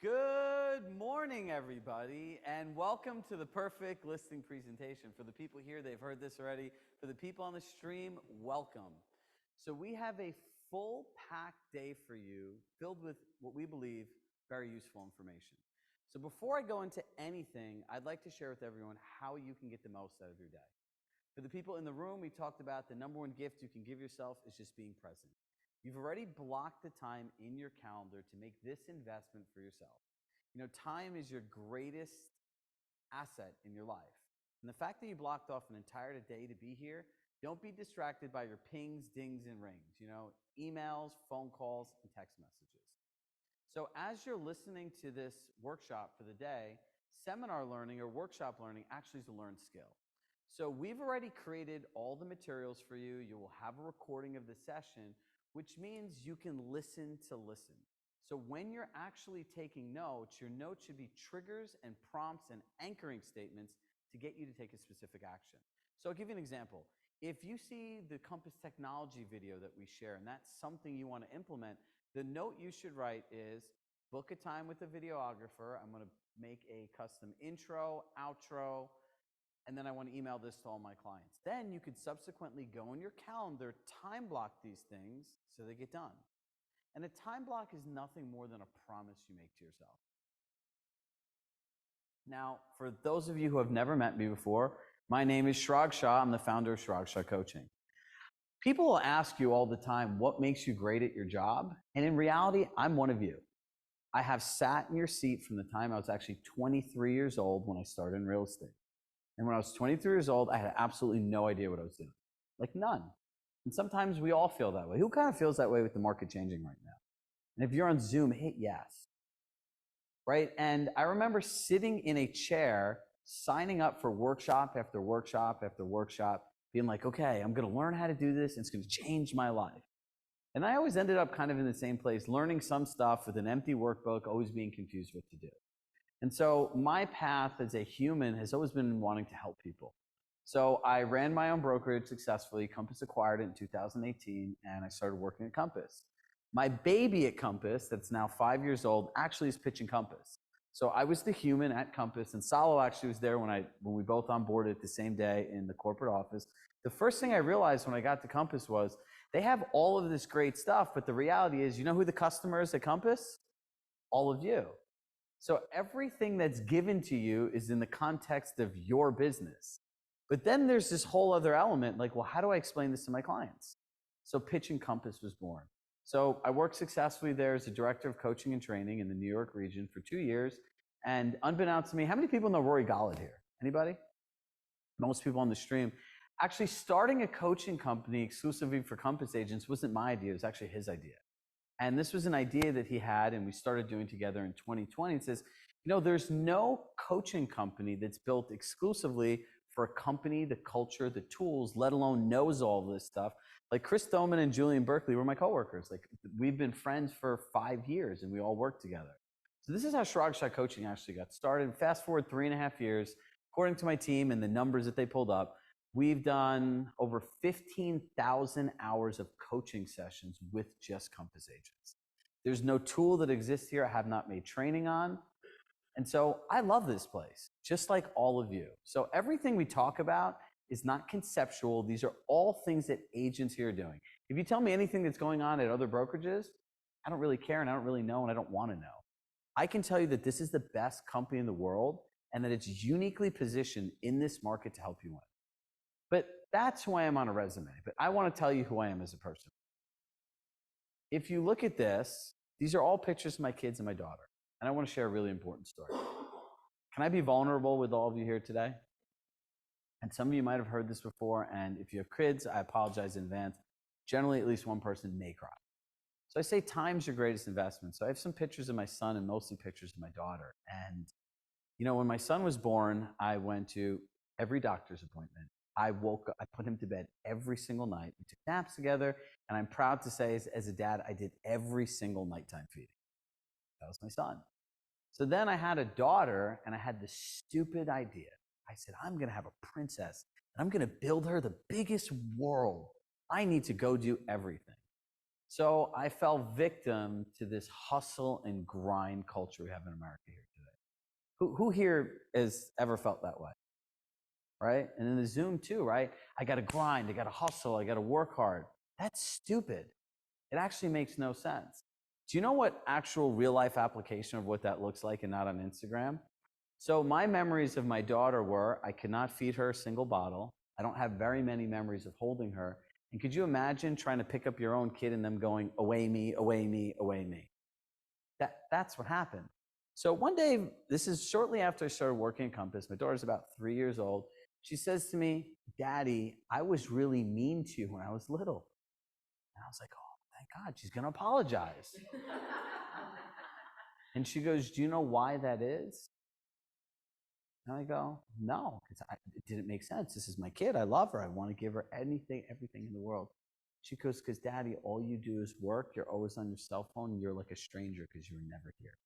Good morning, everybody, and welcome to the perfect listing presentation. For the people here, they've heard this already. For the people on the stream, welcome. So we have a full-packed day for you filled with what we believe very useful information. So before I go into anything, I'd like to share with everyone how you can get the most out of your day. For the people in the room, we talked about the number one gift you can give yourself is just being present. You've already blocked the time in your calendar to make this investment for yourself. You know, time is your greatest asset in your life. And the fact that you blocked off an entire day to be here, don't be distracted by your pings, dings, and rings, emails, phone calls, and text messages. So as you're listening to this workshop for the day, seminar learning or workshop learning actually is a learned skill. So we've already created all the materials for you. You will have a recording of the session, which means you can listen to listen. So when you're actually taking notes, your notes should be triggers and prompts and anchoring statements to get you to take a specific action. So I'll give you an example. If you see the Compass technology video that we share and that's something you want to implement, the note you should write is book a time with a videographer. I'm going to make a custom intro, outro, and then I want to email this to all my clients. Then you could subsequently go in your calendar, time block these things so they get done. And a time block is nothing more than a promise you make to yourself. Now, for those of you who have never met me before, my name is Chirag Shah. I'm the founder of Chirag Shah Coaching. People will ask you all the time, what makes you great at your job? And in reality, I'm one of you. I have sat in your seat from the time I was actually 23 years old when I started in real estate. And when I was 23 years old, I had absolutely no idea what I was doing. Like none. And sometimes we all feel that way. Who kind of feels that way with the market changing right now? And if you're on Zoom, hit yes. Right? And I remember sitting in a chair, signing up for workshop after workshop after workshop, being like, okay, I'm going to learn how to do this. And it's going to change my life. And I always ended up kind of in the same place, learning some stuff with an empty workbook, always being confused what to do. And so my path as a human has always been wanting to help people. So I ran my own brokerage successfully. Compass acquired it in 2018, and I started working at Compass. My baby at Compass, that's now 5 years old, actually is pitching Compass. So I was the human at Compass, and Salo actually was there when we both onboarded the same day in the corporate office. The first thing I realized when I got to Compass was they have all of this great stuff, but the reality is, you know who the customer is at Compass? All of you. So everything that's given to you is in the context of your business. But then there's this whole other element, like, well, how do I explain this to my clients? So Pitching Compass was born. So I worked successfully there as a director of coaching and training in the New York region for 2 years. And unbeknownst to me, how many people know Rory Gollett here? Anybody? Most people on the stream. Actually, starting a coaching company exclusively for Compass agents wasn't my idea. It was actually his idea. And this was an idea that he had, and we started doing together in 2020. It says, there's no coaching company that's built exclusively for a company, the culture, the tools, let alone knows all this stuff. Like Chris Thoman and Julian Berkeley were my coworkers. Like we've been friends for 5 years, and we all work together. So this is how Chirag Shah Coaching actually got started. Fast forward 3.5 years, according to my team and the numbers that they pulled up, we've done over 15,000 hours of coaching sessions with just Compass agents. There's no tool that exists here I have not made training on. And so I love this place, just like all of you. So everything we talk about is not conceptual. These are all things that agents here are doing. If you tell me anything that's going on at other brokerages, I don't really care and I don't really know and I don't want to know. I can tell you that this is the best company in the world and that it's uniquely positioned in this market to help you win. But that's who I am on a resume. But I want to tell you who I am as a person. If you look at this, these are all pictures of my kids and my daughter. And I want to share a really important story. Can I be vulnerable with all of you here today? And some of you might have heard this before. And if you have kids, I apologize in advance. Generally, at least one person may cry. So I say time's your greatest investment. So I have some pictures of my son and mostly pictures of my daughter. And, when my son was born, I went to every doctor's appointment. I woke up, I put him to bed every single night. We took naps together. And I'm proud to say, as a dad, I did every single nighttime feeding. That was my son. So then I had a daughter, and I had this stupid idea. I said, I'm going to have a princess, and I'm going to build her the biggest world. I need to go do everything. So I fell victim to this hustle and grind culture we have in America here today. Who here has ever felt that way? Right? And in the Zoom too, right? I got to grind, I got to hustle, I got to work hard. That's stupid. It actually makes no sense. Do you know what actual real life application of what that looks like and not on Instagram? So my memories of my daughter were I could not feed her a single bottle. I don't have very many memories of holding her. And could you imagine trying to pick up your own kid and them going, away me, away me, away me? That's what happened. So one day, this is shortly after I started working at Compass, my daughter's about 3 years old. She says to me, Daddy, I was really mean to you when I was little. And I was like, oh, thank God, she's going to apologize. And she goes, do you know why that is? And I go, no, because it didn't make sense. This is my kid. I love her. I want to give her anything, everything in the world. She goes, because Daddy, all you do is work. You're always on your cell phone. And you're like a stranger because you were never here.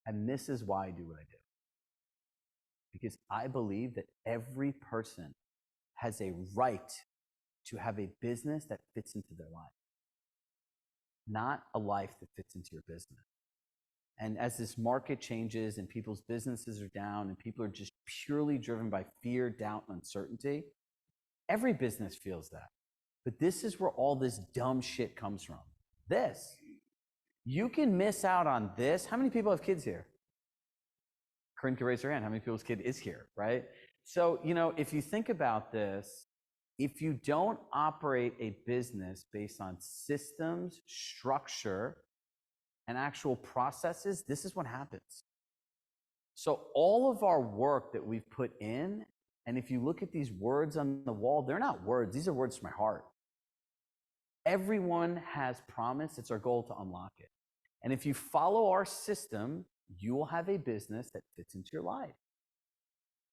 And this is why I do what I do. Because I believe that every person has a right to have a business that fits into their life, not a life that fits into your business. And as this market changes and people's businesses are down and people are just purely driven by fear, doubt, and uncertainty, every business feels that. But this is where all this dumb shit comes from. This. You can miss out on this. How many people have kids here? Corinne can raise her hand. How many people's kid is here, right? So, if you think about this, if you don't operate a business based on systems, structure, and actual processes, this is what happens. So all of our work that we've put in, and if you look at these words on the wall, they're not words. These are words from my heart. Everyone has promise. It's our goal to unlock it. And if you follow our system, you will have a business that fits into your life.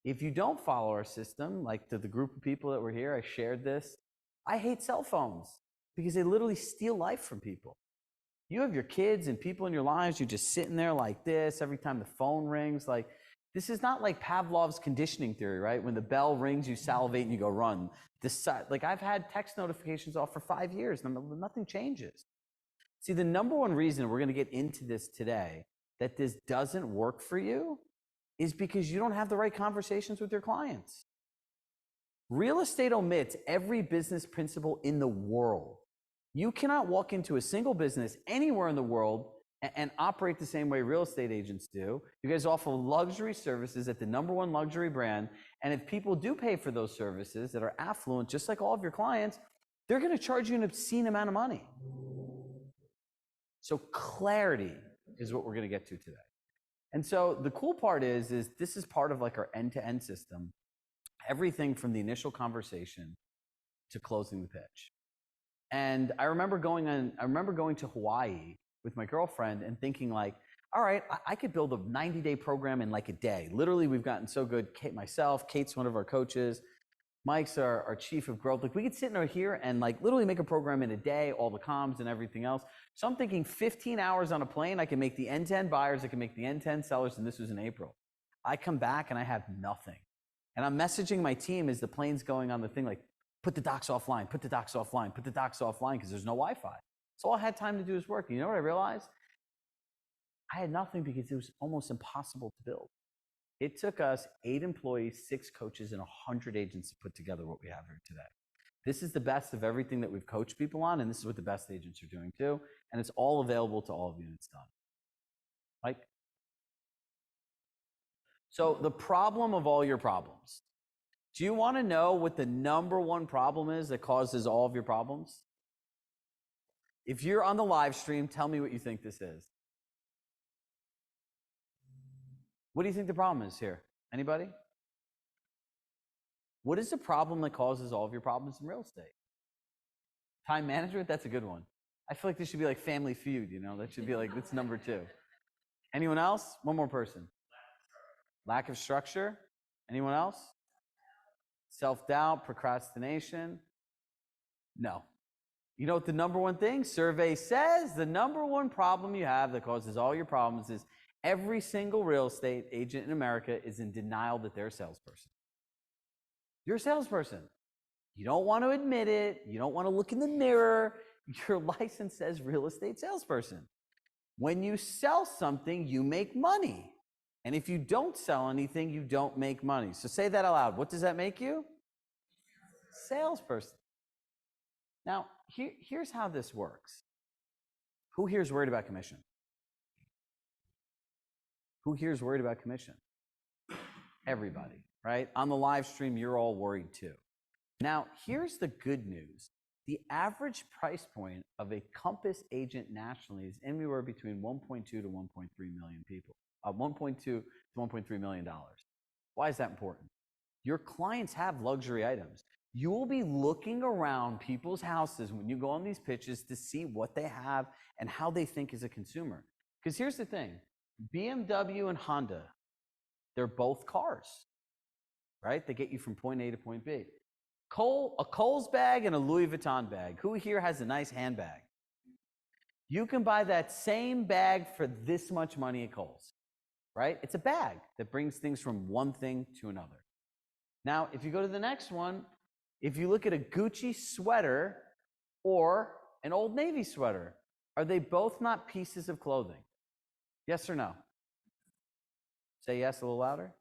If you don't follow our system, like to the group of people that were here, I shared this. I hate cell phones because they literally steal life from people. You have your kids and people in your lives, you're just sitting there like this every time the phone rings. Like, this is not like Pavlov's conditioning theory, right? When the bell rings, you salivate and you go run. Like, I've had text notifications off for 5 years and nothing changes. See, the number one reason we're going to get into this today that this doesn't work for you is because you don't have the right conversations with your clients. Real estate omits every business principle in the world. You cannot walk into a single business anywhere in the world and operate the same way real estate agents do. You guys offer luxury services at the number one luxury brand. And if people do pay for those services that are affluent, just like all of your clients, they're going to charge you an obscene amount of money. So clarity is what we're going to get to today. And so the cool part is this is part of like our end-to-end system. Everything from the initial conversation to closing the pitch. And I remember going to Hawaii with my girlfriend and thinking like, all right, I could build a 90-day program in like a day. Literally, we've gotten so good. Kate's one of our coaches. Mike's our chief of growth. Like, we could sit in here and like literally make a program in a day, all the comms and everything else. So I'm thinking 15 hours on a plane, I can make the end-to-end buyers, I can make the end-to-end sellers, and this was in April. I come back and I have nothing. And I'm messaging my team as the plane's going on the thing like, put the docs offline, put the docs offline, put the docs offline, because there's no Wi-Fi. So all I had time to do is work. You know what I realized? I had nothing because it was almost impossible to build. It took us 8 employees, 6 coaches, and 100 agents to put together what we have here today. This is the best of everything that we've coached people on, and this is what the best agents are doing too. And it's all available to all of you, and it's done. Mike? So the problem of all your problems. Do you want to know what the number one problem is that causes all of your problems? If you're on the live stream, tell me what you think this is. What do you think the problem is here? Anybody? What is the problem that causes all of your problems in real estate? Time management? That's a good one. I feel like this should be like Family Feud, That should be like, that's number 2. Anyone else? One more person. Lack of structure? Anyone else? Self-doubt, procrastination? No. You know what the number one thing? Survey says the number one problem you have that causes all your problems is every single real estate agent in America is in denial that they're a salesperson. You're a salesperson. You don't want to admit it. You don't want to look in the mirror. Your license says real estate salesperson. When you sell something, you make money. And if you don't sell anything, you don't make money. So say that aloud. What does that make you? Salesperson. Now, here's how this works. Who here is worried about commission? Who here is worried about commission? Everybody, right? On the live stream, you're all worried too. Now, here's the good news. The average price point of a Compass agent nationally is anywhere between 1.2 to 1.3 million people. 1.2 to 1.3 million dollars. Why is that important? Your clients have luxury items. You will be looking around people's houses when you go on these pitches to see what they have and how they think as a consumer. Because here's the thing, BMW and Honda, they're both cars, right? They get you from point A to point B. A Kohl's bag and a Louis Vuitton bag. Who here has a nice handbag? You can buy that same bag for this much money at Kohl's, right? It's a bag that brings things from one thing to another. Now, if you go to the next one, if you look at a Gucci sweater or an Old Navy sweater, are they both not pieces of clothing? Yes or no? Say yes a little louder.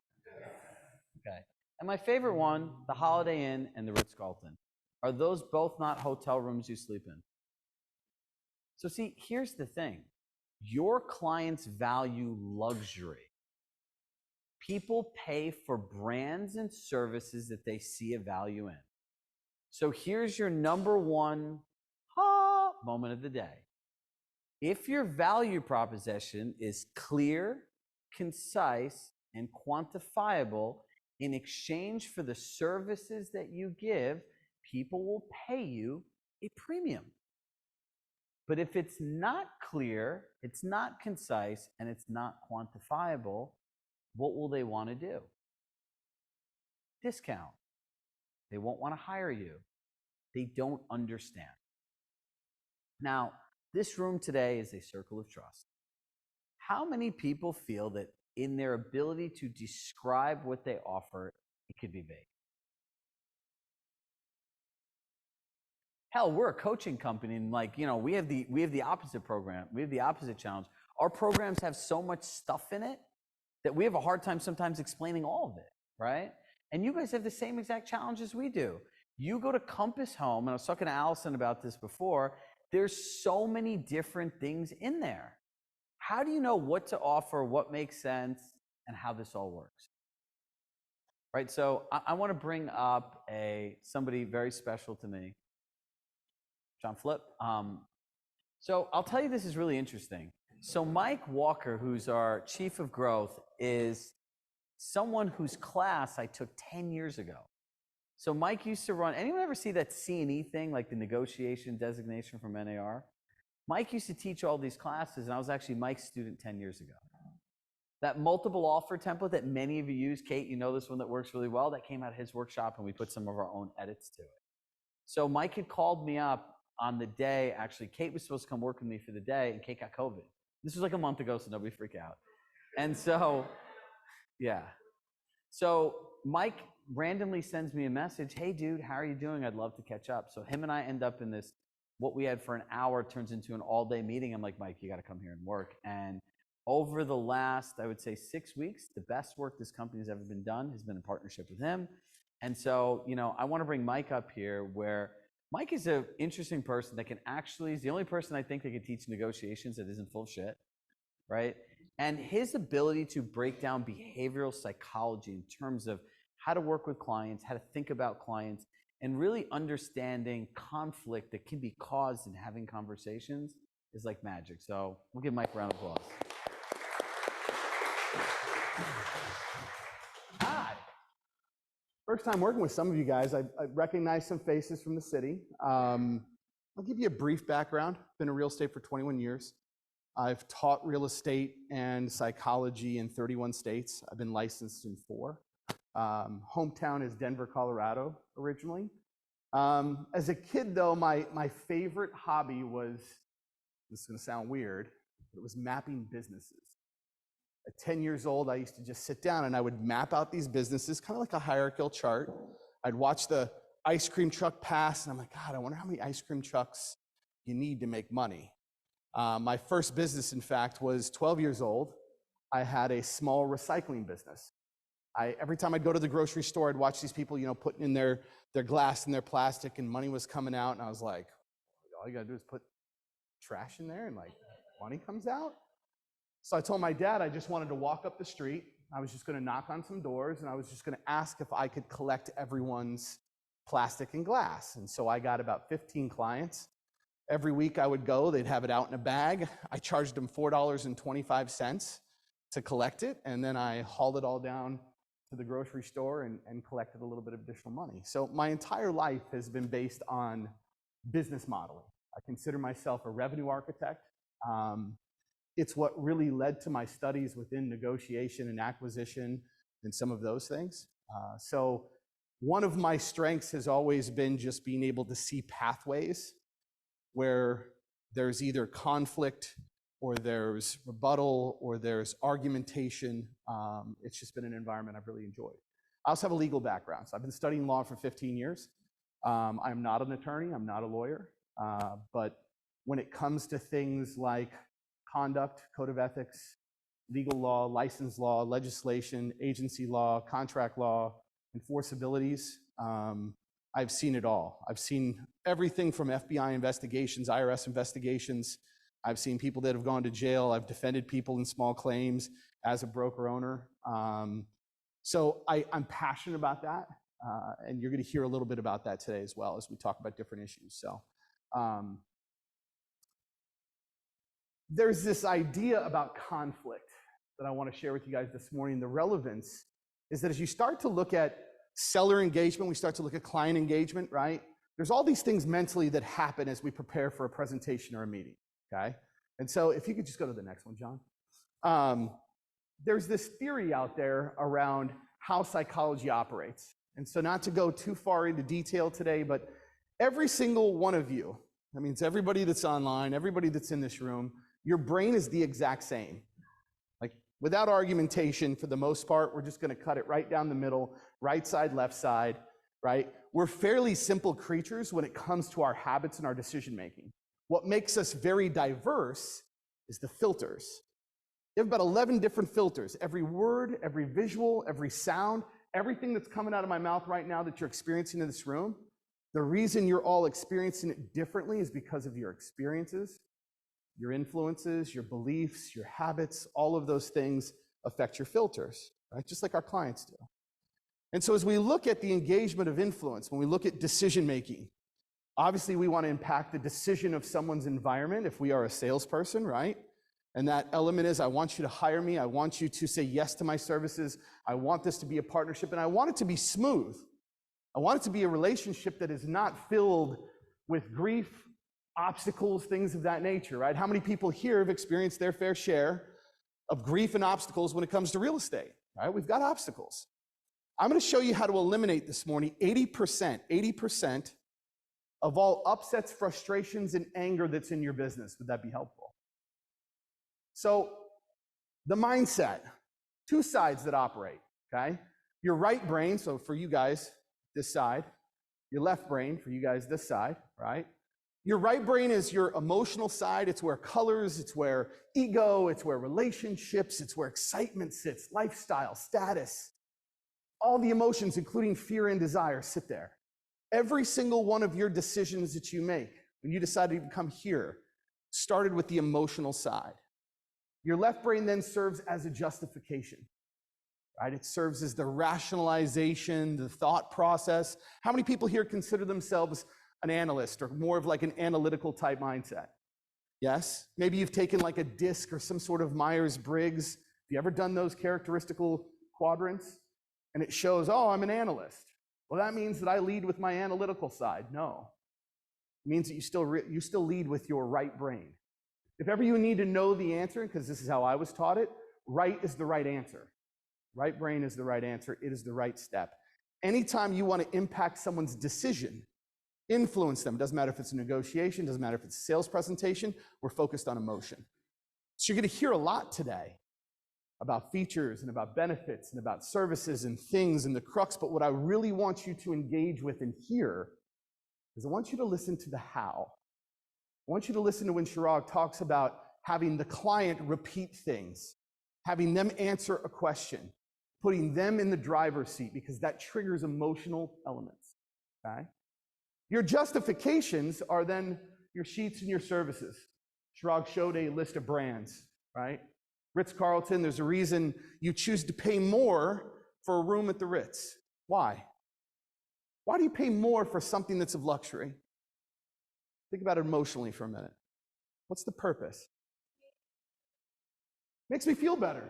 Okay. And my favorite one, the Holiday Inn and the Ritz-Carlton. Are those both not hotel rooms you sleep in? So see, here's the thing. Your clients value luxury. People pay for brands and services that they see a value in. So here's your number one moment of the day. If your value proposition is clear, concise, and quantifiable in exchange for the services that you give, people will pay you a premium. But if it's not clear, it's not concise, and it's not quantifiable, what will they want to do? Discount. They won't want to hire you. They don't understand. Now, this room today is a circle of trust. How many people feel that in their ability to describe what they offer, it could be vague? Hell, we're a coaching company, and we have the opposite program. We have the opposite challenge. Our programs have so much stuff in it that we have a hard time sometimes explaining all of it, right? And you guys have the same exact challenges we do. You go to Compass Home, and I was talking to Allison about this before, there's so many different things in there. How do you know what to offer, what makes sense, and how this all works? Right, so I want to bring up somebody very special to me, John Flip. So I'll tell you, this is really interesting. So Mike Walker, who's our Chief of Growth, is someone whose class I took 10 years ago. So Mike used to run, anyone ever see that C&E thing, like the negotiation designation from NAR? Mike used to teach all these classes, and I was actually Mike's student 10 years ago. That multiple offer template that many of you use, Kate, you know this one that works really well, that came out of his workshop, and we put some of our own edits to it. So Mike had called me up on the day, actually, Kate was supposed to come work with me for the day, and Kate got COVID. This was like a month ago, so nobody freak out. And so, yeah. So Mike randomly sends me a message, hey dude, how are you doing? I'd love to catch up. So him and I end up in this, what we had for an hour turns into an all-day meeting. I'm like, Mike, you got to come here and work. And over the last, I would say 6 weeks, the best work this company has ever been done has been in partnership with him. And so, I want to bring Mike up here, where Mike is an interesting person that can actually, he's the only person I think that can teach negotiations that isn't full of shit, right? And his ability to break down behavioral psychology in terms of how to work with clients, how to think about clients, and really understanding conflict that can be caused in having conversations is like magic. So we'll give Mike a round of applause. Hi. First time working with some of you guys. I recognize some faces from the city. I'll give you a brief background. Been in real estate for 21 years. I've taught real estate and psychology in 31 states. I've been licensed in 4. Hometown is Denver, Colorado, originally. As a kid, though, my favorite hobby was, this is going to sound weird, but it was mapping businesses. At 10 years old, I used to just sit down and I would map out these businesses, kind of like a hierarchical chart. I'd watch the ice cream truck passed, and I'm like, God, I wonder how many ice cream trucks you need to make money. My first business, in fact, was 12 years old. I had a small recycling business. Every time I'd go to the grocery store, I'd watch these people, putting in their glass and their plastic, and money was coming out, and I was like, all you gotta do is put trash in there, and like money comes out. So I told my dad I just wanted to walk up the street. I was just gonna knock on some doors, and I was just gonna ask if I could collect everyone's plastic and glass. And so I got about 15 clients. Every week I would go, they'd have it out in a bag. I charged them $4.25 to collect it, and then I hauled it all down to the grocery store and collected a little bit of additional money. So my entire life has been based on business modeling. I consider myself a revenue architect. It's what really led to my studies within negotiation and acquisition and some of those things. So one of my strengths has always been just being able to see pathways where there's either conflict or there's rebuttal or there's argumentation. It's just been an environment I've really enjoyed. I also have a legal background. So I've been studying law for 15 years. I'm not an attorney, I'm not a lawyer, but when it comes to things like conduct, code of ethics, legal law, license law, legislation, agency law, contract law, enforceabilities, I've seen it all. I've seen everything from FBI investigations, IRS investigations. I've seen people that have gone to jail. I've defended people in small claims as a broker owner. So I'm passionate about that. And you're going to hear a little bit about that today as well as we talk about different issues. So there's this idea about conflict that I want to share with you guys this morning. The relevance is that as you start to look at seller engagement, we start to look at client engagement, right? There's all these things mentally that happen as we prepare for a presentation or a meeting, okay? And so if you could just go to the next one, John. There's this theory out there around how psychology operates. And so not to go too far into detail today, but every single one of you, that means everybody that's online, everybody that's in this room, your brain is the exact same. Like without argumentation, for the most part, we're just gonna cut it right down the middle, right side, left side, right? We're fairly simple creatures when it comes to our habits and our decision making. What makes us very diverse is the filters. You have about 11 different filters. Every word, every visual, every sound, everything that's coming out of my mouth right now that you're experiencing in this room, the reason you're all experiencing it differently is because of your experiences, your influences, your beliefs, your habits. All of those things affect your filters, right? Just like our clients do. And so as we look at the engagement of influence, when we look at decision making, obviously we want to impact the decision of someone's environment if we are a salesperson, right? And that element is, I want you to hire me. I want you to say yes to my services. I want this to be a partnership, and I want it to be smooth. I want it to be a relationship that is not filled with grief, obstacles, things of that nature, right? How many people here have experienced their fair share of grief and obstacles when it comes to real estate, right? We've got obstacles. I'm going to show you how to eliminate this morning 80% of all upsets, frustrations, and anger that's in your business. Would that be helpful? So the mindset, two sides that operate, okay? Your right brain, so for you guys, this side. Your left brain, for you guys, this side, right? Your right brain is your emotional side. It's where colors, it's where ego, it's where relationships, it's where excitement sits, lifestyle, status. All the emotions, including fear and desire, sit there. Every single one of your decisions that you make, when you decided to come here, started with the emotional side. Your left brain then serves as a justification, right? It serves as the rationalization, the thought process. How many people here consider themselves an analyst or more of like an analytical type mindset? Yes? Maybe you've taken like a DISC or some sort of Myers-Briggs. Have you ever done those characteristical quadrants? And it shows, oh, I'm an analyst. Well, that means that I lead with my analytical side. No. It means that you still lead with your right brain. If ever you need to know the answer, because this is how I was taught it, right is the right answer. Right brain is the right answer. It is the right step. Anytime you want to impact someone's decision, influence them, doesn't matter if it's a negotiation, doesn't matter if it's a sales presentation, we're focused on emotion. So you're going to hear a lot today about features and about benefits and about services and things and the crux. But what I really want you to engage with and hear is I want you to listen to the how. I want you to listen to when Chirag talks about having the client repeat things, having them answer a question, putting them in the driver's seat, because that triggers emotional elements, okay? Your justifications are then your sheets and your services. Chirag showed a list of brands, right? Ritz-Carlton, there's a reason you choose to pay more for a room at the Ritz. Why? Why do you pay more for something that's of luxury? Think about it emotionally for a minute. What's the purpose? Makes me feel better.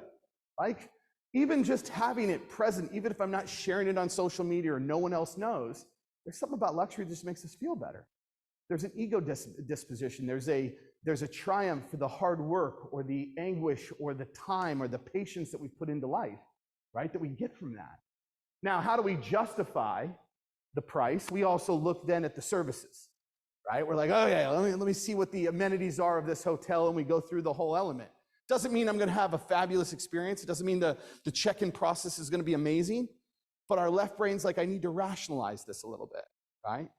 Like, even just having it present, even if I'm not sharing it on social media or no one else knows, there's something about luxury that just makes us feel better. There's an ego disposition. There's a triumph for the hard work or the anguish or the time or the patience that we put into life, right? That we get from that. Now, how do we justify the price? We also look then at the services, right? We're like, oh yeah, let me see what the amenities are of this hotel, and we go through the whole element. Doesn't mean I'm going to have a fabulous experience. It doesn't mean the check-in process is going to be amazing, but our left brain's like, I need to rationalize this a little bit, right?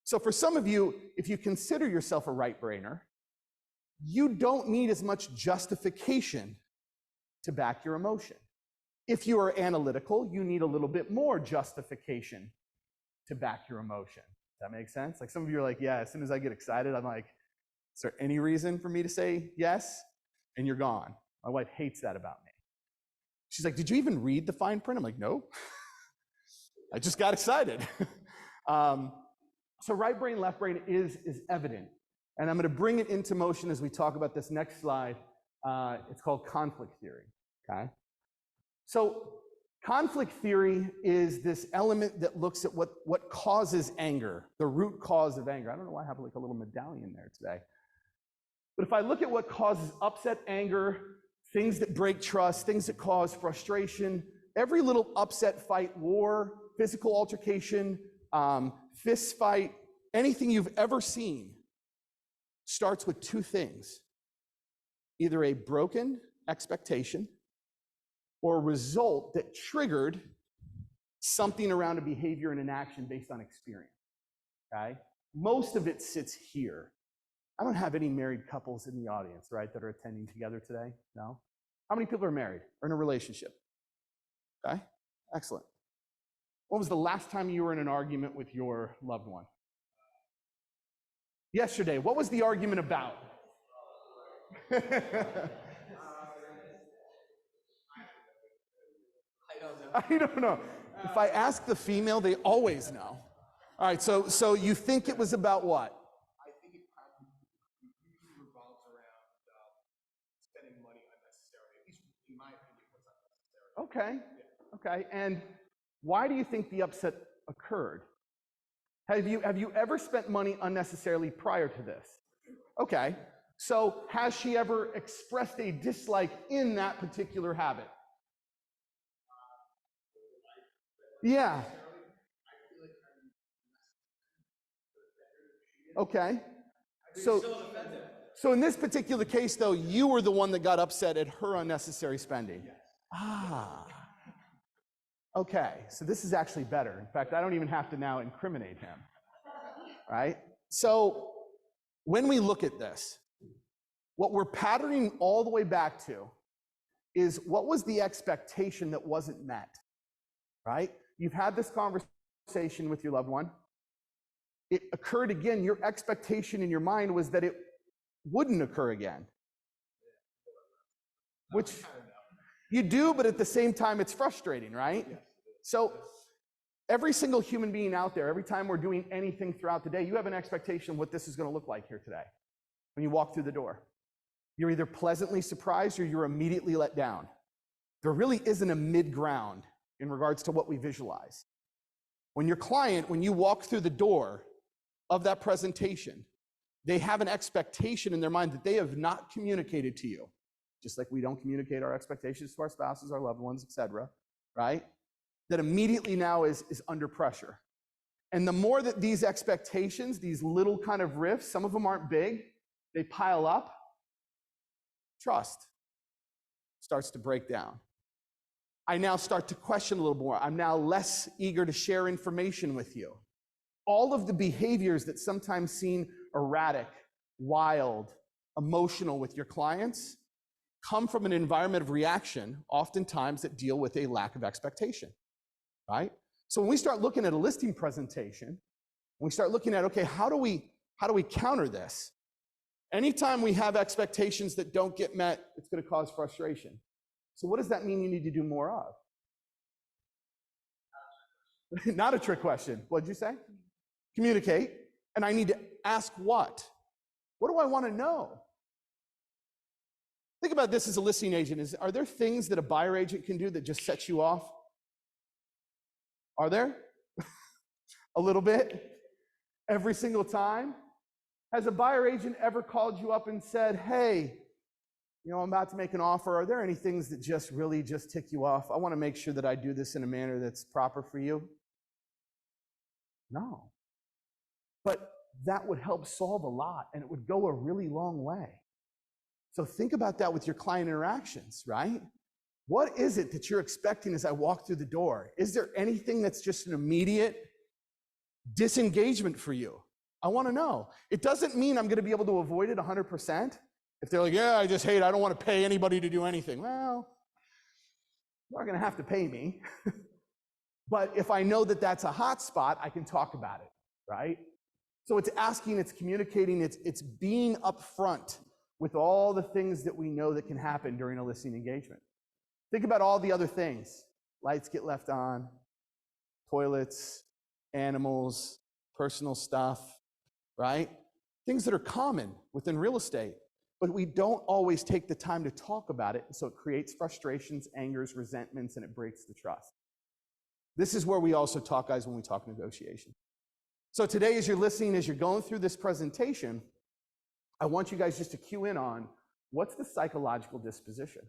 So for some of you, if you consider yourself a right-brainer, you don't need as much justification to back your emotion. If you are analytical, you need a little bit more justification to back your emotion. Does that make sense? Like some of you are like, yeah, as soon as I get excited, I'm like, is there any reason for me to say yes? And you're gone. My wife hates that about me. She's like, did you even read the fine print? I'm like, no. I just got excited. So right brain, left brain is evident. And I'm going to bring it into motion as we talk about this next slide. It's called conflict theory, okay? So conflict theory is this element that looks at what causes anger, the root cause of anger. I don't know why I have like a little medallion there today. But if I look at what causes upset, anger, things that break trust, things that cause frustration, every little upset, fight, war, physical altercation, fist fight, anything you've ever seen starts with two things: either a broken expectation or a result that triggered something around a behavior and an action based on experience, okay? Most of it sits here. I don't have any married couples in the audience, right, that are attending together today, no? How many people are married or in a relationship? Okay, excellent. When was the last time you were in an argument with your loved one? Yesterday. What was the argument about? I don't know. If I ask the female, they always know. All right, so you think it was about what? I think it probably usually revolves around spending money unnecessarily, at least in my opinion, what's unnecessary. Okay, okay. And why do you think the upset occurred? Have you ever spent money unnecessarily prior to this? Okay, so has she ever expressed a dislike in that particular habit? Yeah. Okay. So in this particular case, though, you were the one that got upset at her unnecessary spending. Ah. Okay, so this is actually better. In fact, I don't even have to now incriminate him, right? So when we look at this, what we're patterning all the way back to is what was the expectation that wasn't met, right? You've had this conversation with your loved one. It occurred again. Your expectation in your mind was that it wouldn't occur again, which you do, but at the same time, it's frustrating, right? So every single human being out there, every time we're doing anything throughout the day, you have an expectation of what this is going to look like here today when you walk through the door. You're either pleasantly surprised or you're immediately let down. There really isn't a mid-ground in regards to what we visualize. When your client, when you walk through the door of that presentation, they have an expectation in their mind that they have not communicated to you, just like we don't communicate our expectations to our spouses, our loved ones, etc., right? That immediately now is under pressure. And the more that these expectations, these little kind of rifts, some of them aren't big, they pile up, trust starts to break down. I now start to question a little more. I'm now less eager to share information with you. All of the behaviors that sometimes seem erratic, wild, emotional with your clients come from an environment of reaction, oftentimes that deal with a lack of expectation, right? So when we start looking at a listing presentation, we start looking at, okay, how do we counter this? Anytime we have expectations that don't get met, it's going to cause frustration. So what does that mean you need to do more of? Not a trick question. What did you say? Communicate. And I need to ask what? What do I want to know? Think about this as a listing agent. Are there things that a buyer agent can do that just sets you off? Are there? A little bit? Every single time? Has a buyer agent ever called you up and said, hey, I'm about to make an offer. Are there any things that just really just tick you off? I want to make sure that I do this in a manner that's proper for you. No. But that would help solve a lot, and it would go a really long way. So think about that with your client interactions, right? What is it that you're expecting as I walk through the door? Is there anything that's just an immediate disengagement for you? I want to know. It doesn't mean I'm going to be able to avoid it 100%. If they're like, yeah, I don't want to pay anybody to do anything. Well, you're not going to have to pay me. But if I know that that's a hot spot, I can talk about it, right? So it's asking, it's communicating, it's being upfront with all the things that we know that can happen during a listing engagement. Think about all the other things. Lights get left on, toilets, animals, personal stuff, right? Things that are common within real estate, but we don't always take the time to talk about it, and so it creates frustrations, angers, resentments, and it breaks the trust. This is where we also talk, guys, when we talk negotiation. So today, as you're listening, as you're going through this presentation, I want you guys just to cue in on what's the psychological disposition?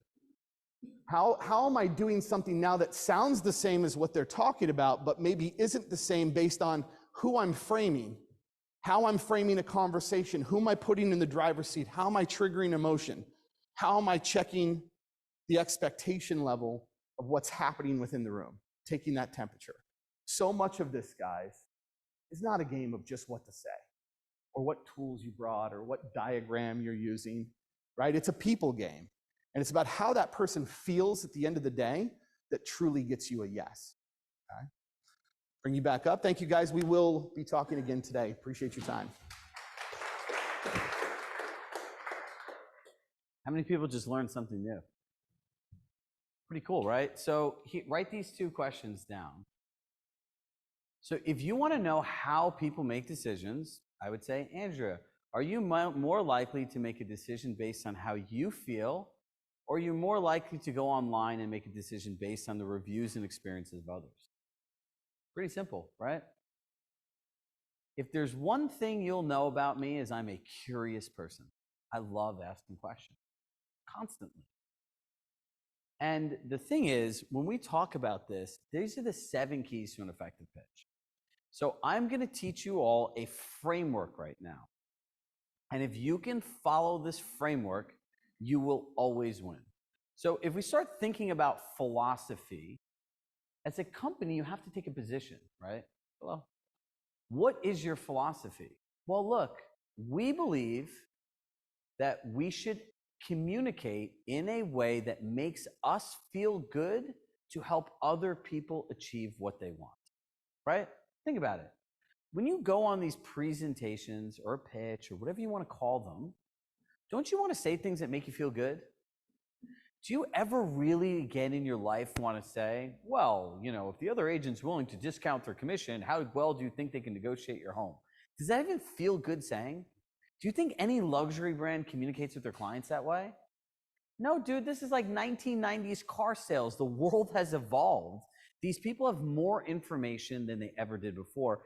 How am I doing something now that sounds the same as what they're talking about, but maybe isn't the same based on who I'm framing, how I'm framing a conversation, who am I putting in the driver's seat, how am I triggering emotion, how am I checking the expectation level of what's happening within the room, taking that temperature. So much of this, guys, is not a game of just what to say, or what tools you brought, or what diagram you're using, right? It's a people game. And it's about how that person feels at the end of the day that truly gets you a yes. Okay? Bring you back up. Thank you, guys. We will be talking again today. Appreciate your time. How many people just learned something new? Pretty cool, right? So write these 2 questions down. So if you want to know how people make decisions, I would say, Andrea, are you more likely to make a decision based on how you feel, or are you more likely to go online and make a decision based on the reviews and experiences of others? Pretty simple, right? If there's one thing you'll know about me is I'm a curious person. I love asking questions constantly. And the thing is, when we talk about this, these are the 7 keys to an effective pitch. So I'm going to teach you all a framework right now. And if you can follow this framework, you will always win. So if we start thinking about philosophy, as a company, you have to take a position, right? Well, what is your philosophy? Well, look, we believe that we should communicate in a way that makes us feel good to help other people achieve what they want, right? Think about it. When you go on these presentations or a pitch or whatever you want to call them, don't you want to say things that make you feel good? Do you ever really again in your life want to say, well, if the other agent's willing to discount their commission, how well do you think they can negotiate your home? Does that even feel good saying? Do you think any luxury brand communicates with their clients that way? No, dude, this is like 1990s car sales. The world has evolved. These people have more information than they ever did before.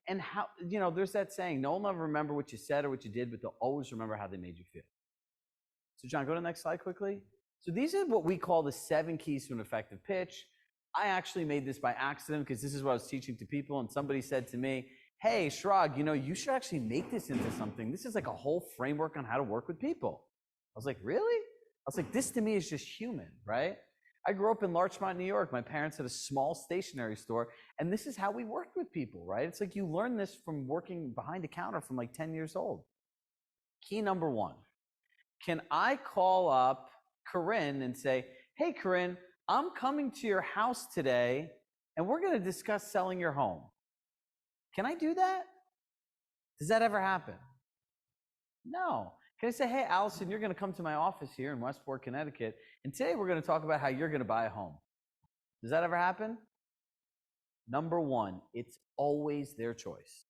And how, there's that saying, no one will ever remember what you said or what you did, but they'll always remember how they made you feel. So John, go to the next slide quickly. So these are what we call the 7 keys to an effective pitch. I actually made this by accident because this is what I was teaching to people, and somebody said to me, hey, Chirag, you should actually make this into something. This is like a whole framework on how to work with people. I was like, really? I was like, this to me is just human, right? I grew up in Larchmont, New York. My parents had a small stationery store, and this is how we worked with people, right? It's like you learn this from working behind a counter from like 10 years old. Key number one, can I call up Corinne and say, hey, Corinne, I'm coming to your house today, and we're going to discuss selling your home. Can I do that? Does that ever happen? No. Can I say, hey, Allison, you're going to come to my office here in Westport, Connecticut, and today we're going to talk about how you're going to buy a home. Does that ever happen? Number one, it's always their choice.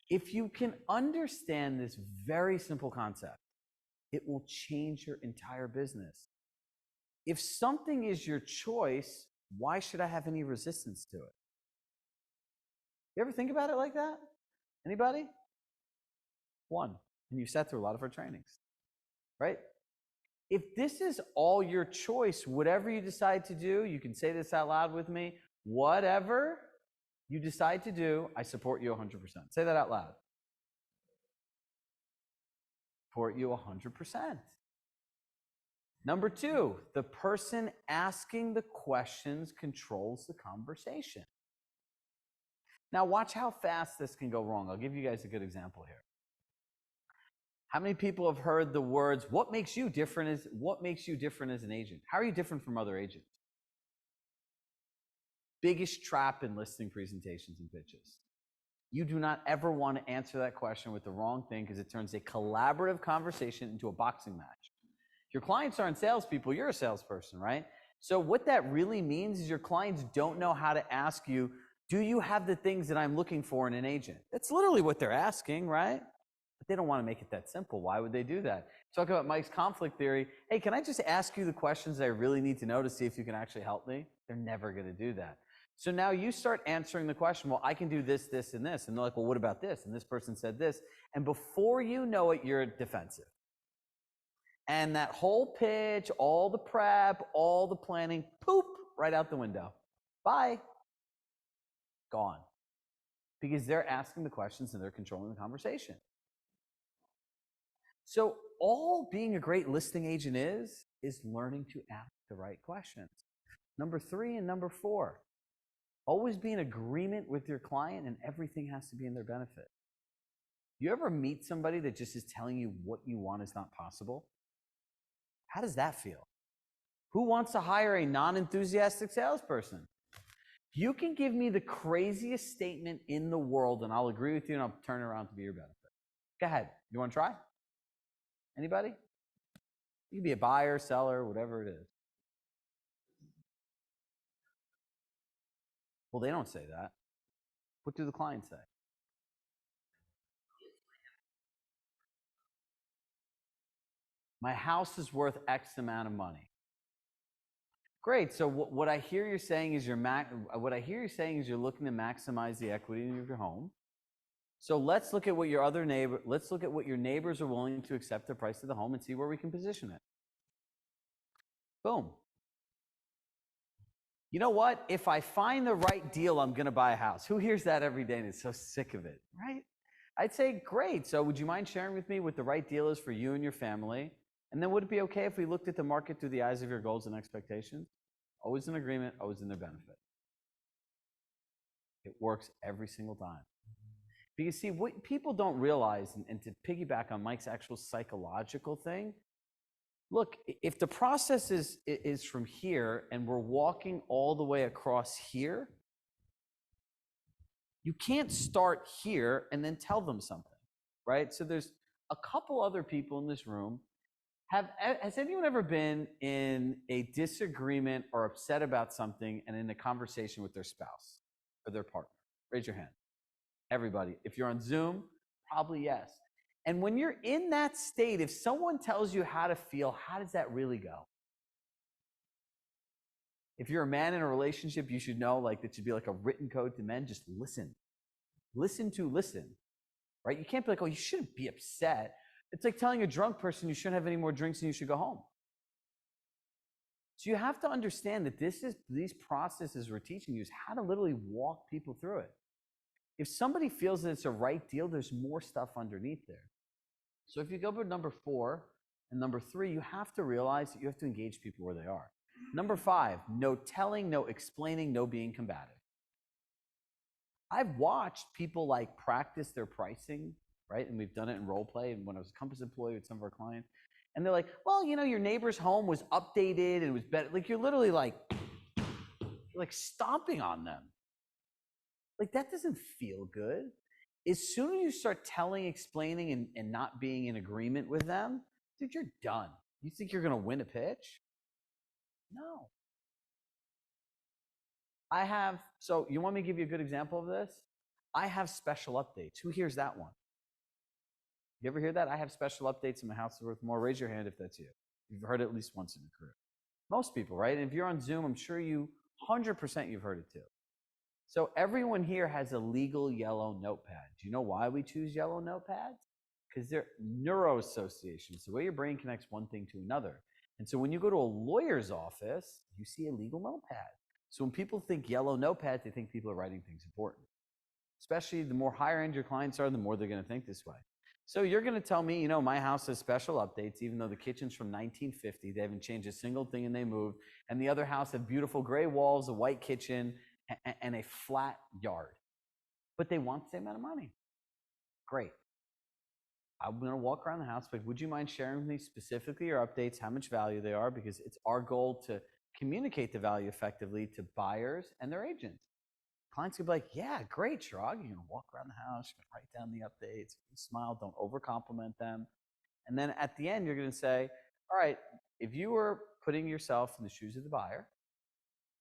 If you can understand this very simple concept, it will change your entire business. If something is your choice, why should I have any resistance to it? You ever think about it like that? Anybody? One. And you sat through a lot of our trainings, right? If this is all your choice, whatever you decide to do, you can say this out loud with me, whatever you decide to do, I support you 100%. Say that out loud. Support you 100%. Number two, the person asking the questions controls the conversation. Now watch how fast this can go wrong. I'll give you guys a good example here. How many people have heard the words, what makes you different as an agent? How are you different from other agents? Biggest trap in listing presentations and pitches. You do not ever want to answer that question with the wrong thing because it turns a collaborative conversation into a boxing match. Your clients aren't salespeople, you're a salesperson, right? So what that really means is your clients don't know how to ask you, do you have the things that I'm looking for in an agent? That's literally what they're asking, right? But they don't want to make it that simple. Why would they do that? Talk about Mike's conflict theory. Hey, can I just ask you the questions that I really need to know to see if you can actually help me? They're never going to do that. So now you start answering the question, well, I can do this, this, and this. And they're like, well, what about this? And this person said this. And before you know it, you're defensive. And that whole pitch, all the prep, all the planning, poop, right out the window. Bye. Gone. Because they're asking the questions and they're controlling the conversation. So all being a great listing agent is learning to ask the right questions. Number three and number four, always be in agreement with your client and everything has to be in their benefit. You ever meet somebody that just is telling you what you want is not possible? How does that feel? Who wants to hire a non-enthusiastic salesperson? You can give me the craziest statement in the world and I'll agree with you and I'll turn it around to be your benefit. Go ahead. You want to try? Anybody? You can be a buyer, seller, whatever it is. Well, they don't say that. What do the clients say? My house is worth X amount of money. Great. So what I hear you're saying is you're looking to maximize the equity of your home. So let's look at what your neighbors are willing to accept the price of the home and see where we can position it. Boom. You know what? If I find the right deal, I'm going to buy a house. Who hears that every day and is so sick of it, right? I'd say, great. So would you mind sharing with me what the right deal is for you and your family? And then would it be okay if we looked at the market through the eyes of your goals and expectations? Always in agreement, always in their benefit. It works every single time. Because see, what people don't realize, and to piggyback on Mike's actual psychological thing, look, if the process is from here and we're walking all the way across here, you can't start here and then tell them something, right? So there's a couple other people in this room. Has anyone ever been in a disagreement or upset about something and in a conversation with their spouse or their partner? Raise your hand. Everybody. If you're on Zoom, probably yes. And when you're in that state, if someone tells you how to feel, how does that really go? If you're a man in a relationship, you should know that should be like a written code to men. Just listen. Listen to listen, right? You can't be like, oh, you shouldn't be upset. It's like telling a drunk person you shouldn't have any more drinks and you should go home. So you have to understand that these processes we're teaching you is how to literally walk people through it. If somebody feels that it's a right deal, there's more stuff underneath there. So if you go to number 4, And number 3, you have to realize that you have to engage people where they are. Number 5, no telling, no explaining, no being combative. I've watched people like practice their pricing, right? And we've done it in role play. And when I was a Compass employee with some of our clients, and they're like, well, you know, your neighbor's home was updated and it was better. Like, you're literally like stomping on them. Like, that doesn't feel good. As soon as you start telling, explaining, and not being in agreement with them, dude, you're done. You think you're going to win a pitch? No. So you want me to give you a good example of this? I have special updates. Who hears that one? You ever hear that? I have special updates in my house is worth more. Raise your hand if that's you. You've heard it at least once in your career. Most people, right? And if you're on Zoom, I'm sure 100% you've heard it too. So everyone here has a legal yellow notepad. Do you know why we choose yellow notepads? Because they're neuroassociations, the way your brain connects one thing to another. And so when you go to a lawyer's office, you see a legal notepad. So when people think yellow notepads, they think people are writing things important. Especially the more higher end your clients are, the more they're going to think this way. So you're going to tell me, you know, my house has special updates, even though the kitchen's from 1950. They haven't changed a single thing and they moved. And the other house had beautiful gray walls, a white kitchen, and a flat yard. But they want the same amount of money. Great. I'm going to walk around the house, but would you mind sharing with me specifically your updates, how much value they are? Because it's our goal to communicate the value effectively to buyers and their agents. Clients could be like, yeah, great, Chirag. You're going to walk around the house, you're going to write down the updates, smile, don't over-compliment them. And then at the end, you're going to say, all right, if you were putting yourself in the shoes of the buyer,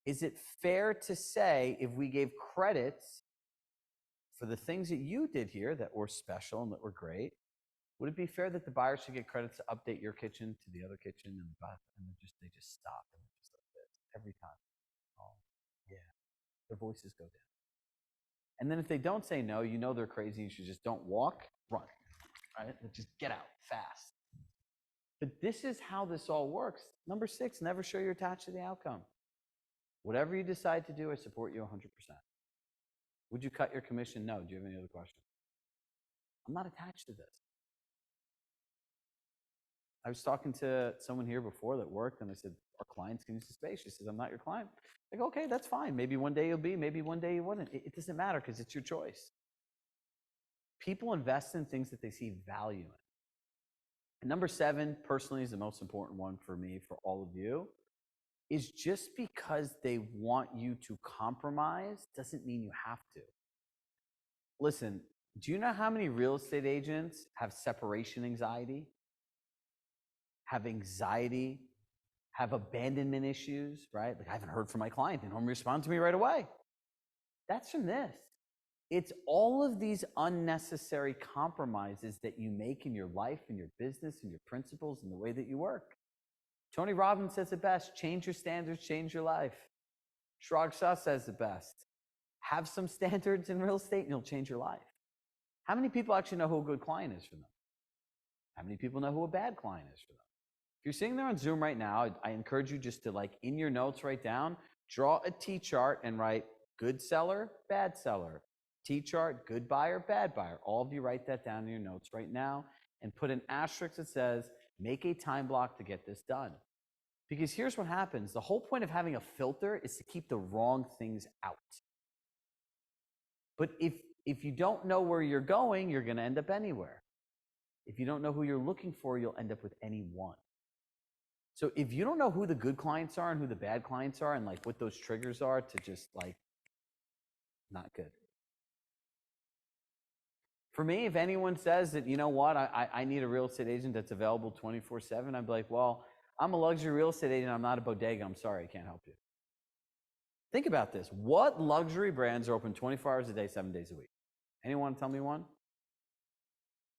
is it fair to say if we gave credits for the things that you did here that were special and that were great, would it be fair that the buyer should get credits to update your kitchen to the other kitchen and the bathroom? And they just stop and just like this every time. Oh, yeah. Their voices go down. And then if they don't say no, you know they're crazy. You should just don't walk, run, right? Just get out fast. But this is how this all works. Number 6, never show you're attached to the outcome. Whatever you decide to do, I support you 100%. Would you cut your commission? No. Do you have any other questions? I'm not attached to this. I was talking to someone here before that worked, and I said, our clients can use the space. She says, I'm not your client. I go, okay, that's fine. Maybe one day you'll be, maybe one day you wouldn't. It doesn't matter because it's your choice. People invest in things that they see value in. And number 7, personally, is the most important one for me, for all of you, is just because they want you to compromise doesn't mean you have to. Listen, do you know how many real estate agents have separation anxiety, have anxiety, have abandonment issues, right? Like, I haven't heard from my client. They don't respond to me right away. That's from this. It's all of these unnecessary compromises that you make in your life, in your business, in your principles, in the way that you work. Tony Robbins says it best: change your standards, change your life. Chirag Shah says it best: have some standards in real estate and you'll change your life. How many people actually know who a good client is for them? How many people know who a bad client is for them? If you're sitting there on Zoom right now, I encourage you just to, like, in your notes, write down, draw a T-chart and write good seller, bad seller. T-chart, good buyer, bad buyer. All of you write that down in your notes right now and put an asterisk that says, make a time block to get this done. Because here's what happens. The whole point of having a filter is to keep the wrong things out. But if you don't know where you're going, you're going to end up anywhere. If you don't know who you're looking for, you'll end up with anyone. So if you don't know who the good clients are and who the bad clients are and, like, what those triggers are, to just, like, not good. For me, if anyone says that, you know what, I need a real estate agent that's available 24/7, I'd be like, well, I'm a luxury real estate agent. I'm not a bodega. I'm sorry, I can't help you. Think about this. What luxury brands are open 24 hours a day, 7 days a week? Anyone want to tell me one?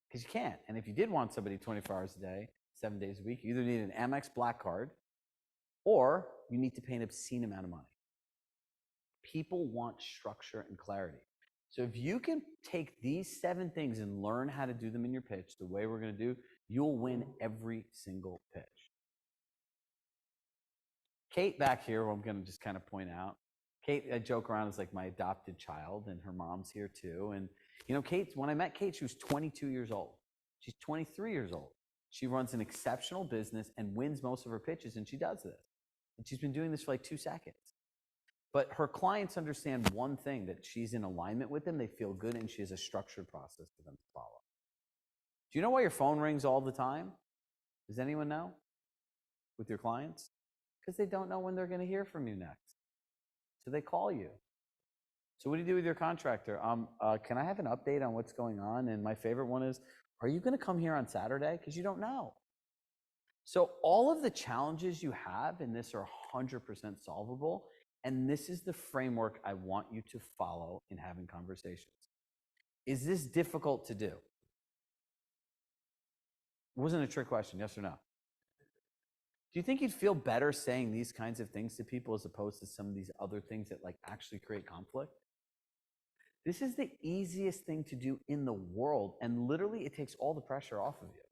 Because you can't. And if you did want somebody 24 hours a day, 7 days a week, you either need an Amex Black Card or you need to pay an obscene amount of money. People want structure and clarity. So if you can take these 7 things and learn how to do them in your pitch the way we're going to do, you'll win every single pitch. Kate back here, who I'm going to just kind of point out. Kate, I joke around, is like my adopted child, and her mom's here too. And, you know, Kate, when I met Kate, she was 22 years old. She's 23 years old. She runs an exceptional business and wins most of her pitches, and she does this. And she's been doing this for like 2 seconds. But her clients understand one thing, that she's in alignment with them, they feel good, and she has a structured process for them to follow. Do you know why your phone rings all the time? Does anyone know? With your clients? Because they don't know when they're going to hear from you next. So they call you. So what do you do with your contractor? Can I have an update on what's going on? And my favorite one is, are you going to come here on Saturday? Because you don't know. So all of the challenges you have in this are 100% solvable. And this is the framework I want you to follow in having conversations. Is this difficult to do? It wasn't a trick question, yes or no? Do you think you'd feel better saying these kinds of things to people as opposed to some of these other things that like actually create conflict? This is the easiest thing to do in the world, and literally it takes all the pressure off of you.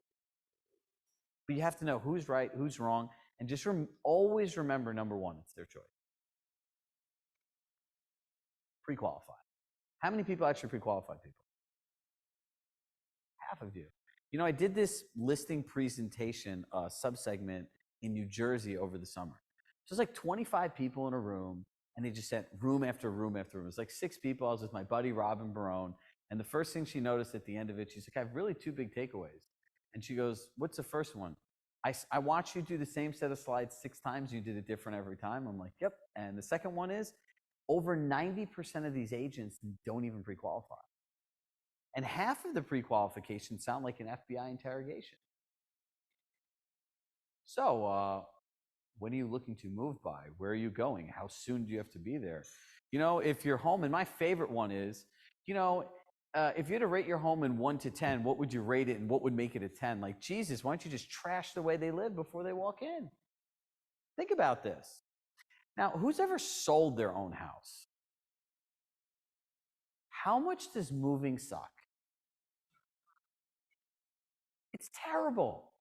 But you have to know who's right, who's wrong, and just always remember, number one, it's their choice. Pre-qualify. How many people actually pre-qualify people? Half of you. You know, I did this listing presentation subsegment in New Jersey over the summer. So it's like 25 people in a room, and they just sent room after room after room. It was like 6 people. I was with my buddy, Robin Barone. And the first thing she noticed at the end of it, she's like, I have really 2 big takeaways. And she goes, what's the first one? I watched you do the same set of slides 6 times. You did it different every time. I'm like, yep. And the second one is, over 90% of these agents don't even pre-qualify. And half of the pre-qualifications sound like an FBI interrogation. So, when are you looking to move by? Where are you going? How soon do you have to be there? You know, if you're home, and my favorite one is, you know, if you had to rate your home in 1 to 10, what would you rate it and what would make it a 10? Like, Jesus, why don't you just trash the way they live before they walk in? Think about this. Now, who's ever sold their own house? How much does moving suck? It's terrible.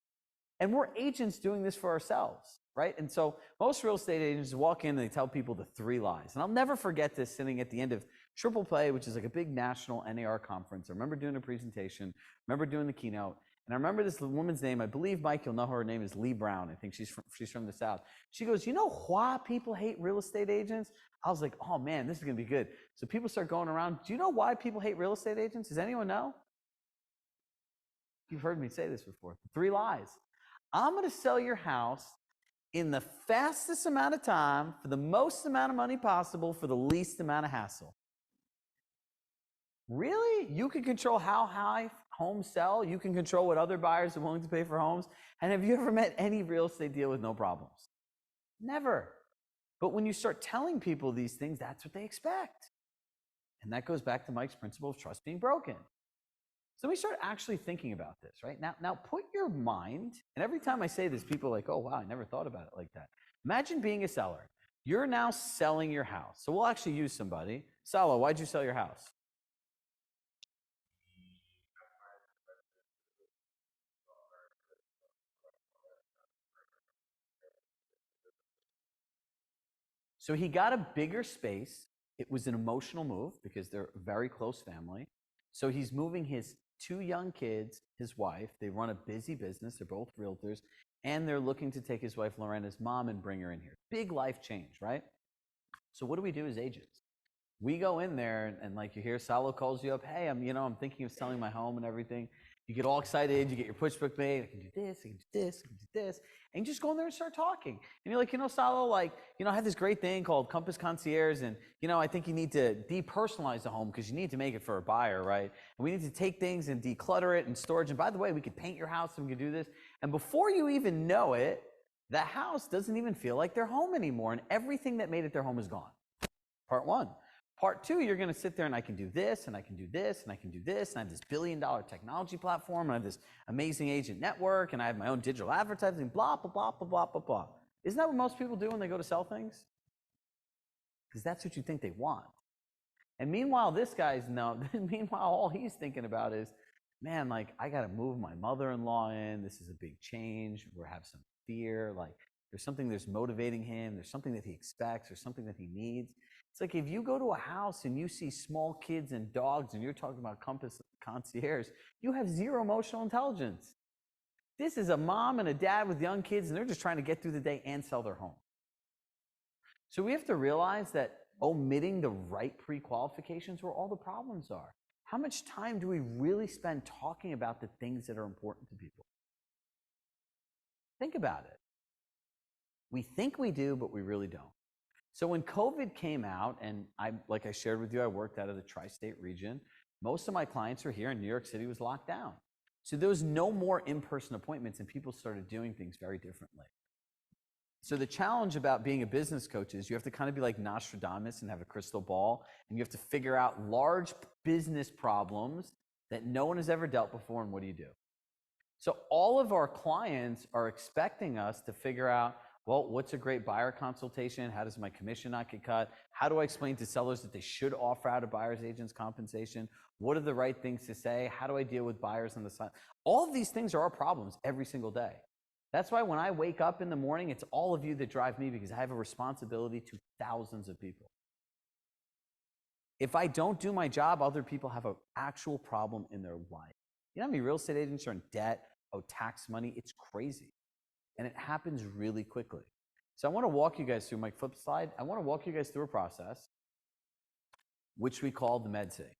And we're agents doing this for ourselves, right? And so most real estate agents walk in and they tell people the 3 lies. And I'll never forget this, sitting at the end of Triple Play, which is like a big national NAR conference. I remember doing a presentation, remember doing the keynote. And I remember this woman's name. I believe, Mike, you'll know her name is Lee Brown. I think she's from the South. She goes, you know why people hate real estate agents? I was like, oh man, this is going to be good. So people start going around. Do you know why people hate real estate agents? Does anyone know? You've heard me say this before. 3 lies. I'm going to sell your house in the fastest amount of time, for the most amount of money possible, for the least amount of hassle. Really? You can control how high homes sell? You can control what other buyers are willing to pay for homes? And have you ever met any real estate deal with no problems? Never. But when you start telling people these things, that's what they expect. And that goes back to Mike's principle of trust being broken. So we start actually thinking about this, right? Now put your mind, and every time I say this, people are like, oh, wow, I never thought about it like that. Imagine being a seller. You're now selling your house. So we'll actually use somebody. Salo, why'd you sell your house? So he got a bigger space. It was an emotional move because they're a very close family. So he's moving his 2 young kids, his wife. They run a busy business. They're both realtors. And they're looking to take his wife, Lorena's mom, and bring her in here. Big life change, right? So what do we do as agents? We go in there and like you hear Salo calls you up, hey, I'm thinking of selling my home and everything. You get all excited, you get your push book made, I can do this, I can do this, I can do this. And you just go in there and start talking. And you're like, Salo, I have this great thing called Compass Concierge, and I think you need to depersonalize the home because you need to make it for a buyer, right? And we need to take things and declutter it and storage. And by the way, we could paint your house and we could do this. And before you even know it, the house doesn't even feel like their home anymore, and everything that made it their home is gone. Part 1. Part 2, you're going to sit there and I can do this, and I can do this, and I can do this, and I have this billion-dollar technology platform, and I have this amazing agent network, and I have my own digital advertising, blah, blah, blah, blah, blah, blah, blah. Isn't that what most people do when they go to sell things? Because that's what you think they want. And meanwhile, meanwhile, all he's thinking about is, man, I got to move my mother-in-law in. This is a big change. We have some fear. There's motivating him. There's something that he expects. There's something that he needs. It's like if you go to a house and you see small kids and dogs and you're talking about Compass Concierge, you have 0 emotional intelligence. This is a mom and a dad with young kids, and they're just trying to get through the day and sell their home. So we have to realize that omitting the right pre-qualifications where all the problems are. How much time do we really spend talking about the things that are important to people? Think about it. We think we do, but we really don't. So when COVID came out, and like I shared with you, I worked out of the tri-state region. Most of my clients are here, and New York City was locked down. So there was no more in-person appointments, and people started doing things very differently. So the challenge about being a business coach is you have to kind of be like Nostradamus and have a crystal ball, and you have to figure out large business problems that no one has ever dealt before, and what do you do? So all of our clients are expecting us to figure out, well, what's a great buyer consultation? How does my commission not get cut? How do I explain to sellers that they should offer out a buyer's agent's compensation? What are the right things to say? How do I deal with buyers on the side? All of these things are our problems every single day. That's why when I wake up in the morning, it's all of you that drive me, because I have a responsibility to thousands of people. If I don't do my job, other people have an actual problem in their life. You know how many real estate agents are in debt, owe tax money? It's crazy. And it happens really quickly. So I want to walk you guys through my flip slide. I want to walk you guys through a process which we call the MedSay.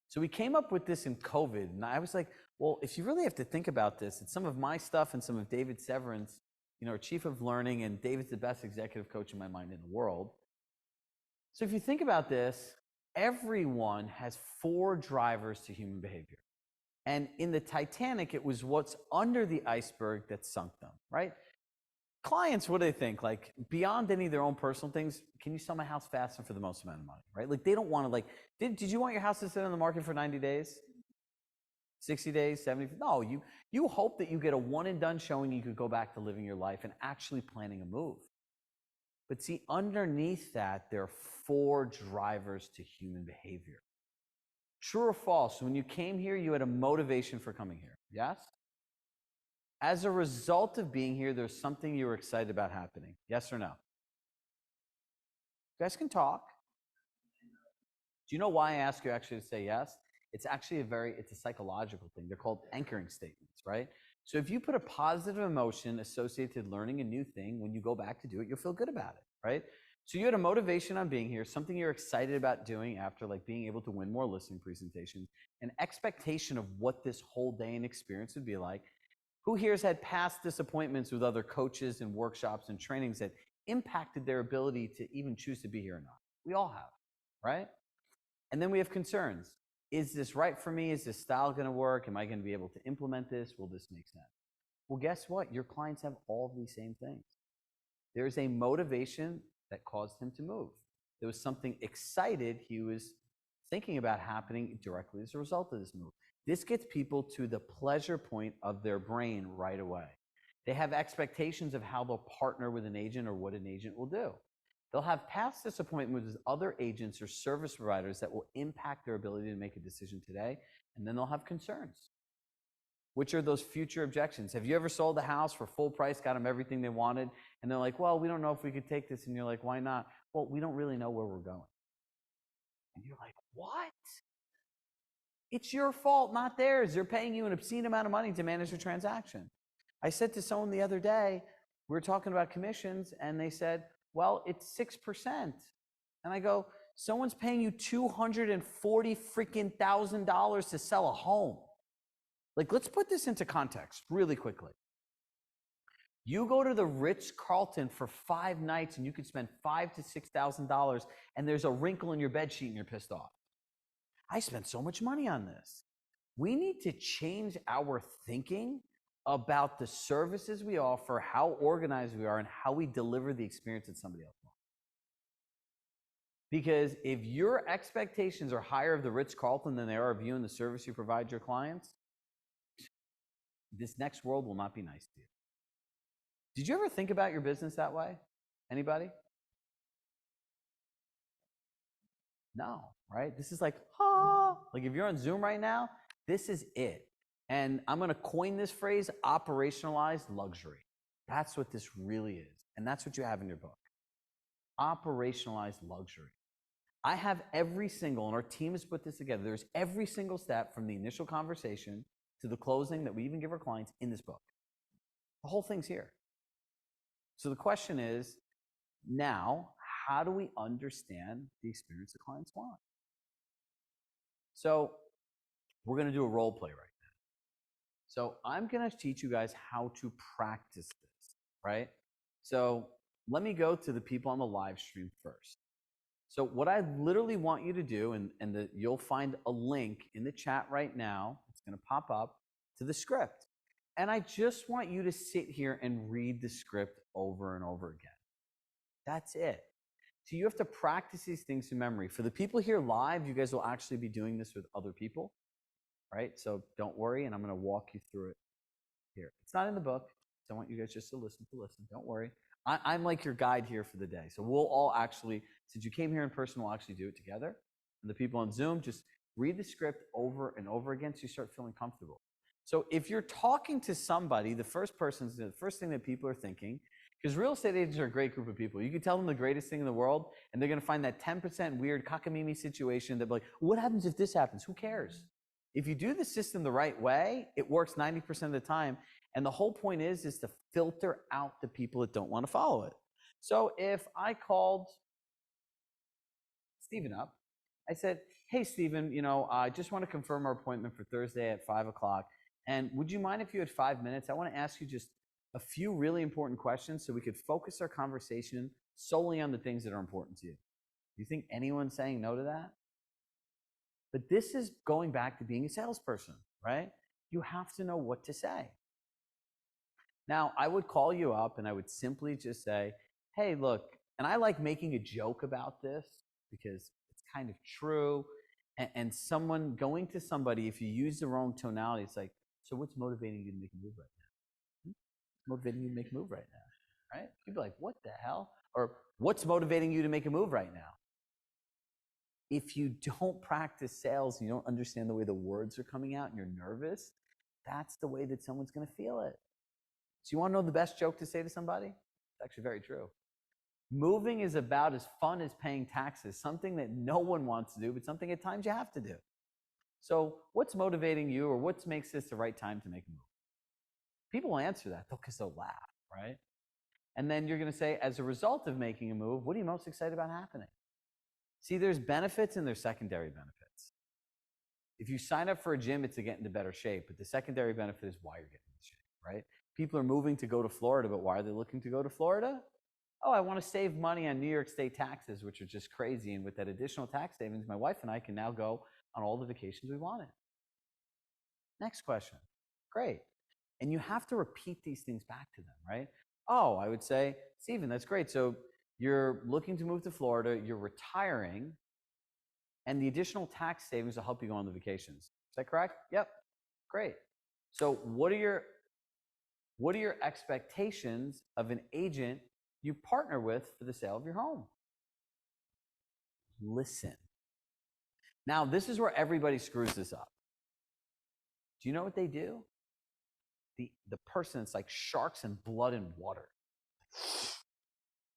So we came up with this in COVID, and I was like, well, if you really have to think about this, it's some of my stuff and some of David Severin's, our chief of learning, and David's the best executive coach in my mind in the world. So if you think about this, everyone has 4 drivers to human behavior. And in the Titanic, it was what's under the iceberg that sunk them, right? Clients, what do they think? Like, beyond any of their own personal things, can you sell my house fast and for the most amount of money, right? Like, they don't want to, like, did you want your house to sit on the market for 90 days? 60 days, 70? No, you hope that you get a one and done showing you could go back to living your life and actually planning a move. But see, underneath that, there are 4 drivers to human behavior. True or false? When you came here, you had a motivation for coming here. Yes? As a result of being here, there's something you were excited about happening. Yes or no? You guys can talk. Do you know why I ask you actually to say yes? It's actually it's a psychological thing. They're called anchoring statements, right? So if you put a positive emotion associated with learning a new thing, when you go back to do it, you'll feel good about it, right? So you had a motivation on being here, something you're excited about doing after, like being able to win more listing presentations, an expectation of what this whole day and experience would be like. Who here has had past disappointments with other coaches and workshops and trainings that impacted their ability to even choose to be here or not? We all have, right? And then we have concerns. Is this right for me? Is this style going to work? Am I going to be able to implement this? Will this make sense? Well, guess what? Your clients have all of these same things. There's a motivation that caused him to move. There was something excited he was thinking about happening directly as a result of this move. This gets people to the pleasure point of their brain right away. They have expectations of how they'll partner with an agent or what an agent will do. They'll have past disappointment with other agents or service providers that will impact their ability to make a decision today, and then they'll have concerns. Which are those future objections? Have you ever sold a house for full price, got them everything they wanted, and they're like, well, we don't know if we could take this, and you're like, why not? Well, we don't really know where we're going. And you're like, what? It's your fault, not theirs. They're paying you an obscene amount of money to manage the transaction. I said to someone the other day, we were talking about commissions, and they said, well, it's 6%. And I go, someone's paying you $240,000 to sell a home. Like, let's put this into context really quickly. You go to the Ritz-Carlton for 5 nights, and you could spend $5,000 to $6,000, and there's a wrinkle in your bed sheet, and you're pissed off. I spent so much money on this. We need to change our thinking about the services we offer, how organized we are, and how we deliver the experience that somebody else wants. Because if your expectations are higher of the Ritz-Carlton than they are of you and the service you provide your clients, this next world will not be nice to you. Did you ever think about your business that way? Anybody? No, right? This is like, like if you're on Zoom right now, this is it. And I'm going to coin this phrase, operationalized luxury. That's what this really is. And that's what you have in your book. Operationalized luxury. I have every single, and our team has put this together, there's every single step from the initial conversation to the closing that we even give our clients in this book. The whole thing's here. So the question is, now, how do we understand the experience the clients want? So we're going to do a role play right now. So I'm going to teach you guys how to practice this, right? So let me go to the people on the live stream first. So what I literally want you to do, and you'll find a link in the chat right now, it's going to pop up to the script. And I just want you to sit here and read the script over and over again. That's it. So you have to practice these things in memory. For the people here live, you guys will actually be doing this with other people, right? So don't worry, and I'm going to walk you through it here. It's not in the book, so I want you guys just to listen. Don't worry. I'm like your guide here for the day. So we'll all actually, since you came here in person, we'll actually do it together. And the people on Zoom, just read the script over and over again so you start feeling comfortable. So if you're talking to somebody, the first thing that people are thinking, because real estate agents are a great group of people. You can tell them the greatest thing in the world, and they're going to find that 10% weird cockamamie situation. They'll be like, what happens if this happens? Who cares? If you do the system the right way, it works 90% of the time. And the whole point is to filter out the people that don't want to follow it. So if I called Steven up, I said, hey, Steven, I just want to confirm our appointment for Thursday at 5 o'clock. And would you mind if you had 5 minutes? I want to ask you just a few really important questions so we could focus our conversation solely on the things that are important to you. Do you think anyone's saying no to that? But this is going back to being a salesperson, right? You have to know what to say. Now, I would call you up and I would simply just say, hey, look, and I like making a joke about this because it's kind of true. And someone going to somebody, if you use the wrong tonality, it's like, so what's motivating you to make a move right now? What's motivating you to make a move right now, right? People are like, what the hell? Or what's motivating you to make a move right now? If you don't practice sales, you don't understand the way the words are coming out and you're nervous, that's the way that someone's going to feel it. So you want to know the best joke to say to somebody? It's actually very true. Moving is about as fun as paying taxes, something that no one wants to do, but something at times you have to do. So what's motivating you, or what makes this the right time to make a move? People will answer that because they'll laugh, right? And then you're going to say, as a result of making a move, what are you most excited about happening? See, there's benefits and there's secondary benefits. If you sign up for a gym, it's to get into better shape, but the secondary benefit is why you're getting into shape, right? People are moving to go to Florida, but why are they looking to go to Florida? Oh, I want to save money on New York State taxes, which are just crazy. And with that additional tax savings, my wife and I can now go on all the vacations we wanted. Next question. Great. And you have to repeat these things back to them, right? Oh, I would say, Steven, that's great. So you're looking to move to Florida, you're retiring, and the additional tax savings will help you go on the vacations. Is that correct? Yep. Great. So what are your expectations of an agent you partner with for the sale of your home? Listen. Now, this is where everybody screws this up. Do you know what they do? The person, it's like sharks and blood and water.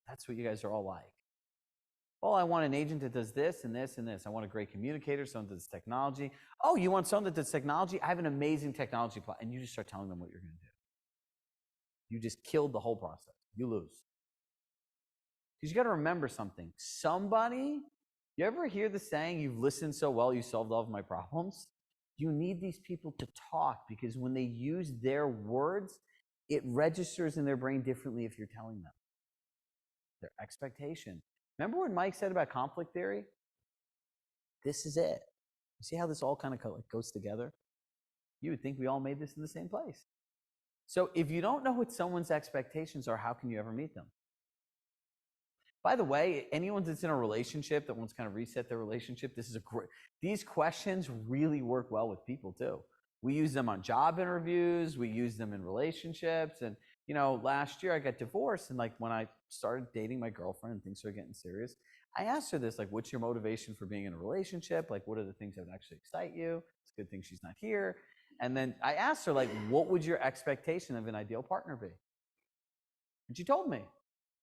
That's what you guys are all like. Well, I want an agent that does this and this and this. I want a great communicator, someone that does technology. Oh, you want someone that does technology? I have an amazing technology plan. And you just start telling them what you're going to do. You just killed the whole process. You lose. Because you got to remember something. You ever hear the saying, you've listened so well, you solved all of my problems? You need these people to talk, because when they use their words, it registers in their brain differently if you're telling them. Their expectation. Remember what Mike said about conflict theory? This is it. You see how this all kind of goes together? You would think we all made this in the same place. So if you don't know what someone's expectations are, how can you ever meet them? By the way, anyone that's in a relationship that wants to kind of reset their relationship, these questions really work well with people too. We use them on job interviews. We use them in relationships. And, last year I got divorced. And when I started dating my girlfriend and things started getting serious, I asked her this, what's your motivation for being in a relationship? What are the things that would actually excite you? It's a good thing she's not here. And then I asked her, what would your expectation of an ideal partner be? And she told me.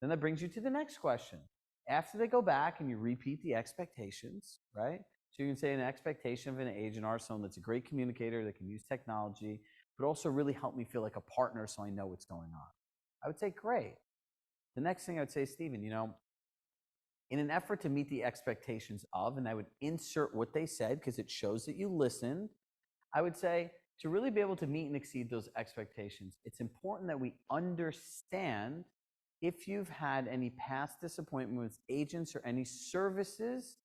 Then that brings you to the next question. After they go back and you repeat the expectations, right? So you can say an expectation of an agent or someone that's a great communicator that can use technology, but also really help me feel like a partner so I know what's going on. I would say, great. The next thing I would say, Stephen, in an effort to meet the expectations of, and I would insert what they said because it shows that you listened, I would say, to really be able to meet and exceed those expectations, it's important that we understand if you've had any past disappointment with agents or any services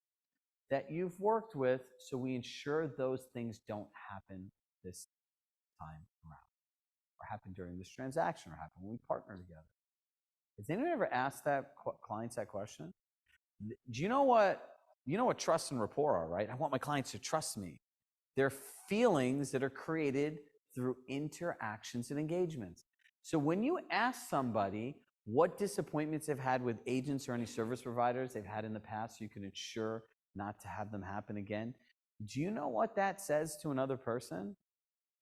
that you've worked with, so we ensure those things don't happen this time around, or happen during this transaction, or happen when we partner together. Has anyone ever asked clients that question? Do you know what trust and rapport are, right? I want my clients to trust me. They're feelings that are created through interactions and engagements. So when you ask somebody what disappointments they've had with agents or any service providers they've had in the past, so you can ensure not to have them happen again, do you know what that says to another person?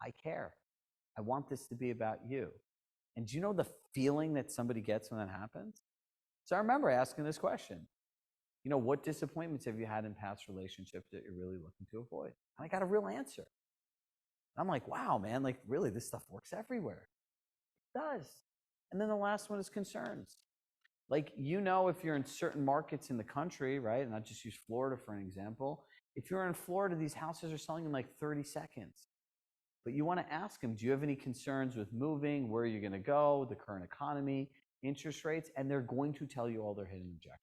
I care. I want this to be about you. And do you know the feeling that somebody gets when that happens? So I remember asking this question. What disappointments have you had in past relationships that you're really looking to avoid? And I got a real answer. And I'm like, wow, man, like really, this stuff works everywhere. It does. And then the last one is concerns. Like, if you're in certain markets in the country, right? And I'll just use Florida for an example. If you're in Florida, these houses are selling in like 30 seconds. But you want to ask them, do you have any concerns with moving? Where are you going to go? The current economy, interest rates? And they're going to tell you all their hidden objections.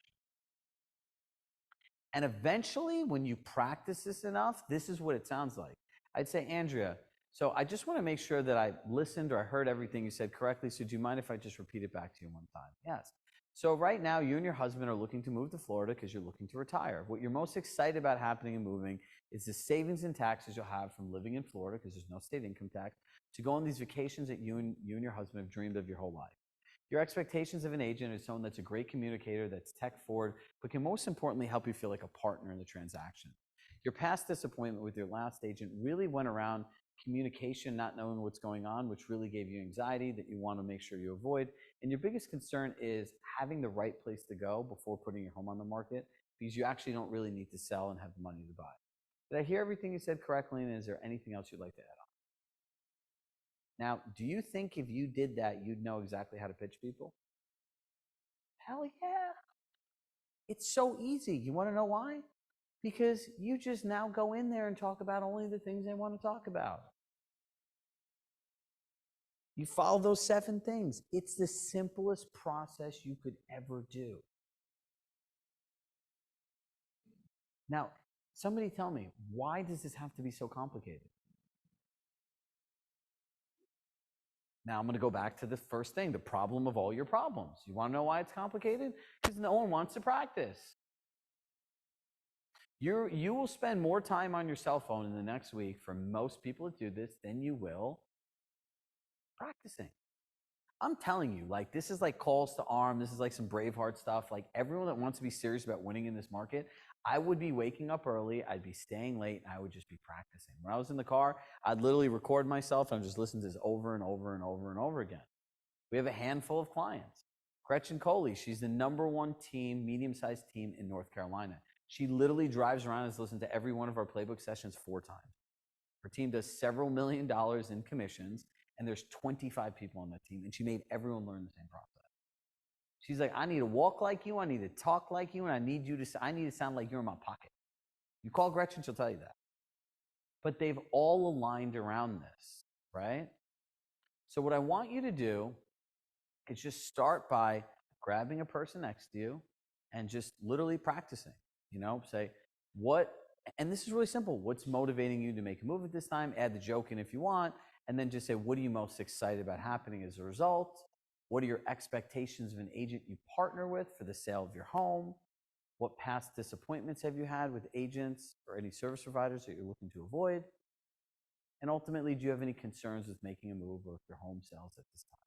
And eventually, when you practice this enough, this is what it sounds like. I'd say, Andrea, so I just want to make sure that I listened or I heard everything you said correctly. So do you mind if I just repeat it back to you one time? Yes. So right now, you and your husband are looking to move to Florida because you're looking to retire. What you're most excited about happening and moving is the savings and taxes you'll have from living in Florida, because there's no state income tax, to go on these vacations that you and your husband have dreamed of your whole life. Your expectations of an agent is someone that's a great communicator, that's tech forward, but can most importantly help you feel like a partner in the transaction. Your past disappointment with your last agent really went around communication, not knowing what's going on, which really gave you anxiety that you want to make sure you avoid. And your biggest concern is having the right place to go before putting your home on the market, because you actually don't really need to sell and have the money to buy. Did I hear everything you said correctly, and is there anything else you'd like to add on? Now, do you think if you did that, you'd know exactly how to pitch people? Hell yeah. It's so easy. You want to know why? Because you just now go in there and talk about only the things they want to talk about. You follow those 7 things. It's the simplest process you could ever do. Now, somebody tell me, why does this have to be so complicated? Now I'm going to go back to the first thing, the problem of all your problems. You want to know why it's complicated? Because no one wants to practice. You will spend more time on your cell phone in the next week for most people that do this than you will practicing. I'm telling you, like, this is like calls to arm. This is like some Braveheart stuff. Like, everyone that wants to be serious about winning in this market, I would be waking up early, I'd be staying late, and I would just be practicing. When I was in the car, I'd literally record myself and just listen to this over and over and over and over again. We have a handful of clients. Gretchen Coley, she's the #1 team, medium-sized team in North Carolina. She literally drives around and has listened to every one of our playbook sessions 4 times. Her team does several $1 million in commissions, and there's 25 people on that team, and she made everyone learn the same process. She's like, I need to walk like you, I need to talk like you, and I need to sound like you're in my pocket. You call Gretchen, she'll tell you that. But they've all aligned around this, right? So what I want you to do is just start by grabbing a person next to you and just literally practicing. Say, and this is really simple. What's motivating you to make a move at this time? Add the joke in if you want, and then just say, what are you most excited about happening as a result? What are your expectations of an agent you partner with for the sale of your home? What past disappointments have you had with agents or any service providers that you're looking to avoid? And ultimately, do you have any concerns with making a move or if your home sells at this time?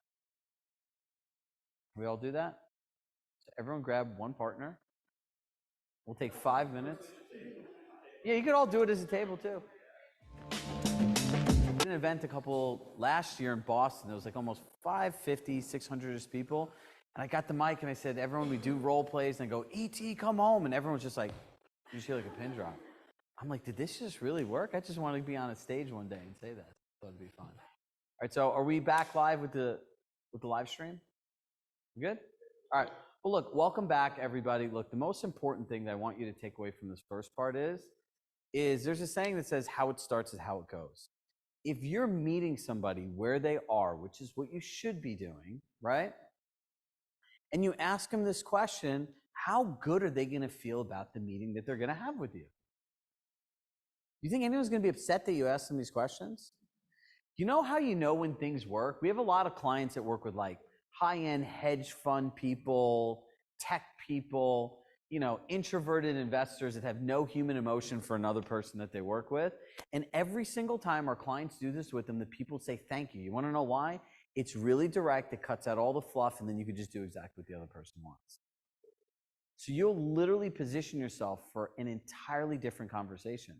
We all do that? So everyone grab one partner. We'll take 5 minutes. Yeah, you could all do it as a table too. I did an event last year in Boston. There was like almost 550, 600 people. And I got the mic and I said, everyone, we do role plays. And I go, E.T., come home. And everyone was just like, you just hear like a pin drop. I'm like, did this just really work? I just wanted to be on a stage one day and say that. Thought it'd be fun. All right, so are we back live with the live stream? Good? All right. Well, look, welcome back, everybody. Look, the most important thing that I want you to take away from this first part is there's a saying that says how it starts is how it goes. If you're meeting somebody where they are, which is what you should be doing, right? And you ask them this question, how good are they going to feel about the meeting that they're going to have with you? You think anyone's going to be upset that you ask them these questions? You know how you know when things work? We have a lot of clients that work with like high-end hedge fund people, tech people, you know, introverted investors that have no human emotion for another person that they work with. And every single time our clients do this with them, the people say, thank you. You want to know why? It's really direct. It cuts out all the fluff, and then you can just do exactly what the other person wants. So you'll literally position yourself for an entirely different conversation.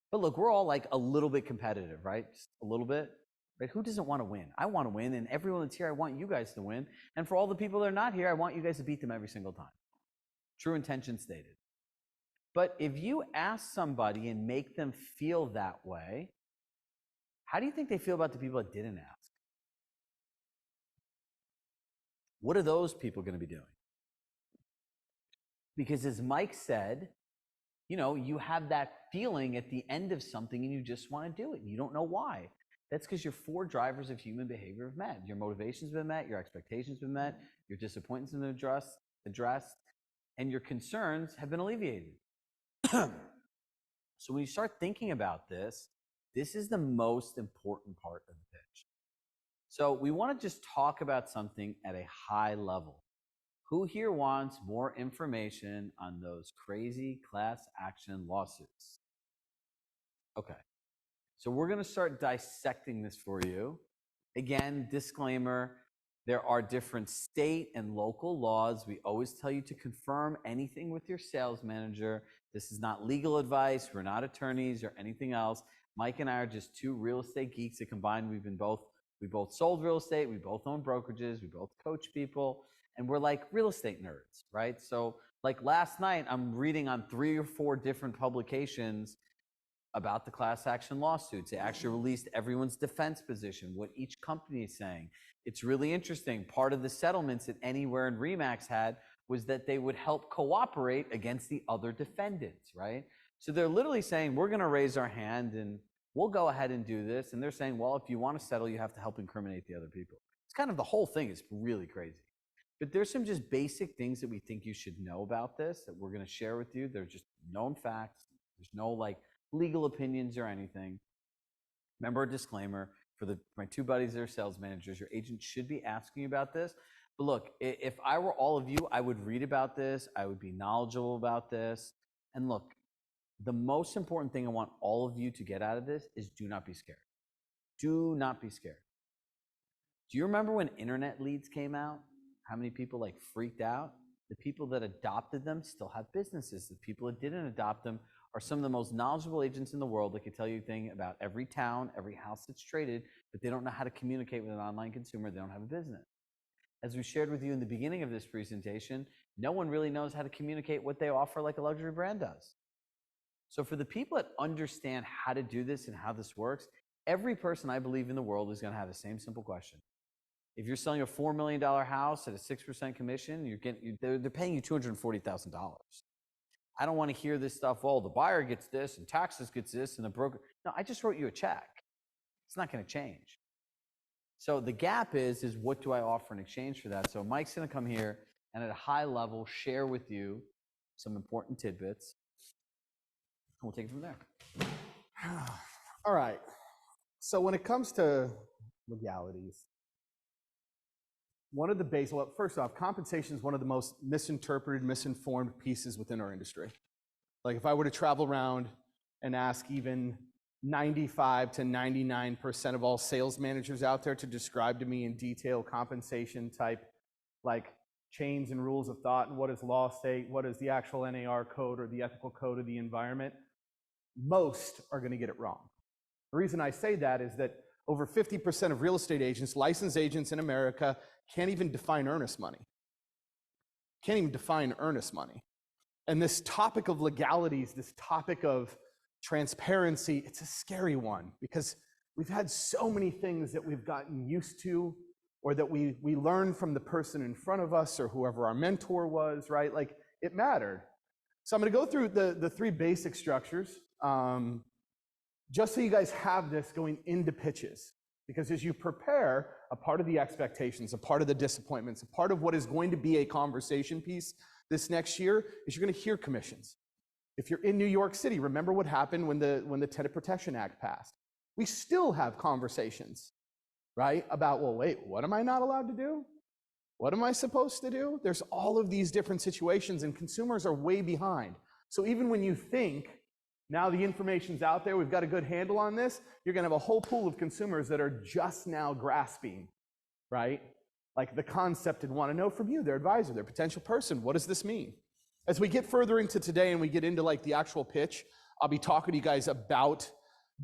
But look, we're all like a little bit competitive, right? Just a little bit, right? Who doesn't want to win? I want to win, and everyone that's here, I want you guys to win. And for all the people that are not here, I want you guys to beat them every single time. True intention stated. But if you ask somebody and make them feel that way, how do you think they feel about the people that didn't ask? What are those people going to be doing? Because as Mike said, you know, you have that feeling at the end of something and you just want to do it. And you don't know why. That's because your 4 drivers of human behavior have met. Your motivation's been met, your expectations have been met, your disappointments have been addressed, and your concerns have been alleviated. So when you start thinking about this, this is the most important part of the pitch. So we want to just talk about something at a high level. Who here wants more information on those crazy class action lawsuits? Okay. So we're going to start dissecting this for you. Again, disclaimer, there are different state and local laws. We always tell you to confirm anything with your sales manager. This is not legal advice. We're not attorneys or anything else. Mike and I are just 2 real estate geeks that combined. We both sold real estate. We both own brokerages. We both coach people. And we're like real estate nerds, right? So like last night, I'm reading on 3 or 4 different publications about the class action lawsuits. They actually released everyone's defense position, what each company is saying. It's really interesting. Part of the settlements that Anywhere and RE/MAX had was that they would help cooperate against the other defendants, right? So they're literally saying, we're going to raise our hand and we'll go ahead and do this. And they're saying, well, if you want to settle, you have to help incriminate the other people. It's kind of the whole thing is really crazy. But there's some just basic things that we think you should know about this that we're going to share with you. They're just known facts. There's no like legal opinions or anything. Remember a disclaimer for my 2 buddies that are sales managers. Your agent should be asking you about this. But look, if I were all of you, I would read about this. I would be knowledgeable about this. And look, the most important thing I want all of you to get out of this is do not be scared. Do not be scared. Do you remember when internet leads came out? How many people like freaked out? The people that adopted them still have businesses. The people that didn't adopt them are some of the most knowledgeable agents in the world that can tell you things about every town, every house that's traded, but they don't know how to communicate with an online consumer. They don't have a business. As we shared with you in the beginning of this presentation, no one really knows how to communicate what they offer like a luxury brand does. So for the people that understand how to do this and how this works, every person I believe in the world is going to have the same simple question. If you're selling a $4 million house at a 6% commission, they're paying you $240,000. I don't want to hear this stuff. Oh, the buyer gets this and taxes gets this and the broker. No, I just wrote you a check. It's not going to change. So the gap is what do I offer in exchange for that? So Mike's going to come here and at a high level share with you some important tidbits. We'll take it from there. All right. So when it comes to legalities, one of the well, first off, compensation is one of the most misinterpreted, misinformed pieces within our industry. Like if I were to travel around and ask even 95 to 99% of all sales managers out there to describe to me in detail compensation type, like chains and rules of thought and what does law state, what is the actual NAR code or the ethical code of the environment, most are going to get it wrong. The reason I say that is that over 50% of real estate agents, licensed agents in America, can't even define earnest money. Can't even define earnest money. And this topic of legalities, this topic of transparency, it's a scary one because we've had so many things that we've gotten used to or that we learned from the person in front of us or whoever our mentor was, right? Like it mattered. So I'm going to go through the three basic structures just so you guys have this going into pitches. Because as you prepare, a part of the expectations, a part of the disappointments, a part of what is going to be a conversation piece this next year is you're going to hear commissions. If you're in New York City, remember what happened when the Tenant Protection Act passed. We still have conversations, right? About, well, wait, what am I not allowed to do? What am I supposed to do? There's all of these different situations and consumers are way behind. So even when you think, now the information's out there, we've got a good handle on this, you're gonna have a whole pool of consumers that are just now grasping, right? Like the concept and wanna know from you, their advisor, their potential person, what does this mean? As we get further into today and we get into like the actual pitch, I'll be talking to you guys about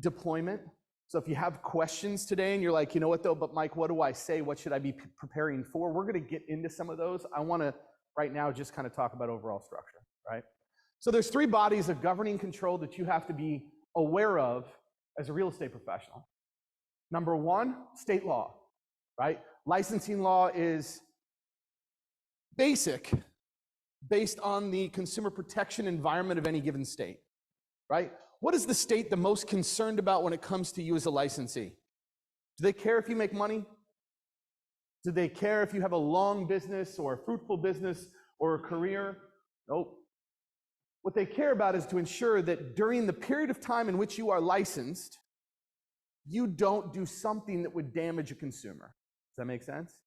deployment. So if you have questions today and you're like, you know what though, but Mike, what do I say? What should I be preparing for? We're gonna get into some of those. I wanna right now just kind of talk about overall structure, right? So there's three bodies of governing control that you have to be aware of as a real estate professional. Number one, state law, right? Licensing law is basic, based on the consumer protection environment of any given state, right? What is the state the most concerned about when it comes to you as a licensee? Do they care if you make money? Do they care if you have a long business or a fruitful business or a career? Nope. What they care about is to ensure that during the period of time in which you are licensed, you don't do something that would damage a consumer. Does that make sense?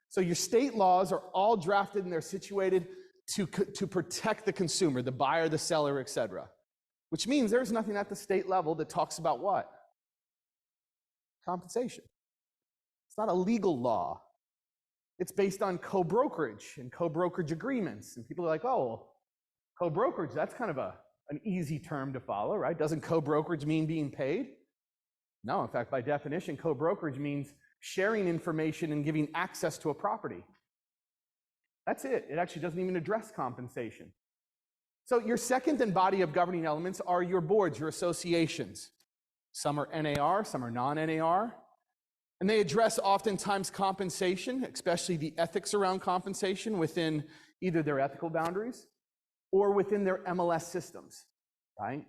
So your state laws are all drafted and they're situated to protect the consumer, the buyer, the seller, et cetera. Which means there's nothing at the state level that talks about what? Compensation. It's not a legal law. It's based on co-brokerage and co-brokerage agreements. And people are like, oh, co-brokerage, that's kind of an easy term to follow, right? Doesn't co-brokerage mean being paid? No, in fact, by definition, co-brokerage means sharing information and giving access to a property. That's it. It actually doesn't even address compensation. So your second and body of governing elements are your boards, your associations. Some are NAR, some are non-NAR. And they address oftentimes compensation, especially the ethics around compensation within either their ethical boundaries or within their MLS systems, right?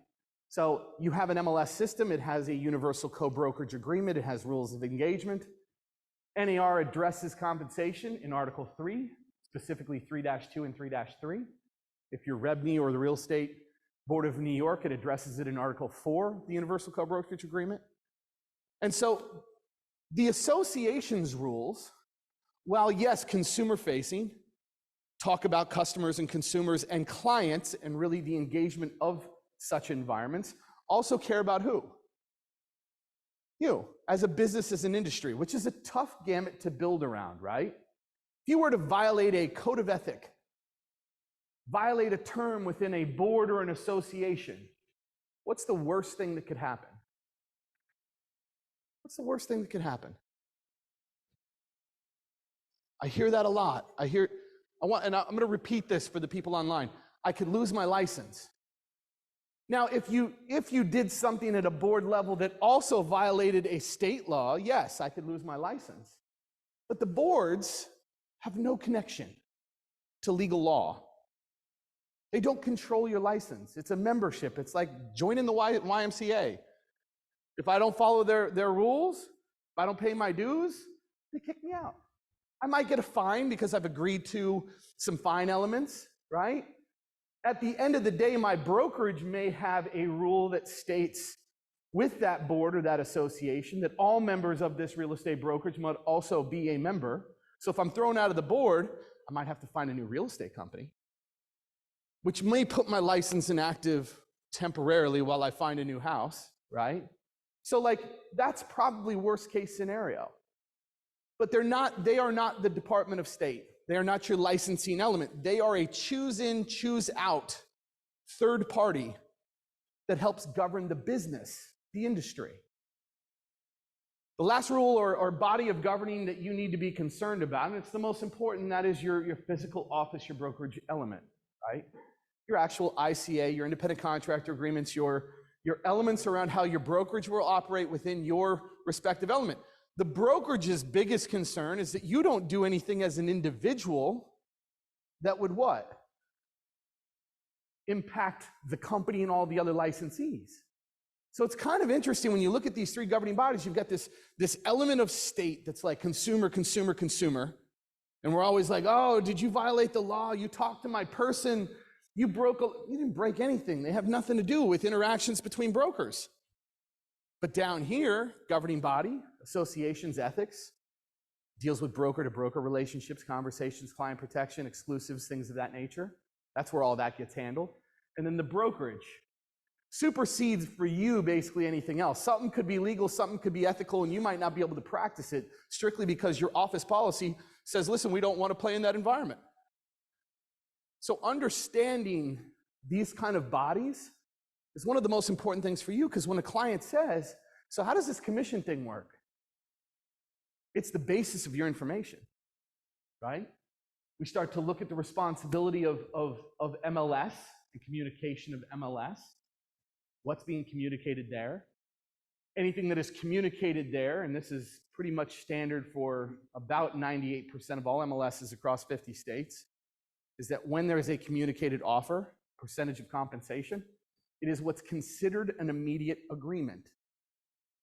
So you have an MLS system, it has a universal co-brokerage agreement, it has rules of engagement. NAR addresses compensation in Article 3, specifically 3-2 and 3-3. If you're REBNY or the Real Estate Board of New York, it addresses it in Article 4, the Universal Co-Brokerage Agreement. And so the association's rules, while yes, consumer-facing, talk about customers and consumers and clients and really the engagement of such environments, also care about who? You, as a business, as an industry, which is a tough gamut to build around, right? If you were to violate a code of ethic, violate a term within a board or an association, what's the worst thing that could happen? What's the worst thing that could happen? I hear that a lot. I'm going to repeat this for the people online. I could lose my license. Now, if you did something at a board level that also violated a state law, yes, I could lose my license. But the boards have no connection to legal law. They don't control your license. It's a membership. It's like joining the YMCA. If I don't follow their rules, if I don't pay my dues, they kick me out. I might get a fine because I've agreed to some fine elements, right? At the end of the day, my brokerage may have a rule that states with that board or that association that all members of this real estate brokerage must also be a member. So if I'm thrown out of the board, I might have to find a new real estate company, which may put my license inactive temporarily while I find a new house, right? So like, that's probably worst case scenario. But they are not the Department of State. They are not your licensing element. They are a choose in, choose out third party that helps govern the business, the industry. The last rule or body of governing that you need to be concerned about, and it's the most important, that is your physical office, your brokerage element, right? your actual ICA, your independent contractor agreements, your elements around how your brokerage will operate within your respective element. The brokerage's biggest concern is that you don't do anything as an individual that would what? Impact the company and all the other licensees. So it's kind of interesting when you look at these three governing bodies, you've got this element of state that's like consumer, consumer, consumer. And we're always like, oh, did you violate the law? You talked to my person. You didn't break anything. They have nothing to do with interactions between brokers. But down here, governing body, associations, ethics, deals with broker-to-broker relationships, conversations, client protection, exclusives, things of that nature. That's where all that gets handled. And then the brokerage supersedes for you basically anything else. Something could be legal, something could be ethical, and you might not be able to practice it strictly because your office policy says, listen, we don't want to play in that environment. So understanding these kind of bodies is one of the most important things for you, because when a client says, so how does this commission thing work? It's the basis of your information, right? We start to look at the responsibility of MLS and communication of MLS. What's being communicated there? Anything that is communicated there, and this is pretty much standard for about 98% of all MLSs across 50 states, is that when there is a communicated offer, percentage of compensation, it is what's considered an immediate agreement.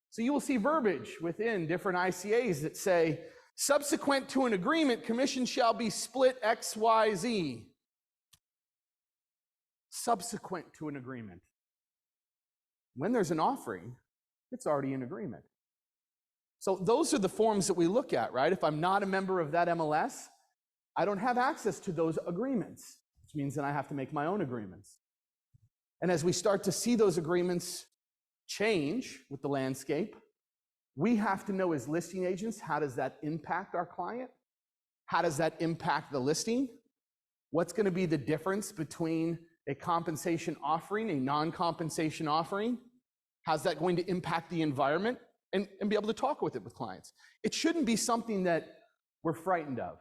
So you will see verbiage within different ICAs that say, subsequent to an agreement, commission shall be split X, Y, Z. Subsequent to an agreement. When there's an offering, it's already an agreement. So those are the forms that we look at, right? If I'm not a member of that MLS, I don't have access to those agreements, which means that I have to make my own agreements. And as we start to see those agreements change with the landscape, we have to know as listing agents, how does that impact our client? How does that impact the listing? What's going to be the difference between a compensation offering, a non-compensation offering? How's that going to impact the environment? And be able to talk with it with clients. It shouldn't be something that we're frightened of.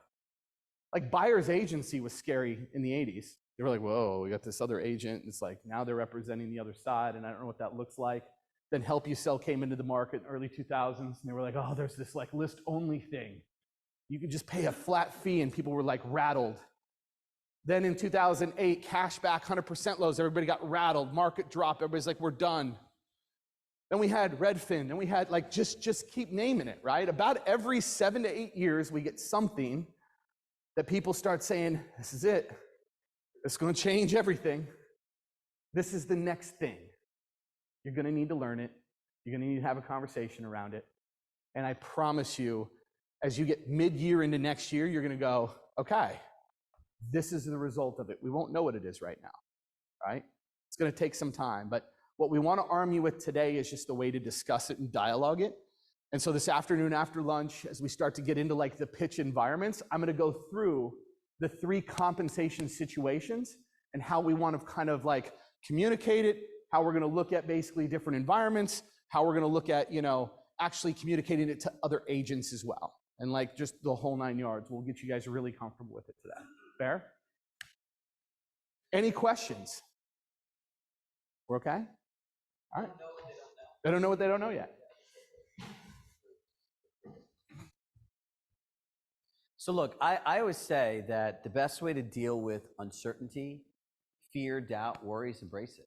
Like buyer's agency was scary in the 80s. They were like, whoa, we got this other agent. It's like, now they're representing the other side, and I don't know what that looks like. Then Help You Sell came into the market in early 2000s, and they were like, oh, there's this like list-only thing. You could just pay a flat fee, and people were like rattled. Then in 2008, cashback, 100% lows, everybody got rattled, market dropped, everybody's like, we're done. Then we had Redfin, then we had like, just keep naming it, right? About every 7 to 8 years, we get something that people start saying, this is it. It's going to change everything. This is the next thing. You're going to need to learn it. You're going to need to have a conversation around it. And I promise you, as you get mid-year into next year, you're going to go, okay, this is the result of it. We won't know what it is right now, right? It's going to take some time. But what we want to arm you with today is just a way to discuss it and dialogue it. And so this afternoon after lunch, as we start to get into like the pitch environments, I'm going to go through the 3 compensation situations and how we want to kind of like communicate it, how we're going to look at basically different environments, how we're going to look at, actually communicating it to other agents as well. And like just the whole 9 yards. We'll get you guys really comfortable with it today. Fair? Any questions? We're okay? All right. They don't know what they don't know yet. So look, I always say that the best way to deal with uncertainty, fear, doubt, worries, embrace it.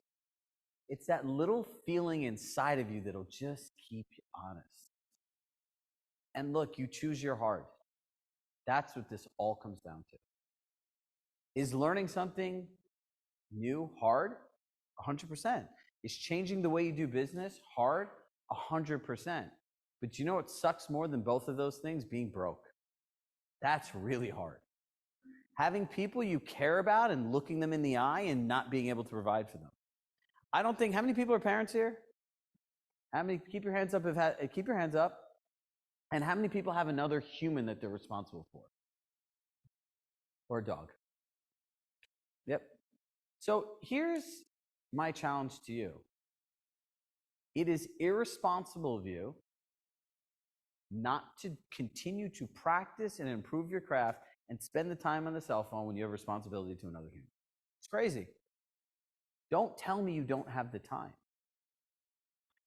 It's that little feeling inside of you that'll just keep you honest. And look, you choose your heart. That's what this all comes down to. Is learning something new hard? 100%. Is changing the way you do business hard? 100%. But you know what sucks more than both of those things? Being broke. That's really hard. Having people you care about and looking them in the eye and not being able to provide for them. I don't think, how many people are parents here? How many, keep your hands up, keep your hands up. And how many people have another human that they're responsible for? Or a dog? Yep. So here's my challenge to you. It is irresponsible of you not to continue to practice and improve your craft and spend the time on the cell phone when you have responsibility to another human. It's crazy. Don't tell me you don't have the time.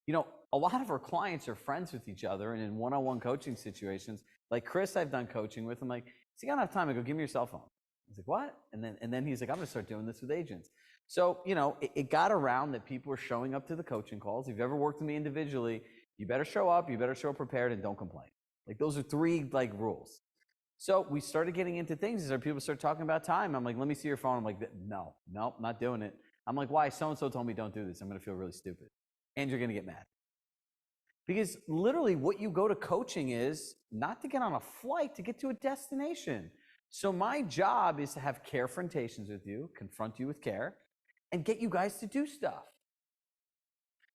You know, a lot of our clients are friends with each other, and in one-on-one coaching situations, like Chris, I've done coaching with. I'm like, so you don't have time. I go, give me your cell phone. I was like, what? And then he's like, I'm gonna start doing this with agents. So, you know, it got around that people were showing up to the coaching calls. If you've ever worked with me individually, you better show up, you better show up prepared, and don't complain. Like, those are 3 like rules. So we started getting into things as our people start talking about time. I'm like, let me see your phone. I'm like, no, not doing it. I'm like, why? So-and-so told me don't do this. I'm gonna feel really stupid. And you're gonna get mad. Because literally what you go to coaching is not to get on a flight, to get to a destination. So my job is to have confrontations with you, confront you with care, and get you guys to do stuff.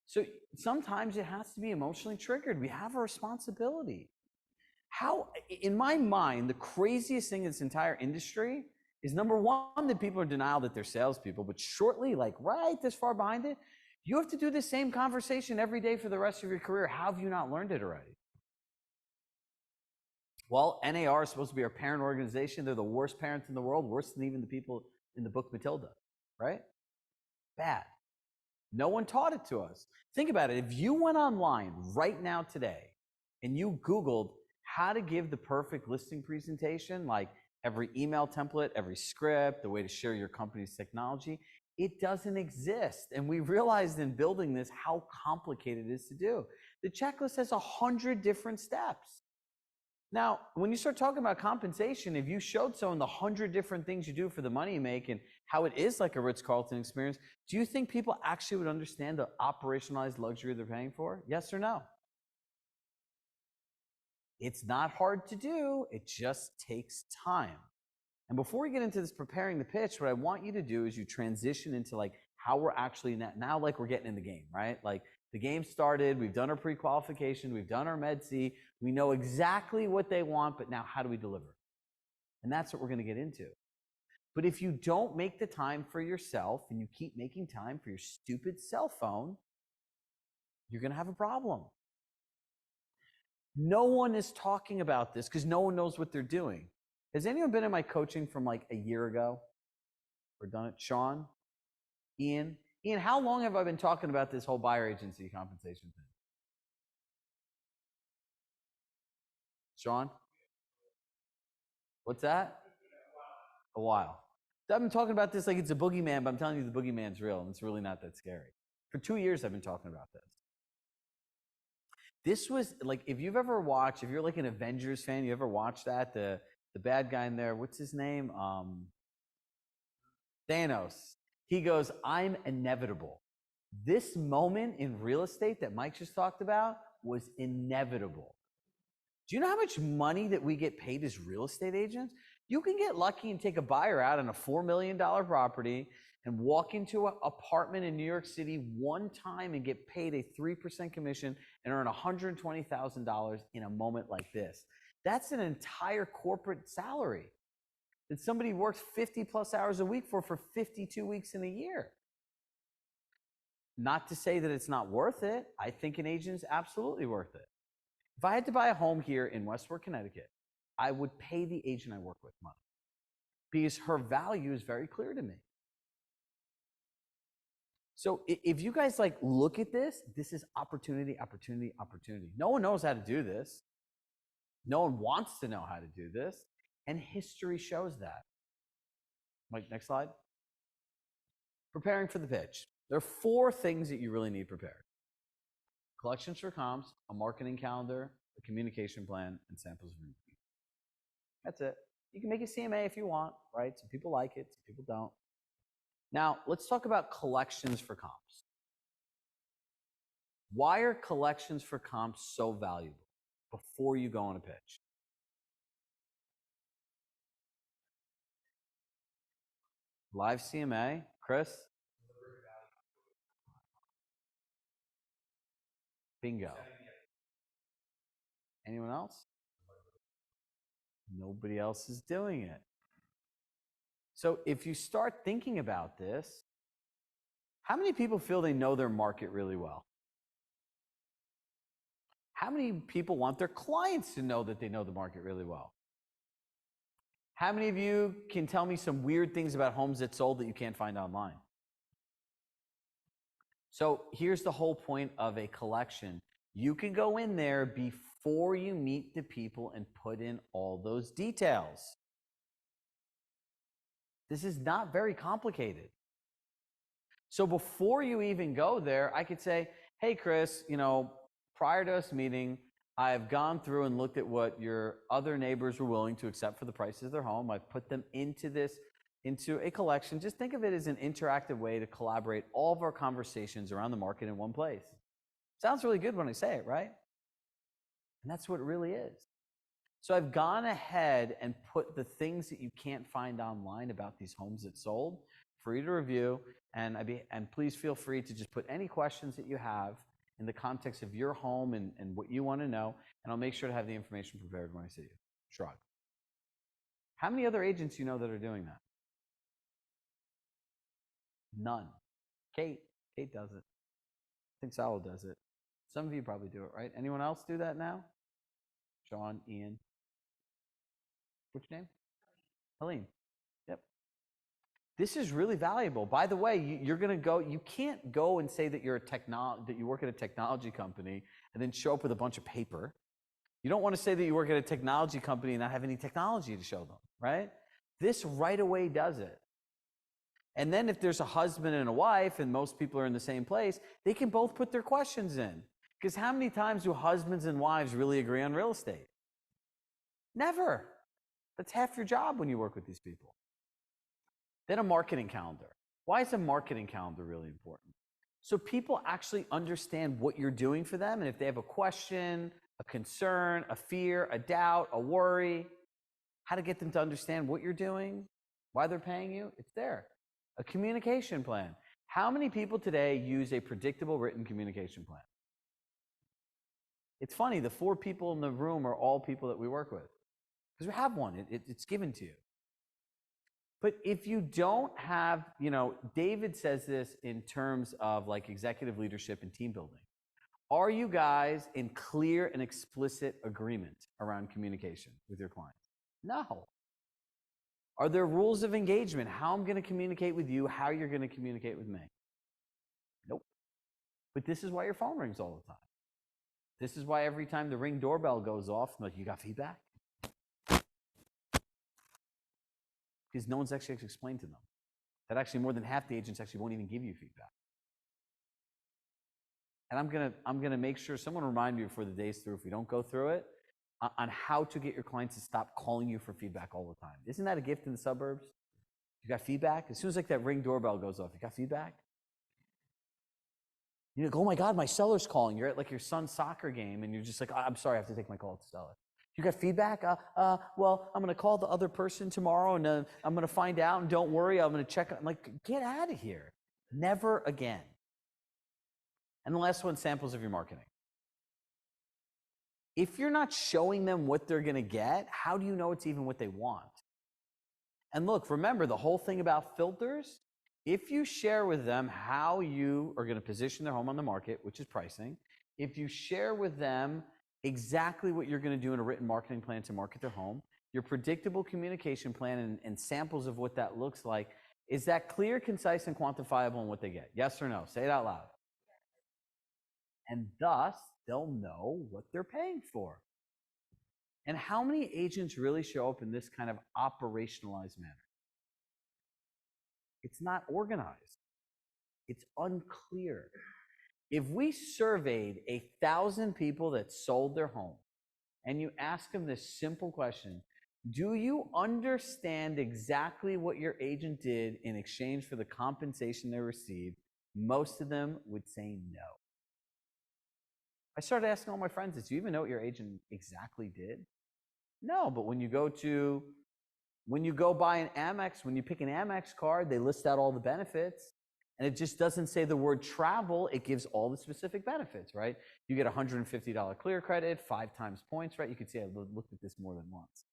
So sometimes it has to be emotionally triggered. We have a responsibility. How, in my mind, the craziest thing in this entire industry is, number one, that people are in denial that they're salespeople, but shortly, like right this far behind it, you have to do the same conversation every day for the rest of your career. How have you not learned it already? Well, NAR is supposed to be our parent organization. They're the worst parents in the world, worse than even the people in the book Matilda, right? Bad. No one taught it to us. Think about it. If you went online right now today and you Googled how to give the perfect listing presentation, like every email template, every script, the way to share your company's technology, it doesn't exist. And we realized in building this how complicated it is to do. The checklist has 100 different steps. Now, when you start talking about compensation, if you showed someone the 100 different things you do for the money you make and how it is like a Ritz-Carlton experience, do you think people actually would understand the operationalized luxury they're paying for? Yes or no? It's not hard to do. It just takes time. And before we get into this preparing the pitch, what I want you to do is you transition into like how we're actually now like we're getting in the game, right? Like the game started, we've done our pre-qualification, we've done our Med-C, we know exactly what they want, but now how do we deliver? And that's what we're gonna get into. But if you don't make the time for yourself and you keep making time for your stupid cell phone, you're gonna have a problem. No one is talking about this because no one knows what they're doing. Has anyone been in my coaching from like a year ago or done it? Sean? Ian? Ian, how long have I been talking about this whole buyer agency compensation thing? Sean? What's that? A while. So I've been talking about this like it's a boogeyman, but I'm telling you the boogeyman's real and it's really not that scary. For 2 years, I've been talking about this. This was like, if you've ever watched, if you're like an Avengers fan, you ever watched that? The bad guy in there, what's his name? Thanos. He goes, I'm inevitable. This moment in real estate that Mike just talked about was inevitable. Do you know how much money that we get paid as real estate agents? You can get lucky and take a buyer out on a $4 million property and walk into an apartment in New York City one time and get paid a 3% commission and earn $120,000 in a moment like this. That's an entire corporate salary that somebody works 50 plus hours a week for 52 weeks in a year. Not to say that it's not worth it. I think an agent's absolutely worth it. If I had to buy a home here in Westport, Connecticut, I would pay the agent I work with money because her value is very clear to me. So if you guys like look at this, this is opportunity, opportunity, opportunity. No one knows how to do this. No one wants to know how to do this. And history shows that. Mike, next slide. Preparing for the pitch. There are 4 things that you really need prepared. Collections for comps, a marketing calendar, a communication plan, and samples of your meeting. That's it. You can make a CMA if you want, right? Some people like it, some people don't. Now, let's talk about collections for comps. Why are collections for comps so valuable before you go on a pitch? Live CMA, Chris? Bingo. Anyone else? Nobody else is doing it. So if you start thinking about this, how many people feel they know their market really well? How many people want their clients to know that they know the market really well? How many of you can tell me some weird things about homes that sold that you can't find online? So here's the whole point of a collection. You can go in there before you meet the people and put in all those details. This is not very complicated. So before you even go there, I could say, hey, Chris, prior to us meeting, I've gone through and looked at what your other neighbors were willing to accept for the prices of their home. I've put them into a collection. Just think of it as an interactive way to collaborate all of our conversations around the market in one place. Sounds really good when I say it, right? And that's what it really is. So I've gone ahead and put the things that you can't find online about these homes that sold for you to review, and please feel free to just put any questions that you have in the context of your home and what you want to know, and I'll make sure to have the information prepared when I see you. Shrug. How many other agents you know that are doing that? None. Kate does it. I think Salo does it. Some of you probably do it, right? Anyone else do that now? Sean, Ian. What's your name? Helene. Yep. This is really valuable. By the way, you can't go and say that that you work at a technology company and then show up with a bunch of paper. You don't want to say that you work at a technology company and not have any technology to show them, right? This right away does it. And then if there's a husband and a wife and most people are in the same place, they can both put their questions in. Because how many times do husbands and wives really agree on real estate? Never. That's half your job when you work with these people. Then a marketing calendar. Why is a marketing calendar really important? So people actually understand what you're doing for them, and if they have a question, a concern, a fear, a doubt, a worry, how to get them to understand what you're doing, why they're paying you, it's there. A communication plan. How many people today use a predictable written communication plan? It's funny, the 4 people in the room are all people that we work with. Because we have one, it's given to you. But if you don't have, David says this in terms of like executive leadership and team building. Are you guys in clear and explicit agreement around communication with your clients? No. Are there rules of engagement? How I'm going to communicate with you, how you're going to communicate with me? Nope. But this is why your phone rings all the time. This is why every time the Ring doorbell goes off, I'm like, you got feedback? Because no one's actually explained to them that actually more than half the agents actually won't even give you feedback. And I'm gonna make sure someone remind me before the day's through, if we don't go through it, on how to get your clients to stop calling you for feedback all the time. Isn't that a gift in the suburbs? You got feedback? As soon as like that Ring doorbell goes off, you got feedback? You go, oh my God, my seller's calling. You're at like your son's soccer game and you're just like, oh, I'm sorry, I have to take my call at the seller. You got feedback? Well, I'm going to call the other person tomorrow and I'm going to find out, and don't worry, I'm going to check. I'm like, get out of here. Never again. And the last one, samples of your marketing. If you're not showing them what they're going to get, how do you know it's even what they want? And look, remember the whole thing about filters. If you share with them how you are going to position their home on the market, which is pricing, if you share with them exactly what you're going to do in a written marketing plan to market their home, your predictable communication plan and samples of what that looks like, is that clear, concise, and quantifiable in what they get? Yes or no? Say it out loud. And thus, they'll know what they're paying for. And how many agents really show up in this kind of operationalized manner? It's not organized. It's unclear. If we surveyed 1,000 people that sold their home and you ask them this simple question, do you understand exactly what your agent did in exchange for the compensation they received? Most of them would say no. I started asking all my friends this, do you even know what your agent exactly did? No, but when you go buy an Amex, when you pick an Amex card, they list out all the benefits. And it just doesn't say the word travel. It gives all the specific benefits, right? You get $150 clear credit, 5 times points, right? You can see I looked at this more than once.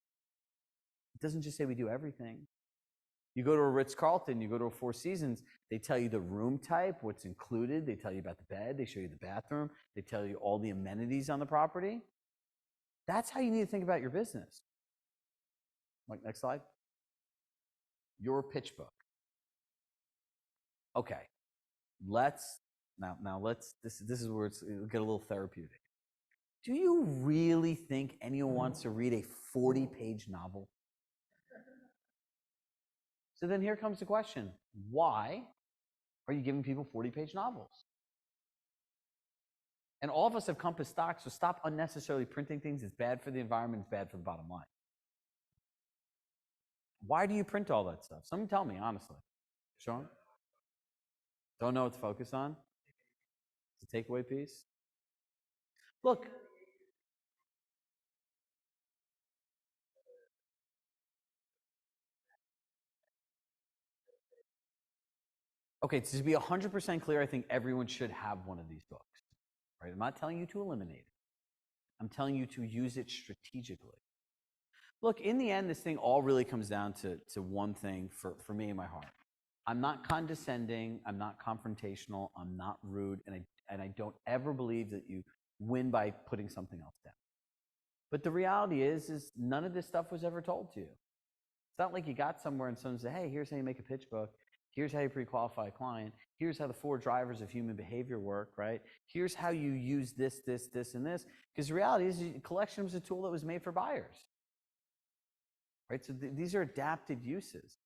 It doesn't just say we do everything. You go to a Ritz-Carlton, you go to a Four Seasons, they tell you the room type, what's included. They tell you about the bed. They show you the bathroom. They tell you all the amenities on the property. That's how you need to think about your business. Like, next slide. Your pitch book. Okay, let's Now this is where it'll get a little therapeutic. Do you really think anyone wants to read a 40-page novel? So then here comes the question. Why are you giving people 40-page novels? And all of us have Compass stock, so stop unnecessarily printing things. It's bad for the environment. It's bad for the bottom line. Why do you print all that stuff? Someone tell me, honestly. Sean? Don't know what to focus on? It's a takeaway piece? Look. Okay, to be 100% clear, I think everyone should have one of these books. Right? I'm not telling you to eliminate it. I'm telling you to use it strategically. Look, in the end, this thing all really comes down to one thing for me in my heart. I'm not condescending. I'm not confrontational. I'm not rude. And I don't ever believe that you win by putting something else down. But the reality is none of this stuff was ever told to you. It's not like you got somewhere and someone said, hey, here's how you make a pitch book. Here's how you pre-qualify a client. Here's how the 4 drivers of human behavior work, right? Here's how you use this, this, this, and this. Because the reality is collection was a tool that was made for buyers. Right? So these are adapted uses.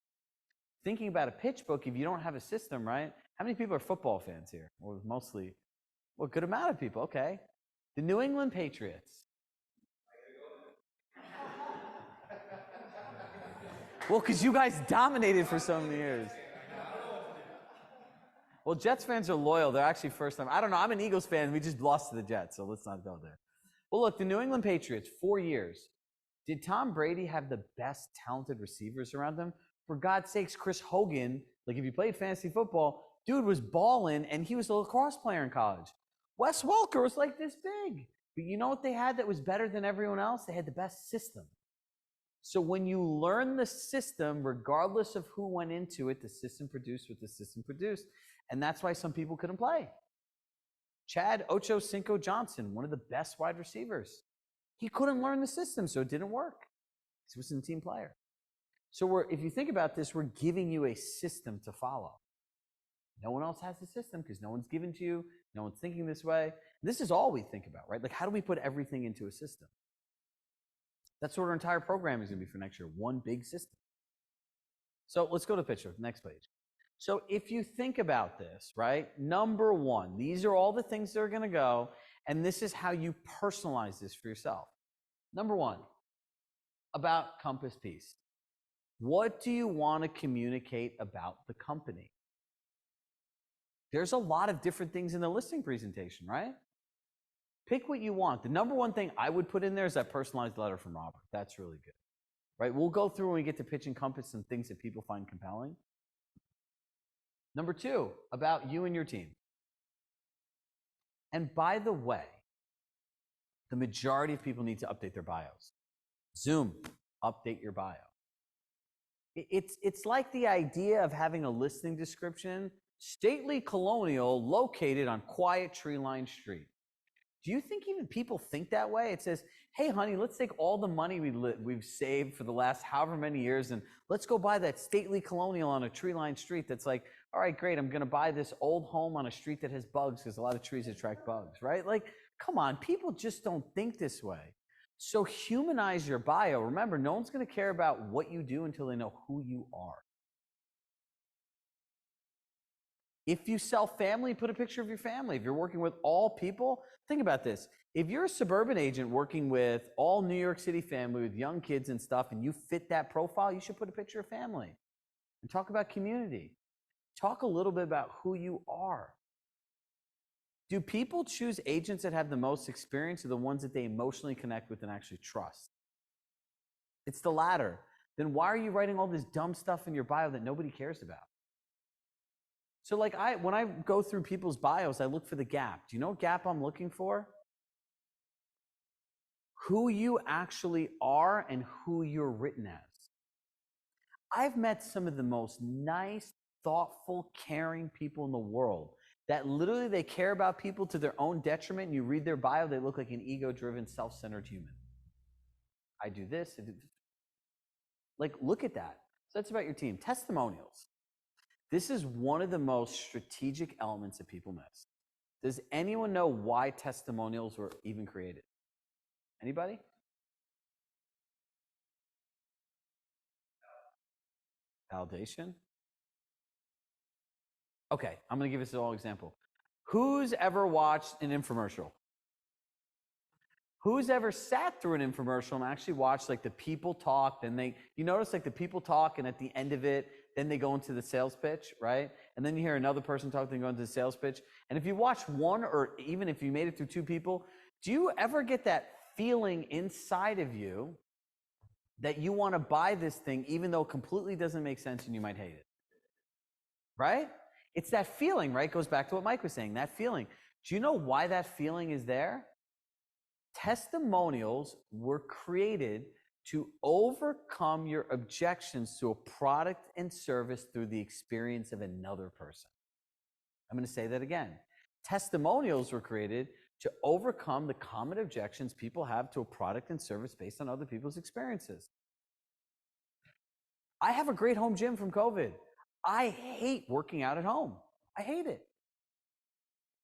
Thinking about a pitch book, if you don't have a system, right? How many people are football fans here? Well, mostly, well, a good amount of people, okay. The New England Patriots. Well, because you guys dominated for so many years. Well, Jets fans are loyal. They're actually first time. I don't know. I'm an Eagles fan. We just lost to the Jets, so let's not go there. Well, look, the New England Patriots, 4 years. Did Tom Brady have the best talented receivers around him? For God's sakes, Chris Hogan, like if you played fantasy football, dude was balling, and he was a lacrosse player in college. Wes Welker was like this big. But you know what they had that was better than everyone else? They had the best system. So when you learn the system, regardless of who went into it, the system produced what the system produced. And that's why some people couldn't play. Chad Ocho Cinco Johnson, one of the best wide receivers. He couldn't learn the system, so it didn't work. He wasn't a team player. So if you think about this, we're giving you a system to follow. No one else has the system because no one's given to you. No one's thinking this way. This is all we think about, right? Like, how do we put everything into a system? That's what our entire program is going to be for next year, one big system. So let's go to the picture, next page. So if you think about this, right, number one, these are all the things that are going to go, and this is how you personalize this for yourself. Number one, about Compass Peace. What do you want to communicate about the company? There's a lot of different things in the listing presentation, right? Pick what you want. The number one thing I would put in there is that personalized letter from Robert. That's really good, right? We'll go through when we get to pitch and Compass and things that people find compelling. Number two, about you and your team. And by the way, the majority of people need to update their bios. Zoom, update your bio. It's like the idea of having a listing description, stately colonial located on quiet tree-lined street. Do you think even people think that way? It says, hey, honey, let's take all the money we've saved for the last however many years and let's go buy that stately colonial on a tree-lined street that's like, all right, great, I'm going to buy this old home on a street that has bugs because a lot of trees attract bugs, right? Like, come on, people just don't think this way. So humanize your bio. Remember, no one's going to care about what you do until they know who you are. If you sell family, put a picture of your family. If you're working with all people, think about this. If you're a suburban agent working with all New York City family with young kids and stuff, and you fit that profile, you should put a picture of family and talk about community. Talk a little bit about who you are. Do people choose agents that have the most experience or the ones that they emotionally connect with and actually trust? It's the latter. Then why are you writing all this dumb stuff in your bio that nobody cares about? So like when I go through people's bios, I look for the gap. Do you know what gap I'm looking for? Who you actually are and who you're written as. I've met some of the most nice, thoughtful, caring people in the world that literally they care about people to their own detriment, and you read their bio, they look like an ego-driven, self-centered human. I do this, I do this. Like, look at that. So that's about your team. Testimonials. This is one of the most strategic elements that people miss. Does anyone know why testimonials were even created? Anybody? Validation? Okay, I'm going to give this a little example. Who's ever watched an infomercial? Who's ever sat through an infomercial and actually watched like the people talk, then you notice like the people talk and at the end of it, then they go into the sales pitch, right? And then you hear another person talk, then go into the sales pitch. And if you watch one, or even if you made it through two people, do you ever get that feeling inside of you that you want to buy this thing even though it completely doesn't make sense and you might hate it? Right? It's that feeling, right? Goes back to what Mike was saying, that feeling. Do you know why that feeling is there? Testimonials were created to overcome your objections to a product and service through the experience of another person. I'm going to say that again. Testimonials were created to overcome the common objections people have to a product and service based on other people's experiences. I have a great home gym from COVID. I hate working out at home. I hate it.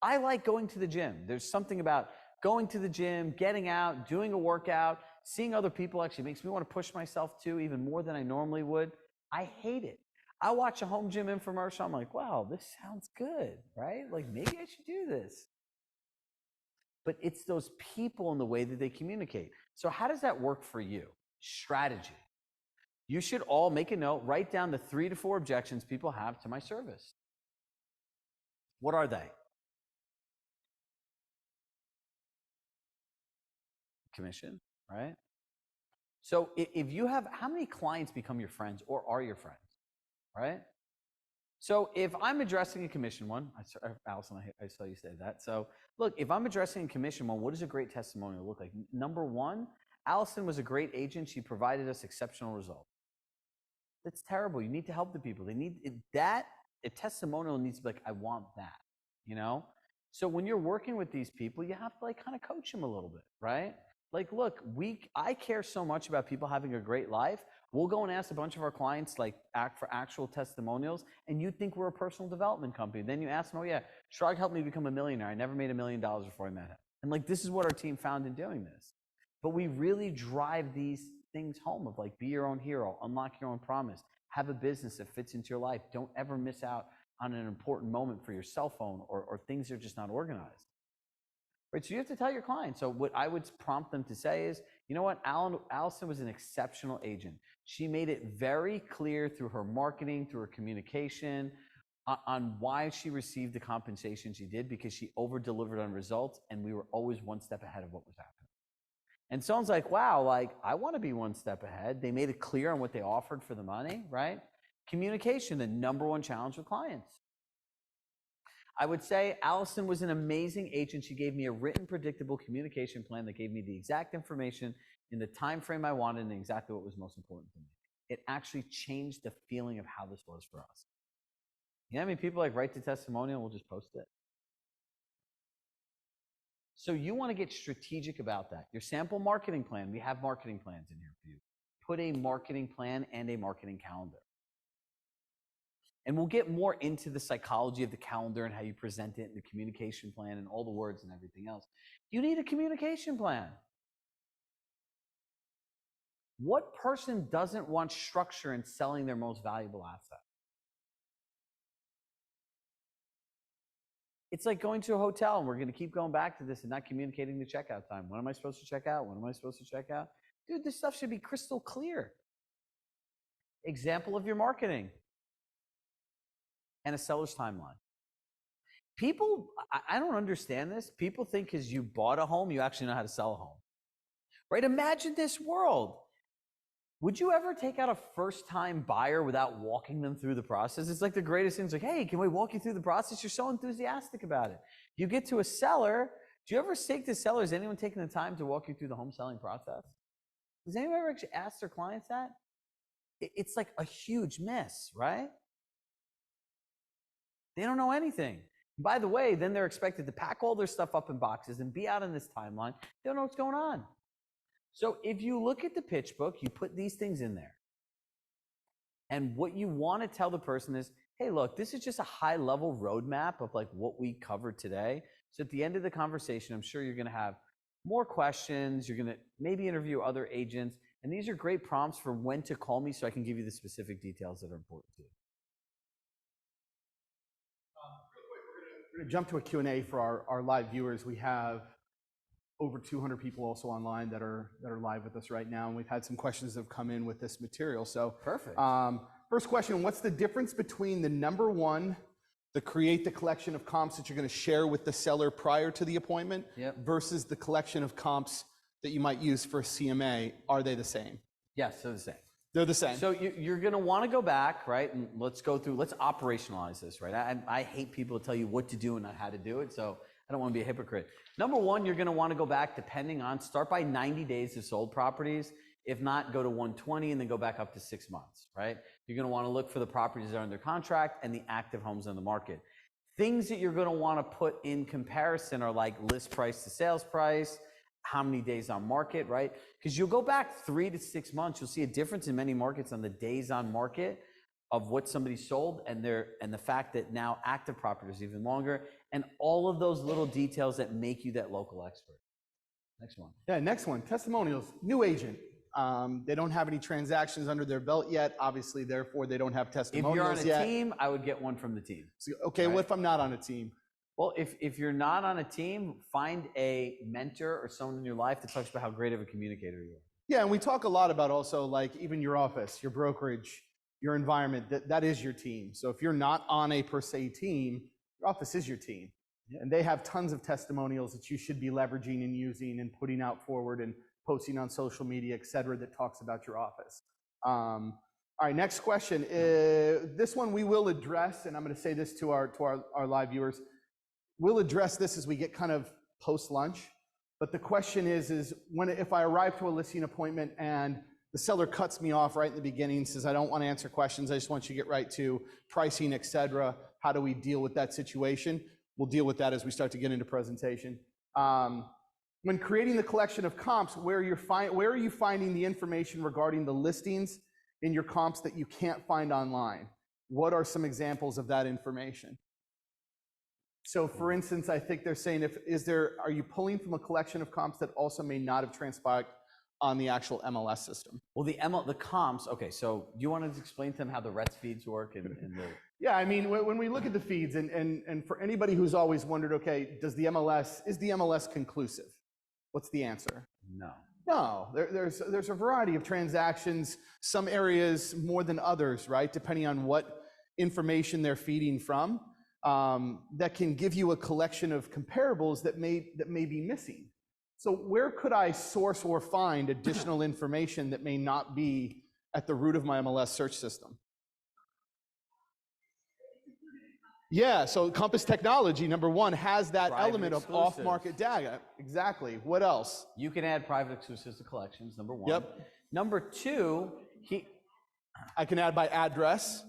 I like going to the gym. There's something about going to the gym, getting out, doing a workout, seeing other people actually makes me want to push myself too, even more than I normally would. I hate it. I watch a home gym infomercial. I'm like, wow, this sounds good, right? Like maybe I should do this. But it's those people and the way that they communicate. So how does that work for you? Strategy. You should all make a note, write down the 3 to 4 objections people have to my service. What are they? Commission, right? So if you have, how many clients become your friends or are your friends, right? So if I'm addressing a commission one, Allison, I saw you say that. So look, if I'm addressing a commission one, what does a great testimonial look like? Number one, Allison was a great agent. She provided us exceptional results. That's terrible. You need to help the people. They need that. A testimonial needs to be like, I want that, you know? So when you're working with these people, you have to like kind of coach them a little bit, right? Like, look, I care so much about people having a great life. We'll go and ask a bunch of our clients like for actual testimonials, and you think we're a personal development company. Then you ask them, oh yeah, Chirag helped me become a millionaire. I never made $1 million before I met him. And like, this is what our team found in doing this. But we really drive these things home of like, be your own hero, unlock your own promise, have a business that fits into your life. Don't ever miss out on an important moment for your cell phone or things that are just not organized. Right, so you have to tell your clients. So what I would prompt them to say is, you know what, Allison was an exceptional agent. She made it very clear through her marketing, through her communication, on why she received the compensation she did, because she over-delivered on results, and we were always one step ahead of what was happening. And someone's like, wow, like, I want to be one step ahead. They made it clear on what they offered for the money, right? Communication, the #1 challenge with clients. I would say Allison was an amazing agent. She gave me a written, predictable communication plan that gave me the exact information in the time frame I wanted and exactly what was most important to me. It actually changed the feeling of how this was for us. You know how many people like write the testimonial and we'll just post it? So you want to get strategic about that. Your sample marketing plan, we have marketing plans in here for you. Put a marketing plan and a marketing calendar. And we'll get more into the psychology of the calendar and how you present it and the communication plan and all the words and everything else. You need a communication plan. What person doesn't want structure in selling their most valuable asset? It's like going to a hotel, and we're going to keep going back to this and not communicating the checkout time. When am I supposed to check out? When am I supposed to check out? Dude, this stuff should be crystal clear. Example of your marketing and a seller's timeline. People, I don't understand this. People think because you bought a home, you actually know how to sell a home. Right? Imagine this world. Would you ever take out a first-time buyer without walking them through the process? It's like the greatest thing. It's like, hey, can we walk you through the process? You're so enthusiastic about it. You get to a seller. Do you ever say to sellers, anyone taking the time to walk you through the home selling process? Does anyone ever actually ask their clients that? It's like a huge miss, right? They don't know anything. By the way, then they're expected to pack all their stuff up in boxes and be out in this timeline. They don't know what's going on. So if you look at the pitch book, you put these things in there. And what you want to tell the person is, hey, look, this is just a high-level roadmap of like what we covered today. So at the end of the conversation, I'm sure you're going to have more questions. You're going to maybe interview other agents. And these are great prompts for when to call me so I can give you the specific details that are important to you. We're going to jump to a Q&A for our live viewers. We have over 200 people also online that are live with us right now, and we've had some questions that have come in with this material. So perfect. First question, what's the difference between the number one, create the collection of comps that you're going to share with the seller prior to the appointment, versus the collection of comps that you might use for a CMA? Are they the same? Yes, they're the same. They're the same. So you're going to want to go back, right? And let's operationalize this, right? I hate people to tell you what to do and not how to do it. So I don't want to be a hypocrite. Number one, you're going to want to go back start by 90 days of sold properties. If not, go to 120 and then go back up to 6 months, right? You're going to want to look for the properties that are under contract and the active homes on the market. Things that you're going to want to put in comparison are like list price to sales price, how many days on market, right? Because you'll go back 3 to 6 months, you'll see a difference in many markets on the days on market of what somebody sold and the fact that now active property is even longer, and all of those little details that make you that local expert. Next one. Yeah, next one, testimonials. New agent. They don't have any transactions under their belt yet, obviously, therefore they don't have testimonials yet. If you're on a team, I would get one from the team. So, okay, right? What if I'm not on a team? Well, if you're not on a team, find a mentor or someone in your life that talks about how great of a communicator you are. Yeah, and we talk a lot about also like even your office, your brokerage, your environment, that is your team. So if you're not on a per se team, your office is your team. Yeah. And they have tons of testimonials that you should be leveraging and using and putting out forward and posting on social media, et cetera, that talks about your office. All right, next question. This one we will address, and I'm going to say this to our live viewers. We'll address this as we get kind of post-lunch. But the question is if I arrive to a listing appointment and the seller cuts me off right in the beginning, says, I don't want to answer questions, I just want you to get right to pricing, et cetera. How do we deal with that situation? We'll deal with that as we start to get into presentation. When creating the collection of comps, where are you finding the information regarding the listings in your comps that you can't find online? What are some examples of that information? So for instance, I think they're saying, are you pulling from a collection of comps that also may not have transpired on the actual MLS system? Well, the comps, okay, so you want to explain to them how the RETS feeds work and the... Yeah, I mean, when we look at the feeds, and for anybody who's always wondered, okay, is the MLS conclusive? What's the answer? No. No, there's a variety of transactions, some areas more than others, right? Depending on what information they're feeding from, that can give you a collection of comparables that may be missing. So where could I source or find additional information that may not be at the root of my MLS search system? Yeah, so Compass Technology, number one, has that private element of exclusives. off-market data. Exactly. What else? You can add private exclusives to collections, number one. Yep. Number two, I can add by address,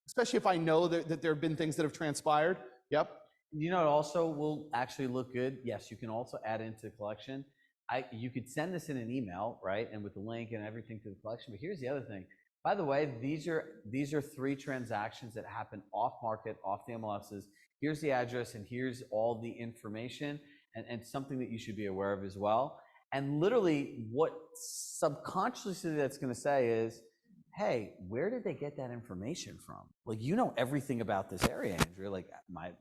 especially if I know that there have been things that have transpired. Yep. You know, it also will actually look good. Yes, you can also add into the collection. You could send this in an email, right? And with the link and everything to the collection. But here's the other thing. By the way, these are 3 transactions that happen off market, off the MLSs. Here's the address and here's all the information and something that you should be aware of as well. And literally what subconsciously that's going to say is, hey, where did they get that information from? Like, you know everything about this area, Andrew. Like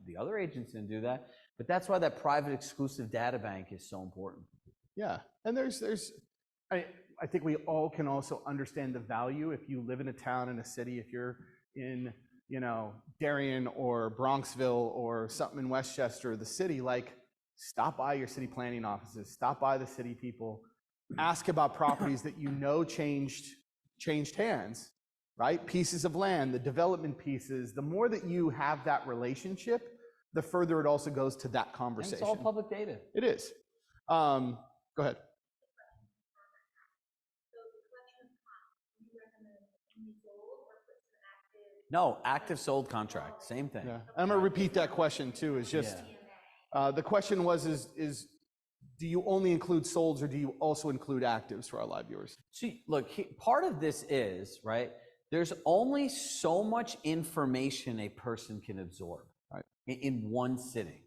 the other agents didn't do that, but that's why that private exclusive data bank is so important. Yeah, and I think we all can also understand the value if you live in a town, in a city, if you're in, Darien or Bronxville or something in Westchester, the city, like stop by your city planning offices, stop by the city people, ask about properties that changed hands, right? Pieces of land, the development pieces. The more that you have that relationship, the further it also goes to that conversation. And it's all public data. It is. Go ahead. No, active sold contract, same thing. Yeah. I'm going to repeat that question too. Is just the question was do you only include solds or do you also include actives for our live viewers? See, look, part of this is, right, there's only so much information a person can absorb in one sitting,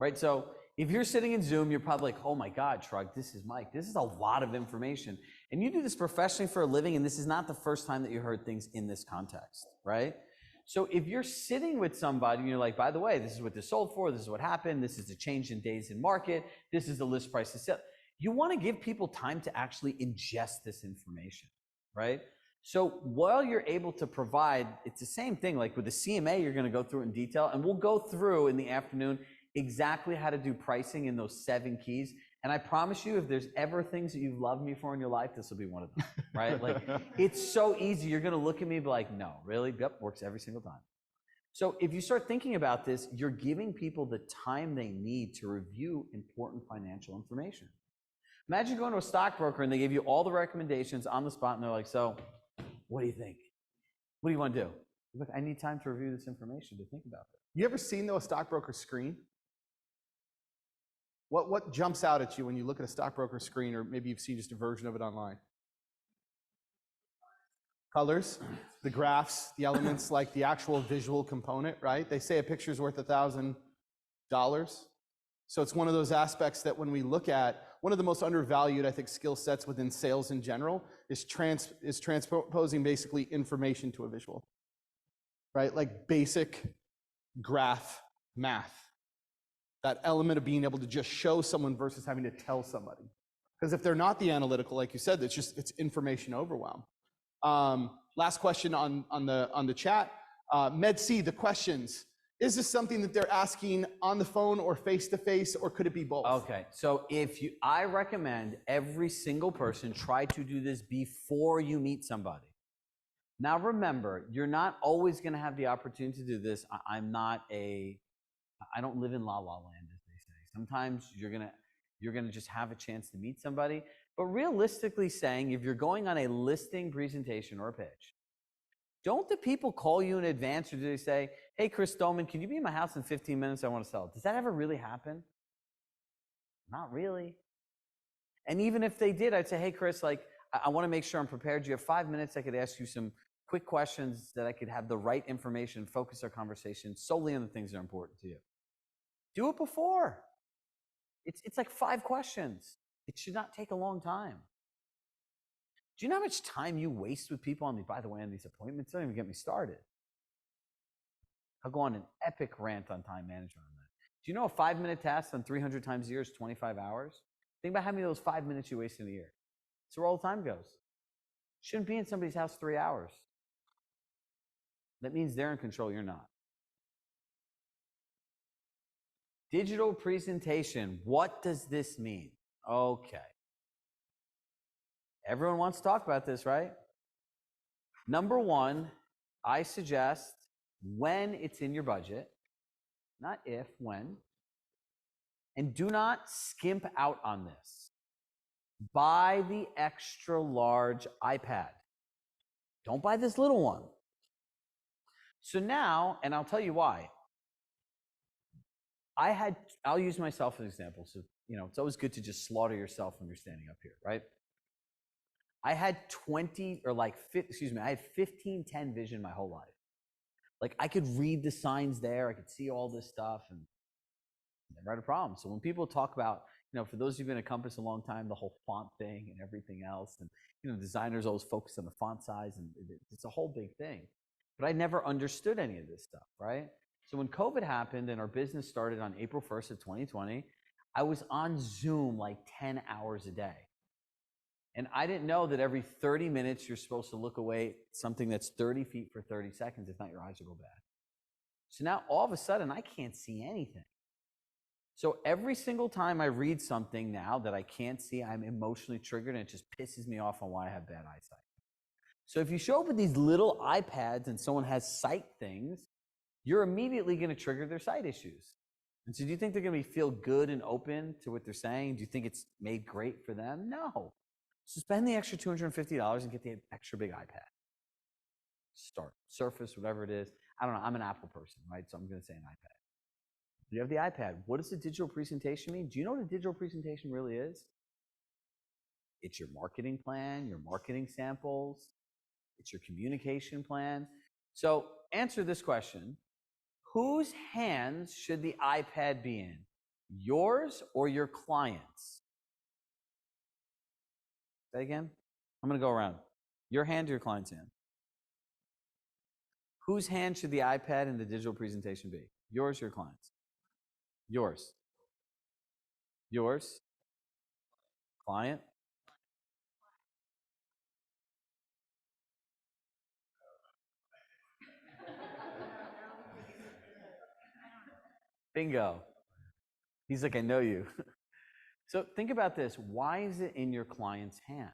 right? So if you're sitting in Zoom, you're probably like, oh my God, Shrug, this is Mike. This is a lot of information. And you do this professionally for a living, and this is not the first time that you heard things in this context, right? So if you're sitting with somebody and you're like, by the way, this is what this sold for, this is what happened, this is the change in days in market, this is the list price to sell. You want to give people time to actually ingest this information, right? So while you're able to provide, it's the same thing, like with the CMA, you're going to go through it in detail, and we'll go through in the afternoon exactly how to do pricing in those 7 keys. And I promise you, if there's ever things that you've loved me for in your life, this will be one of them, right? Like, it's so easy. You're going to look at me and be like, no, really? Yep, works every single time. So if you start thinking about this, you're giving people the time they need to review important financial information. Imagine going to a stockbroker and they give you all the recommendations on the spot, and they're like, so what do you think? What do you want to do? Look, I need time to review this information to think about it. You ever seen, though, a stockbroker screen? What jumps out at you when you look at a stockbroker screen, or maybe you've seen just a version of it online? Colors, the graphs, the elements, like the actual visual component, right? They say a picture's worth $1,000. So it's one of those aspects that when we look at, one of the most undervalued, I think, skill sets within sales in general is transposing basically information to a visual, right? Like basic graph math. That element of being able to just show someone versus having to tell somebody. Because if they're not the analytical, like you said, it's information overwhelm. Last question on the chat. MedC, the questions. Is this something that they're asking on the phone or face-to-face, or could it be both? Okay, so I recommend every single person try to do this before you meet somebody. Now remember, you're not always gonna have the opportunity to do this. I don't live in la la land, as they say. Sometimes you're gonna just have a chance to meet somebody. But realistically saying, if you're going on a listing presentation or a pitch, don't the people call you in advance, or do they say, hey, Chris Stoneman, can you be in my house in 15 minutes? I want to sell it. Does that ever really happen? Not really. And even if they did, I'd say, hey, Chris, like, I want to make sure I'm prepared. You have 5 minutes. I could ask you some quick questions that I could have the right information, focus our conversation solely on the things that are important to you. Do it before. It's like 5 questions. It should not take a long time. Do you know how much time you waste with people on by the way, on these appointments? Don't even get me started. I'll go on an epic rant on time management on that. Do you know a 5-minute task on 300 times a year is 25 hours? Think about how many of those 5 minutes you waste in a year. That's where all the time goes. Shouldn't be in somebody's house 3 hours. That means they're in control, you're not. Digital presentation, what does this mean? Okay. Everyone wants to talk about this, right? Number 1, I suggest when it's in your budget, not if, when, and do not skimp out on this. Buy the extra large iPad. Don't buy this little one. So now, and I'll tell you why. I'll use myself as an example. So, it's always good to just slaughter yourself when you're standing up here, right? I had 1510 vision my whole life. Like, I could read the signs there. I could see all this stuff, and never had a problem. So when people talk about, for those who've been at Compass a long time, the whole font thing and everything else, and, designers always focus on the font size, and it's a whole big thing. But I never understood any of this stuff, right? So when COVID happened and our business started on April 1st of 2020, I was on Zoom like 10 hours a day. And I didn't know that every 30 minutes you're supposed to look away something that's 30 feet for 30 seconds. If not, your eyes will go bad. So now all of a sudden I can't see anything. So every single time I read something now that I can't see, I'm emotionally triggered, and it just pisses me off on why I have bad eyesight. So if you show up with these little iPads and someone has sight things, you're immediately going to trigger their sight issues. And so do you think they're going to feel good and open to what they're saying? Do you think it's made great for them? No. So spend the extra $250 and get the extra big iPad. Start. Surface, whatever it is. I don't know. I'm an Apple person, right? So I'm going to say an iPad. You have the iPad. What does a digital presentation mean? Do you know what a digital presentation really is? It's your marketing plan, your marketing samples. It's your communication plan. So answer this question. Whose hands should the iPad be in? Yours or your clients? Say again. I'm going to go around. Your hand or your client's hand? Whose hand should the iPad and the digital presentation be? Yours or your client's? Yours. Yours. Client. Bingo. He's like, I know you. So think about this. Why is it in your client's hand?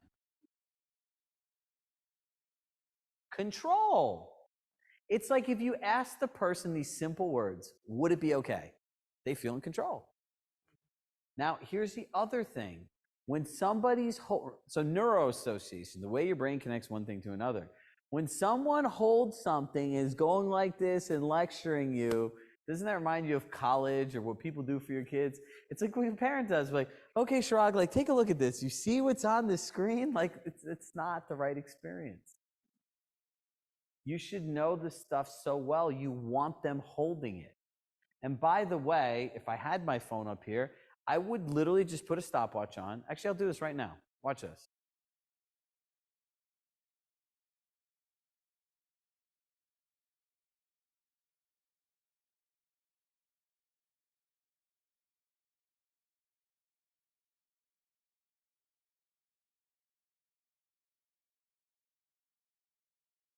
Control. It's like if you ask the person these simple words, would it be okay? They feel in control. Now, here's the other thing. When somebody's, so neuroassociation, the way your brain connects one thing to another. When someone holds something and is going like this and lecturing you, doesn't that remind you of college or what people do for your kids? It's like what a parent does, like, okay, Chirag, like, take a look at this. You see what's on the screen? Like, it's not the right experience. You should know this stuff so well, you want them holding it. And by the way, if I had my phone up here, I would literally just put a stopwatch on. Actually, I'll do this right now. Watch this.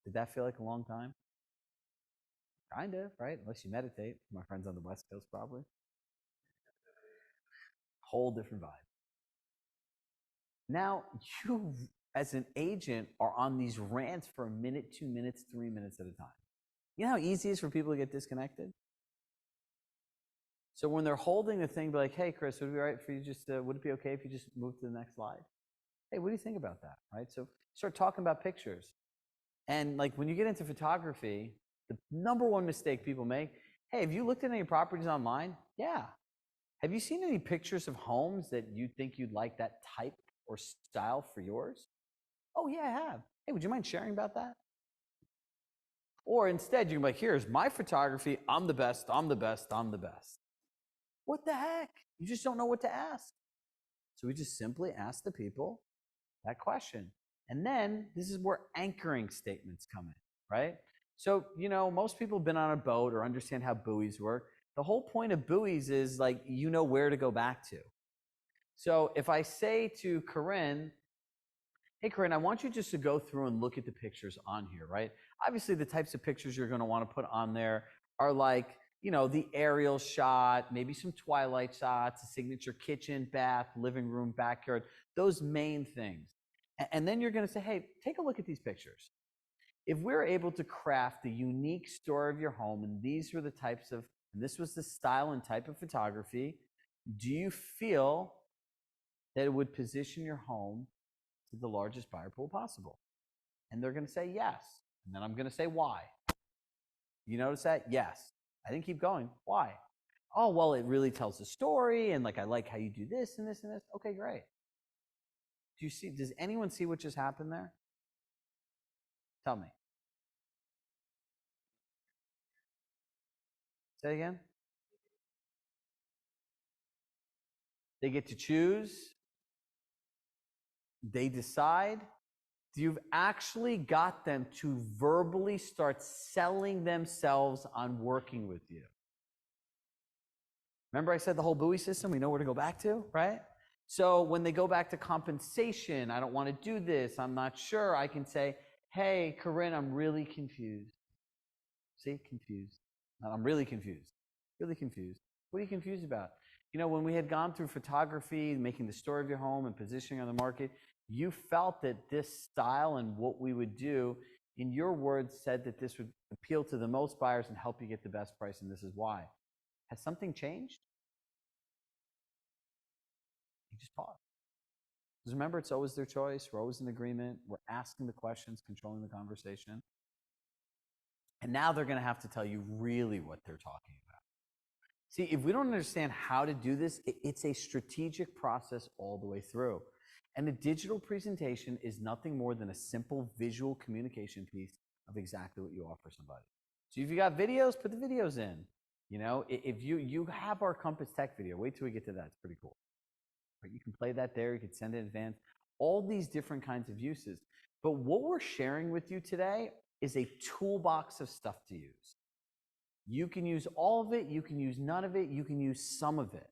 Did that feel like a long time? Kind of, right? Unless you meditate. My friends on the West Coast, probably. Whole different vibe. Now, you, as an agent, are on these rants for a minute, 2 minutes, 3 minutes at a time. You know how easy it is for people to get disconnected? So when they're holding the thing, be like, hey, Chris, would it be all right for you just, would it be okay if you just move to the next slide? Hey, what do you think about that, right? So start talking about pictures. And like when you get into photography, the number one mistake people make, hey, have you looked at any properties online? Yeah. Have you seen any pictures of homes that you think you'd like that type or style for yours? Oh, yeah, I have. Hey, would you mind sharing about that? Or instead, you can be like, here's my photography. I'm the best. I'm the best. I'm the best. What the heck? You just don't know what to ask. So we just simply ask the people that question. And then this is where anchoring statements come in, right? So, you know, most people have been on a boat or understand how buoys work. The whole point of buoys is like, you know where to go back to. So if I say to Corinne, hey, Corinne, I want you just to go through and look at the pictures on here, right? Obviously, the types of pictures you're going to want to put on there are like, you know, the aerial shot, maybe some twilight shots, a signature kitchen, bath, living room, backyard, those main things. And then you're going to say, hey, take a look at these pictures. If we're able to craft the unique story of your home, and these were the types of, and this was the style and type of photography, do you feel that it would position your home to the largest buyer pool possible? And they're going to say yes. And then I'm going to say why. You notice that? Yes. I didn't keep going. Why? Oh, well, it really tells the story, and like I like how you do this and this and this. Okay, great. Do you see, does anyone see what just happened there? Tell me. Say it again. They get to choose. They decide. You've actually got them to verbally start selling themselves on working with you. Remember I said the whole buoy system, we know where to go back to, right? So when they go back to compensation, I don't want to do this, I'm not sure, I can say, hey, Corinne, I'm really confused. See, confused. I'm really confused. Really confused. What are you confused about? You know, when we had gone through photography, making the story of your home and positioning on the market, you felt that this style and what we would do, in your words, said that this would appeal to the most buyers and help you get the best price, and this is why. Has something changed? You just pause. Because remember, it's always their choice. We're always in agreement. We're asking the questions, controlling the conversation. And now they're going to have to tell you really what they're talking about. See, if we don't understand how to do this, it's a strategic process all the way through. And a digital presentation is nothing more than a simple visual communication piece of exactly what you offer somebody. So if you got videos, put the videos in. You know, if you have our Compass Tech video, wait till we get to that. It's pretty cool. Right? You can play that there. You can send it in advance. All these different kinds of uses. But what we're sharing with you today is a toolbox of stuff to use. You can use all of it. You can use none of it. You can use some of it.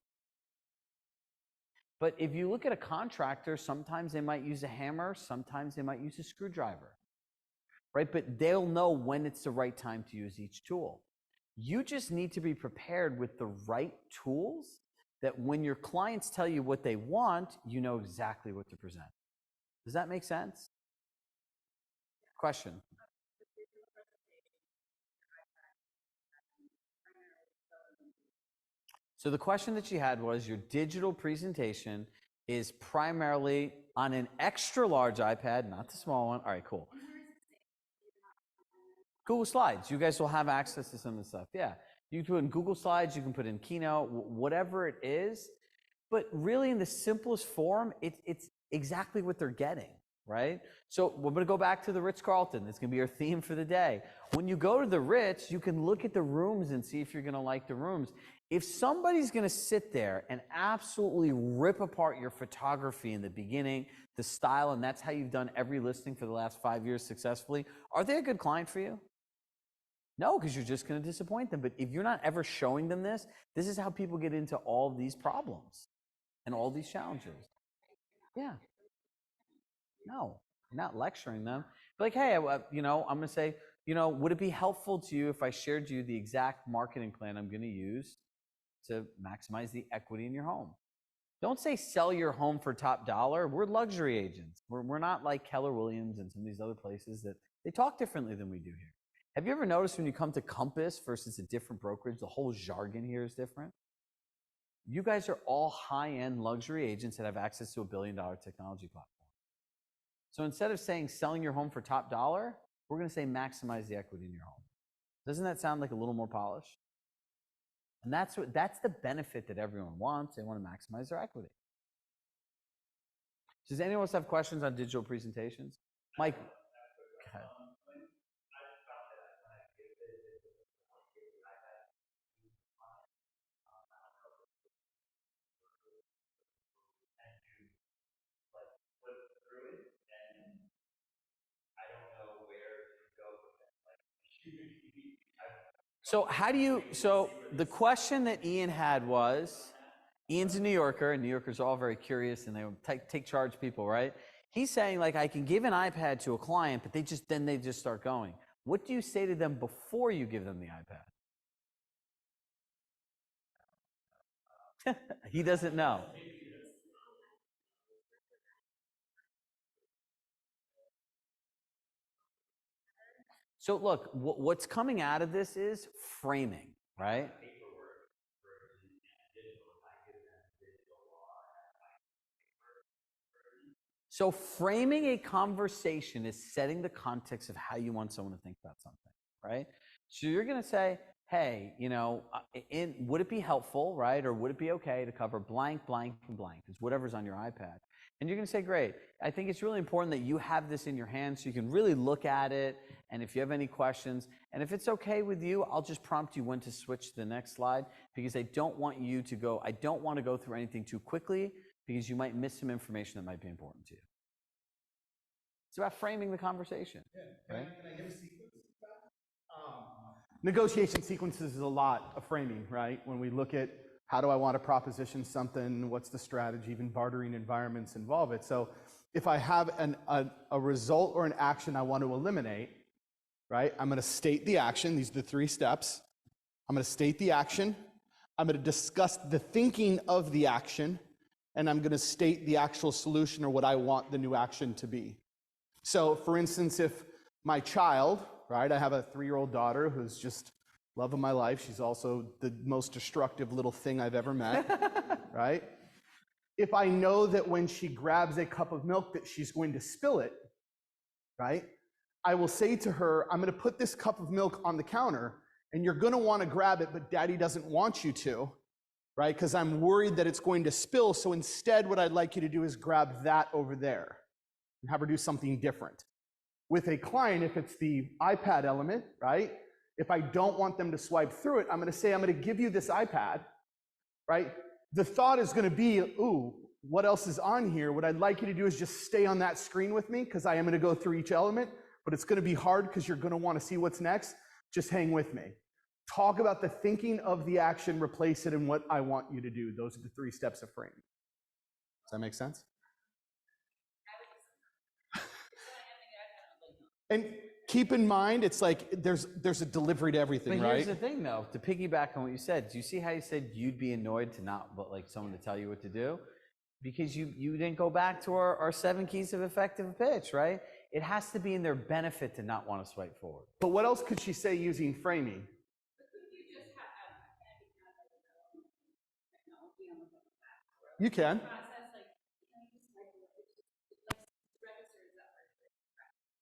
But if you look at a contractor, sometimes they might use a hammer. Sometimes they might use a screwdriver. Right? But they'll know when it's the right time to use each tool. You just need to be prepared with the right tools that when your clients tell you what they want, you know exactly what to present. Does that make sense? Question. So the question that you had was, your digital presentation is primarily on an extra large iPad, not the small one. All right, cool. Google Slides. You guys will have access to some of the stuff. Yeah. You can put in Google Slides, you can put in Keynote, whatever it is. But really, in the simplest form, it's exactly what they're getting, right? So we're going to go back to the Ritz-Carlton. It's going to be our theme for the day. When you go to the Ritz, you can look at the rooms and see if you're going to like the rooms. If somebody's going to sit there and absolutely rip apart your photography in the beginning, the style, and that's how you've done every listing for the last 5 years successfully, are they a good client for you? No, because you're just going to disappoint them. But if you're not ever showing them this is how people get into all these problems and all these challenges. Yeah. No, I'm not lecturing them. But like, hey, you know, I'm going to say, you know, would it be helpful to you if I shared you the exact marketing plan I'm going to use to maximize the equity in your home? Don't say sell your home for top dollar. We're luxury agents. We're not like Keller Williams and some of these other places that they talk differently than we do here. Have you ever noticed when you come to Compass versus a different brokerage, the whole jargon here is different? You guys are all high-end luxury agents that have access to $1 billion technology platform. So instead of saying selling your home for top dollar, we're going to say maximize the equity in your home. Doesn't that sound like a little more polished? And that's the benefit that everyone wants. They want to maximize their equity. Does anyone else have questions on digital presentations? Mike. Okay. So the question that Ian had was, Ian's a New Yorker, and New Yorkers are all very curious, and they take charge people, right? He's saying, like, I can give an iPad to a client, but they just start going. What do you say to them before you give them the iPad? He doesn't know. So look, what's coming out of this is framing, right? So framing a conversation is setting the context of how you want someone to think about something, right? So you're going to say, hey, you know, would it be helpful, right? Or would it be okay to cover blank, blank, and blank? It's whatever's on your iPad. And you're going to say, great. I think it's really important that you have this in your hand so you can really look at it. And if you have any questions, and if it's okay with you, I'll just prompt you when to switch to the next slide, because I don't want to go through anything too quickly, because you might miss some information that might be important to you. It's about framing the conversation. Yeah. Right? Can I give a sequence? Negotiation sequences is a lot of framing, right? When we look at how do I want to proposition something, what's the strategy, even bartering environments involve it. So if I have a result or an action I want to eliminate, right? I'm going to state the action. These are the 3 steps. I'm going to state the action. I'm going to discuss the thinking of the action, and I'm going to state the actual solution or what I want the new action to be. So for instance, if my child, right, I have a 3-year-old daughter who's just love of my life. She's also the most destructive little thing I've ever met, right? If I know that when she grabs a cup of milk that she's going to spill it, right? I will say to her, I'm going to put this cup of milk on the counter, and you're going to want to grab it, but Daddy doesn't want you to, right? Because I'm worried that it's going to spill. So instead, what I'd like you to do is grab that over there and have her do something different. With a client, if it's the iPad element, right? If I don't want them to swipe through it, I'm going to say, I'm going to give you this iPad, right? The thought is going to be, ooh, what else is on here? What I'd like you to do is just stay on that screen with me because I am going to go through each element, but it's going to be hard because you're going to want to see what's next. Just hang with me. Talk about the thinking of the action, replace it in what I want you to do. Those are the 3 steps of framing. Does that make sense? And keep in mind, it's like there's a delivery to everything, But right? here's the thing, though, to piggyback on what you said. Do you see how you said you'd be annoyed to not, but like someone to tell you what to do? Because you didn't go back to our 7 keys of effective pitch, right? It has to be in their benefit to not want to swipe forward. But what else could she say using framing? You can.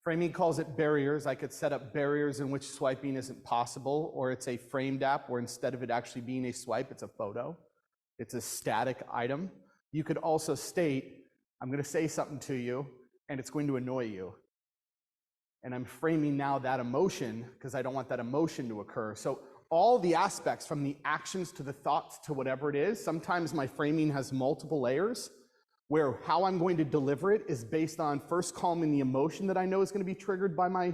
Framing calls it barriers. I could set up barriers in which swiping isn't possible, or it's a framed app where instead of it actually being a swipe, it's a photo. It's a static item. You could also state, I'm going to say something to you, and it's going to annoy you. And I'm framing now that emotion because I don't want that emotion to occur. So all the aspects, from the actions to the thoughts to whatever it is, sometimes my framing has multiple layers where how I'm going to deliver it is based on first calming the emotion that I know is going to be triggered by my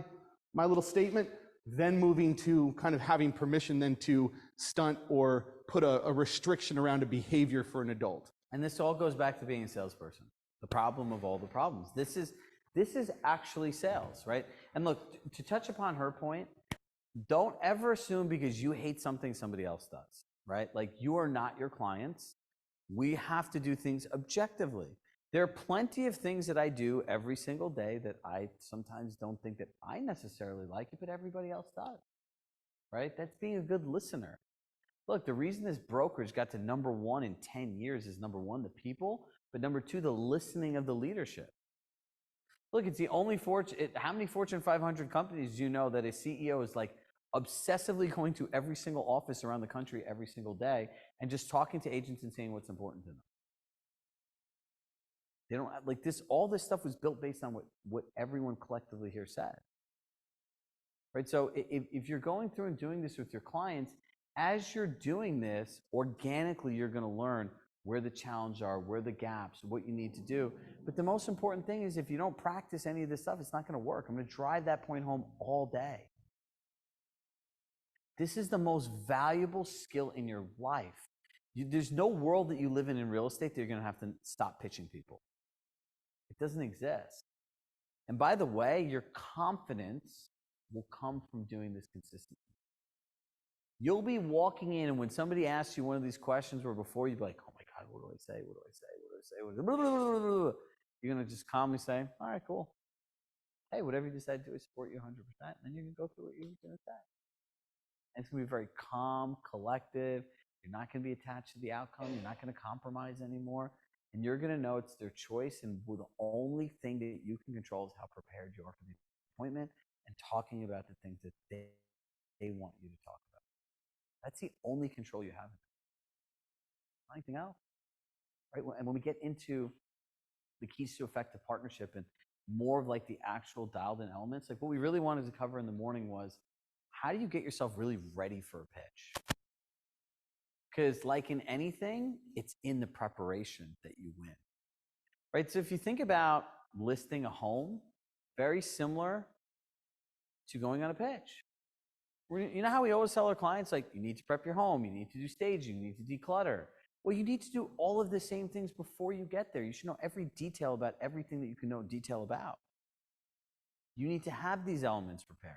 little statement, then moving to kind of having permission then to stunt or put a restriction around a behavior for an adult. And this all goes back to being a salesperson. The problem of all the problems. This is actually sales, right? And look, to touch upon her point, don't ever assume because you hate something somebody else does, right? Like, you are not your clients. We have to do things objectively. There are plenty of things that I do every single day that I sometimes don't think that I necessarily like it, but everybody else does, right? That's being a good listener. Look, the reason this brokerage got to #1 in 10 years is #1, the people, but #2, the listening of the leadership. Look, it's the only how many Fortune 500 companies do you know that a CEO is like obsessively going to every single office around the country every single day and just talking to agents and saying what's important to them? They don't like this. All this stuff was built based on what everyone collectively here said, right? So if you're going through and doing this with your clients, as you're doing this, organically, you're going to learn where the challenges are, where the gaps, what you need to do. But the most important thing is if you don't practice any of this stuff, it's not going to work. I'm going to drive that point home all day. This is the most valuable skill in your life. There's no world that you live in real estate that you're going to have to stop pitching people. It doesn't exist. And by the way, your confidence will come from doing this consistently. You'll be walking in, and when somebody asks you one of these questions where before you'd be like, oh my God, what do I say? What do I say? What do I say? What do I say? You're going to just calmly say, all right, cool. Hey, whatever you decide to do, I support you 100%. And then you're going to go through what you're going to say. And it's going to be very calm, collective. You're not going to be attached to the outcome. You're not going to compromise anymore. And you're going to know it's their choice. And the only thing that you can control is how prepared you are for the appointment and talking about the things that they want you to talk about. That's the only control you have. Not anything else. Right? And when we get into the keys to effective partnership and more of like the actual dialed in elements, like what we really wanted to cover in the morning was, how do you get yourself really ready for a pitch? Because like in anything, it's in the preparation that you win, right? So if you think about listing a home, very similar to going on a pitch. You know how we always tell our clients, like, you need to prep your home, you need to do staging, you need to declutter. Well, you need to do all of the same things before you get there. You should know every detail about everything that you can know detail about. You need to have these elements prepared.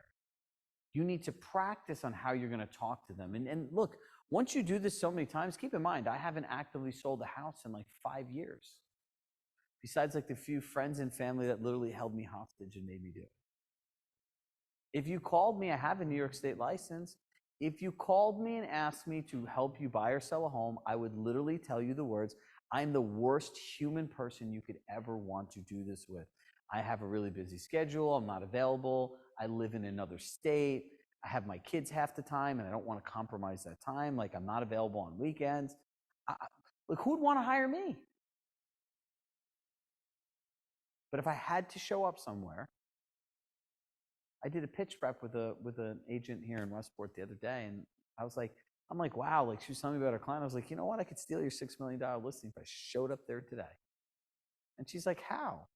You need to practice on how you're going to talk to them. And look, once you do this so many times, keep in mind, I haven't actively sold a house in like 5 years. Besides like the few friends and family that literally held me hostage and made me do it. If you called me, I have a New York State license. If you called me and asked me to help you buy or sell a home, I would literally tell you the words, I'm the worst human person you could ever want to do this with. I have a really busy schedule. I'm not available. I live in another state. I have my kids half the time, and I don't want to compromise that time. Like, I'm not available on weekends. Look, who would want to hire me? But if I had to show up somewhere, I did a pitch prep with an agent here in Westport the other day, and I'm like, wow, like she was telling me about her client. I was like, you know what? I could steal your $6 million listing if I showed up there today. And she's like, how?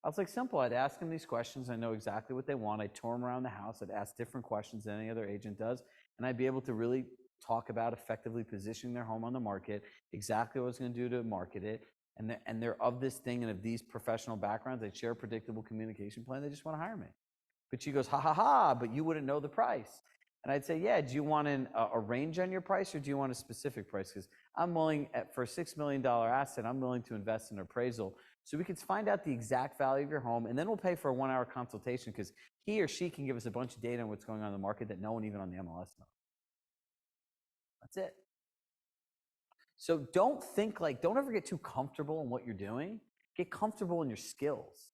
I was like, simple. I'd ask them these questions. I know exactly what they want. I'd tour them around the house. I'd ask different questions than any other agent does. And I'd be able to really talk about effectively positioning their home on the market, exactly what I was going to do to market it. And they're of this thing and of these professional backgrounds. They share a predictable communication plan. They just want to hire me. But she goes, ha, ha, ha, but you wouldn't know the price. And I'd say, yeah, do you want a range on your price or do you want a specific price? Because I'm willing, for a $6 million asset, I'm willing to invest in appraisal. So we could find out the exact value of your home, and then we'll pay for a 1-hour consultation because he or she can give us a bunch of data on what's going on in the market that no one even on the MLS knows. That's it. So don't ever get too comfortable in what you're doing. Get comfortable in your skills.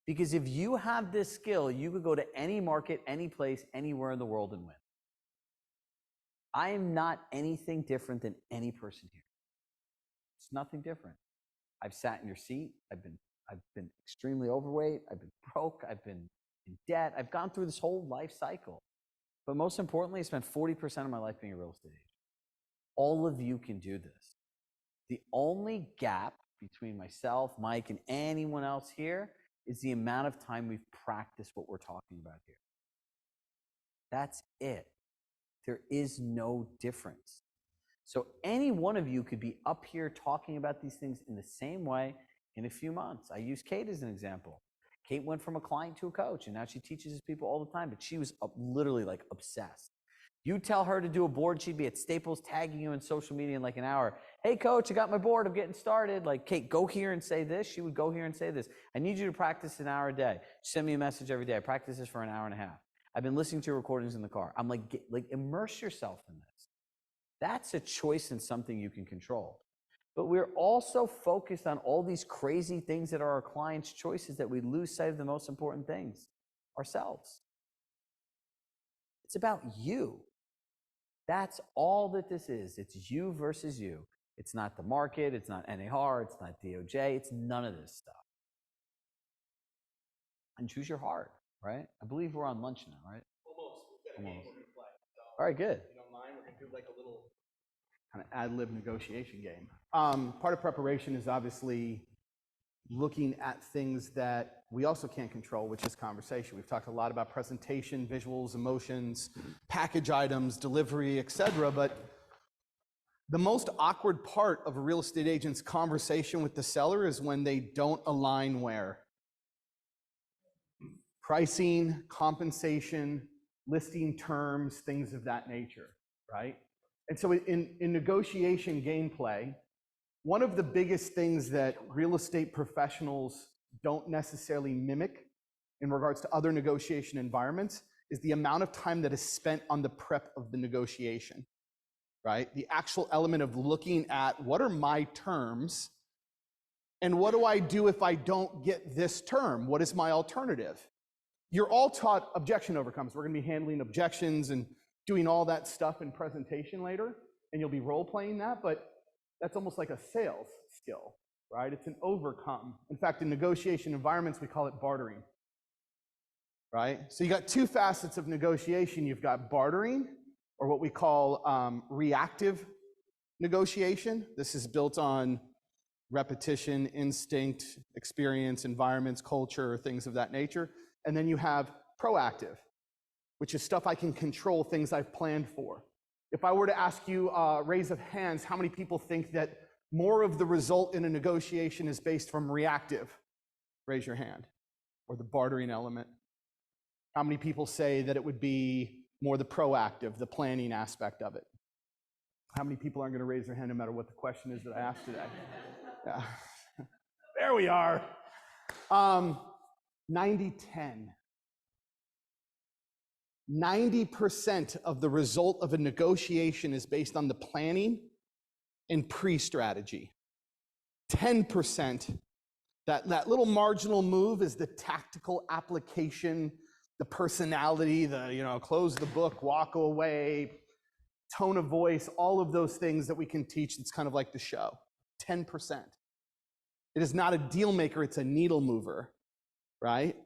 Because if you have this skill, you could go to any market, any place, anywhere in the world and win. I am not anything different than any person here. It's nothing different. I've sat in your seat. I've been extremely overweight. I've been broke. I've been in debt. I've gone through this whole life cycle. But most importantly, I spent 40% of my life being a real estate agent. All of you can do this. The only gap between myself, Mike, and anyone else here is the amount of time we've practiced what we're talking about here. That's it. There is no difference. So any one of you could be up here talking about these things in the same way in a few months. I use Kate as an example. Kate went from a client to a coach, and now she teaches people all the time, but she was literally like obsessed. You tell her to do a board, she'd be at Staples tagging you in social media in like an hour. Hey, coach, I got my board. I'm getting started. Like, Kate, go here and say this. She would go here and say this. I need you to practice an hour a day. Send me a message every day. I practice this for an hour and a half. I've been listening to your recordings in the car. I'm like immerse yourself in this. That's a choice and something you can control. But we're also focused on all these crazy things that are our clients' choices that we lose sight of the most important things, ourselves. It's about you. That's all that this is. It's you versus you. It's not the market. It's not NAR. It's not DOJ. It's none of this stuff. And choose your heart, right? I believe we're on lunch now, right? Almost. We've got a game we're going to play. So, all right, good. If you don't mind, we're going to do like a little kind of ad-lib negotiation game. Part of preparation is obviously looking at things that we also can't control, which is conversation. We've talked a lot about presentation, visuals, emotions, package items, delivery, etc. But the most awkward part of a real estate agent's conversation with the seller is when they don't align where? Pricing, compensation, listing terms, things of that nature, right? And so in negotiation gameplay, one of the biggest things that real estate professionals don't necessarily mimic in regards to other negotiation environments is the amount of time that is spent on the prep of the negotiation, right? The actual element of looking at what are my terms and what do I do if I don't get this term? What is my alternative? You're all taught objection overcomes. We're going to be handling objections and doing all that stuff in presentation later, and you'll be role-playing that, but that's almost like a sales skill, right? It's an overcome. In fact, in negotiation environments, we call it bartering, right? So you got two facets of negotiation. You've got bartering, or what we call reactive negotiation. This is built on repetition, instinct, experience, environments, culture, things of that nature. And then you have proactive, which is stuff I can control, things I've planned for. If I were to ask you, raise of hands, how many people think that more of the result in a negotiation is based from reactive? Raise your hand. Or the bartering element. How many people say that it would be more the proactive, the planning aspect of it? How many people aren't going to raise their hand no matter what the question is that I asked today? Yeah. There we are. 90-10. 90% of the result of a negotiation is based on the planning and pre-strategy. 10%, that little marginal move is the tactical application, the personality, the close the book, walk away, tone of voice, all of those things that we can teach. It's kind of like the show. 10%. It is not a deal maker, it's a needle mover, right?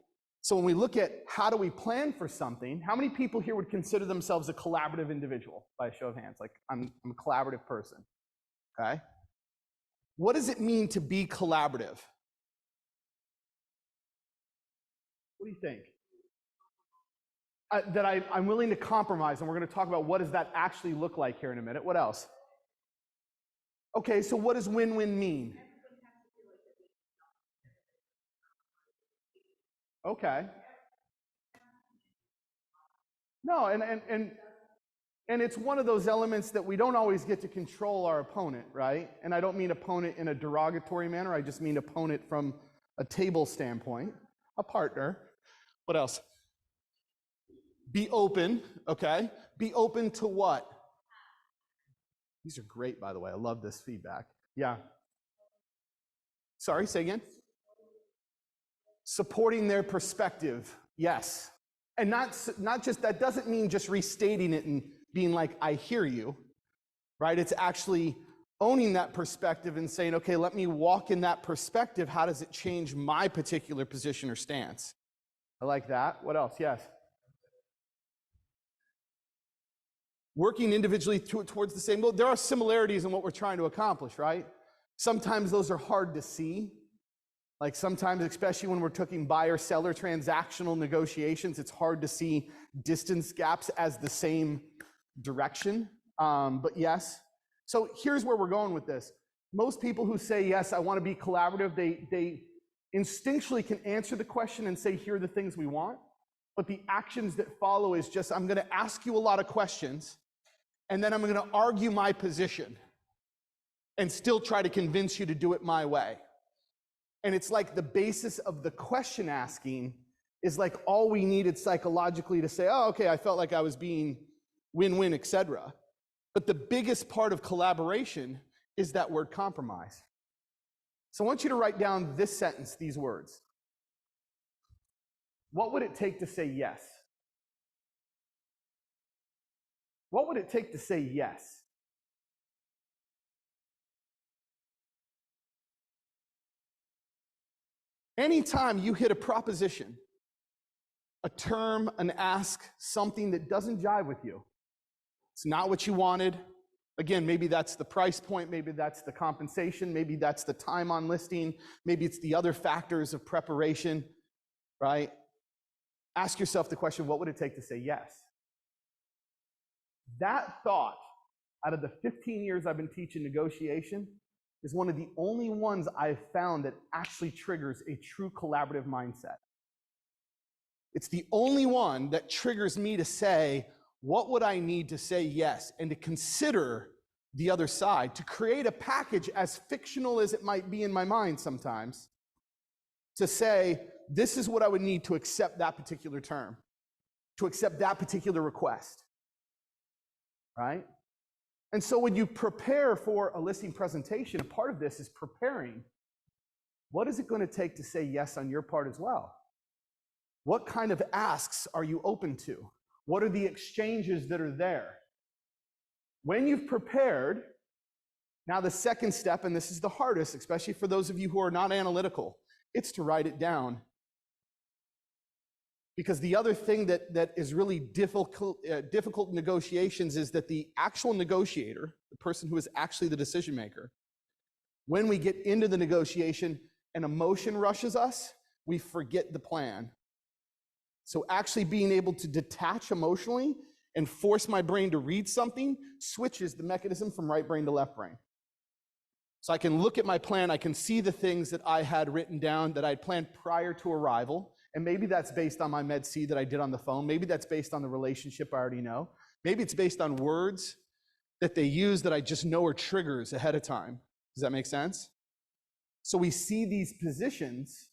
So when we look at how do we plan for something, how many people here would consider themselves a collaborative individual by a show of hands? Like, I'm a collaborative person, okay? What does it mean to be collaborative? What do you think? That I'm willing to compromise, and we're going to talk about what does that actually look like here in a minute. What else? Okay, so what does win-win mean? Okay. No, and it's one of those elements that we don't always get to control our opponent, right? And I don't mean opponent in a derogatory manner. I just mean opponent from a table standpoint, a partner. What else? Be open, okay? Be open to what? These are great, by the way. I love this feedback. Yeah. Sorry, say again? Supporting their perspective, yes. And not just, that doesn't mean just restating it and being like, I hear you, right? It's actually owning that perspective and saying, okay, let me walk in that perspective. How does it change my particular position or stance? I like that. What else? Yes. Working individually towards the same goal. There are similarities in what we're trying to accomplish, right? Sometimes those are hard to see. Like sometimes, especially when we're talking buyer-seller transactional negotiations, it's hard to see distance gaps as the same direction. But yes. So here's where we're going with this. Most people who say, yes, I want to be collaborative, they instinctually can answer the question and say, here are the things we want. But the actions that follow is just, I'm going to ask you a lot of questions, and then I'm going to argue my position and still try to convince you to do it my way. And it's like the basis of the question asking is like all we needed psychologically to say, oh, okay, I felt like I was being win-win, etc. But the biggest part of collaboration is that word compromise. So I want you to write down this sentence, these words. What would it take to say yes? What would it take to say yes? Anytime you hit a proposition, a term, an ask, something that doesn't jive with you, it's not what you wanted. Again, maybe that's the price point, maybe that's the compensation, maybe that's the time on listing, maybe it's the other factors of preparation, right? Ask yourself the question, what would it take to say yes? That thought, out of the 15 years I've been teaching negotiation, is one of the only ones I've found that actually triggers a true collaborative mindset. It's the only one that triggers me to say, what would I need to say yes, and to consider the other side, to create a package as fictional as it might be in my mind sometimes, to say, this is what I would need to accept that particular term, to accept that particular request, right? And so when you prepare for a listing presentation, a part of this is preparing. What is it going to take to say yes on your part as well? What kind of asks are you open to? What are the exchanges that are there? When you've prepared, now the second step, and this is the hardest, especially for those of you who are not analytical, it's to write it down. Because the other thing that is really difficult in negotiations is that the actual negotiator, the person who is actually the decision maker, when we get into the negotiation and emotion rushes us, we forget the plan. So actually being able to detach emotionally and force my brain to read something switches the mechanism from right brain to left brain. So I can look at my plan, I can see the things that I had written down that I'd planned prior to arrival, and maybe that's based on my Med C that I did on the phone, maybe that's based on the relationship I already know, maybe it's based on words that they use that I just know are triggers ahead of time. Does that make sense? So we see these positions,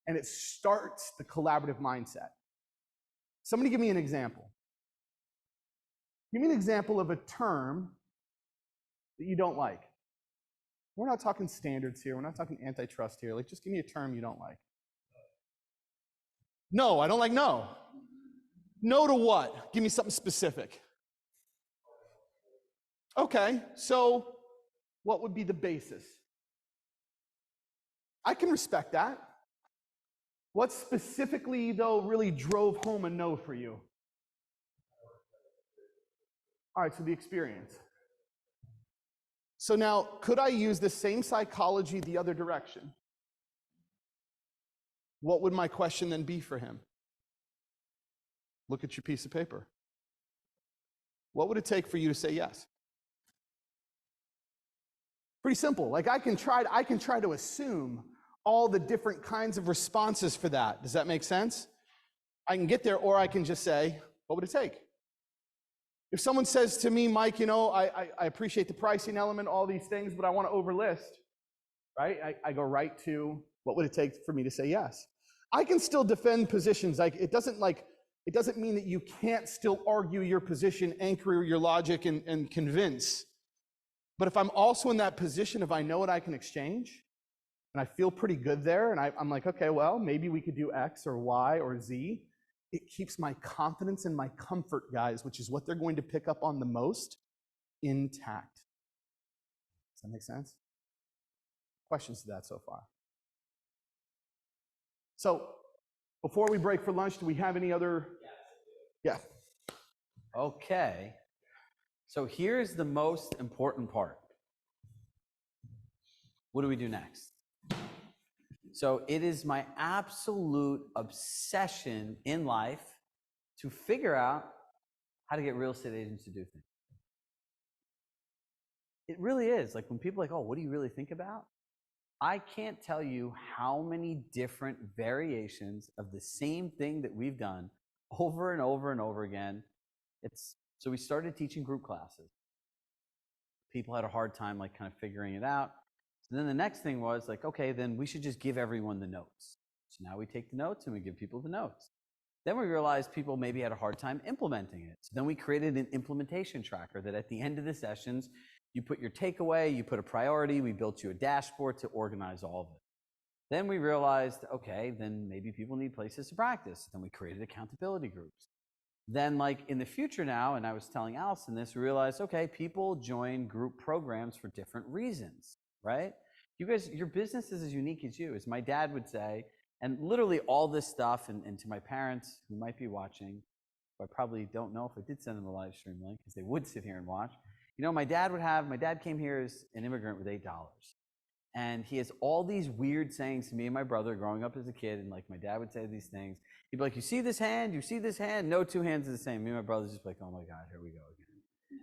and it starts the collaborative mindset. Somebody give me an example. Give me an example of a term that you don't like. We're not talking standards here. We're not talking antitrust here. Like, just give me a term you don't like. No, I don't like no. No to what? Give me something specific. Okay, so what would be the basis? I can respect that. What specifically, though, really drove home a no for you? All right, so the experience. So now, could I use the same psychology the other direction? What would my question then be for him? Look at your piece of paper. What would it take for you to say yes? Pretty simple. Like I can try to assume all the different kinds of responses for that. Does that make sense? I can get there, or I can just say, what would it take? If someone says to me, Mike, you know, I appreciate the pricing element, all these things, but I want to overlist, right? I go right to what would it take for me to say yes? I can still defend positions. Like it doesn't mean that you can't still argue your position, anchor your logic, and convince. But if I'm also in that position of I know what I can exchange, and I feel pretty good there, and I'm like, okay, well, maybe we could do X or Y or Z. It keeps my confidence and my comfort, guys, which is what they're going to pick up on the most, intact. Does that make sense? Questions to that so far? So, before we break for lunch, do we have any other? Yeah. Okay. So here's the most important part. What do we do next? So it is my absolute obsession in life to figure out how to get real estate agents to do things. It really is. Like when people are like, oh, what do you really think about? I can't tell you how many different variations of the same thing that we've done over and over and over again. So we started teaching group classes. People had a hard time like kind of figuring it out. So then the next thing was like, okay, then we should just give everyone the notes. So now we take the notes and we give people the notes. Then we realized people maybe had a hard time implementing it. So then we created an implementation tracker that at the end of the sessions, you put your takeaway, you put a priority, we built you a dashboard to organize all of it. Then we realized, okay, then maybe people need places to practice. Then we created accountability groups. Then like in the future now, and I was telling Allison this, we realized, okay, people join group programs for different reasons, right? You guys, your business is as unique as you. As my dad would say, and literally all this stuff, and to my parents who might be watching, who I probably don't know if I did send them a live stream link, because they would sit here and watch. You know, my dad came here as an immigrant with $8. And he has all these weird sayings to me and my brother growing up as a kid. And like my dad would say these things. He'd be like, you see this hand? You see this hand? No two hands are the same. Me and my brother's just like, oh my God, here we go again.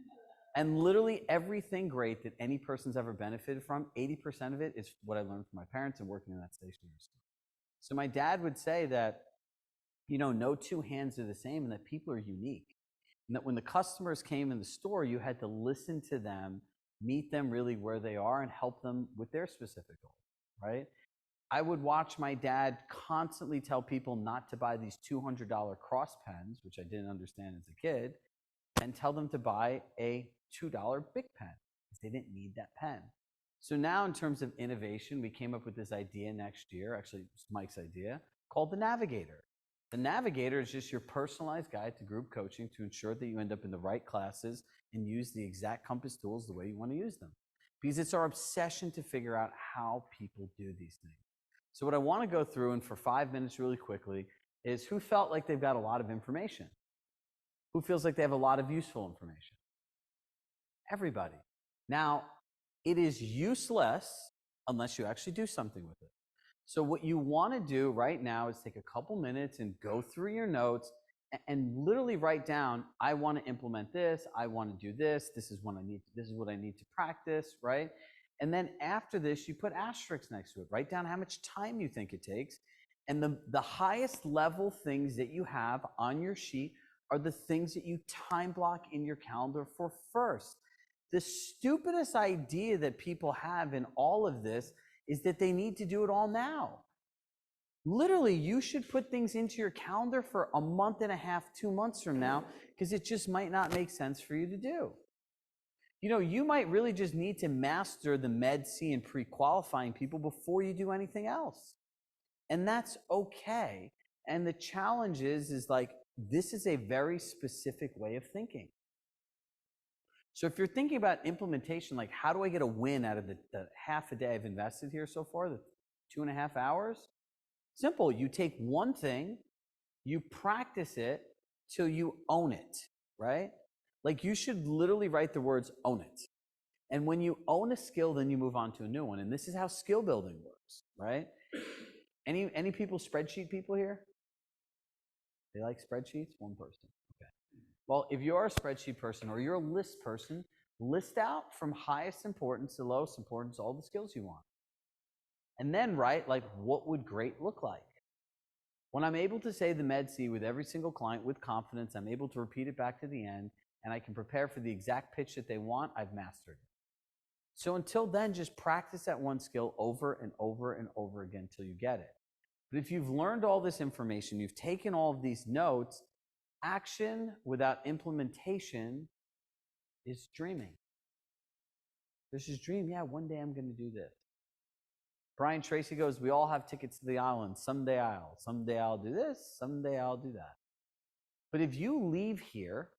And literally everything great that any person's ever benefited from, 80% of it is what I learned from my parents and working in that stationery store. So my dad would say that, you know, no two hands are the same and that people are unique. And that when the customers came in the store, you had to listen to them, meet them really where they are, and help them with their specific goals, right? I would watch my dad constantly tell people not to buy these $200 cross pens, which I didn't understand as a kid, and tell them to buy a $2 Bic pen because they didn't need that pen. So now in terms of innovation, we came up with this idea next year, actually it's Mike's idea, called the Navigator. The Navigator is just your personalized guide to group coaching to ensure that you end up in the right classes and use the exact compass tools the way you want to use them. Because it's our obsession to figure out how people do these things. So what I want to go through, and for 5 minutes really quickly, is who felt like they've got a lot of information? Who feels like they have a lot of useful information? Everybody. Now, it is useless unless you actually do something with it. So what you want to do right now is take a couple minutes and go through your notes and literally write down, I want to implement this, I want to do this, this is what I need to practice, right? And then after this, you put asterisks next to it. Write down how much time you think it takes. And the highest level things that you have on your sheet are the things that you time block in your calendar for first. The stupidest idea that people have in all of this is that they need to do it all now. Literally, you should put things into your calendar for a month and a half, 2 months from now, because it just might not make sense for you to do. You know, you might really just need to master the Med C and pre-qualifying people before you do anything else. And that's okay. And the challenge is like, this is a very specific way of thinking. So if you're thinking about implementation, like how do I get a win out of the half a day I've invested here so far, the 2.5 hours? Simple. You take one thing, you practice it till you own it, right? Like you should literally write the words own it. And when you own a skill, then you move on to a new one. And this is how skill building works, right? Any people spreadsheet people here? They like spreadsheets? One person. Okay. Well, if you're a spreadsheet person or you're a list person, list out from highest importance to lowest importance all the skills you want. And then write like, what would great look like? When I'm able to say the med C with every single client with confidence, I'm able to repeat it back to the end, and I can prepare for the exact pitch that they want, I've mastered it. So until then, just practice that one skill over and over and over again until you get it. But if you've learned all this information, you've taken all of these notes, action without implementation is dreaming. This is dream. Yeah, one day I'm going to do this. Brian Tracy goes, we all have tickets to the island. Someday I'll do this. Someday I'll do that. But if you leave here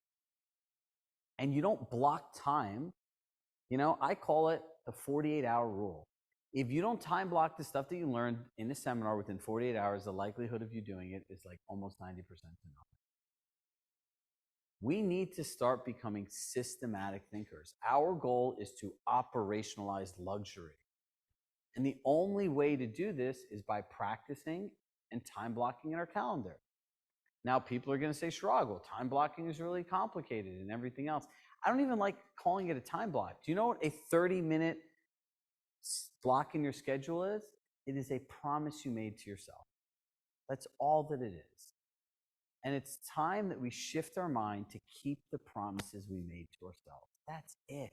and you don't block time, I call it the 48-hour rule. If you don't time block the stuff that you learned in a seminar within 48 hours, the likelihood of you doing it is like almost 90% to nothing. We need to start becoming systematic thinkers. Our goal is to operationalize luxury. And the only way to do this is by practicing and time blocking in our calendar. Now, people are going to say, Chirag, well, time blocking is really complicated and everything else. I don't even like calling it a time block. Do you know what a 30-minute block in your schedule is? It is a promise you made to yourself. That's all that it is. And it's time that we shift our mind to keep the promises we made to ourselves. That's it.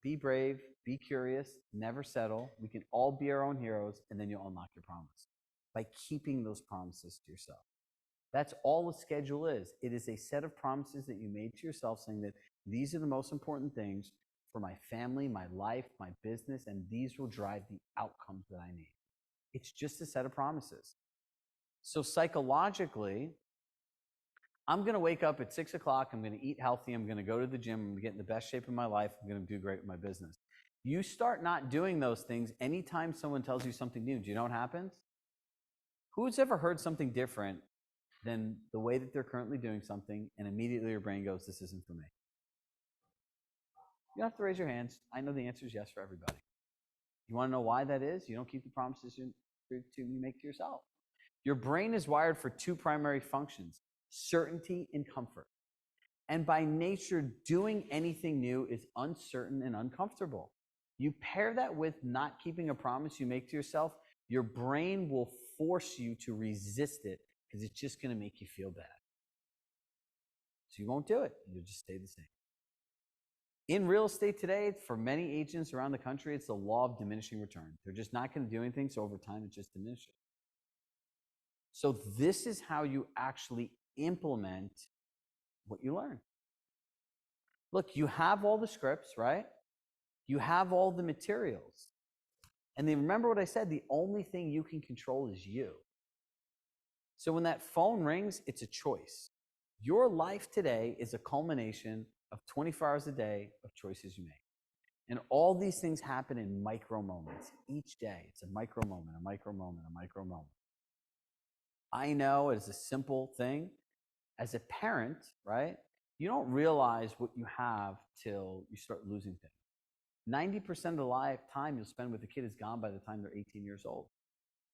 Be brave, be curious, never settle. We can all be our own heroes, and then you'll unlock your promise by keeping those promises to yourself. That's all a schedule is. It is a set of promises that you made to yourself saying that these are the most important things for my family, my life, my business, and these will drive the outcomes that I need. It's just a set of promises. So psychologically, I'm going to wake up at 6 o'clock. I'm going to eat healthy. I'm going to go to the gym. I'm going to get in the best shape of my life. I'm going to do great with my business. You start not doing those things anytime someone tells you something new. Do you know what happens? Who's ever heard something different than the way that they're currently doing something, and immediately your brain goes, this isn't for me? You don't have to raise your hands. I know the answer is yes for everybody. You want to know why that is? You don't keep the promises you make to yourself. Your brain is wired for two primary functions: certainty and comfort. And by nature, doing anything new is uncertain and uncomfortable. You pair that with not keeping a promise you make to yourself, your brain will force you to resist it because it's just going to make you feel bad. So you won't do it. You'll just stay the same. In real estate today, for many agents around the country, it's the law of diminishing return. They're just not going to do anything, so over time it just diminishes. So this is how you actually implement what you learn. Look, you have all the scripts, right? You have all the materials. And then remember what I said, the only thing you can control is you. So when that phone rings, it's a choice. Your life today is a culmination of 24 hours a day of choices you make. And all these things happen in micro moments. Each day, it's a micro moment, a micro moment, a micro moment. I know it's a simple thing. As a parent, right, you don't realize what you have till you start losing things. 90% of the time you'll spend with a kid is gone by the time they're 18 years old.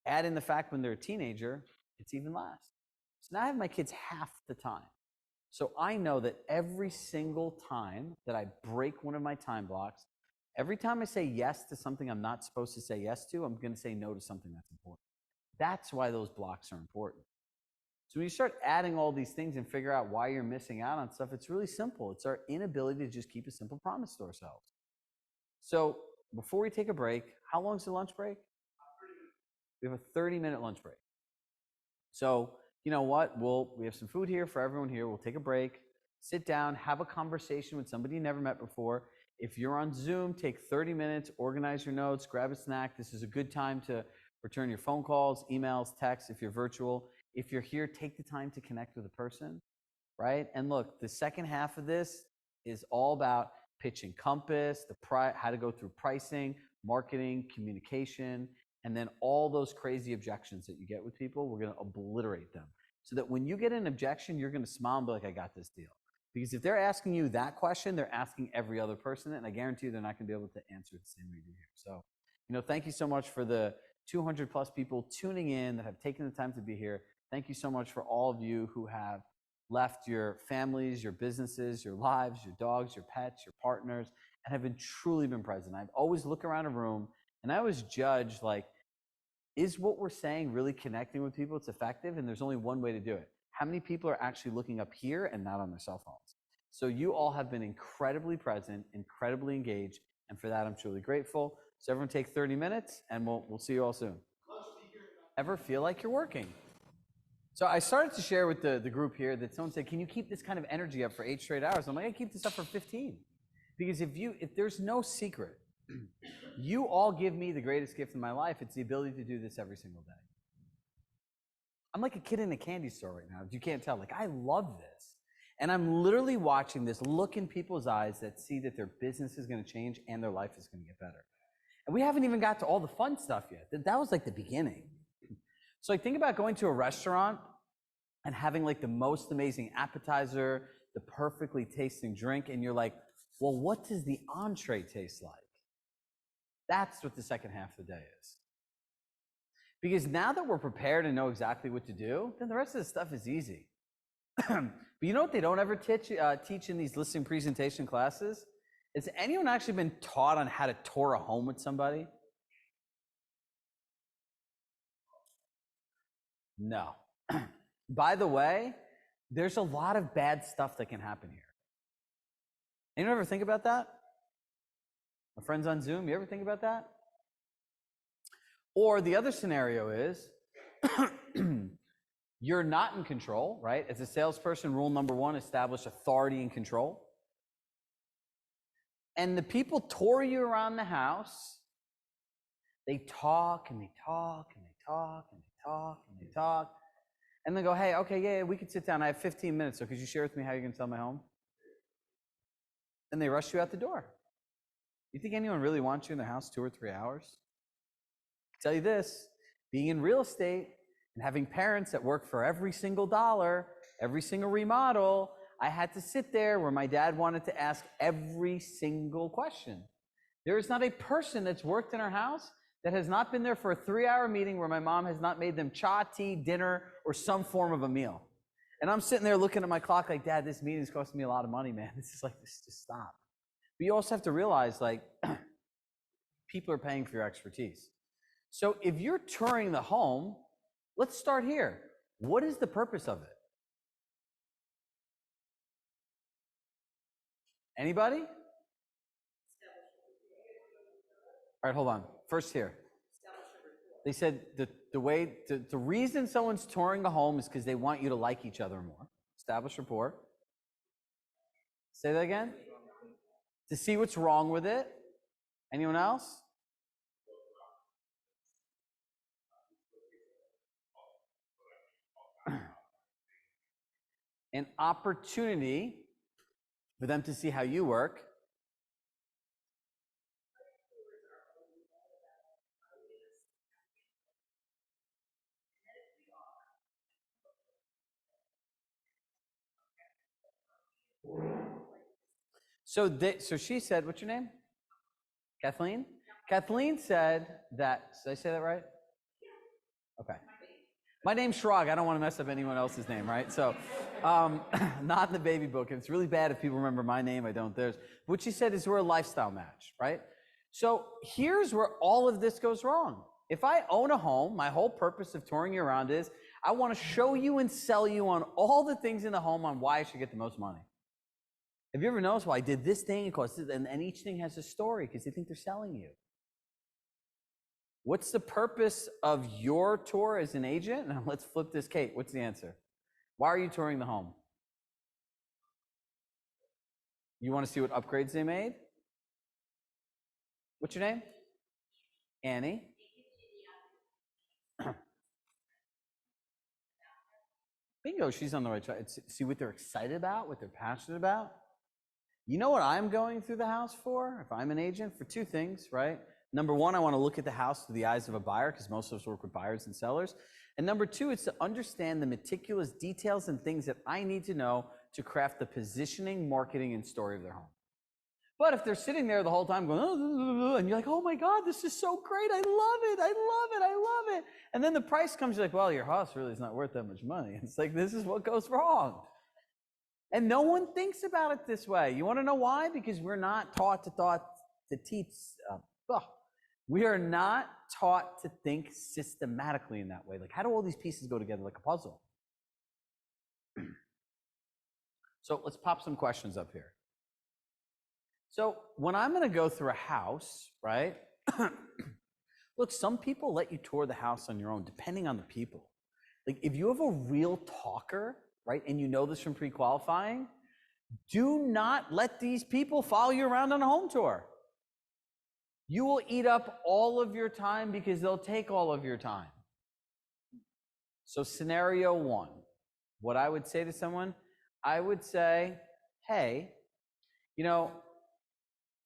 Add in the fact when they're a teenager, it's even less. So now I have my kids half the time. So I know that every single time that I break one of my time blocks, every time I say yes to something I'm not supposed to say yes to, I'm going to say no to something that's important. That's why those blocks are important. So when you start adding all these things and figure out why you're missing out on stuff, it's really simple. It's our inability to just keep a simple promise to ourselves. So before we take a break, how long is the lunch break? 30 minutes. We have a 30-minute lunch break. So you know what? We have some food here for everyone here. We'll take a break, sit down, have a conversation with somebody you never met before. If you're on Zoom, take 30 minutes, organize your notes, grab a snack. This is a good time to return your phone calls, emails, texts if you're virtual. If you're here, take the time to connect with a person, right? And look, the second half of this is all about pitching compass, how to go through pricing, marketing, communication, and then all those crazy objections that you get with people, we're going to obliterate them. So that when you get an objection, you're going to smile and be like, I got this deal. Because if they're asking you that question, they're asking every other person, and I guarantee you they're not going to be able to answer it the same way you do here. So, thank you so much for the 200 plus people tuning in that have taken the time to be here. Thank you so much for all of you who have left your families, your businesses, your lives, your dogs, your pets, your partners, and have truly been present. I've always looked around a room and I always judge, like, is what we're saying really connecting with people? It's effective, and there's only one way to do it. How many people are actually looking up here and not on their cell phones? So you all have been incredibly present, incredibly engaged, and for that I'm truly grateful. So everyone take 30 minutes, and we'll see you all soon. Ever feel like you're working? So I started to share with the group here that someone said, can you keep this kind of energy up for 8 straight hours? I'm like, I keep this up for 15. Because if there's no secret, you all give me the greatest gift in my life. It's the ability to do this every single day. I'm like a kid in a candy store right now. You can't tell. Like, I love this. And I'm literally watching this look in people's eyes that see that their business is going to change and their life is going to get better. And we haven't even got to all the fun stuff yet. That was like the beginning. So think about going to a restaurant and having like the most amazing appetizer, the perfectly tasting drink, and you're like, well, what does the entree taste like? That's what the second half of the day is. Because now that we're prepared and know exactly what to do, then the rest of the stuff is easy. But you know what they don't ever teach in these listening presentation classes? Has anyone actually been taught on how to tour a home with somebody? No. By the way, there's a lot of bad stuff that can happen here. Anyone ever think about that? My friends on Zoom, you ever think about that? Or the other scenario is you're not in control, right? As a salesperson, rule number 1, establish authority and control. And the people tour you around the house. They talk and they talk and they talk and they talk and they talk. And they go, hey, okay, yeah, we can sit down. I have 15 minutes, so could you share with me how you're going to sell my home? And they rush you out the door. You think anyone really wants you in their house 2 or 3 hours? I can tell you this, being in real estate and having parents that work for every single dollar, every single remodel, I had to sit there where my dad wanted to ask every single question. There is not a person that's worked in our house that has not been there for a 3-hour meeting where my mom has not made them cha, tea, dinner, or some form of a meal. And I'm sitting there looking at my clock like, Dad, this meeting is costing me a lot of money, man. This just stop. But you also have to realize, like, people are paying for your expertise. So if you're touring the home, let's start here. What is the purpose of it? Anybody? All right, hold on. First here. They said the reason someone's touring a home is because they want you to like each other more. Establish rapport. Say that again. To see what's wrong with it. Anyone else? An opportunity for them to see how you work. So she said, what's your name? Kathleen? Kathleen said that, did I say that right? Okay. My name's Chirag. I don't want to mess up anyone else's name, right? So, not in the baby book. And it's really bad if people remember my name. I don't theirs. What she said is we're a lifestyle match, right? So here's where all of this goes wrong. If I own a home, my whole purpose of touring you around is I want to show you and sell you on all the things in the home on why I should get the most money. Have you ever noticed, well, I did this thing, it cost this, and each thing has a story because they think they're selling you. What's the purpose of your tour as an agent? Now let's flip this, Kate. What's the answer? Why are you touring the home? You want to see what upgrades they made? What's your name? Annie. Bingo, she's on the right track. See what they're excited about, what they're passionate about. You know what I'm going through the house for, if I'm an agent? For 2 things, right? Number one, I want to look at the house through the eyes of a buyer because most of us work with buyers and sellers. And number two, it's to understand the meticulous details and things that I need to know to craft the positioning, marketing, and story of their home. But if they're sitting there the whole time going, oh, and you're like, oh my God, this is so great. I love it. I love it. I love it. And then the price comes, you're like, well, your house really is not worth that much money. It's like, this is what goes wrong. And no one thinks about it this way. You want to know why? Because we're not taught to teach. We are not taught to think systematically in that way. Like, how do all these pieces go together like a puzzle? So let's pop some questions up here. So when I'm going to go through a house, right? Look, some people let you tour the house on your own, depending on the people. Like, if you have a real talker, right, and you know this from pre-qualifying, do not let these people follow you around on a home tour. You will eat up all of your time because they'll take all of your time. So scenario one, what I would say to someone, I would say, hey, you know,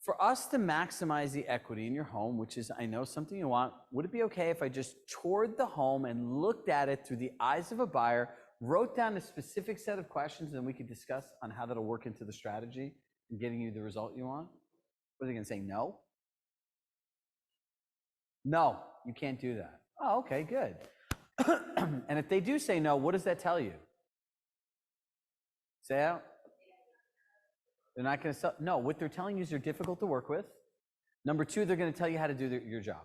for us to maximize the equity in your home, which is, I know, something you want, would it be okay if I just toured the home and looked at it through the eyes of a buyer, wrote down a specific set of questions, and then we could discuss on how that'll work into the strategy and getting you the result you want? What are they going to say, no? No, you can't do that. Oh, okay, good. And if they do say no, what does that tell you? Say out. They're not going to sell. No, what they're telling you is they're difficult to work with. Number two, they're going to tell you how to do your job.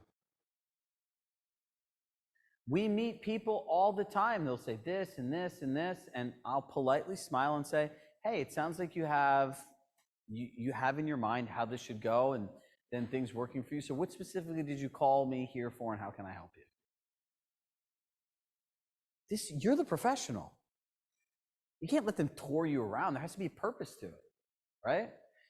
We meet people all the time. They'll say this and this and this, and I'll politely smile and say, hey, it sounds like you have in your mind how this should go and then things working for you. So what specifically did you call me here for, and how can I help you? You're the professional. You can't let them tour you around. There has to be a purpose to it, right?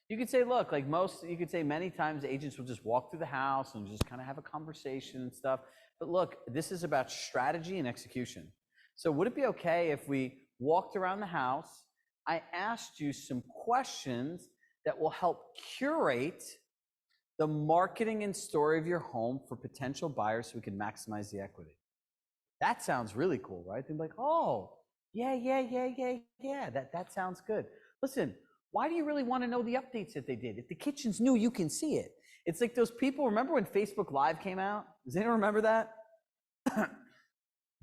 You could say, look, like you could say many times agents will just walk through the house and just kind of have a conversation and stuff. But look, this is about strategy and execution. So would it be okay if we walked around the house, I asked you some questions that will help curate the marketing and story of your home for potential buyers so we can maximize the equity? That sounds really cool, right? They're like, oh, yeah, that sounds good. Listen, why do you really want to know the updates that they did? If the kitchen's new, you can see it. It's like those people, remember when Facebook Live came out? Does anyone remember that?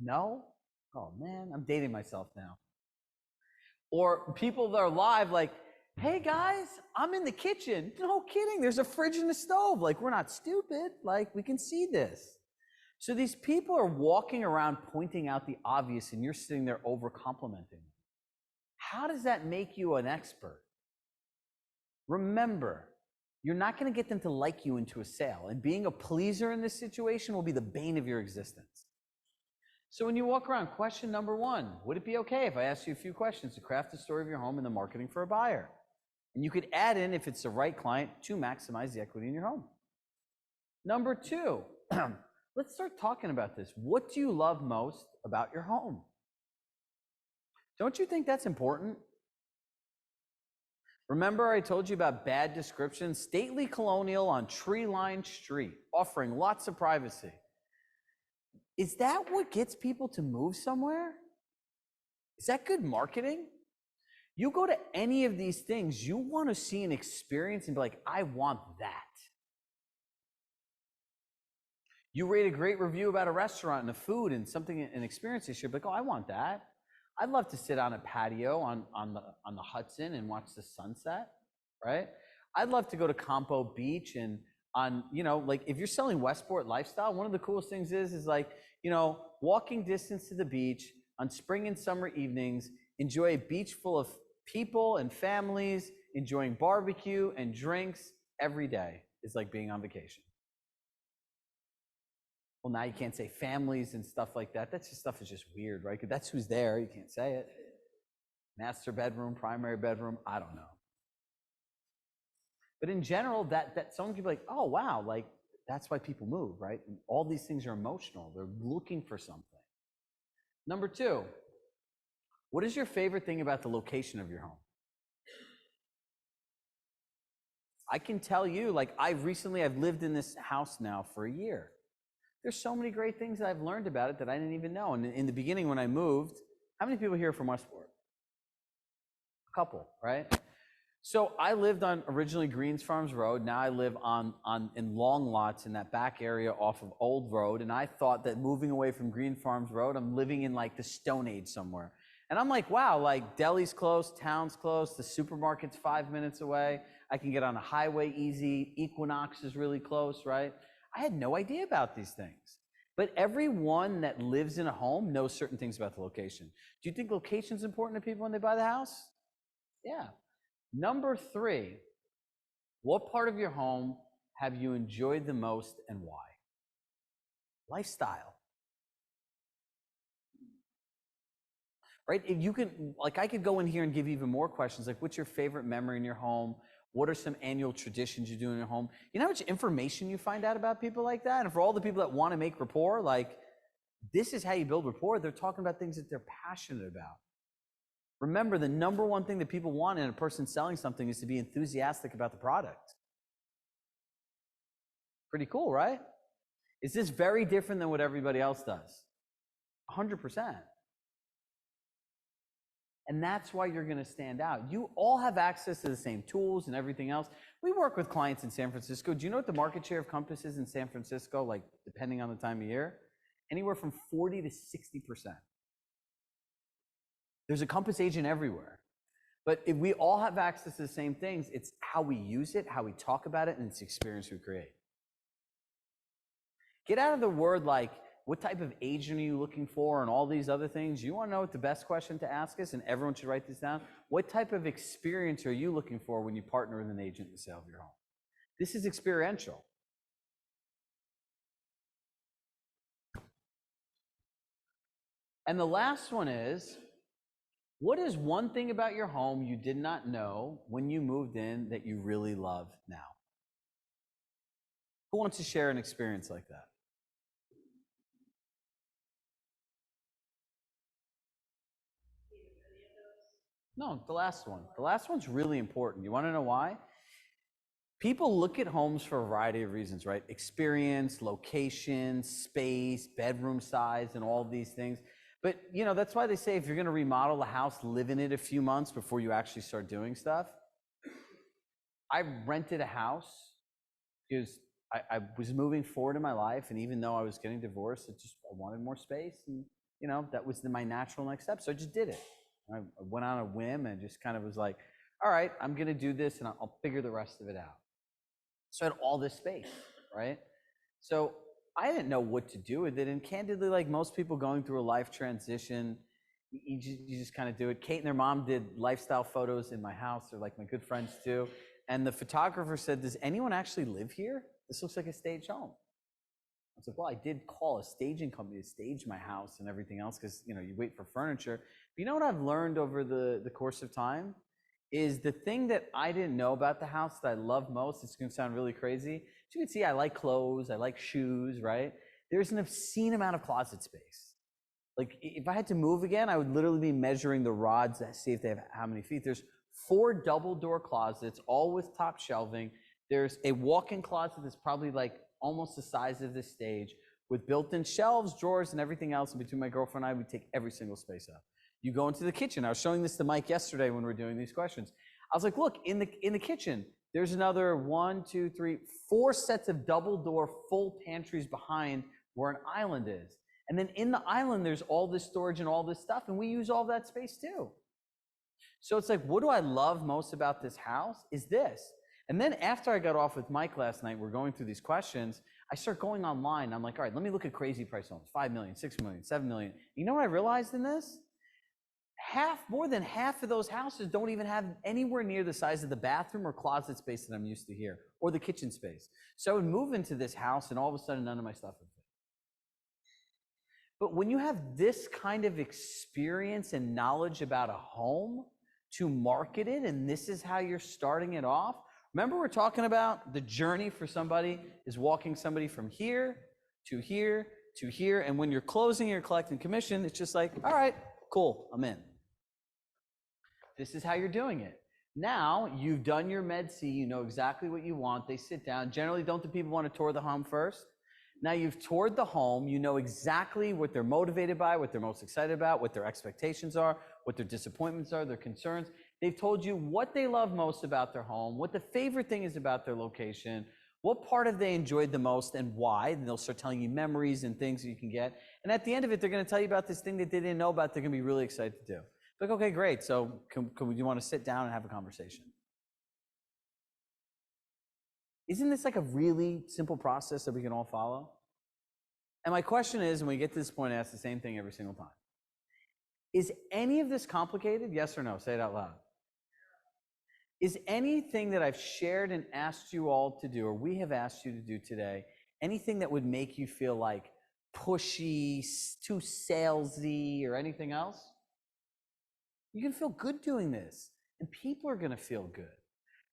No? Oh man, I'm dating myself now. Or people that are live like, hey guys, I'm in the kitchen. No kidding, there's a fridge and a stove. Like, we're not stupid, like we can see this. So these people are walking around pointing out the obvious and you're sitting there over complimenting them. How does that make you an expert? Remember, you're not going to get them to like you into a sale, and being a pleaser in this situation will be the bane of your existence. So when you walk around, question number one, would it be okay if I asked you a few questions to craft the story of your home and the marketing for a buyer? And you could add in, if it's the right client, to maximize the equity in your home. Number two, let's start talking about this. What do you love most about your home? Don't you think that's important? Remember I told you about bad descriptions? Stately colonial on tree-lined street, offering lots of privacy. Is that what gets people to move somewhere? Is that good marketing? You go to any of these things, you want to see an experience and be like, I want that. You rate a great review about a restaurant and the food and something, an experience this year, like, oh, I want that. I'd love to sit on a patio on the Hudson and watch the sunset, right? I'd love to go to Campo Beach and like if you're selling Westport lifestyle, one of the coolest things is like, walking distance to the beach on spring and summer evenings, enjoy a beach full of people and families, enjoying barbecue and drinks every day is like being on vacation. Well, now you can't say families and stuff like that. That stuff is just weird, right? Because that's who's there. You can't say it. Master bedroom, primary bedroom, I don't know. But in general, that someone could be like, oh, wow, like that's why people move, right? And all these things are emotional. They're looking for something. Number two, what is your favorite thing about the location of your home? I can tell you, like I've lived in this house now for a year. There's so many great things that I've learned about it that I didn't even know. And in the beginning when I moved, how many people here are from Westport? A couple, right? So I lived on originally Greens Farms Road. Now I live in Long Lots in that back area off of Old Road. And I thought that moving away from Green Farms Road, I'm living in like the Stone Age somewhere. And I'm like, wow, like Deli's close, town's close, the supermarket's 5 minutes away. I can get on a highway easy. Equinox is really close, right? I had no idea about these things. But everyone that lives in a home knows certain things about the location. Do you think location's important to people when they buy the house? Yeah. Number 3, what part of your home have you enjoyed the most and why? Lifestyle. Right? If you can, like I could go in here and give you even more questions, like what's your favorite memory in your home? What are some annual traditions you do in your home? You know how much information you find out about people like that? And for all the people that want to make rapport, like this is how you build rapport. They're talking about things that they're passionate about. Remember, the number one thing that people want in a person selling something is to be enthusiastic about the product. Pretty cool, right? Is this very different than what everybody else does? 100%. And that's why you're going to stand out. You all have access to the same tools and everything else. We work with clients in San Francisco. Do you know what the market share of Compass is in San Francisco, like depending on the time of year? Anywhere from 40 to 60%. There's a Compass agent everywhere. But if we all have access to the same things, it's how we use it, how we talk about it, and it's the experience we create. Get out of the word like, what type of agent are you looking for and all these other things. You want to know what the best question to ask is, and everyone should write this down. What type of experience are you looking for when you partner with an agent in the sale of your home? This is experiential. And the last one is, what is one thing about your home you did not know when you moved in that you really love now? Who wants to share an experience like that? No, the last one. The last one's really important. You want to know why? People look at homes for a variety of reasons, right? Experience, location, space, bedroom size, and all these things. But, you know, that's why they say if you're going to remodel a house, live in it a few months before you actually start doing stuff. I rented a house because I was moving forward in my life, and even though I was getting divorced, I wanted more space, and, you know, that was my natural next step, so I just did it. I went on a whim and just kind of was like, all right, I'm going to do this, and I'll figure the rest of it out. So I had all this space, right? So I didn't know what to do with it. And candidly, like most people going through a life transition, you just kind of do it. Kate and their mom did lifestyle photos in my house. They're like my good friends too. And the photographer said, does anyone actually live here? This looks like a stage home. I was like, well, I did call a staging company to stage my house and everything else because, you know, you wait for furniture. But you know what I've learned over the course of time? Is the thing that I didn't know about the house that I love most. It's going to sound really crazy. As you can see, I like clothes, I like shoes, right? There's an obscene amount of closet space. Like if I had to move again, I would literally be measuring the rods to see if they have how many feet. There's 4 double door closets, all with top shelving. There's a walk-in closet that's probably like almost the size of this stage with built-in shelves, drawers, and everything else. And between my girlfriend and I, we take every single space up. You go into the kitchen. I was showing this to Mike yesterday when we were doing these questions. I was like, look, in the kitchen, there's another 1, 2, 3, 4 sets of double door full pantries behind where an island is. And then in the island, there's all this storage and all this stuff, and we use all that space too. So it's like, what do I love most about this house is this. And then after I got off with Mike last night, we're going through these questions, I start going online. I'm like, all right, let me look at crazy price homes, 5 million, 6 million, 7 million. You know what I realized in this? More than half of those houses don't even have anywhere near the size of the bathroom or closet space that I'm used to here, or the kitchen space. So I would move into this house and all of a sudden none of my stuff would fit. But when you have this kind of experience and knowledge about a home to market it, and this is how you're starting it off, remember we're talking about the journey for somebody is walking somebody from here to here to here, and when you're closing, you're collecting commission, it's just like, all right, cool, I'm in. This is how you're doing it. Now you've done your Med C, you know exactly what you want. They sit down. Generally, don't the people want to tour the home first? Now you've toured the home, you know exactly what they're motivated by, what they're most excited about, what their expectations are, what their disappointments are, their concerns. They've told you what they love most about their home, what the favorite thing is about their location, what part of they enjoyed the most and why. And they'll start telling you memories and things that you can get. And at the end of it, they're going to tell you about this thing that they didn't know about. They're going to be really excited to do. Like, okay, great. So you want to sit down and have a conversation? Isn't this like a really simple process that we can all follow? And my question is, when we get to this point, I ask the same thing every single time. Is any of this complicated? Yes or no? Say it out loud. Is anything that I've shared and asked you all to do, or we have asked you to do today, anything that would make you feel like pushy, too salesy, or anything else? You can feel good doing this, and people are going to feel good,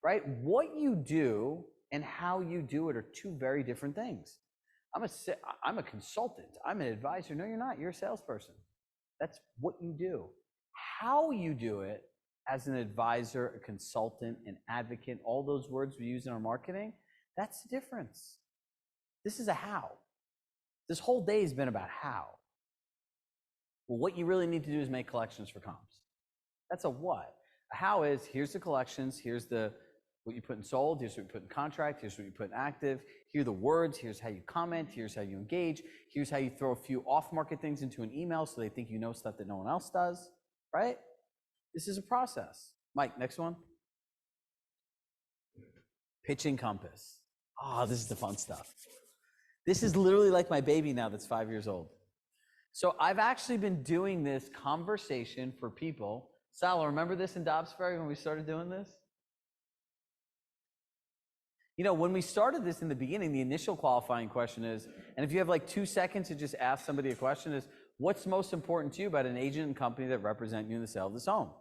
right? What you do and how you do it are two very different things. I'm a consultant. I'm an advisor. No, you're not. You're a salesperson. That's what you do. How you do it as an advisor, a consultant, an advocate, all those words we use in our marketing, that's the difference. This is a how. This whole day has been about how. Well, what you really need to do is make collections for comps. That's a what. A how is, here's the collections, here's what you put in sold, here's what you put in contract, here's what you put in active, here are the words, here's how you comment, here's how you engage, here's how you throw a few off-market things into an email so they think you know stuff that no one else does, right? This is a process. Mike, next one. Pitching compass. Oh, this is the fun stuff. This is literally like my baby now that's 5 years old. So I've actually been doing this conversation for people. Sal, remember this in Dobbsbury when we started doing this? You know, when we started this in the beginning, the initial qualifying question is, and if you have like 2 seconds to just ask somebody a question, is what's most important to you about an agent and company that represent you in the sale of this home?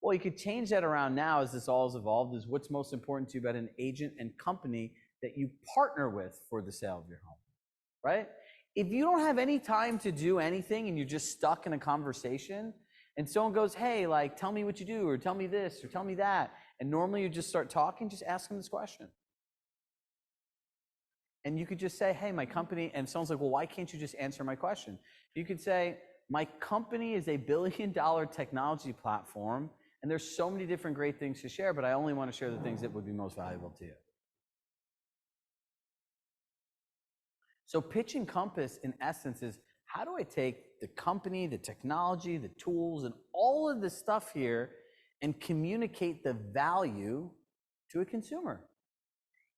Well, you could change that around now as this all has evolved, is what's most important to you about an agent and company that you partner with for the sale of your home, right? If you don't have any time to do anything and you're just stuck in a conversation and someone goes, hey, like, tell me what you do, or tell me this, or tell me that, and normally you just start talking, just ask them this question. And you could just say, hey, my company, and someone's like, well, why can't you just answer my question? You could say, my company is a $1 billion technology platform, and there's so many different great things to share, but I only want to share the things that would be most valuable to you. So pitching compass, in essence, is how do I take the company, the technology, the tools, and all of this stuff here and communicate the value to a consumer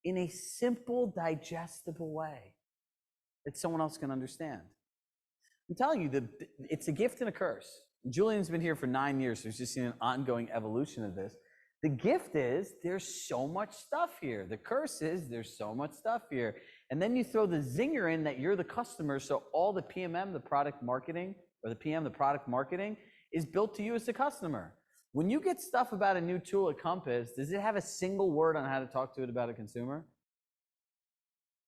in a simple, digestible way that someone else can understand? I'm telling you, it's a gift and a curse. Julian's been here for 9 years, so he's just seen an ongoing evolution of this. The gift is there's so much stuff here. The curse is there's so much stuff here. And then you throw the zinger in that you're the customer, so all the PMM, the product marketing, or the PM, the product marketing, is built to you as the customer. When you get stuff about a new tool at Compass, does it have a single word on how to talk to it about a consumer?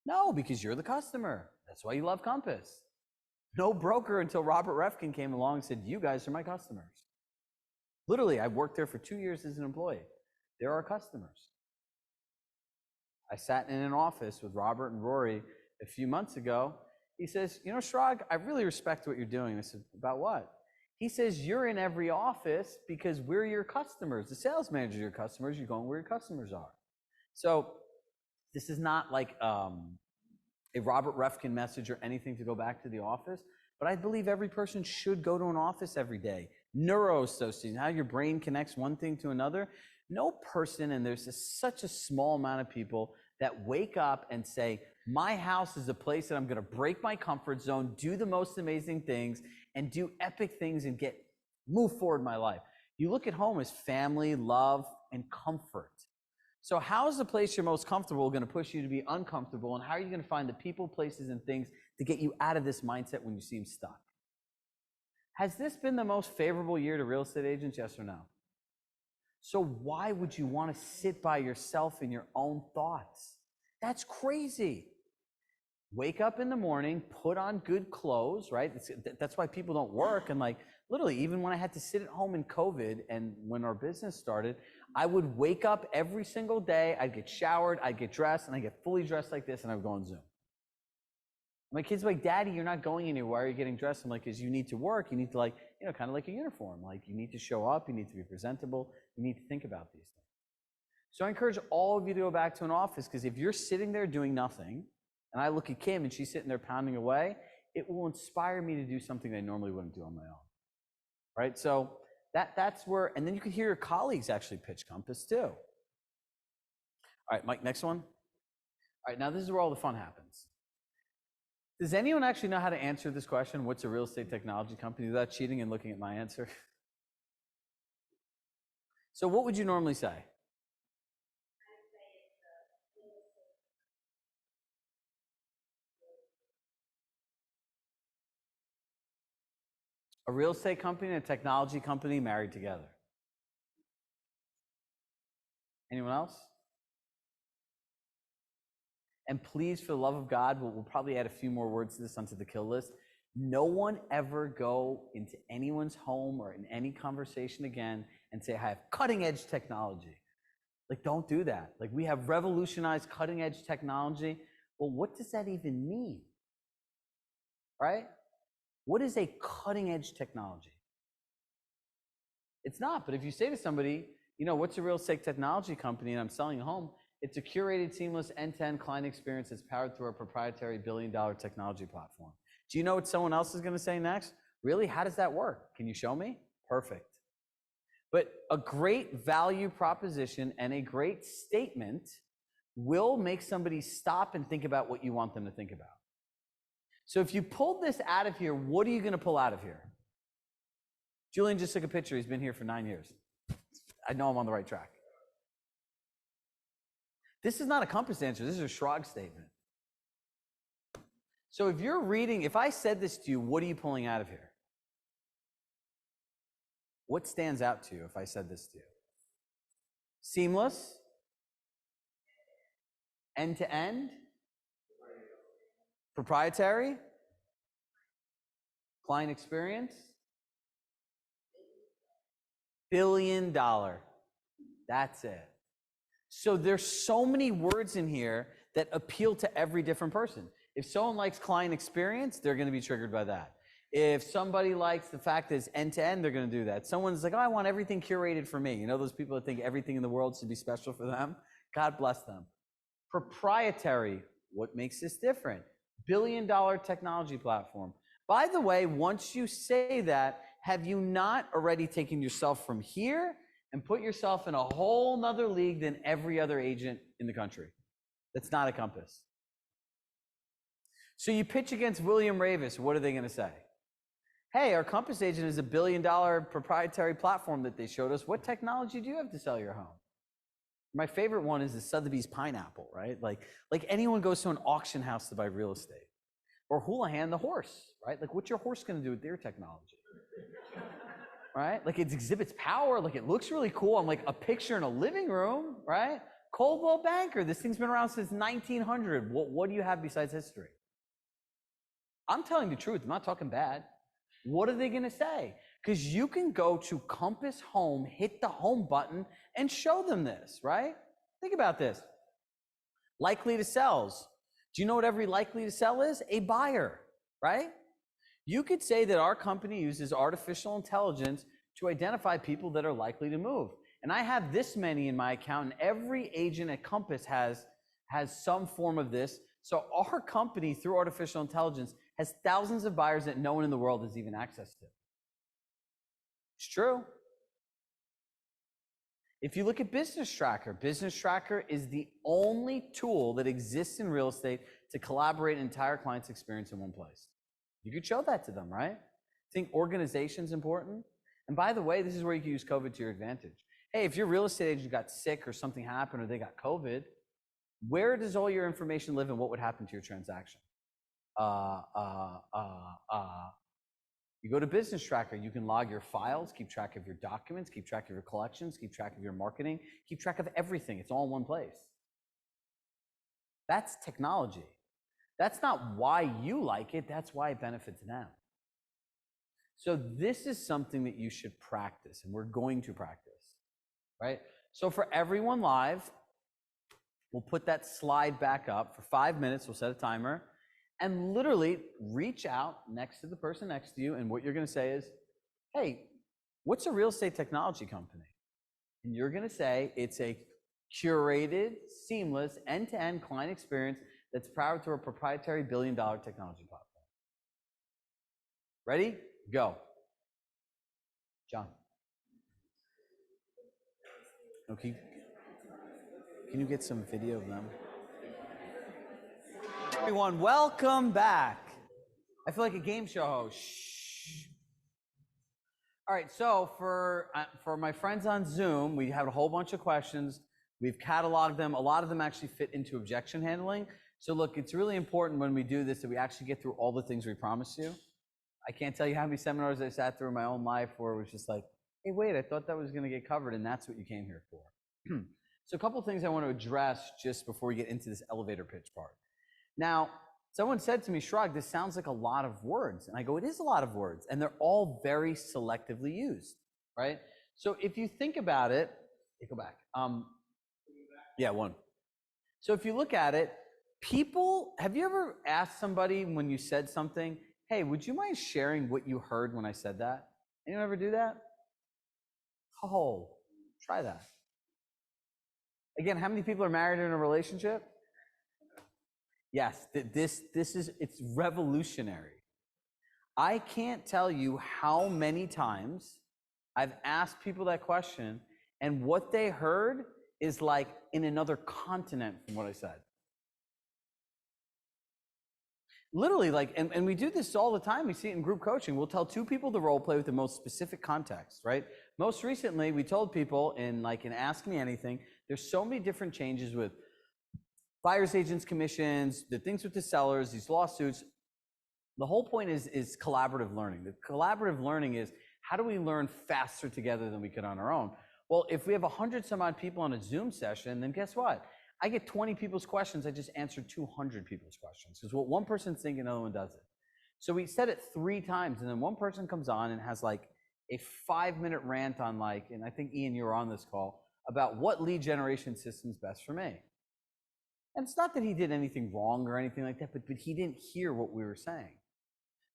No, because you're the customer. That's why you love Compass. No broker until Robert Refkin came along and said, you guys are my customers. Literally, I've worked there for 2 years as an employee. They're our customers. I sat in an office with Robert and Rory a few months ago. He says, you know, Chirag, I really respect what you're doing. I said, about what? He says, you're in every office because we're your customers. The sales manager are your customers. You're going where your customers are. So this is not like a Robert Refkin message or anything to go back to the office, but I believe every person should go to an office every day. Neuroassociation, how your brain connects one thing to another. No person, and there's such a small amount of people that wake up and say, my house is a place that I'm going to break my comfort zone, do the most amazing things, and do epic things and move forward in my life. You look at home as family, love, and comfort. So how is the place you're most comfortable going to push you to be uncomfortable, and how are you going to find the people, places, and things to get you out of this mindset when you seem stuck? Has this been the most favorable year to real estate agents, yes or no? So why would you want to sit by yourself in your own thoughts? That's crazy. Wake up in the morning, put on good clothes, right? That's why people don't work. And like, literally, even when I had to sit at home in COVID and when our business started, I would wake up every single day, I'd get showered, I'd get dressed, and I'd get fully dressed like this, and I would go on Zoom. My kids were like, Daddy, you're not going anywhere. Why are you getting dressed? I'm like, because you need to work. You need to, like, you know, kind of like a uniform. Like, you need to show up. You need to be presentable. You need to think about these things. So I encourage all of you to go back to an office, because if you're sitting there doing nothing, and I look at Kim and she's sitting there pounding away, it will inspire me to do something I normally wouldn't do on my own, right? So that's where, and then you can hear your colleagues actually pitch Compass too. All right, Mike, next one. All right, now this is where all the fun happens. Does anyone actually know how to answer this question? What's a real estate technology company? Without cheating and looking at my answer? So what would you normally say? A real estate company and a technology company married together. Anyone else? And please, for the love of God, we'll probably add a few more words to this onto the kill list. No one ever go into anyone's home or in any conversation again and say, I have cutting edge technology. Like, don't do that. Like, we have revolutionized cutting edge technology. Well, what does that even mean? Right? What is a cutting edge technology? It's not, but if you say to somebody, you know, what's a real estate technology company and I'm selling a home, it's a curated, seamless, end-to-end client experience that's powered through our proprietary billion-dollar technology platform. Do you know what someone else is going to say next? Really? How does that work? Can you show me? Perfect. But a great value proposition and a great statement will make somebody stop and think about what you want them to think about. So if you pulled this out of here, what are you going to pull out of here? Julian just took a picture. He's been here for 9 years. I know I'm on the right track. This is not a Compass answer. This is a Chirag statement. So if you're reading, if I said this to you, what are you pulling out of here? What stands out to you if I said this to you? Seamless? End-to-end? Proprietary? Client experience? $1 billion. That's it. So there's so many words in here that appeal to every different person. If someone likes client experience, they're going to be triggered by that. If somebody likes the fact that it's end-to-end, they're going to do that. Someone's like, oh, I want everything curated for me. You know those people that think everything in the world should be special for them? God bless them. Proprietary, what makes this different? $1 billion technology platform. By the way, once you say that, have you not already taken yourself from here and put yourself in a whole nother league than every other agent in the country? That's not a Compass. So you pitch against William Ravis, what are they going to say? Hey, our Compass agent is a $1 billion proprietary platform that they showed us. What technology do you have to sell your home? My favorite one is the Sotheby's pineapple, right? Like anyone goes to an auction house to buy real estate. Or Houlihan the horse, right? Like, what's your horse going to do with their technology? Right? Like, it exhibits power. Like, it looks really cool. I'm like, a picture in a living room, right? Coldwell Banker. This thing's been around since 1900. What do you have besides history? I'm telling the truth. I'm not talking bad. What are they going to say? Because you can go to Compass Home, hit the home button, and show them this, right? Think about this. Likely to sells. Do you know what every likely to sell is? A buyer, right? You could say that our company uses artificial intelligence to identify people that are likely to move. And I have this many in my account, and every agent at Compass has some form of this. So our company, through artificial intelligence, has thousands of buyers that no one in the world has even access to. It's true. If you look at Business Tracker is the only tool that exists in real estate to collaborate an entire client's experience in one place. You could show that to them, right? Think organization's important. And by the way, this is where you can use COVID to your advantage. Hey, if your real estate agent got sick or something happened or they got COVID, where does all your information live and what would happen to your transaction? You go to Business Tracker, you can log your files, keep track of your documents, keep track of your collections, keep track of your marketing, keep track of everything. It's all in one place. That's technology. That's not why you like it, that's why it benefits them. So this is something that you should practice, and we're going to practice, right? So for everyone live, we'll put that slide back up for 5 minutes. We'll set a timer and literally reach out next to the person next to you. And what you're going to say is, hey, what's a real estate technology company? And you're going to say it's a curated, seamless, end-to-end client experience that's powered through a proprietary billion-dollar technology platform. Ready? Go. John. Okay. Can you get some video of them? Everyone, welcome back. I feel like a game show host. Shh. All right, so for my friends on Zoom, we have a whole bunch of questions. We've cataloged them. A lot of them actually fit into objection handling. So look, it's really important when we do this that we actually get through all the things we promised you. I can't tell you how many seminars I sat through in my own life where it was just like, hey, wait, I thought that was going to get covered, and that's what you came here for. So a couple of things I want to address just before we get into this elevator pitch part. Now, someone said to me, Chirag, this sounds like a lot of words. And I go, it is a lot of words, and they're all very selectively used, right? So if you think about it, go back. Yeah, one. So if you look at it, people, have you ever asked somebody when you said something, hey, would you mind sharing what you heard when I said that? Anyone ever do that? Oh, try that. Again, how many people are married in a relationship? Yes, it's revolutionary. I can't tell you how many times I've asked people that question, and what they heard is like in another continent from what I said. Literally, like, and we do this all the time. We see it in group coaching. We'll tell two people to role play with the most specific context, right? Most recently, we told people in Ask Me Anything, there's so many different changes with buyers agents commissions, the things with the sellers, these lawsuits. The whole point is collaborative learning. The collaborative learning is how do we learn faster together than we could on our own? Well, if we have 100 some odd people on a Zoom session, then guess what? I get 20 people's questions. I just answered 200 people's questions because what one person's thinking, another one does it. So we said it 3 times, and then one person comes on and has like a 5-minute rant on and I think Ian, you were on this call, about what lead generation system's best for me. And it's not that he did anything wrong or anything like that, but he didn't hear what we were saying.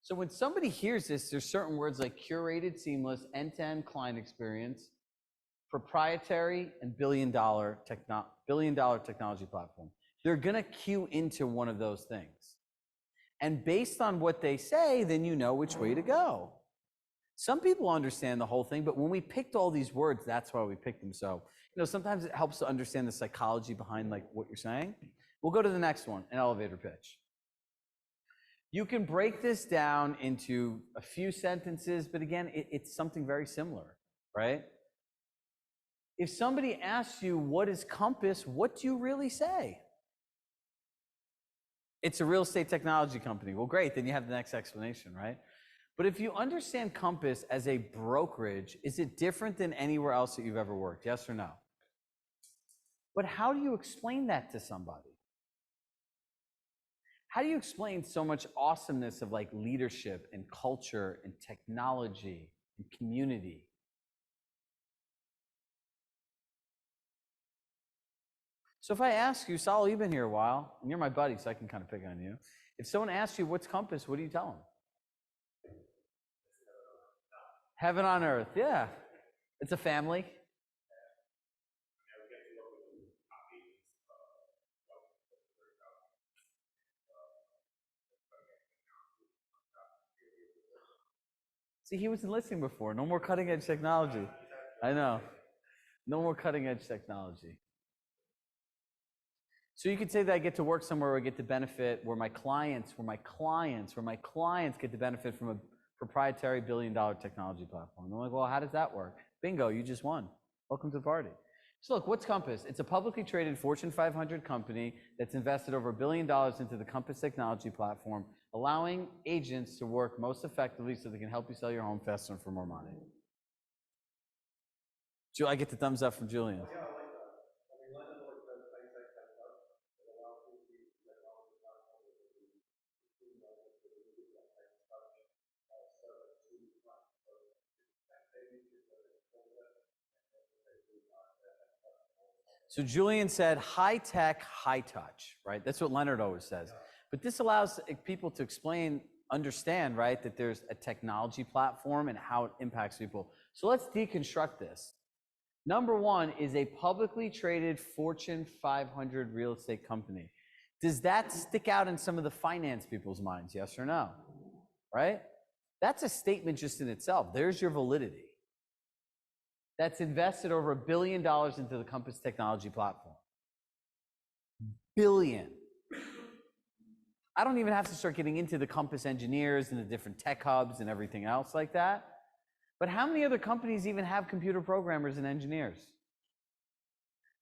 So when somebody hears this, there's certain words like curated, seamless, end-to-end client experience, proprietary, and billion-dollar technology platform. They're going to cue into one of those things. And based on what they say, then you know which way to go. Some people understand the whole thing, but when we picked all these words, that's why we picked them. So, sometimes it helps to understand the psychology behind what you're saying. We'll go to the next one, an elevator pitch. You can break this down into a few sentences, but again, it's something very similar, right? If somebody asks you, what is Compass, what do you really say? It's a real estate technology company. Well, great, then you have the next explanation, right? But if you understand Compass as a brokerage, is it different than anywhere else that you've ever worked? Yes or no? But how do you explain that to somebody? How do you explain so much awesomeness of leadership and culture and technology and community? So if I ask you, Sal, you've been here a while, and you're my buddy, so I can kind of pick on you. If someone asks you, what's Compass, what do you tell them? Heaven on earth, yeah. It's a family. See, he wasn't listening before. No more cutting edge technology. I know. No more cutting edge technology. So you could say that I get to work somewhere where I get to benefit, where my clients get to benefit from a proprietary billion-dollar technology platform. I'm like, well, how does that work? Bingo, you just won. Welcome to the party. So look, what's Compass? It's a publicly traded Fortune 500 company that's invested over $1 billion into the Compass technology platform, allowing agents to work most effectively so they can help you sell your home faster and for more money. I get the thumbs up from Julian. So Julian said, high tech, high touch, right? That's what Leonard always says. But this allows people to understand, right, that there's a technology platform and how it impacts people. So let's deconstruct this. Number one is a publicly traded Fortune 500 real estate company. Does that stick out in some of the finance people's minds? Yes or no? Right? That's a statement just in itself. There's your validity. That's invested over $1 billion into the Compass technology platform. Billion. I don't even have to start getting into the Compass engineers and the different tech hubs and everything else like that. But how many other companies even have computer programmers and engineers?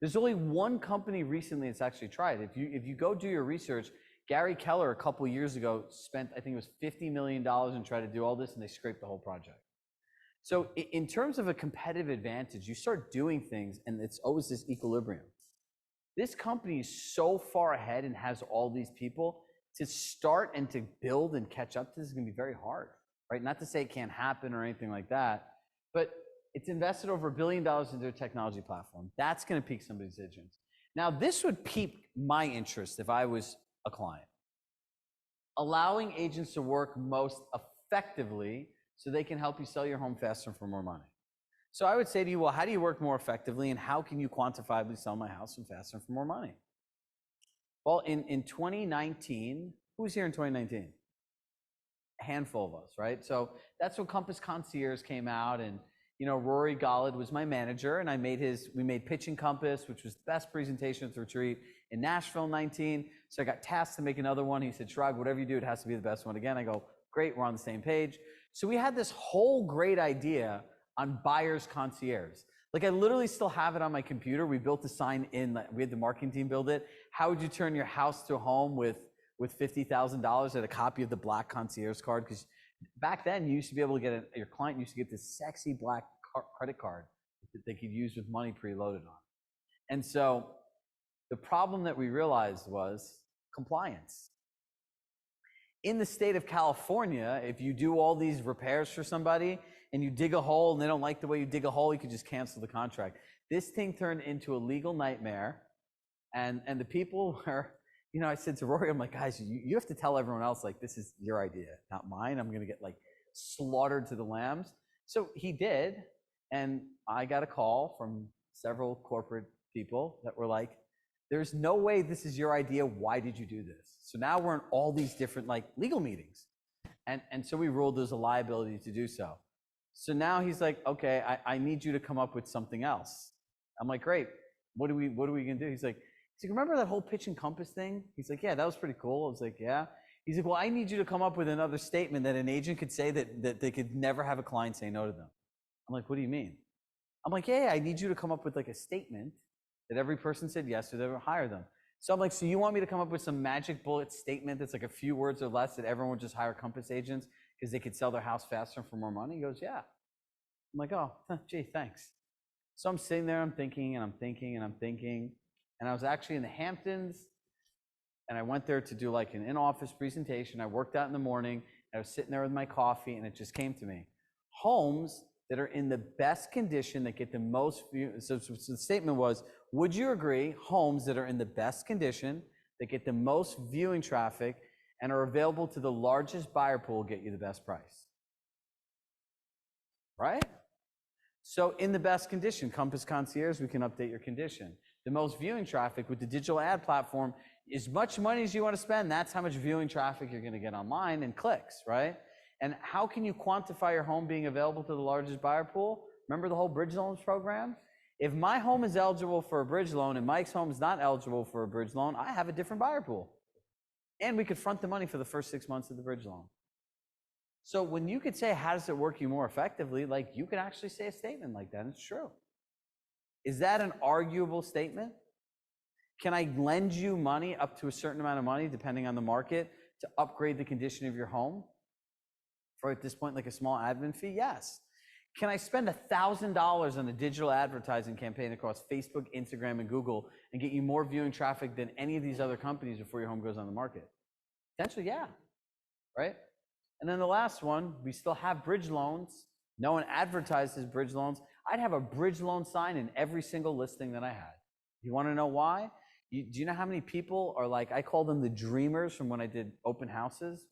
There's only one company recently that's actually tried. If you go do your research, Gary Keller a couple years ago spent, I think it was $50 million and tried to do all this, and they scraped the whole project. So in terms of a competitive advantage, you start doing things and it's always this equilibrium. This company is so far ahead and has all these people, to start and to build and catch up to this is gonna be very hard, right? Not to say it can't happen or anything like that, but it's invested over $1 billion into their technology platform. That's gonna pique somebody's interest. Now, this would pique my interest if I was a client. Allowing agents to work most effectively so they can help you sell your home faster and for more money. So I would say to you, well, how do you work more effectively and how can you quantifiably sell my house and faster and for more money? Well, in 2019, who was here in 2019? A handful of us, right? So that's when Compass Concierge came out, and Rory Gollad was my manager, and we made Pitching Compass, which was the best presentation at the retreat in Nashville in 19. So I got tasked to make another one. He said, Chirag, whatever you do, it has to be the best one again. I go, great, we're on the same page. So we had this whole great idea on buyer's concierge. Like, I literally still have it on my computer. We built the sign we had the marketing team build it. How would you turn your house to a home with $50,000 at a copy of the black concierge card? Because back then you used to be able to get your client used to get this sexy black credit card that they could use with money preloaded on. And so the problem that we realized was compliance. In the state of California, if you do all these repairs for somebody and you dig a hole and they don't like the way you dig a hole, you could just cancel the contract. This thing turned into a legal nightmare. And the people were, I said to Rory, I'm like, guys, you have to tell everyone else, like, this is your idea, not mine. I'm going to get like slaughtered to the lambs. So he did. And I got a call from several corporate people that were like, there's no way this is your idea. Why did you do this? So now we're in all these different like legal meetings. And so we ruled there's a liability to do so. So now he's like, okay, I need you to come up with something else. I'm like, great. What are we gonna do? He's like, remember that whole Pitch and Compass thing? He's like, yeah, that was pretty cool. I was like, yeah. He's like, well, I need you to come up with another statement that an agent could say that they could never have a client say no to them. I'm like, what do you mean? I'm like, yeah, I need you to come up with like a statement that every person said yes to, they would hire them. So I'm like, so you want me to come up with some magic bullet statement that's like a few words or less that everyone would just hire Compass agents because they could sell their house faster and for more money? He goes, yeah. I'm like, oh, gee, thanks. So I'm sitting there, I'm thinking, and I'm thinking, and I'm thinking. And I was actually in the Hamptons, and I went there to do like an in-office presentation. I worked out in the morning. I was sitting there with my coffee, and it just came to me. Homes that are in the best condition, that get the most view. So the statement was, would you agree, homes that are in the best condition, that get the most viewing traffic, and are available to the largest buyer pool get you the best price? Right? So in the best condition, Compass Concierge, we can update your condition. The most viewing traffic with the digital ad platform, as much money as you want to spend, that's how much viewing traffic you're going to get online and clicks, right? And how can you quantify your home being available to the largest buyer pool? Remember the whole bridge loans program? If my home is eligible for a bridge loan and Mike's home is not eligible for a bridge loan, I have a different buyer pool. And we could front the money for the first 6 months of the bridge loan. So when you could say, how does it work you more effectively? Like, you could actually say a statement like that, and it's true. Is that an arguable statement? Can I lend you money up to a certain amount of money, depending on the market, to upgrade the condition of your home? For at this point, like a small admin fee? Yes. Can I spend $1,000 on a digital advertising campaign across Facebook, Instagram, and Google and get you more viewing traffic than any of these other companies before your home goes on the market? Potentially, yeah, right? And then the last one, we still have bridge loans. No one advertises bridge loans. I'd have a bridge loan sign in every single listing that I had. You want to know why? Do you know how many people are like, I call them the dreamers from when I did open houses,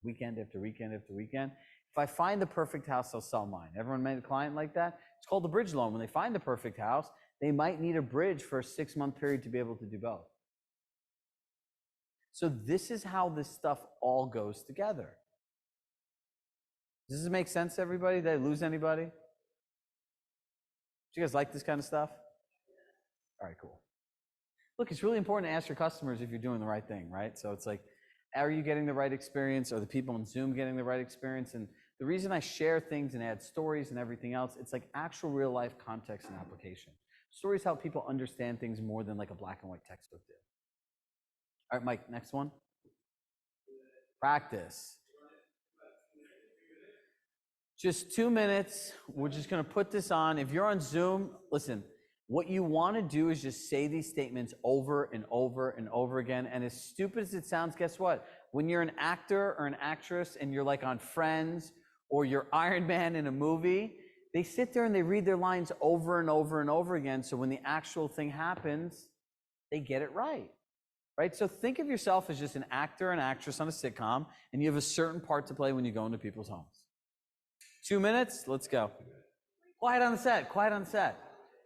weekend after weekend after weekend. If I find the perfect house, I'll sell mine. Everyone made a client like that? It's called the bridge loan. When they find the perfect house, they might need a bridge for a 6-month period to be able to do both. So this is how this stuff all goes together. Does this make sense to everybody? Did I lose anybody? Do you guys like this kind of stuff? All right, cool. Look, it's really important to ask your customers if you're doing the right thing, right? So it's like, are you getting the right experience? Are the people on Zoom getting the right experience? And the reason I share things and add stories and everything else, it's like actual real life context and application. Stories help people understand things more than like a black and white textbook did. All right, Mike, next one. Practice. Just 2 minutes. We're just going to put this on. If you're on Zoom, listen, what you want to do is just say these statements over and over and over again. And as stupid as it sounds, guess what? When you're an actor or an actress and you're like on Friends or you're Iron Man in a movie, they sit there and they read their lines over and over and over again. So when the actual thing happens, they get it right. Right? So think of yourself as just an actor or an actress on a sitcom, and you have a certain part to play when you go into people's homes. 2 minutes, let's go. Quiet on the set, quiet on the set.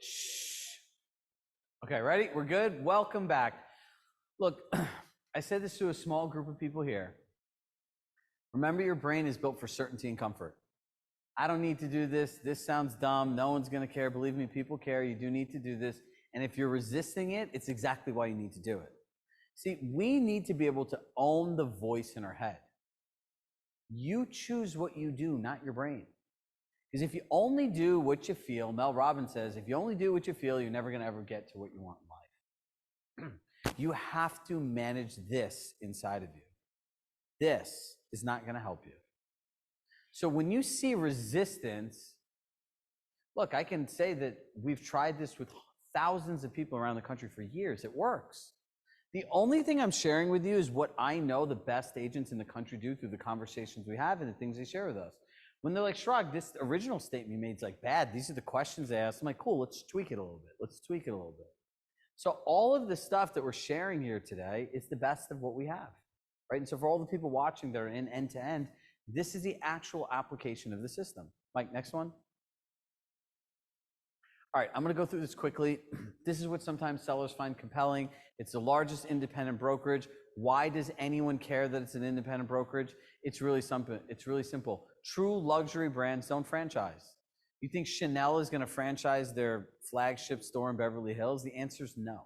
Shh. Okay, ready? We're good? Welcome back. Look, I said this to a small group of people here. Remember, your brain is built for certainty and comfort. I don't need to do this. This sounds dumb. No one's going to care. Believe me, people care. You do need to do this. And if you're resisting it, it's exactly why you need to do it. See, we need to be able to own the voice in our head. You choose what you do, not your brain. Because if you only do what you feel, Mel Robbins says, if you only do what you feel, you're never going to ever get to what you want in life. You have to manage this inside of you. This is not going to help you. So when you see resistance, look, I can say that we've tried this with thousands of people around the country for years. It works. The only thing I'm sharing with you is what I know the best agents in the country do through the conversations we have and the things they share with us. When they're like, Chirag, this original statement you made is like bad. These are the questions they asked. I'm like, cool, let's tweak it a little bit. Let's tweak it a little bit. So all of the stuff that we're sharing here today is the best of what we have, right? And so for all the people watching that are in end-to-end, this is the actual application of the system. Mike, next one. All right, I'm going to go through this quickly. This is what sometimes sellers find compelling. It's the largest independent brokerage. Why does anyone care that it's an independent brokerage? It's really simple. It's really simple. True luxury brands don't franchise. You think Chanel is going to franchise their flagship store in Beverly Hills? The answer is no.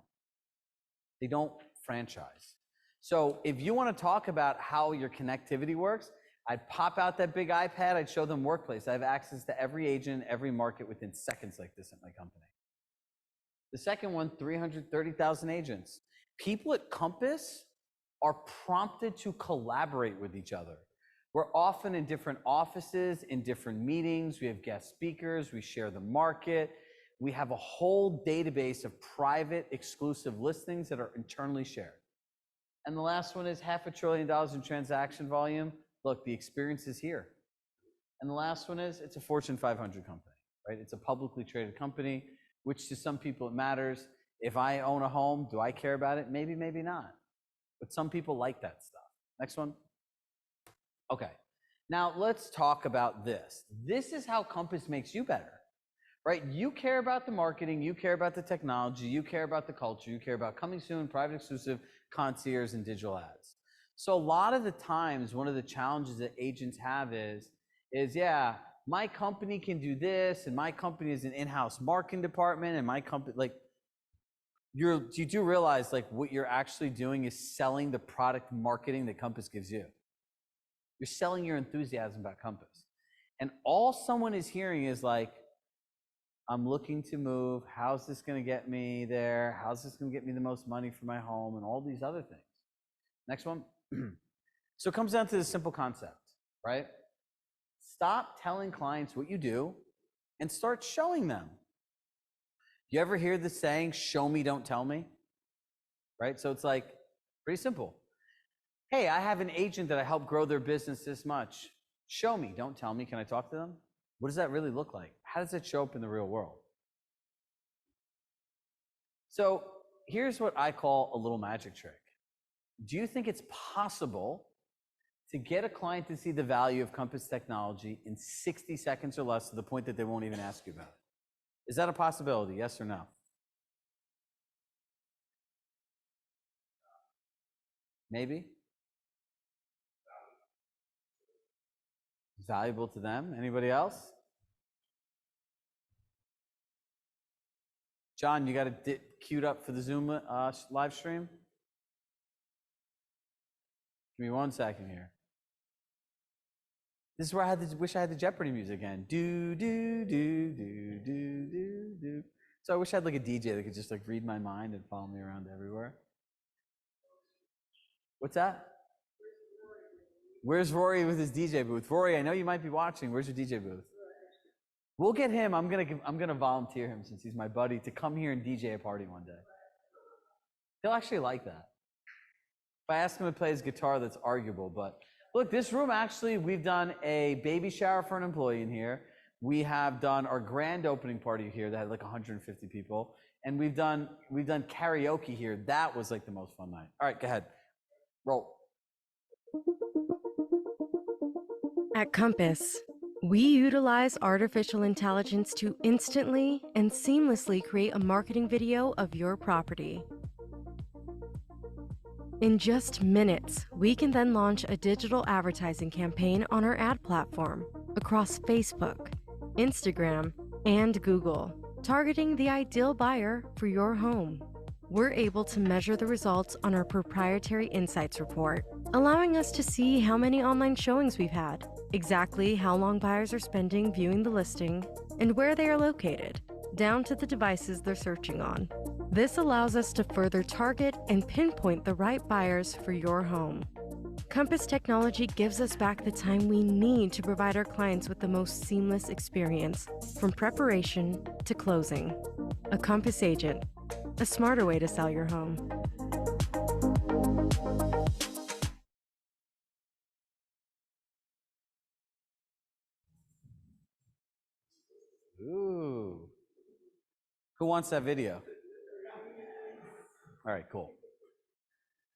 They don't franchise. So if you want to talk about how your connectivity works, I'd pop out that big iPad. I'd show them Workplace. I have access to every agent, every market within seconds like this at my company. The second one, 330,000 agents. People at Compass are prompted to collaborate with each other. We're often in different offices, in different meetings. We have guest speakers. We share the market. We have a whole database of private, exclusive listings that are internally shared. And the last one is $500 billion in transaction volume. Look, the experience is here. And the last one is it's a Fortune 500 company, right? It's a publicly traded company, which to some people it matters. If I own a home, do I care about it? Maybe, maybe not. But some people like that stuff. Next one. Okay. Now let's talk about this. This is how Compass makes you better, right? You care about the marketing, you care about the technology, you care about the culture, you care about coming soon, private exclusive, concierge, and digital ads. So a lot of the times, one of the challenges that agents have is yeah, my company can do this, and my company is an in-house marketing department, and my company, like, you do realize, like, what you're actually doing is selling the product marketing that Compass gives you. You're selling your enthusiasm about Compass. And all someone is hearing is like, I'm looking to move. How's this going to get me there? How's this going to get me the most money for my home? And all these other things. Next one. So it comes down to this simple concept, right? Stop telling clients what you do and start showing them. You ever hear the saying, show me, don't tell me? Right? So it's like pretty simple. Hey, I have an agent that I help grow their business this much. Show me, don't tell me. Can I talk to them? What does that really look like? How does it show up in the real world? So here's what I call a little magic trick. Do you think it's possible to get a client to see the value of Compass technology in 60 seconds or less, to the point that they won't even ask you about it? Is that a possibility, yes or no? Maybe? Valuable to them. Anybody else? John, you got it queued up for the Zoom live stream? Give me 1 second here. This is where I wish I had the Jeopardy music again. Do, do, do, do, do, do, do. So I wish I had like a DJ that could just like read my mind and follow me around everywhere. What's that? Where's Rory with his DJ booth? Rory, I know you might be watching. Where's your DJ booth? We'll get him. I'm gonna volunteer him, since he's my buddy, to come here and DJ a party one day. He'll actually like that. If I ask him to play his guitar, that's arguable. But look, this room, actually, we've done a baby shower for an employee in here. We have done our grand opening party here that had like 150 people, and we've done karaoke here. That was like the most fun night. All right, go ahead. Roll. At Compass, we utilize artificial intelligence to instantly and seamlessly create a marketing video of your property. In just minutes, we can then launch a digital advertising campaign on our ad platform across Facebook, Instagram, and Google, targeting the ideal buyer for your home. We're able to measure the results on our proprietary insights report, allowing us to see how many online showings we've had, exactly how long buyers are spending viewing the listing, and where they are located, down to the devices they're searching on. This allows us to further target and pinpoint the right buyers for your home. Compass technology gives us back the time we need to provide our clients with the most seamless experience, from preparation to closing. A Compass agent, a smarter way to sell your home. Ooh. Who wants that video? All right, cool.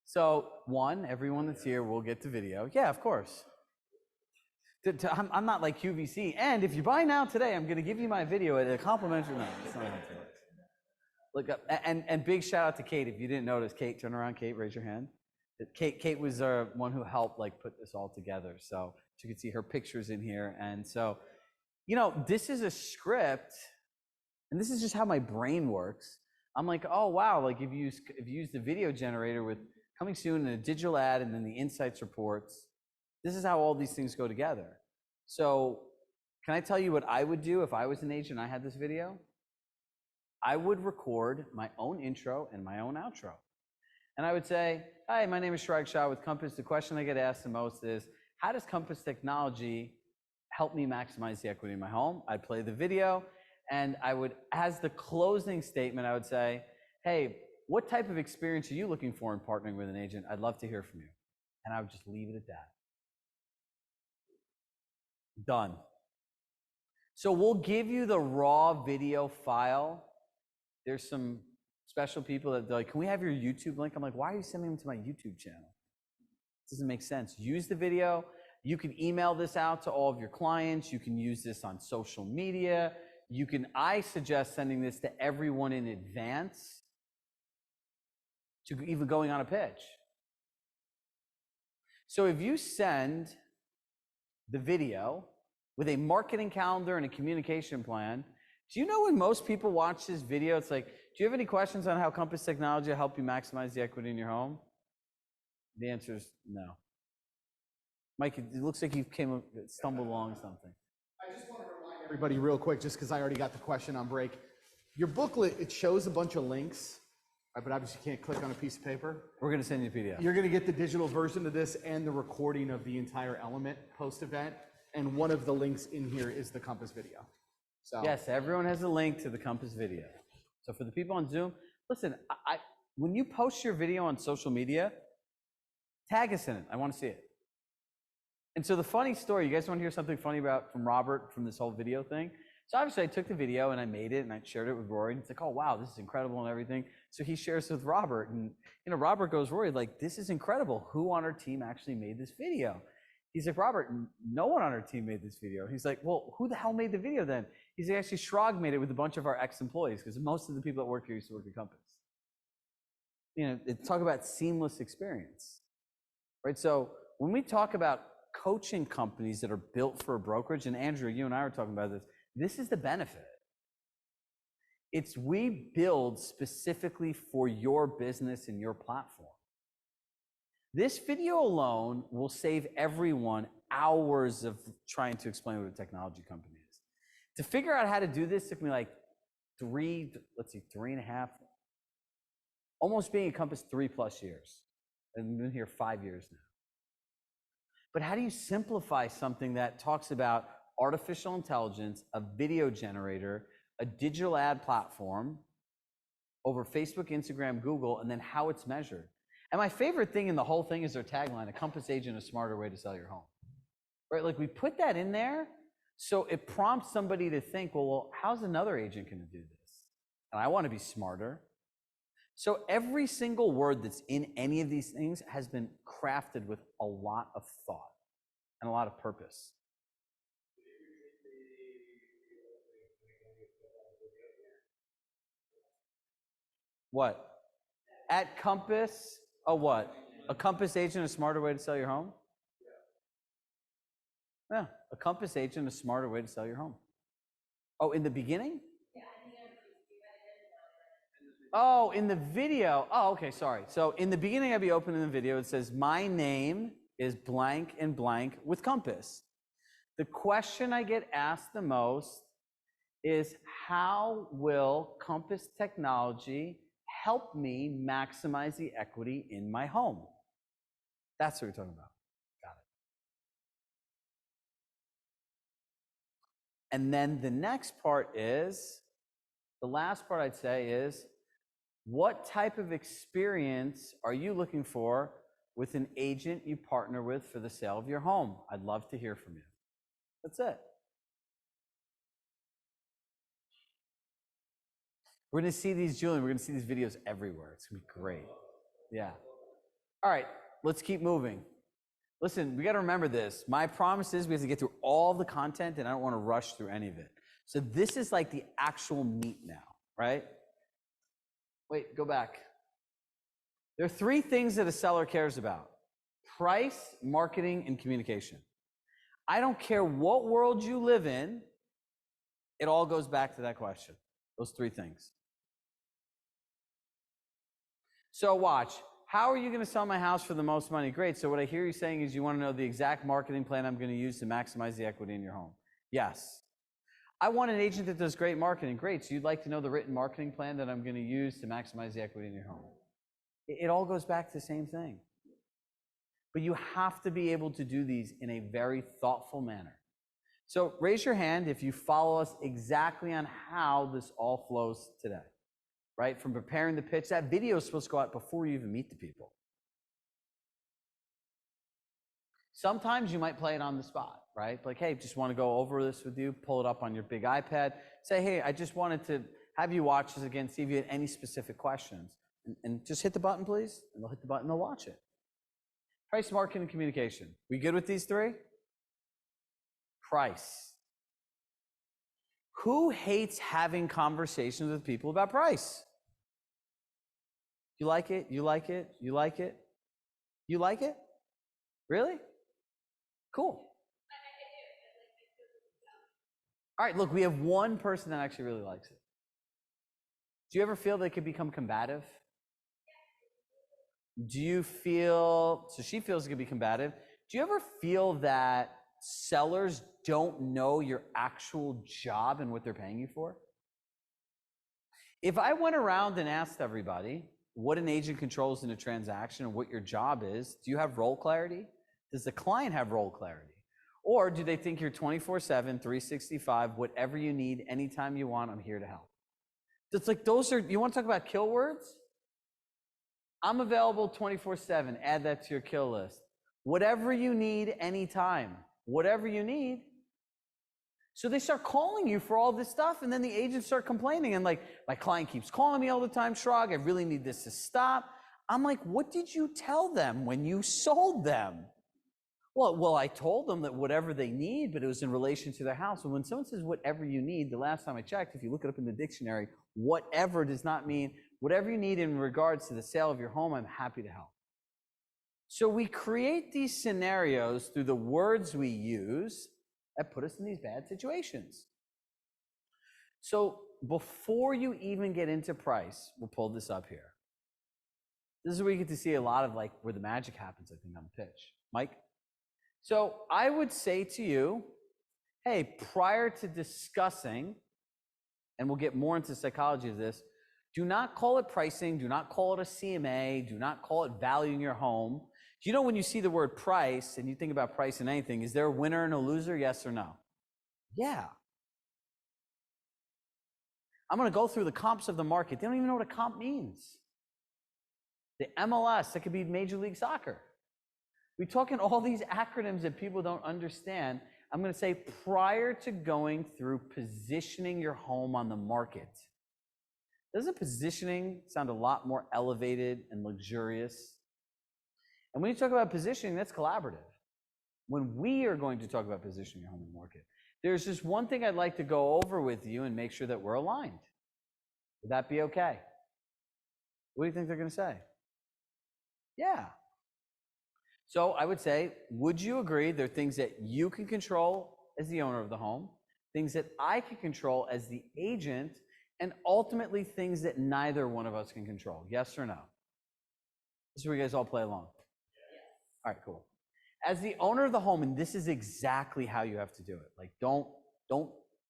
So, everyone that's here will get the video. Yeah, of course. I'm not like QVC. And if you buy now today, I'm going to give you my video at a complimentary. No, it's not how it works. Look up, and big shout out to Kate. If you didn't notice, Kate, turn around, Kate, raise your hand. Kate was one who helped like put this all together. So you can see her pictures in here. And so, this is a script, and this is just how my brain works. I'm like, oh wow, like if you use the video generator with coming soon and a digital ad and then the insights reports, this is how all these things go together. So can I tell you what I would do if I was an agent and I had this video? I would record my own intro and my own outro. And I would say, hi, my name is Chirag Shah with Compass. The question I get asked the most is, how does Compass technology help me maximize the equity in my home? I'd play the video, and I would, as the closing statement, I would say, hey, what type of experience are you looking for in partnering with an agent? I'd love to hear from you. And I would just leave it at that. Done. So we'll give you the raw video file. There's some special people that they're like, can we have your YouTube link? I'm like, why are you sending them to my YouTube channel? It doesn't make sense. Use the video. You can email this out to all of your clients. You can use this on social media. I suggest sending this to everyone in advance to even going on a pitch. So if you send the video with a marketing calendar and a communication plan, do you know when most people watch this video, it's like, do you have any questions on how Compass technology will help you maximize the equity in your home? The answer is no. Mike, it looks like you stumbled along something. I just want to remind everybody real quick, just because I already got the question on break. Your booklet, it shows a bunch of links, right, but obviously you can't click on a piece of paper. We're going to send you a PDF. You're going to get the digital version of this and the recording of the entire element post-event. And one of the links in here is the Compass video. So yes, everyone has a link to the Compass video. So for the people on Zoom, listen, when you post your video on social media, tag us in it. I want to see it. And so the funny story, you guys want to hear something funny from Robert from this whole video thing? So obviously I took the video and I made it and I shared it with Rory. And it's like, oh, wow, this is incredible and everything. So he shares it with Robert. And, you know, Robert goes, Rory, like, this is incredible. Who on our team actually made this video? He's like, Robert, no one on our team made this video. He's like, well, who the hell made the video then? He's like, actually, Chirag made it with a bunch of our ex-employees because most of the people that work here used to work at Compass. You know, talk about seamless experience, right? So when we talk about coaching companies that are built for a brokerage, and Andrew, you and I were talking about this, this is the benefit. It's we build specifically for your business and your platform. This video alone will save everyone hours of trying to explain what a technology company is. To figure out how to do this took me like 3.5, almost being at Compass 3+ years. I've been here 5 years now. But how do you simplify something that talks about artificial intelligence, a video generator, a digital ad platform over Facebook, Instagram, Google, and then how it's measured? And my favorite thing in the whole thing is their tagline, a Compass agent, a smarter way to sell your home. Right? Like we put that in there so it prompts somebody to think, well, how's another agent going to do this? And I want to be smarter. So every single word that's in any of these things has been crafted with a lot of thought and a lot of purpose. What? At Compass, a what? A Compass agent, a smarter way to sell your home? Yeah, a Compass agent, a smarter way to sell your home. Oh, in the beginning? Oh, in the video. Oh, okay, sorry. So in the beginning, I'd be opening the video. It says, my name is blank and blank with Compass. The question I get asked the most is, how will Compass technology help me maximize the equity in my home? That's what we're talking about. Got it. And then the next part is, the last part I'd say is, what type of experience are you looking for with an agent you partner with for the sale of your home? I'd love to hear from you. That's it. We're going to see these, Julian, we're going to see these videos everywhere. It's going to be great. Yeah. All right, let's keep moving. Listen, we got to remember this. My promise is we have to get through all the content, and I don't want to rush through any of it. So this is like the actual meat now, right? Wait, go back. There are 3 things that a seller cares about: price, marketing, and communication. I don't care what world you live in, it all goes back to that question, those 3 things. So watch, how are you going to sell my house for the most money? Great, so what I hear you saying is you want to know the exact marketing plan I'm going to use to maximize the equity in your home. Yes. I want an agent that does great marketing. Great, so you'd like to know the written marketing plan that I'm going to use to maximize the equity in your home. It all goes back to the same thing. But you have to be able to do these in a very thoughtful manner. So raise your hand if you follow us exactly on how this all flows today, right? From preparing the pitch, that video is supposed to go out before you even meet the people. Sometimes you might play it on the spot, right? Like, hey, just want to go over this with you, pull it up on your big iPad, say, hey, I just wanted to have you watch this again, see if you had any specific questions. And just hit the button, please, and they'll hit the button, they'll watch it. Price, marketing, and communication. We good with these 3? Price. Who hates having conversations with people about price? You like it? You like it? You like it? You like it? Really? Cool. All right, look, we have one person that actually really likes it. Do you ever feel they could become combative? Do you feel, so she feels it could be combative. Do you ever feel that sellers don't know your actual job and what they're paying you for? If I went around and asked everybody what an agent controls in a transaction and what your job is, do you have role clarity? Does the client have role clarity? Or do they think you're 24/7, 365, whatever you need, anytime you want, I'm here to help? It's like those are, you want to talk about kill words? I'm available 24/7, add that to your kill list. Whatever you need, anytime, whatever you need. So they start calling you for all this stuff, and then the agents start complaining. And like, my client keeps calling me all the time, Chirag, I really need this to stop. I'm like, what did you tell them when you sold them? Well, I told them that whatever they need, but it was in relation to their house. And when someone says whatever you need, the last time I checked, if you look it up in the dictionary, whatever does not mean whatever you need in regards to the sale of your home, I'm happy to help. So we create these scenarios through the words we use that put us in these bad situations. So before you even get into price, we'll pull this up here. This is where you get to see a lot of like where the magic happens, I think, on the pitch. Mike? So I would say to you, hey, prior to discussing, and we'll get more into the psychology of this, do not call it pricing, do not call it a CMA, do not call it valuing your home. Do you know when you see the word price and you think about price in anything, is there a winner and a loser, yes or no? Yeah. I'm gonna go through the comps of the market. They don't even know what a comp means. The MLS, that could be Major League Soccer. We talk in all these acronyms that people don't understand. I'm going to say prior to going through positioning your home on the market. Doesn't positioning sound a lot more elevated and luxurious? And when you talk about positioning, that's collaborative. When we are going to talk about positioning your home in the market, there's just one thing I'd like to go over with you and make sure that we're aligned. Would that be okay? What do you think they're going to say? Yeah. So I would say, would you agree there are things that you can control as the owner of the home, things that I can control as the agent, and ultimately things that neither one of us can control? Yes or no? This is where you guys all play along. All right, cool. As the owner of the home, and this is exactly how you have to do it. Like, don't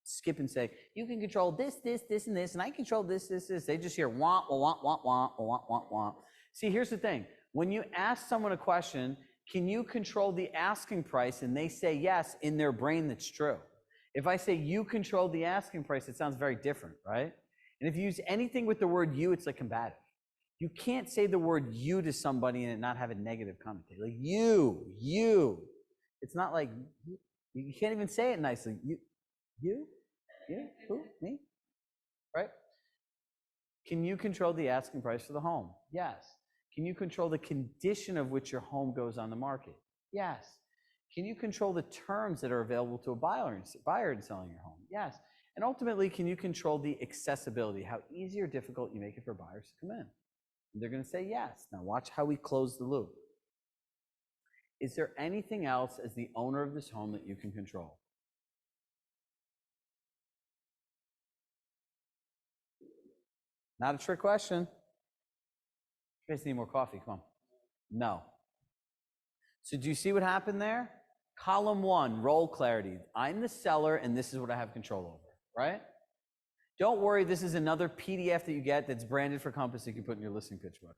skip and say, you can control this, and this, and I control this. They just hear want. See, here's the thing. When you ask someone a question, can you control the asking price? And they say yes, in their brain, that's true. If I say you control the asking price, it sounds very different, right? And if you use anything with the word you, it's like combative. You can't say the word you to somebody and it not have a negative connotation. Like you. It's not like, you can't even say it nicely. You, who, me, right? Can you control the asking price for the home? Yes. Can you control the condition of which your home goes on the market? Yes. Can you control the terms that are available to a buyer in selling your home? Yes. And ultimately, can you control the accessibility, how easy or difficult you make it for buyers to come in? And they're going to say yes. Now watch how we close the loop. Is there anything else as the owner of this home that you can control? Not a trick question. You guys need more coffee, come on. No. So do you see what happened there? Column 1, role clarity. I'm the seller and this is what I have control over, right? Don't worry, this is another PDF that you get that's branded for Compass that you can put in your listing pitch book.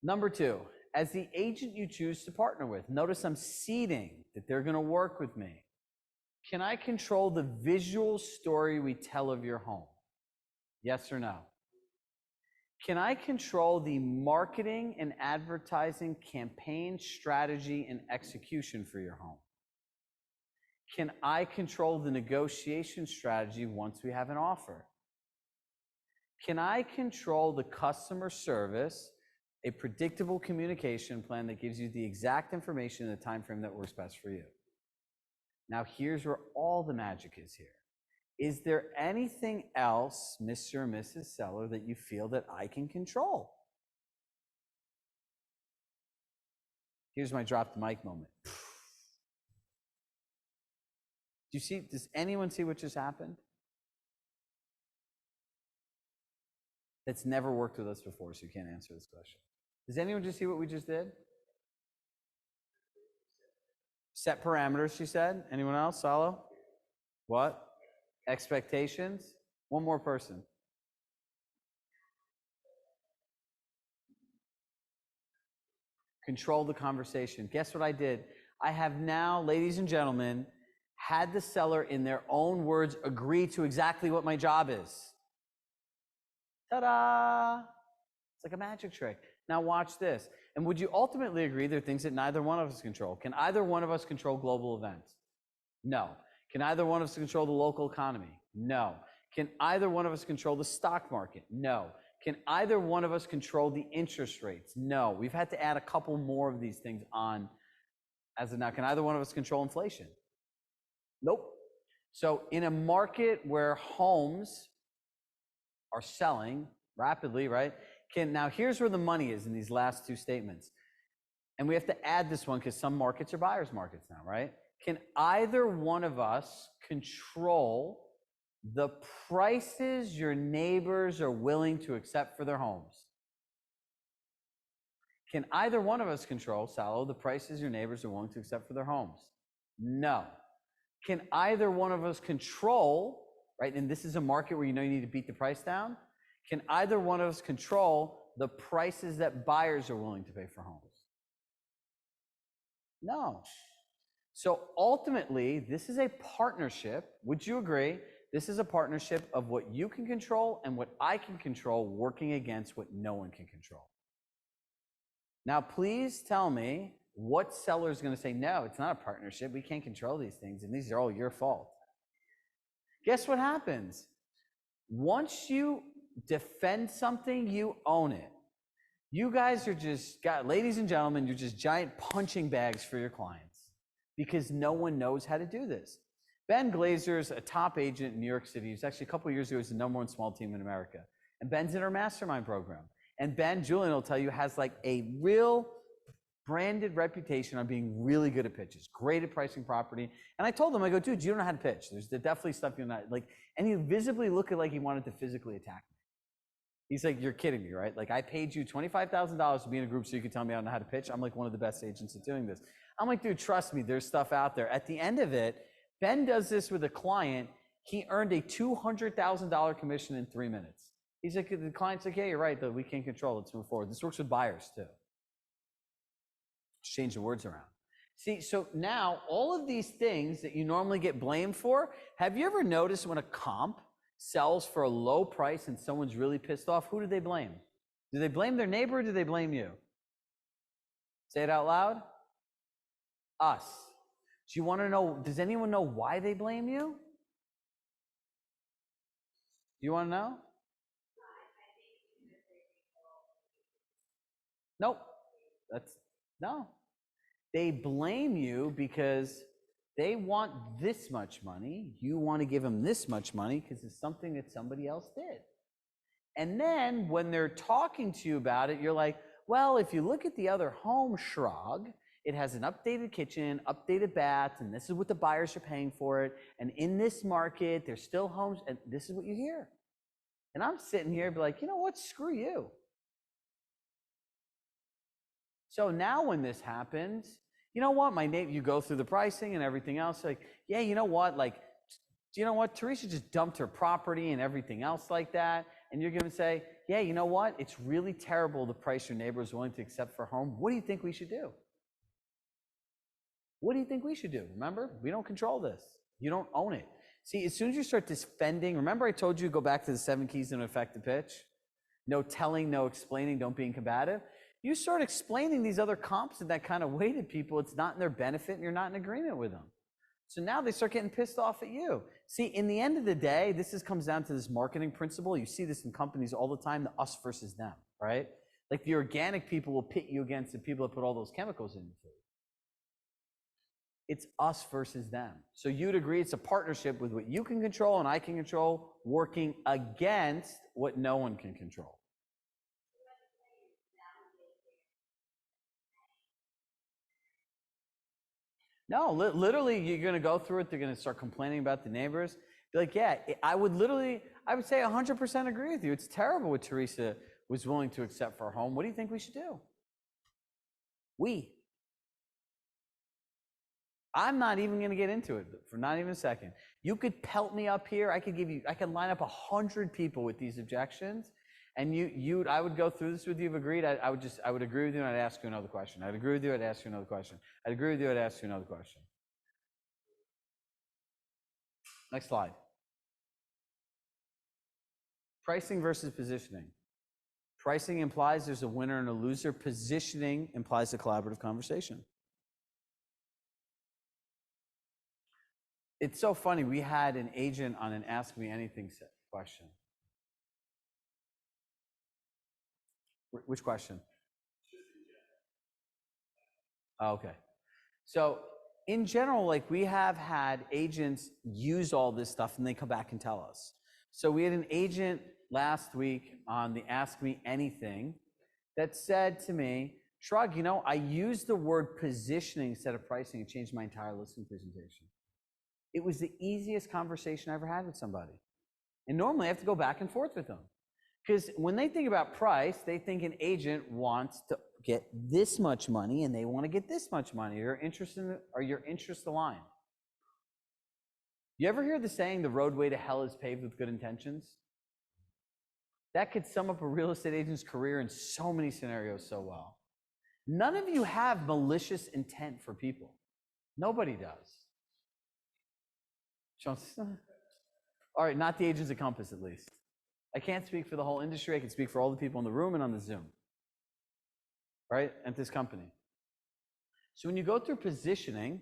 Number 2, as the agent you choose to partner with, notice I'm seeding that they're gonna work with me. Can I control the visual story we tell of your home? Yes or no? Can I control the marketing and advertising campaign strategy and execution for your home? Can I control the negotiation strategy once we have an offer? Can I control the customer service, a predictable communication plan that gives you the exact information in the time frame that works best for you? Now here's where all the magic is here. Is there anything else, Mr. or Mrs. Seller, that you feel that I can control? Here's my drop the mic moment. Do you see, does anyone see what just happened? That's never worked with us before, so you can't answer this question. Does anyone just see what we just did? Set parameters, she said. Anyone else? Salo? What? Expectations? One more person. Control the conversation. Guess what I did? I have now, ladies and gentlemen, had the seller in their own words agree to exactly what my job is. Ta-da! It's like a magic trick. Now watch this. And would you ultimately agree there are things that neither one of us control? Can either one of us control global events? No. Can either one of us control the local economy? No. Can either one of us control the stock market? No. Can either one of us control the interest rates? No. We've had to add a couple more of these things on as of now. Can either one of us control inflation? Nope. So in a market where homes are selling rapidly, right? Now here's where the money is in these last two statements. And we have to add this one because some markets are buyers markets now, right? Can either one of us control the prices your neighbors are willing to accept for their homes? Can either one of us control, Salo, the prices your neighbors are willing to accept for their homes? No. Can either one of us control, right? And this is a market where you know you need to beat the price down. Can either one of us control the prices that buyers are willing to pay for homes? No. So ultimately, this is a partnership. Would you agree? This is a partnership of what you can control and what I can control working against what no one can control. Now, please tell me what seller is going to say, no, it's not a partnership. We can't control these things, and these are all your fault. Guess what happens? Once you defend something, you own it. You guys are ladies and gentlemen, you're just giant punching bags for your clients because no one knows how to do this. Ben Glazer's a top agent in New York City. He's actually a couple of years ago, he was the #1 small team in America. And Ben's in our mastermind program. And Ben, Julian will tell you, has like a real branded reputation on being really good at pitches, great at pricing property. And I told him, I go, dude, you don't know how to pitch. There's definitely stuff you're not like, and he visibly looked like he wanted to physically attack me. He's like, you're kidding me, right? Like, I paid you $25,000 to be in a group so you could tell me I don't know how to pitch. I'm like one of the best agents at doing this. I'm like, dude, trust me, there's stuff out there. At the end of it, Ben does this with a client. He earned a $200,000 commission in 3 minutes. He's like, the client's like, yeah, you're right, though. We can't control. Let's move forward. This works with buyers too. Just change the words around. See, so now all of these things that you normally get blamed for, have you ever noticed when a comp sells for a low price and someone's really pissed off, who do they blame? Do they blame their neighbor or do they blame you? Say it out loud. Us. Do you want to know, does anyone know why they blame you? Do you want to know? Nope. No. They blame you because they want this much money. You want to give them this much money because it's something that somebody else did. And then when they're talking to you about it, you're like, well, if you look at the other home, Chirag, it has an updated kitchen, updated baths, and this is what the buyers are paying for it. And in this market, there's still homes, and this is what you hear. And I'm sitting here and be like, you know what? Screw you. So now when this happens, you know what? You go through the pricing and everything else. Like, yeah, you know what? Like, do you know what? Teresa just dumped her property and everything else like that. And you're going to say, yeah, you know what? It's really terrible the price your neighbor is willing to accept for a home. What do you think we should do? What do you think we should do? Remember, we don't control this. You don't own it. See, as soon as you start defending, remember I told you to go back to the 7 keys to an effective pitch? No telling, no explaining, don't be combative. You start explaining these other comps in that kind of way to people, it's not in their benefit and you're not in agreement with them. So now they start getting pissed off at you. See, in the end of the day, comes down to this marketing principle. You see this in companies all the time, the us versus them, right? Like the organic people will pit you against the people that put all those chemicals in the food. It's us versus them. So you'd agree it's a partnership with what you can control and I can control, working against what no one can control. No, literally, you're going to go through it. They're going to start complaining about the neighbors. Be like, yeah, I would say 100% agree with you. It's terrible what Teresa was willing to accept for our home. What do you think we should do? I'm not even going to get into it for not even a second. You could pelt me up here. I could line up 100 people with these objections. And I would go through this with you. If agreed, I would agree with you, and I'd ask you another question. I'd agree with you, I'd ask you another question. I'd agree with you, I'd ask you another question. Next slide. Pricing versus positioning. Pricing implies there's a winner and a loser. Positioning implies a collaborative conversation. It's so funny. We had an agent on an Ask Me Anything question. Which question? Oh, okay. So in general, like we have had agents use all this stuff and they come back and tell us. So we had an agent last week on the Ask Me Anything that said to me, Chirag, you know, I used the word positioning instead of pricing and changed my entire listing presentation. It was the easiest conversation I ever had with somebody. And normally I have to go back and forth with them. Because when they think about price, they think an agent wants to get this much money and they want to get this much money. Your interest aligned. You ever hear the saying, the roadway to hell is paved with good intentions? That could sum up a real estate agent's career in so many scenarios so well. None of you have malicious intent for people. Nobody does. All right, not the agents at Compass at least. I can't speak for the whole industry. I can speak for all the people in the room and on the Zoom, right, at this company. So when you go through positioning,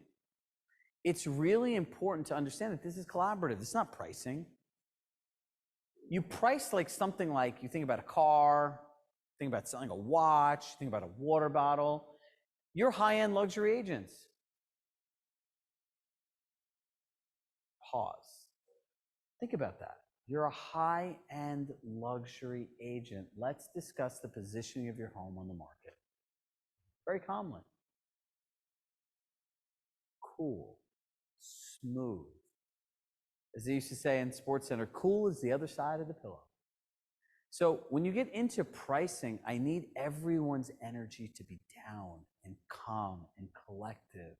it's really important to understand that this is collaborative. It's not pricing. You price like something like, you think about a car, think about selling a watch, think about a water bottle. You're high-end luxury agents. Pause. Think about that. You're a high-end luxury agent. Let's discuss the positioning of your home on the market. Very calmly. Cool. Smooth. As they used to say in SportsCenter, cool is the other side of the pillow. So when you get into pricing, I need everyone's energy to be down and calm and collective,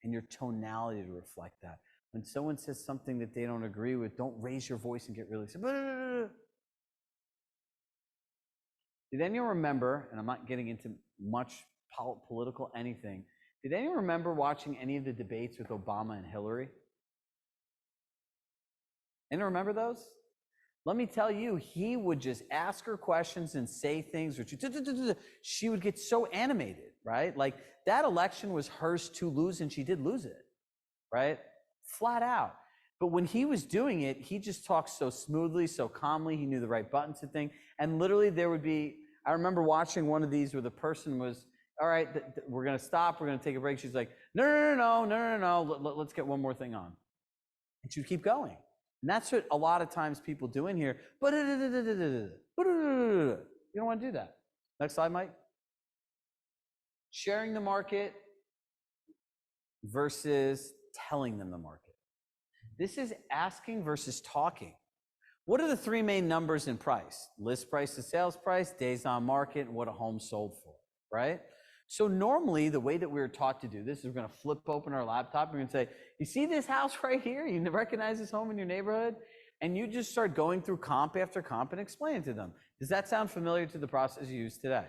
and your tonality to reflect that. When someone says something that they don't agree with, don't raise your voice and get really upset. Did anyone remember, and I'm not getting into much political anything, did anyone remember watching any of the debates with Obama and Hillary? Anyone remember those? Let me tell you, he would just ask her questions and say things, which she would get so animated, right? Like that election was hers to lose, and she did lose it, right? Flat out. But when he was doing it, he just talked so smoothly, so calmly. He knew the right buttons to think. And literally there would be, I remember watching one of these where the person was, all right, we're going to stop. We're going to take a break. She's like, no. Let's get one more thing on. And she would keep going. And that's what a lot of times people do in here. You don't want to do that. Next slide, Mike. Sharing the market versus telling them the market. This is asking versus talking. What are the three main numbers in price? List price to sales price, days on market, and what a home sold for, right? So normally the way that we were taught to do this is we're going to flip open our laptop and we're going to say, you see this house right here? You recognize this home in your neighborhood? And you just start going through comp after comp and explain it to them. Does that sound familiar to the process you use today?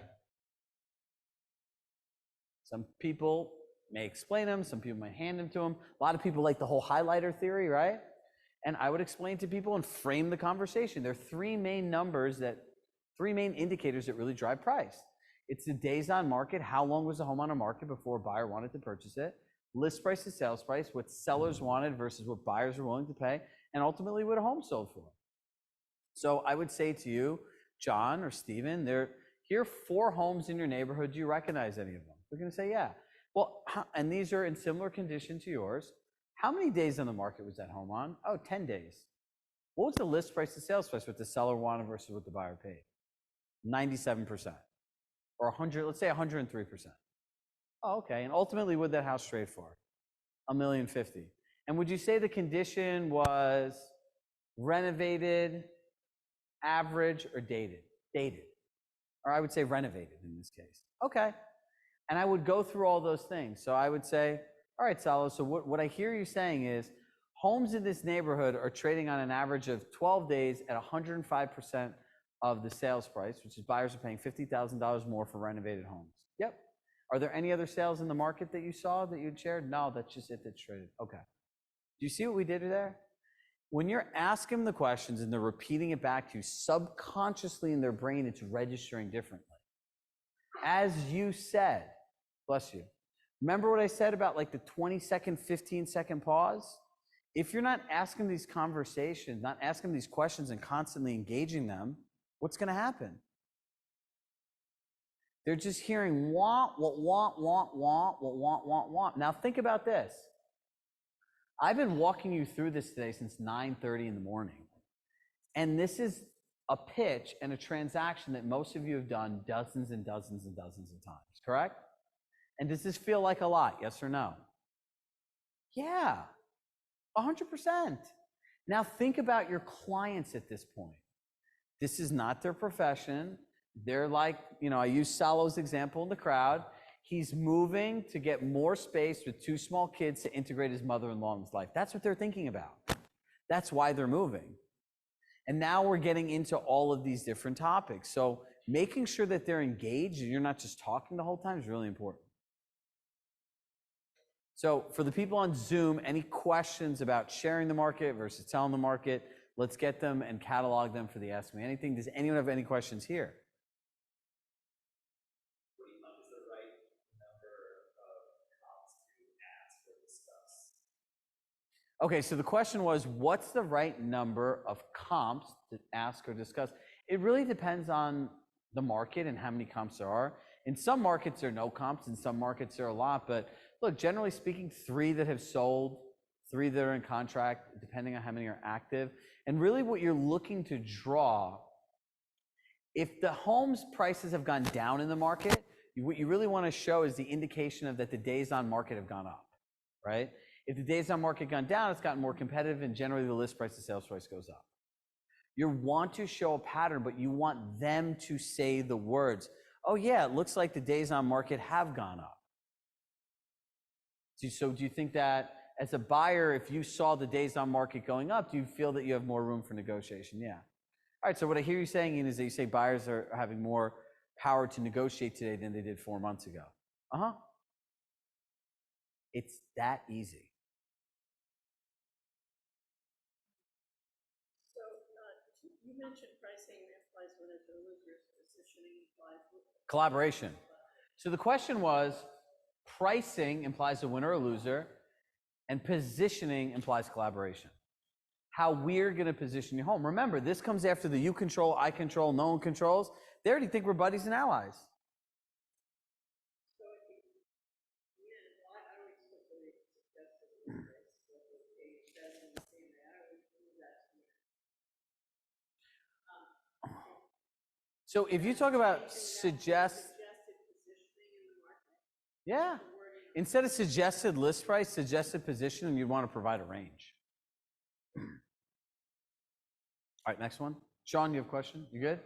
Some people may explain them, some people may hand them to them. A lot of people like the whole highlighter theory, right? And I would explain to people and frame the conversation. There are three main indicators that really drive price. It's the days on market. How long was the home on the market before a buyer wanted to purchase it? List price to sales price, what sellers wanted versus what buyers were willing to pay, and ultimately what a home sold for. So I would say to you, John or Steven, here are 4 homes in your neighborhood. Do you recognize any of them? They're going to say, yeah. Well, and these are in similar condition to yours. How many days on the market was that home on? Oh, 10 days. What was the list price to sales price, what the seller wanted versus what the buyer paid? 97%. Or 100, let's say 103%. Oh, okay. And ultimately, what did that house trade for? $1,050,000. And would you say the condition was renovated, average, or dated? Dated. Or I would say renovated in this case. Okay. And I would go through all those things. So I would say, all right, Salo, so what I hear you saying is homes in this neighborhood are trading on an average of 12 days at 105% of the sales price, which is buyers are paying $50,000 more for renovated homes. Yep. Are there any other sales in the market that you saw that you'd shared? No, that's just it that's traded. Okay. Do you see what we did there? When you're asking them the questions and they're repeating it back to you, subconsciously in their brain, it's registering differently. As you said, bless you. Remember what I said about like the 20-second, 15-second pause? If you're not asking these conversations, not asking these questions and constantly engaging them, what's going to happen? They're just hearing want, want. Now think about this. I've been walking you through this today since 9:30 in the morning. And this is a pitch and a transaction that most of you have done dozens and dozens and dozens of times, correct? And does this feel like a lot, yes or no? Yeah, 100%. Now think about your clients at this point. This is not their profession. They're like, I use Salo's example in the crowd. He's moving to get more space with 2 small kids to integrate his mother-in-law in his life. That's what they're thinking about. That's why they're moving. And now we're getting into all of these different topics. So making sure that they're engaged and you're not just talking the whole time is really important. So for the people on Zoom, any questions about sharing the market versus telling the market, let's get them and catalog them for the Ask Me Anything. Does anyone have any questions here? What do you think is the right number of comps to ask or discuss? Okay, so the question was, what's the right number of comps to ask or discuss? It really depends on the market and how many comps there are. In some markets, there are no comps. In some markets, there are a lot. But look, generally speaking, 3 that have sold, 3 that are in contract, depending on how many are active. And really what you're looking to draw, if the home's prices have gone down in the market, what you really want to show is the indication of that the days on market have gone up, right? If the days on market gone down, it's gotten more competitive, and generally the list price to sales price goes up. You want to show a pattern, but you want them to say the words. Oh yeah, it looks like the days on market have gone up. So do you think that as a buyer, if you saw the days on market going up, do you feel that you have more room for negotiation? Yeah. All right, so what I hear you saying is that you say buyers are having more power to negotiate today than they did 4 months ago. It's that easy. So you mentioned pricing implies winners or losers, positioning implies Collaboration. So the question was, pricing implies a winner or loser, and positioning implies collaboration. How we're going to position your home. Remember, this comes after the you control, I control, no one controls. They already think we're buddies and allies. So why I would simply suggest that the page doesn't say that. I would do that. So if you talk about suggested positioning in the market. Yeah. Instead of suggested list price, suggested position, you'd want to provide a range. All right, next one. Sean, you have a question? You good?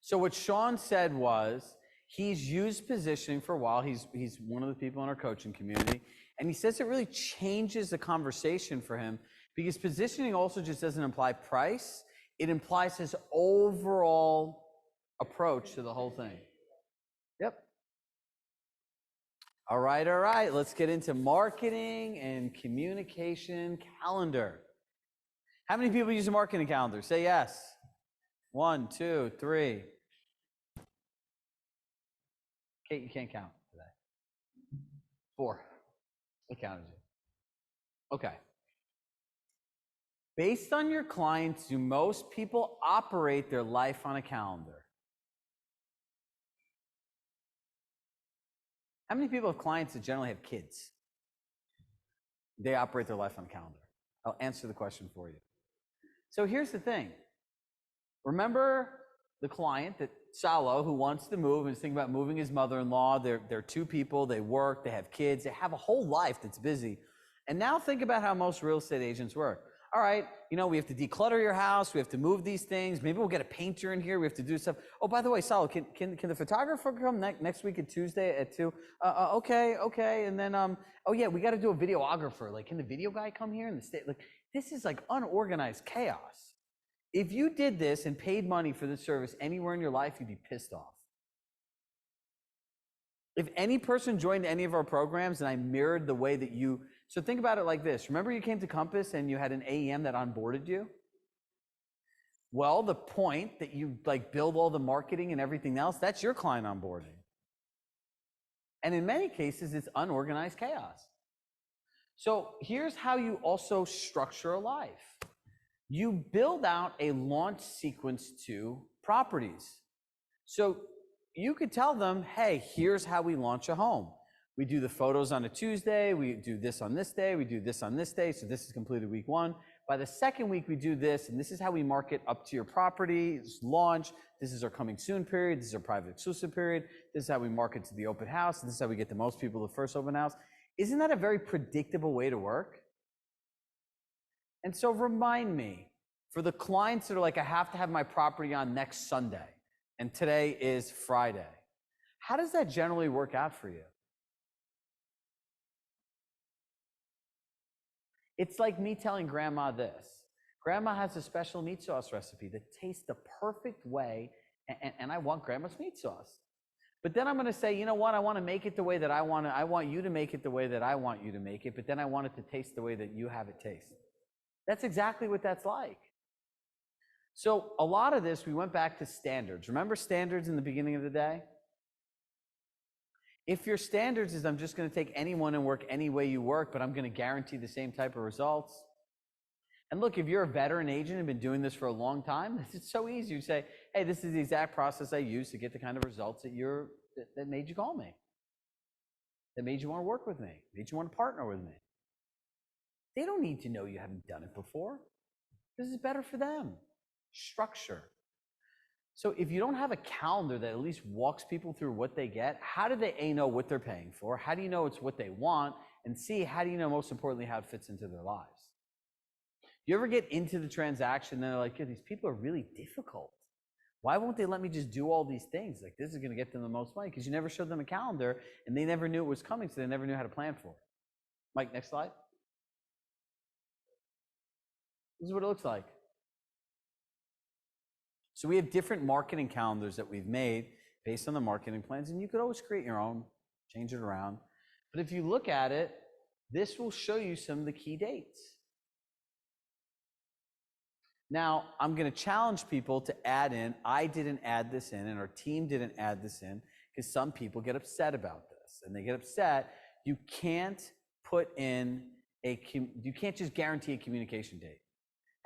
So what Sean said was, he's used positioning for a while. He's one of the people in our coaching community. And he says it really changes the conversation for him because positioning also just doesn't imply price. It implies his overall approach to the whole thing. Yep. All right. Let's get into marketing and communication calendar. How many people use a marketing calendar? Say yes. 1, 2, 3. Kate, you can't count today. 4. I counted you. Okay. Based on your clients, do most people operate their life on a calendar? How many people have clients that generally have kids? They operate their life on a calendar. I'll answer the question for you. So here's the thing. Remember the client, that Salo, who wants to move and is thinking about moving his mother-in-law. They're 2 people, they work, they have kids, they have a whole life that's busy. And now think about how most real estate agents work. All right, we have to declutter your house, we have to move these things, maybe we'll get a painter in here, we have to do stuff. Oh, by the way, Salo, can the photographer come next week at Tuesday at 2? Okay. And then, oh yeah, we got to do a videographer. Like, can the video guy come here in the state? Like, this is like unorganized chaos. If you did this and paid money for this service anywhere in your life, you'd be pissed off. If any person joined any of our programs and I mirrored the way that so think about it like this. Remember you came to Compass and you had an AEM that onboarded you? Well, the point that you like build all the marketing and everything else, that's your client onboarding. And in many cases, it's unorganized chaos. So here's how you also structure a life. You build out a launch sequence to properties. So you could tell them, hey, here's how we launch a home. We do the photos on a Tuesday, we do this on this day, we do this on this day, so this is completed week 1. By the second week, we do this, and this is how we market up to your property, this launch, this is our coming soon period, this is our private exclusive period, this is how we market to the open house, and this is how we get the most people to the first open house. Isn't that a very predictable way to work? And so remind me, for the clients that are like, I have to have my property on next Sunday, and today is Friday, how does that generally work out for you? It's like me telling grandma this. Grandma has a special meat sauce recipe that tastes the perfect way, and I want grandma's meat sauce. But then I'm going to say, you know what? I want to make it the way that I want it. I want you to make it the way that I want you to make it, but then I want it to taste the way that you have it taste. That's exactly what that's like. So a lot of this, we went back to standards. Remember standards in the beginning of the day? If your standards is I'm just going to take anyone and work any way you work, but I'm going to guarantee the same type of results. And look, if you're a veteran agent and been doing this for a long time, it's so easy. You say, hey, this is the exact process I use to get the kind of results that made you call me, that made you want to work with me, made you want to partner with me. They don't need to know you haven't done it before. This is better for them. Structure. So if you don't have a calendar that at least walks people through what they get, how do they A, know what they're paying for? How do you know it's what they want? And C, how do you know, most importantly, how it fits into their lives? You ever get into the transaction and they're like, yeah, these people are really difficult. Why won't they let me just do all these things? Like, this is going to get them the most money, because you never showed them a calendar and they never knew it was coming, so they never knew how to plan for it. Mike, next slide. This is what it looks like. So we have different marketing calendars that we've made based on the marketing plans, and you could always create your own, change it around. But if you look at it, this will show you some of the key dates. Now, I'm going to challenge people to add in, I didn't add this in, and our team didn't add this in, because some people get upset about this. And they get upset, you can't put in you can't just guarantee a communication date.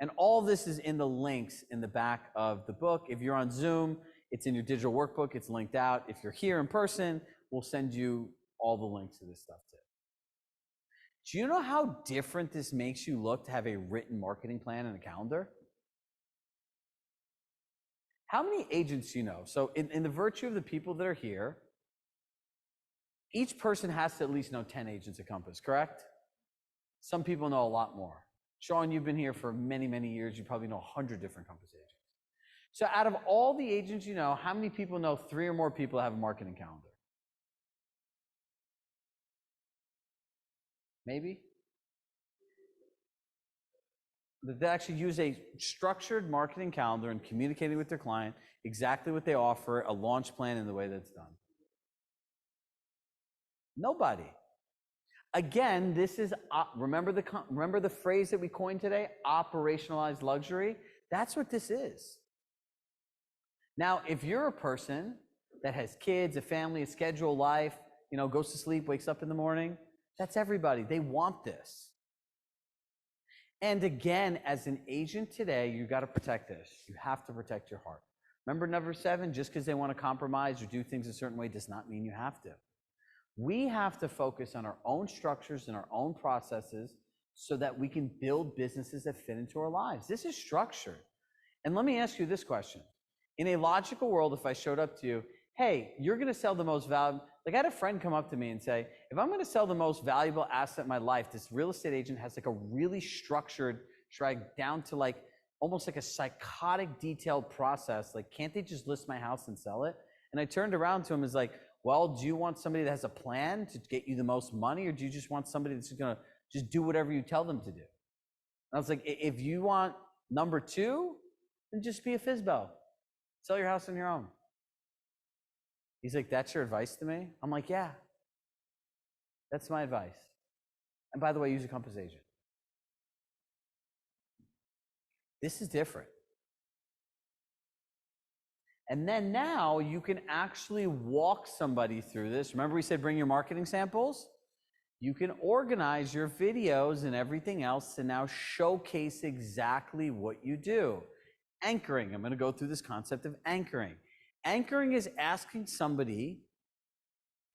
And all this is in the links in the back of the book. If you're on Zoom, it's in your digital workbook, it's linked out. If you're here in person, we'll send you all the links to this stuff too. Do you know how different this makes you look to have a written marketing plan and a calendar? How many agents do you know? So in the virtue of the people that are here, each person has to at least know 10 agents at Compass, correct? Some people know a lot more. Sean, you've been here for many, many years. You probably know 100 different Compass agents. So out of all the agents you know, how many people know 3 or more people that have a marketing calendar? Maybe? That they actually use a structured marketing calendar and communicating with their client exactly what they offer, a launch plan in the way that's done. Nobody. Again, this is, remember the phrase that we coined today, operationalized luxury? That's what this is. Now, if you're a person that has kids, a family, a scheduled life, goes to sleep, wakes up in the morning, that's everybody. They want this. And again, as an agent today, you got to protect this. You have to protect your heart. Remember number 7, just because they want to compromise or do things a certain way does not mean you have to. We have to focus on our own structures and our own processes so that we can build businesses that fit into our lives. This is structured. And let me ask you this question. In a logical world, if I showed up to you, hey, you're going to sell the most valuable, like I had a friend come up to me and say, if I'm going to sell the most valuable asset in my life, this real estate agent has like a really structured, down to like almost like a psychotic detailed process. Like, can't they just list my house and sell it? And I turned around to him and was like, well, do you want somebody that has a plan to get you the most money, or do you just want somebody that's going to just do whatever you tell them to do? And I was like, if you want number 2, then just be a FSBO. Sell your house on your own. He's like, that's your advice to me? I'm like, yeah, that's my advice. And by the way, use a Compass agent. This is different. And then now you can actually walk somebody through this. Remember we said bring your marketing samples? You can organize your videos and everything else to now showcase exactly what you do. Anchoring, I'm gonna go through this concept of anchoring. Anchoring is asking somebody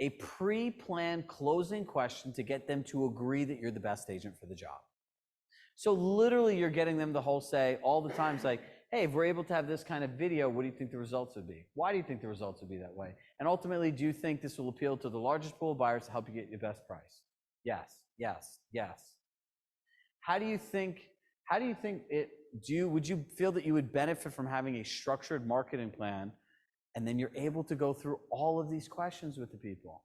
a pre-planned closing question to get them to agree that you're the best agent for the job. So literally you're getting them to whole say all the time, it's like, hey, if we're able to have this kind of video, what do you think the results would be? Why do you think the results would be that way? And ultimately, do you think this will appeal to the largest pool of buyers to help you get your best price? Yes, yes, yes. Would you feel that you would benefit from having a structured marketing plan and then you're able to go through all of these questions with the people?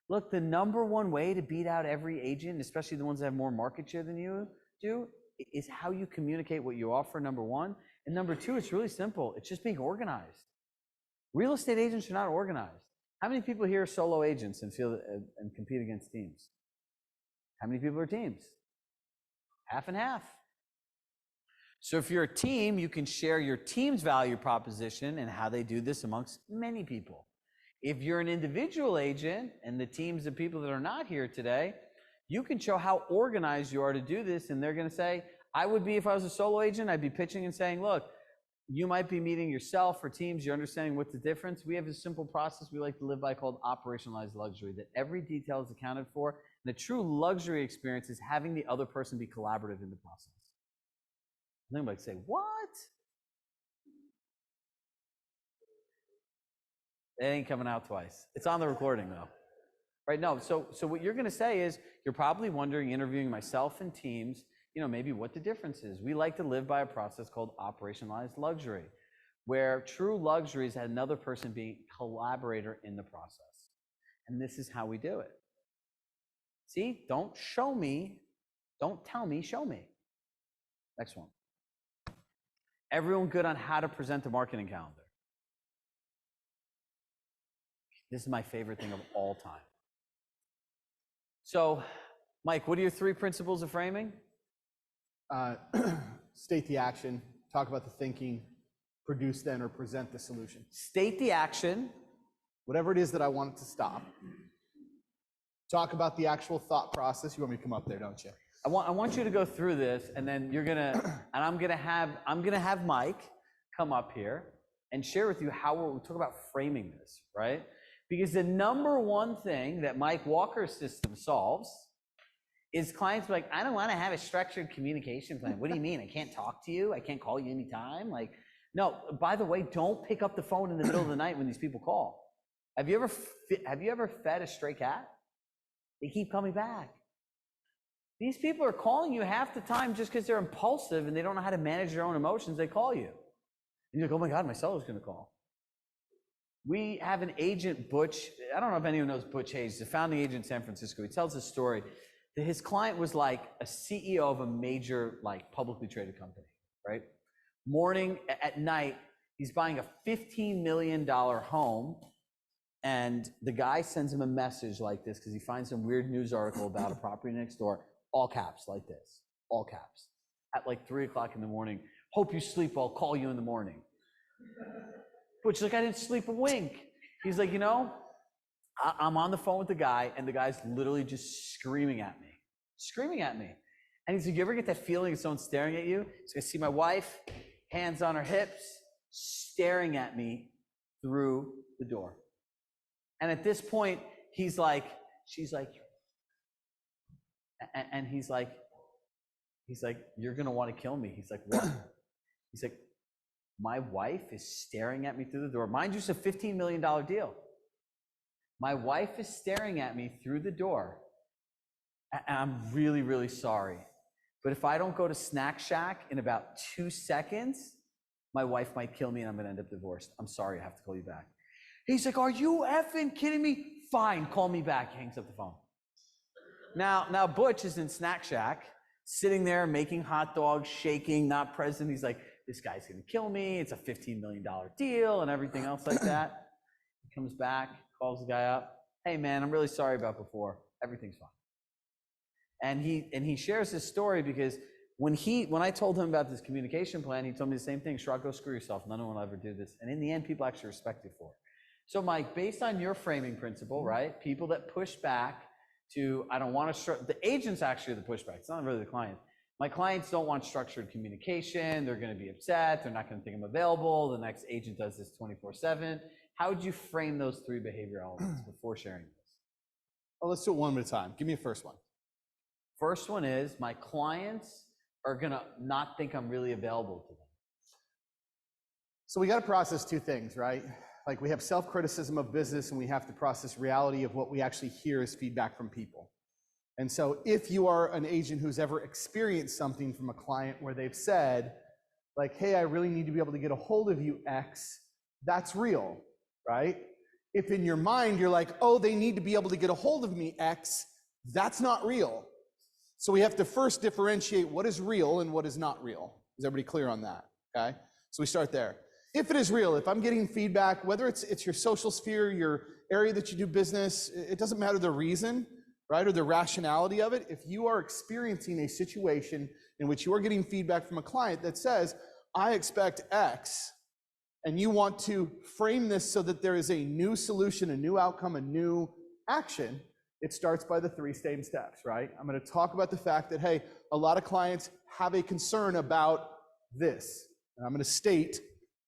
Look, the number one way to beat out every agent, especially the ones that have more market share than you do, is how you communicate what you offer, number one. And number two, it's really simple. It's just being organized. Real estate agents are not organized. How many people here are solo agents and compete against teams? How many people are teams? Half and half. So if you're a team, you can share your team's value proposition and how they do this amongst many people. If you're an individual agent and the teams of people that are not here today, you can show how organized you are to do this, and they're going to say, I would be, if I was a solo agent, I'd be pitching and saying, look, you might be meeting yourself or teams, you're understanding what's the difference. We have a simple process we like to live by called operationalized luxury, that every detail is accounted for. And the true luxury experience is having the other person be collaborative in the process. And they might say, what? It ain't coming out twice. It's on the recording though. Right? No, so what you're going to say is, you're probably wondering, interviewing myself and teams, maybe what the difference is. We like to live by a process called operationalized luxury, where true luxury is another person being a collaborator in the process. And this is how we do it. See, don't show me, don't tell me, show me. Next one. Everyone good on how to present a marketing calendar? This is my favorite thing of all time. So, Mike, what are your 3 principles of framing? State the action, talk about the thinking, produce then or present the solution. State the action. Whatever it is that I want it to stop. Talk about the actual thought process. You want me to come up there, don't you? I want you to go through this, and then I'm gonna have Mike come up here and share with you how we'll talk about framing this, right? Because the number one thing that Mike Walker's system solves is clients be like, I don't want to have a structured communication plan. What do you mean? I can't talk to you? I can't call you anytime? Like, no, by the way, don't pick up the phone in the middle of the night when these people call. Have you ever fed a stray cat? They keep coming back. These people are calling you half the time just because they're impulsive and they don't know how to manage their own emotions. They call you. And you're like, oh my God, my seller's going to call. We have an agent, Butch. I don't know if anyone knows Butch Hayes. He's a founding agent in San Francisco. He tells this story that his client was like a CEO of a major, like, publicly traded company, right? At night, he's buying a $15 million home, and the guy sends him a message like this because he finds some weird news article about a property next door, all caps like this, all caps, at like 3 o'clock in the morning. Hope you sleep, I'll call you in the morning. Butch is like, I didn't sleep a wink. He's like, I'm on the phone with the guy, and the guy's literally just screaming at me. And he's like, you ever get that feeling of someone staring at you? So I see my wife, hands on her hips, staring at me through the door. And at this point, she's like, you're gonna want to kill me. He's like, what? He's like, my wife is staring at me through the door. Mind you, it's a $15 million deal. My wife is staring at me through the door. And I'm really, really sorry. But if I don't go to Snack Shack in about 2 seconds, my wife might kill me and I'm gonna end up divorced. I'm sorry, I have to call you back. He's like, are you effing kidding me? Fine, call me back. He hangs up the phone. Now Butch is in Snack Shack, sitting there making hot dogs, shaking, not present. He's like, this guy's gonna kill me. It's a $15 million deal and everything else like that. He comes back, calls the guy up. Hey man, I'm really sorry about before. Everything's fine. And he shares his story because When I told him about this communication plan, he told me the same thing. Chirag, go screw yourself. None of them will ever do this. And in the end, people actually respect you for it. So Mike, based on your framing principle, right? People that push back to, I don't want to, the agent's actually the pushback. It's not really the client. My clients don't want structured communication. They're going to be upset. They're not going to think I'm available. The next agent does this 24/7. How would you frame those three behavioral elements before sharing this? Well, let's do it one at a time. Give me a first one. First one is my clients are going to not think I'm really available to them. So we got to process two things, right? Like we have self-criticism of business and we have to process reality of what we actually hear as feedback from people. And so if you are an agent who's ever experienced something from a client where they've said, like, hey, I really need to be able to get a hold of you, X, that's real, right? If in your mind you're like, oh, they need to be able to get a hold of me, X, that's not real. So we have to first differentiate what is real and what is not real. Is everybody clear on that? Okay, so we start there. If it is real, if I'm getting feedback, whether it's your social sphere, your area that you do business, it doesn't matter the reason, right, or the rationality of it. If you are experiencing a situation in which you are getting feedback from a client that says, I expect X, and you want to frame this so that there is a new solution, a new outcome, a new action, it starts by the three same steps, right? I'm going to talk about the fact that, hey, a lot of clients have a concern about this. And I'm going to state,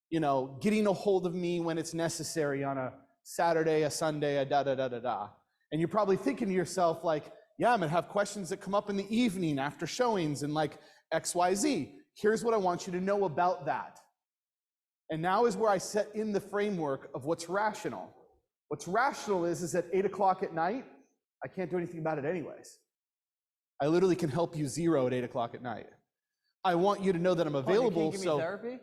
you know, getting a hold of me when it's necessary on a Saturday, a Sunday, a da-da-da-da-da. And you're probably thinking to yourself, like, yeah, I'm going to have questions that come up in the evening after showings and like X, Y, Z. Here's what I want you to know about that. And now is where I set in the framework of what's rational. What's rational is at 8 o'clock at night, I can't do anything about it anyways. I literally can help you zero at 8 o'clock at night. I want you to know that I'm available. You can't give me therapy?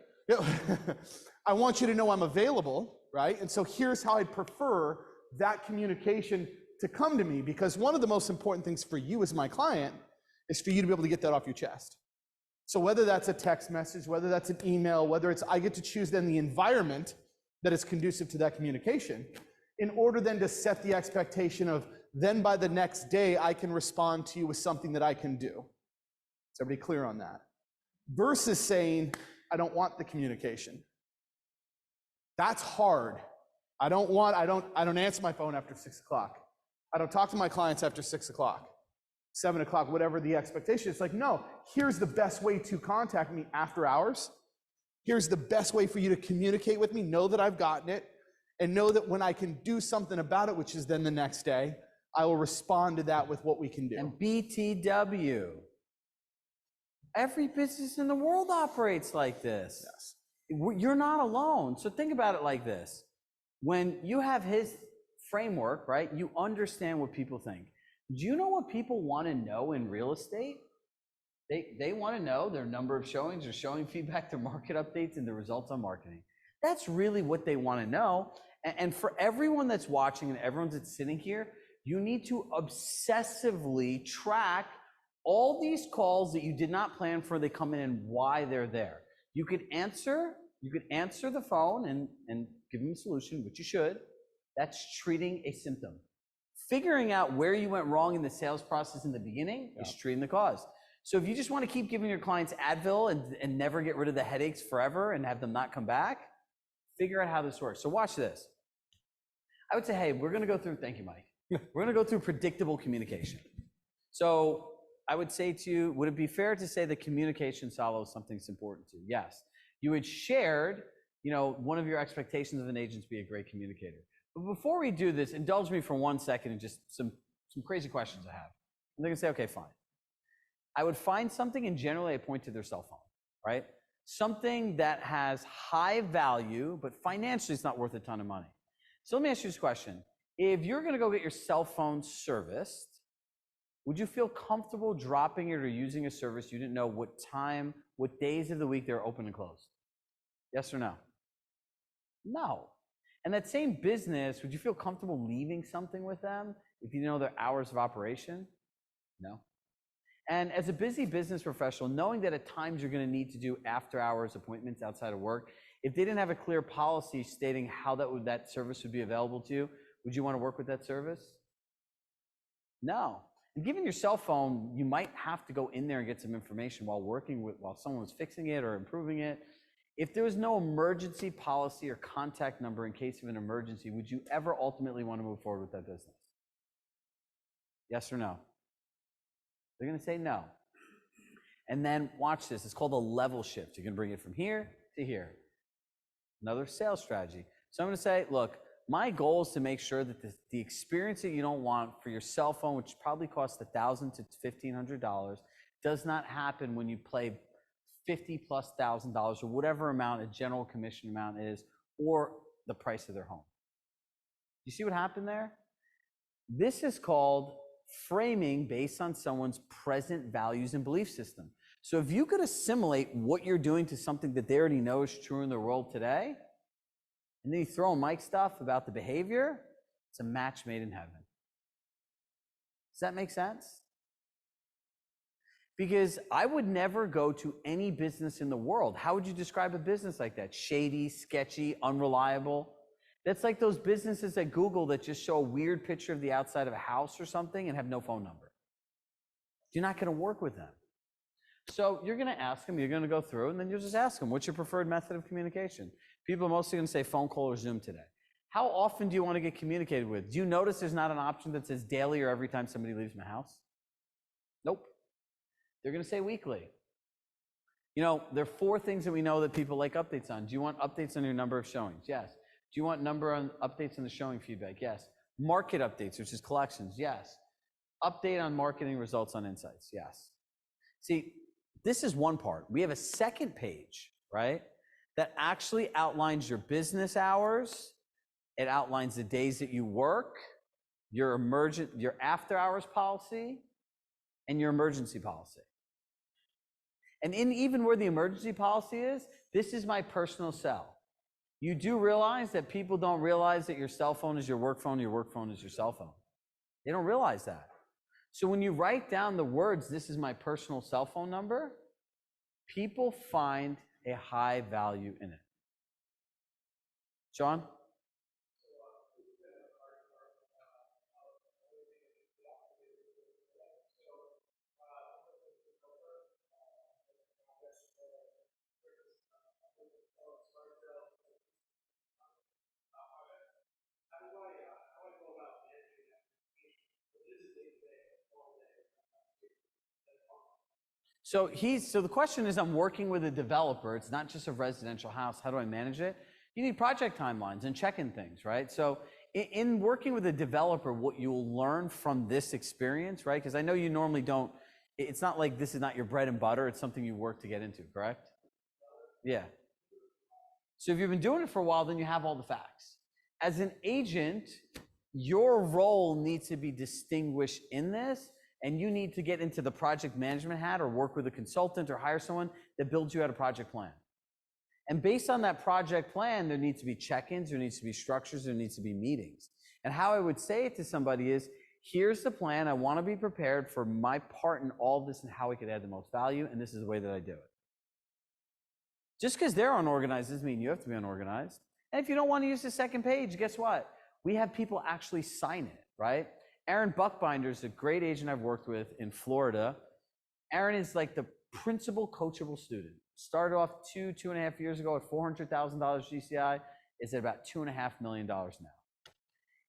I want you to know I'm available, right? And so here's how I'd prefer that communication to come to me, because one of the most important things for you as my client is for you to be able to get that off your chest. So whether that's a text message, whether that's an email, whether it's I get to choose then the environment that is conducive to that communication, in order then to set the expectation of then by the next day I can respond to you with something that I can do. Is everybody clear on that? Versus saying, I don't want the communication. That's hard. I don't answer my phone after 6 o'clock. I don't talk to my clients after 6 o'clock, 7 o'clock, whatever the expectation. It's like, no, here's the best way to contact me after hours. Here's the best way for you to communicate with me. Know that I've gotten it, and know that when I can do something about it, which is then the next day, I will respond to that with what we can do. And BTW. Every business in the world operates like this. Yes. You're not alone. So think about it like this. When you have his framework, right, you understand what people think. Do you know what people want to know in real estate? They want to know their number of showings, their showing feedback, their market updates, and the results on marketing. That's really what they want to know. And for everyone that's watching and everyone that's sitting here, you need to obsessively track all these calls that you did not plan for, they come in and why they're there. You could answer the phone and give them a solution, which you should. That's treating a symptom. Figuring out where you went wrong in the sales process in the beginning is treating the cause. So if you just want to keep giving your clients Advil and never get rid of the headaches forever and have them not come back, figure out how this works. So watch this. I would say, hey, we're going to go through, thank you, Mike. We're going to go through predictable communication. So I would say to you, would it be fair to say that communication follows something that's important to you? Yes. You had shared, one of your expectations of an agent to be a great communicator. But before we do this, indulge me for 1 second and just some crazy questions I have. And they're going to say, okay, fine. I would find something, and generally I point to their cell phone, right? Something that has high value, but financially it's not worth a ton of money. So let me ask you this question. If you're going to go get your cell phone serviced, would you feel comfortable dropping it or using a service you didn't know what time, what days of the week they're open and closed? Yes or no? No. And that same business, would you feel comfortable leaving something with them if you know their hours of operation? No. And as a busy business professional, knowing that at times you're going to need to do after-hours appointments outside of work, if they didn't have a clear policy stating how that service would be available to you, would you want to work with that service? No. And given your cell phone, you might have to go in there and get some information while someone was fixing it or improving it. If there was no emergency policy or contact number in case of an emergency, would you ever ultimately want to move forward with that business? Yes or no? They're going to say no. And then watch this. It's called a level shift. You can bring it from here to here. Another sales strategy. So I'm going to say, look, my goal is to make sure that the experience that you don't want for your cell phone, which probably costs $1,000 to $1,500, does not happen when you play $50,000+ or whatever amount a general commission amount is, or the price of their home. You see what happened there? This is called framing based on someone's present values and belief system. So if you could assimilate what you're doing to something that they already know is true in the world today, and then you throw in Mike stuff about the behavior, it's a match made in heaven. Does that make sense? Because I would never go to any business in the world. How would you describe a business like that? Shady, sketchy, unreliable? That's like those businesses at Google that just show a weird picture of the outside of a house or something and have no phone number. You're not going to work with them. So you're going to ask them, you're going to go through, and then you'll just ask them, what's your preferred method of communication? People are mostly going to say phone call or Zoom today. How often do you want to get communicated with? Do you notice there's not an option that says daily or every time somebody leaves my house? Nope. They're going to say weekly. You know, there are 4 things that we know that people like updates on. Do you want updates on your number of showings? Yes. Do you want updates on the showing feedback? Yes. Market updates, which is collections? Yes. Update on marketing results on insights? Yes. See, this is one part. We have a second page, right, that actually outlines your business hours. It outlines the days that you work, your after hours policy, and your emergency policy. And even where the emergency policy is, this is my personal cell. You do realize that people don't realize that your cell phone is your work phone is your cell phone. They don't realize that. So when you write down the words, this is my personal cell phone number, people find a high value in it. Sean? So the question is, I'm working with a developer. It's not just a residential house. How do I manage it? You need project timelines and check-in things, right? So in working with a developer, what you'll learn from this experience, right? Because I know you normally don't, it's not like this is not your bread and butter. It's something you work to get into, correct? Yeah. So if you've been doing it for a while, then you have all the facts. As an agent, your role needs to be distinguished in this, and you need to get into the project management hat or work with a consultant or hire someone that builds you out a project plan. And based on that project plan, there needs to be check-ins, there needs to be structures, there needs to be meetings. And how I would say it to somebody is, here's the plan. I want to be prepared for my part in all this and how I could add the most value, and this is the way that I do it. Just because they're unorganized doesn't mean you have to be unorganized. And if you don't want to use the second page, guess what? We have people actually sign it, right? Aaron Buckbinder is a great agent I've worked with in Florida. Aaron is like the principal coachable student. Started off 2.5 years ago at $400,000 GCI. Is at about $2.5 million now.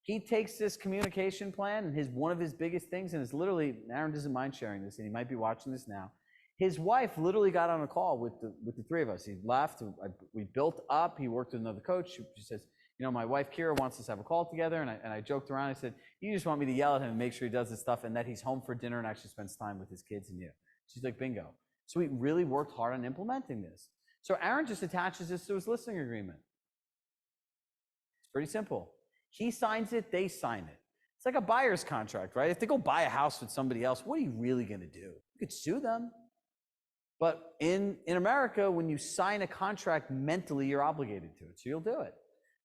He takes this communication plan, and one of his biggest things, and it's literally, Aaron doesn't mind sharing this, and he might be watching this now. His wife literally got on a call with the 3 of us. He left, we built up, he worked with another coach. She says, you know, my wife Kira wants us to have a call together, and I joked around. I said, you just want me to yell at him and make sure he does this stuff and that he's home for dinner and actually spends time with his kids and you. She's like, bingo. So we really worked hard on implementing this. So Aaron just attaches this to his listing agreement. It's pretty simple. He signs it, they sign it. It's like a buyer's contract, right? If they go buy a house with somebody else, what are you really going to do? You could sue them. But in America, when you sign a contract, mentally you're obligated to it, so you'll do it.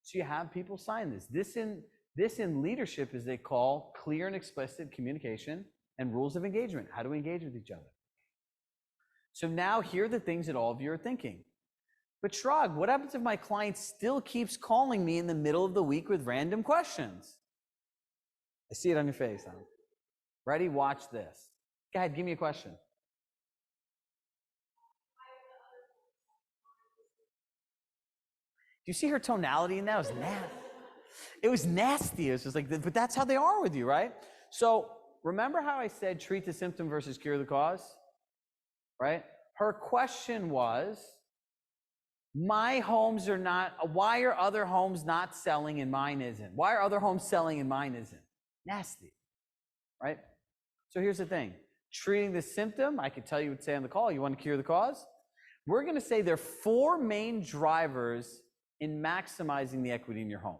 So you have people sign this. This in leadership is they call clear and explicit communication and rules of engagement. How do we engage with each other? So now here are the things that all of you are thinking. But Chirag, what happens if my client still keeps calling me in the middle of the week with random questions? I see it on your face, huh? Ready? Watch this. Go ahead, give me a question. Do you see her tonality in that? It was nasty. It was nasty. It was just like, but that's how they are with you, right? So remember how I said treat the symptom versus cure the cause, right? Her question was, my homes are not, why are other homes not selling and mine isn't? Why are other homes selling and mine isn't? Nasty, right? So here's the thing. Treating the symptom, I could tell you would say on the call, you want to cure the cause? We're going to say there are 4 main drivers in maximizing the equity in your home.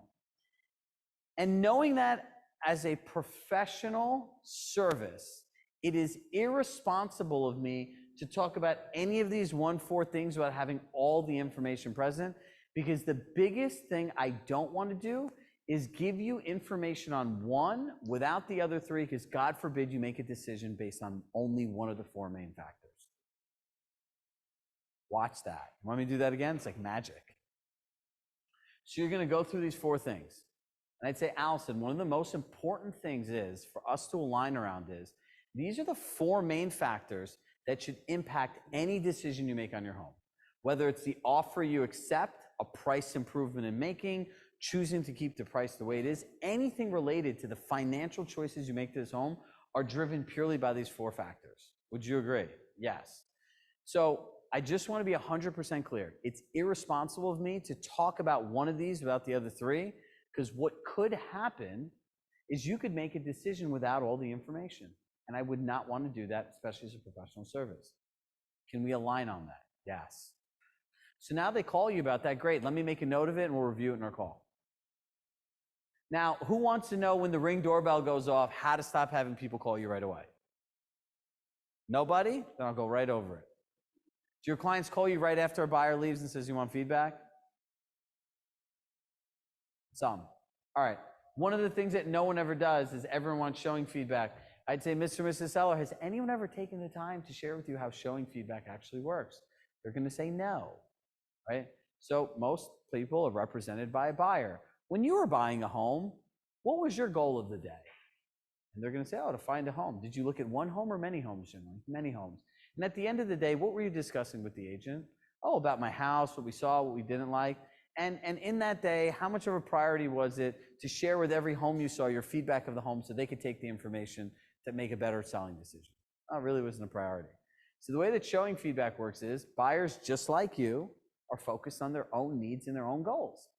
And knowing that as a professional service, it is irresponsible of me to talk about any of these 4 things without having all the information present, because the biggest thing I don't want to do is give you information on one without the other 3, because God forbid you make a decision based on only one of the 4 main factors. Watch that. You want me to do that again? It's like magic. So you're going to go through these 4 things. And I'd say, Allison, one of the most important things is for us to align around is these are the 4 main factors that should impact any decision you make on your home. Whether it's the offer you accept, a price improvement in making, choosing to keep the price the way it is, anything related to the financial choices you make to this home are driven purely by these 4 factors. Would you agree? Yes. So I just want to be 100% clear. It's irresponsible of me to talk about one of these without the other 3, because what could happen is you could make a decision without all the information. And I would not want to do that, especially as a professional service. Can we align on that? Yes. So now they call you about that. Great. Let me make a note of it and we'll review it in our call. Now, who wants to know when the Ring doorbell goes off, how to stop having people call you right away? Nobody? Then I'll go right over it. Do your clients call you right after a buyer leaves and says you want feedback? Some. All right. One of the things that no one ever does is everyone showing feedback. I'd say, Mr. and Mrs. Seller, has anyone ever taken the time to share with you how showing feedback actually works? They're going to say no, right? So most people are represented by a buyer. When you were buying a home, what was your goal of the day? And they're going to say, oh, to find a home. Did you look at one home or many homes, Jim? Many homes. And at the end of the day, what were you discussing with the agent? Oh, about my house, what we saw, what we didn't like. And in that day, how much of a priority was it to share with every home you saw your feedback of the home so they could take the information to make a better selling decision? Oh, it really wasn't a priority. So the way that showing feedback works is buyers just like you are focused on their own needs and their own goals.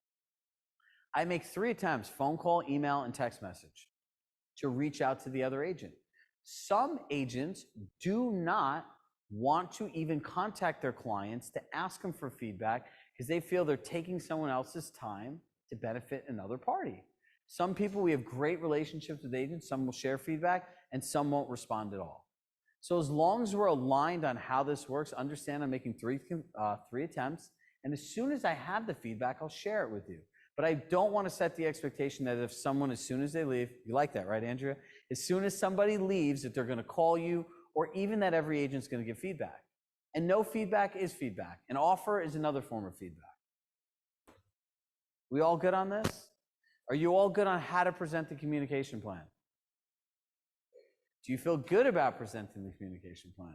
I make 3 attempts, phone call, email, and text message, to reach out to the other agent. Some agents do not want to even contact their clients to ask them for feedback because they feel they're taking someone else's time to benefit another party. Some people, we have great relationships with agents. Some will share feedback and some won't respond at all. So as long as we're aligned on how this works, understand I'm making 3 attempts. And as soon as I have the feedback, I'll share it with you. But I don't want to set the expectation that if someone, as soon as they leave, you like that, right, Andrea? As soon as somebody leaves, that they're going to call you, or even that every agent's going to give feedback. And no feedback is feedback. An offer is another form of feedback. We all good on this? Are you all good on how to present the communication plan? Do you feel good about presenting the communication plan?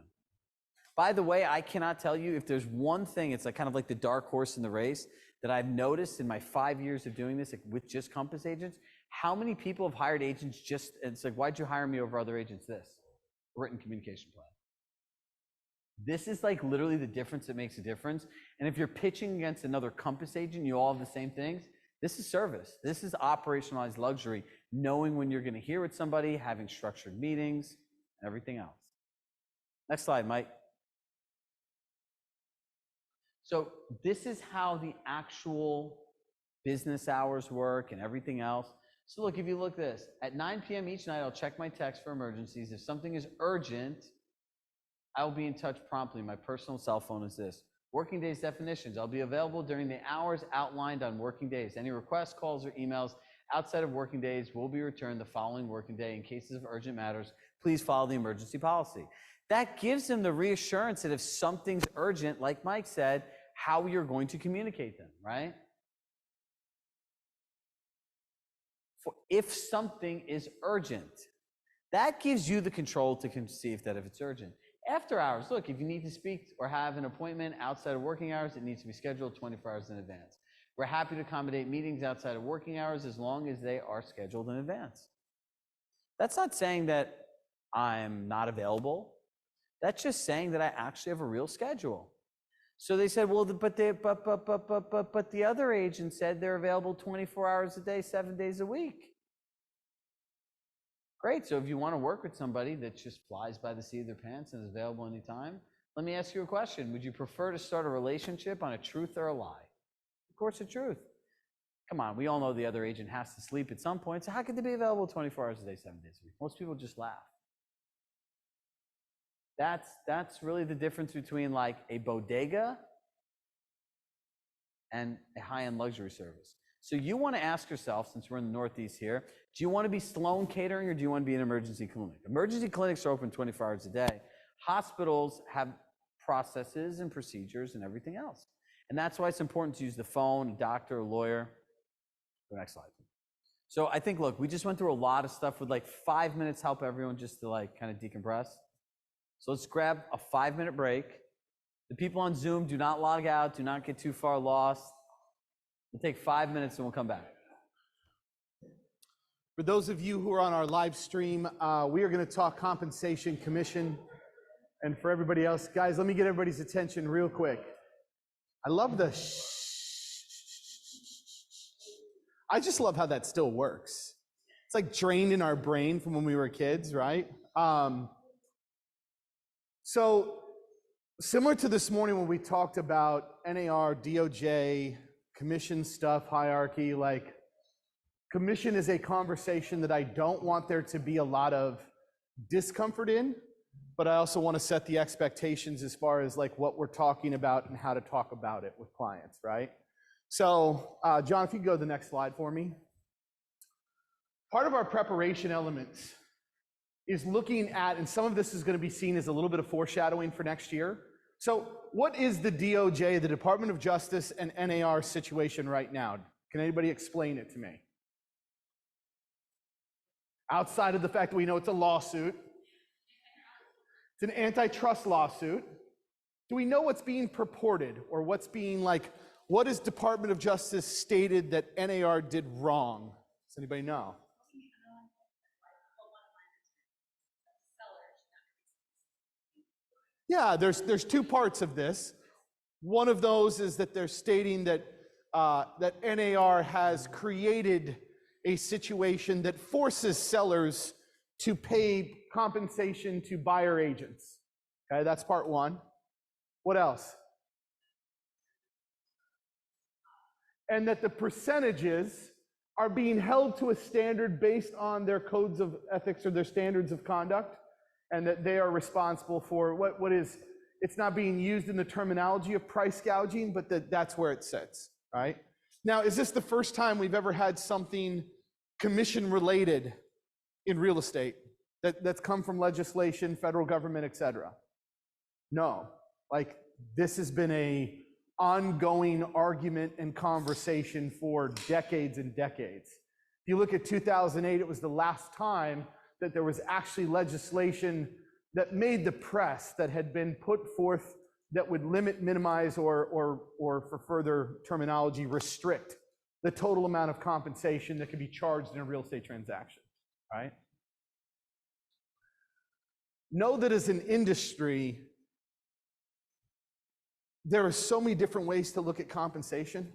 By the way, I cannot tell you if there's one thing, it's like kind of like the dark horse in the race that I've noticed in my 5 years of doing this with just Compass agents, how many people have hired agents just, it's like, why'd you hire me over other agents? This, written communication plan. This is like literally the difference that makes a difference. And if you're pitching against another Compass agent, you all have the same things. This is service. This is operationalized luxury, knowing when you're going to hear with somebody, having structured meetings, and everything else. Next slide, Mike. So this is how the actual business hours work and everything else. So look, if you look at this, at 9 p.m. each night, I'll check my text for emergencies. If something is urgent, I will be in touch promptly. My personal cell phone is this. Working days definitions. I'll be available during the hours outlined on working days. Any requests, calls, or emails outside of working days will be returned the following working day. In cases of urgent matters, please follow the emergency policy. That gives them the reassurance that if something's urgent, like Mike said, how you're going to communicate them, right? If something is urgent. That gives you the control to see if it's urgent. After hours, look, if you need to speak or have an appointment outside of working hours, it needs to be scheduled 24 hours in advance. We're happy to accommodate meetings outside of working hours as long as they are scheduled in advance. That's not saying that I'm not available. That's just saying that I actually have a real schedule. So they said, well, but the other agent said they're available 24 hours a day, 7 days a week. Great, so if you want to work with somebody that just flies by the seat of their pants and is available anytime, let me ask you a question. Would you prefer to start a relationship on a truth or a lie? Of course, a truth. Come on, we all know the other agent has to sleep at some point, so how could they be available 24 hours a day, 7 days a week? Most people just laugh. That's really the difference between like a bodega and a high-end luxury service. So you want to ask yourself, since we're in the Northeast here, do you want to be Sloan Catering or do you want to be an emergency clinic? Emergency clinics are open 24 hours a day. Hospitals have processes and procedures and everything else. And that's why it's important to use the phone, a doctor, a lawyer. Go next slide. So I think, look, we just went through a lot of stuff. Would like 5 minutes help everyone just to like kind of decompress? So let's grab a 5-minute break. The people on Zoom, do not log out, do not get too far lost. We'll take 5 minutes and we'll come back. For those of you who are on our live stream, we are going to talk compensation, commission. And for everybody else, guys, let me get everybody's attention real quick. I love the I just love how that still works. It's like drained in our brain from when we were kids, right? So similar to this morning when we talked about NAR, DOJ, commission stuff, hierarchy, like commission is a conversation that I don't want there to be a lot of discomfort in, but I also want to set the expectations as far as like what we're talking about and how to talk about it with clients, right? So John, if you go to the next slide for me. Part of our preparation elements is looking at, and some of this is going to be seen as a little bit of foreshadowing for next year. So what is the DOJ, the Department of Justice, and NAR situation right now? Can anybody explain it to me? Outside of the fact that we know it's a lawsuit, it's an antitrust lawsuit. Do we know what's being purported or what's being like, what is Department of Justice stated that NAR did wrong? Does anybody know? Yeah, there's two parts of this. One of those is that they're stating that that NAR has created a situation that forces sellers to pay compensation to buyer agents. Okay, that's part one. What else? And that the percentages are being held to a standard based on their codes of ethics or their standards of conduct, and that they are responsible for what is, it's not being used in the terminology of price gouging, but that's where it sits, right? Now, is this the first time we've ever had something commission related in real estate that's come from legislation, federal government, et cetera? No, like this has been a ongoing argument and conversation for decades and decades. If you look at 2008, it was the last time that there was actually legislation that made the press that had been put forth that would limit, minimize, or for further terminology, restrict the total amount of compensation that could be charged in a real estate transaction, right? Know that as an industry, there are so many different ways to look at compensation,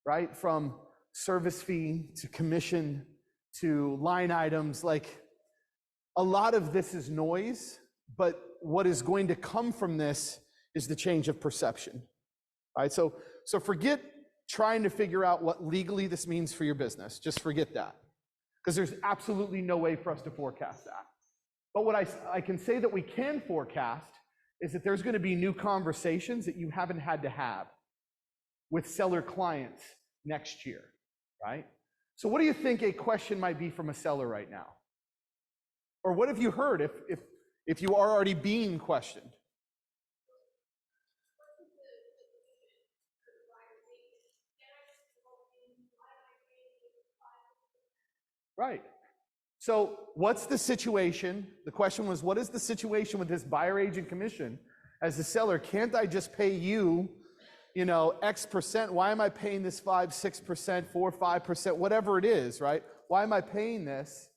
right? From service fee to commission to line items. Like a lot of this is noise, but what is going to come from this is the change of perception, right? So forget trying to figure out what legally this means for your business. Just forget that, because there's absolutely no way for us to forecast that. But what I can say that we can forecast is that there's going to be new conversations that you haven't had to have with seller clients next year, right? So what do you think a question might be from a seller right now? Or what have you heard if you are already being questioned? Right. So what's the situation? The question was, what is the situation with this buyer agent commission? As a seller, can't I just pay you, X percent? Why am I paying this 5, 6%, 4, 5%, whatever it is, right? Why am I paying this?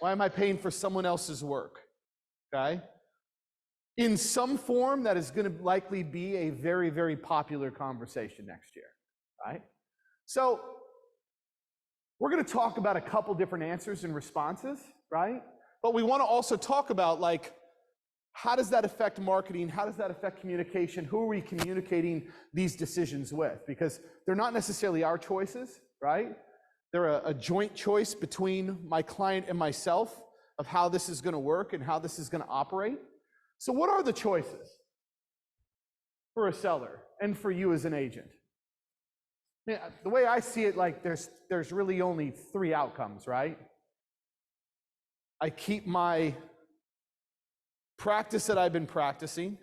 Why am I paying for someone else's work? Okay? In some form, that is going to likely be a very, very popular conversation next year, right? So we're going to talk about a couple different answers and responses, right? But we want to also talk about, like, how does that affect marketing? How does that affect communication? Who are we communicating these decisions with? Because they're not necessarily our choices, right? They're a joint choice between my client and myself of how this is going to work and how this is going to operate. So what are the choices for a seller and for you as an agent? The way I see it, like, there's really only 3 outcomes, right? I keep my practice that I've been practicing.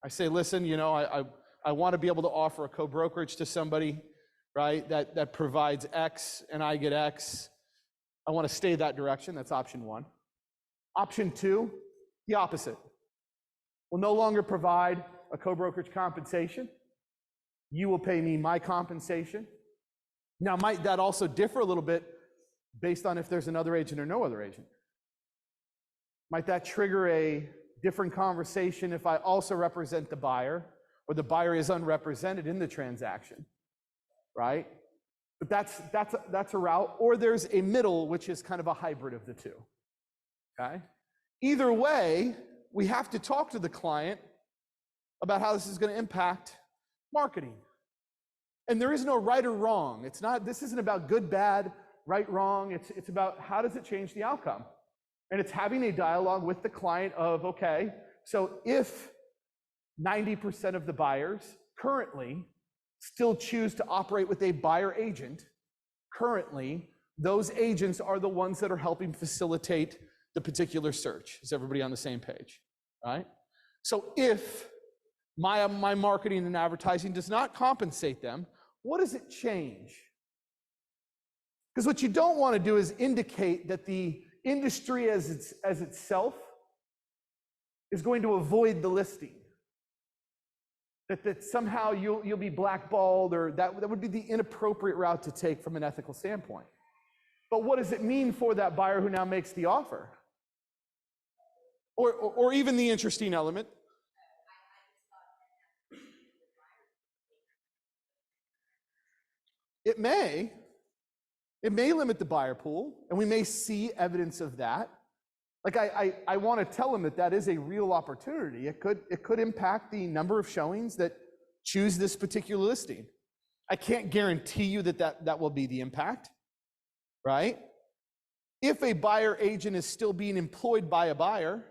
I say, listen, I want to be able to offer a co-brokerage to somebody, right, that provides X and I get X. I want to stay that direction. That's option 1. Option 2, the opposite. We'll no longer provide a co-brokerage compensation. You will pay me my compensation. Now, might that also differ a little bit based on if there's another agent or no other agent? Might that trigger a different conversation if I also represent the buyer, or the buyer is unrepresented in the transaction, right? But that's a route. Or there's a middle, which is kind of a hybrid of the two, okay? Either way, we have to talk to the client about how this is going to impact marketing. And there is no right or wrong. This isn't about good, bad, right, wrong. It's about how does it change the outcome? And it's having a dialogue with the client of, okay, so if 90% of the buyers currently still choose to operate with a buyer agent, currently, those agents are the ones that are helping facilitate the particular search. Is everybody on the same page, right? So if my marketing and advertising does not compensate them, what does it change? Because what you don't want to do is indicate that the industry as itself is going to avoid the listing. That somehow you'll be blackballed, or that would be the inappropriate route to take from an ethical standpoint. But what does it mean for that buyer who now makes the offer? Or even the interesting element. It may limit the buyer pool, and we may see evidence of that. Like I want to tell them that is a real opportunity. It could impact the number of showings that choose this particular listing. I can't guarantee you that will be the impact, right? If a buyer agent is still being employed by a buyer,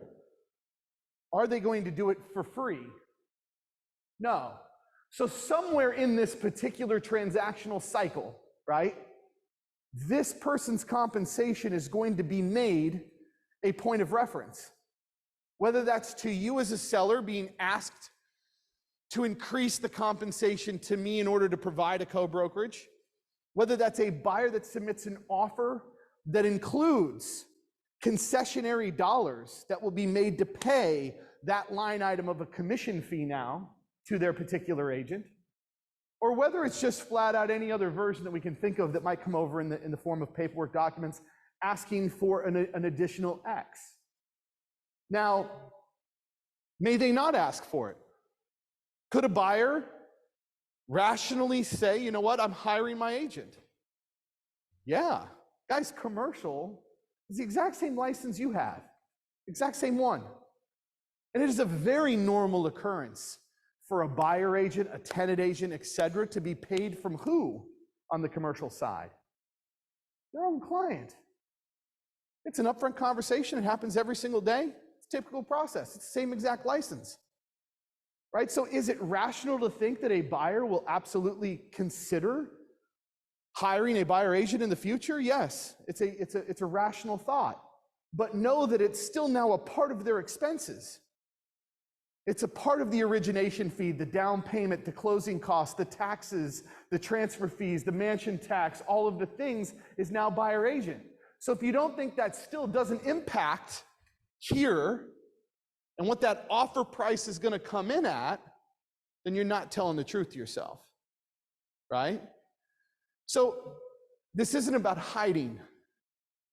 are they going to do it for free? No. So somewhere in this particular transactional cycle, right, this person's compensation is going to be made a point of reference. Whether that's to you as a seller being asked to increase the compensation to me in order to provide a co-brokerage, whether that's a buyer that submits an offer that includes concessionary dollars that will be made to pay that line item of a commission fee now to their particular agent, or whether it's just flat out any other version that we can think of that might come over in the form of paperwork documents asking for an additional X. Now, may they not ask for it? Could a buyer rationally say, you know what, I'm hiring my agent? Yeah, guys, commercial is the exact same license you have, exact same one. And it is a very normal occurrence for a buyer agent, a tenant agent, etc., to be paid from who on the commercial side? Their own client. It's an upfront conversation. It happens every single day. It's a typical process. It's the same exact license, right? So is it rational to think that a buyer will absolutely consider hiring a buyer agent in the future? Yes, it's a rational thought. But know that it's still now a part of their expenses. It's a part of the origination fee, the down payment, the closing costs, the taxes, the transfer fees, the mansion tax, all of the things is now buyer agent. So if you don't think that still doesn't impact here and what that offer price is going to come in at, then you're not telling the truth to yourself, right? So this isn't about hiding.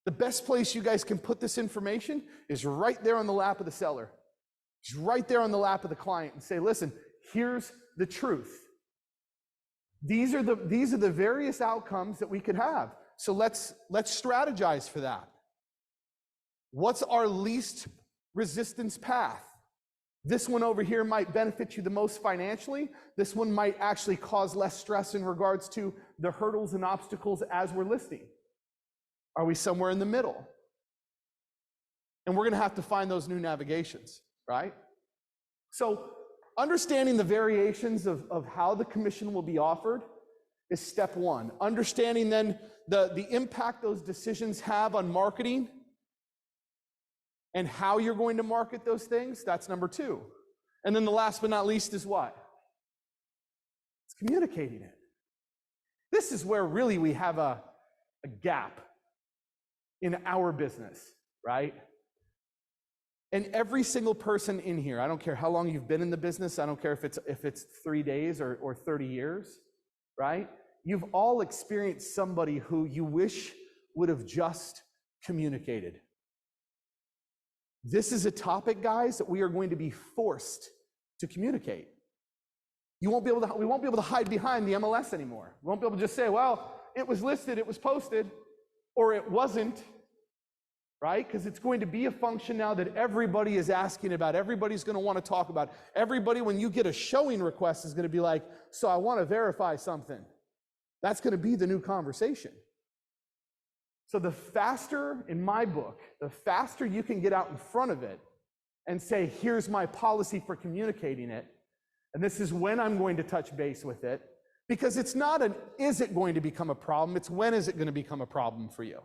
The best place you guys can put this information is right there on the lap of the seller. It's right there on the lap of the client and say, listen, here's the truth. These are the various outcomes that we could have. So let's strategize for that. What's our least resistance path? This one over here might benefit you the most financially. This one might actually cause less stress in regards to the hurdles and obstacles as we're listing. Are we somewhere in the middle? And we're going to have to find those new navigations, right? So understanding the variations of how the commission will be offered is step one. Understanding then the impact those decisions have on marketing and how you're going to market those things, that's number two. And then the last but not least is what? It's communicating it. This is where really we have a gap in our business, right? And every single person in here, I don't care how long you've been in the business, I don't care if it's 3 days or 30 years, right? You've all experienced somebody who you wish would have just communicated. This is a topic, guys, that we are going to be forced to communicate. We won't be able to hide behind the MLS anymore. We won't be able to just say, well, it was listed, it was posted, or it wasn't, right? Because it's going to be a function now that everybody is asking about, everybody's going to want to talk about. Everybody, when you get a showing request, is going to be like, so I want to verify something. That's going to be the new conversation. So the faster, in my book, the faster you can get out in front of it and say, here's my policy for communicating it, and this is when I'm going to touch base with it, because it's not an is it going to become a problem, it's when is it going to become a problem for you.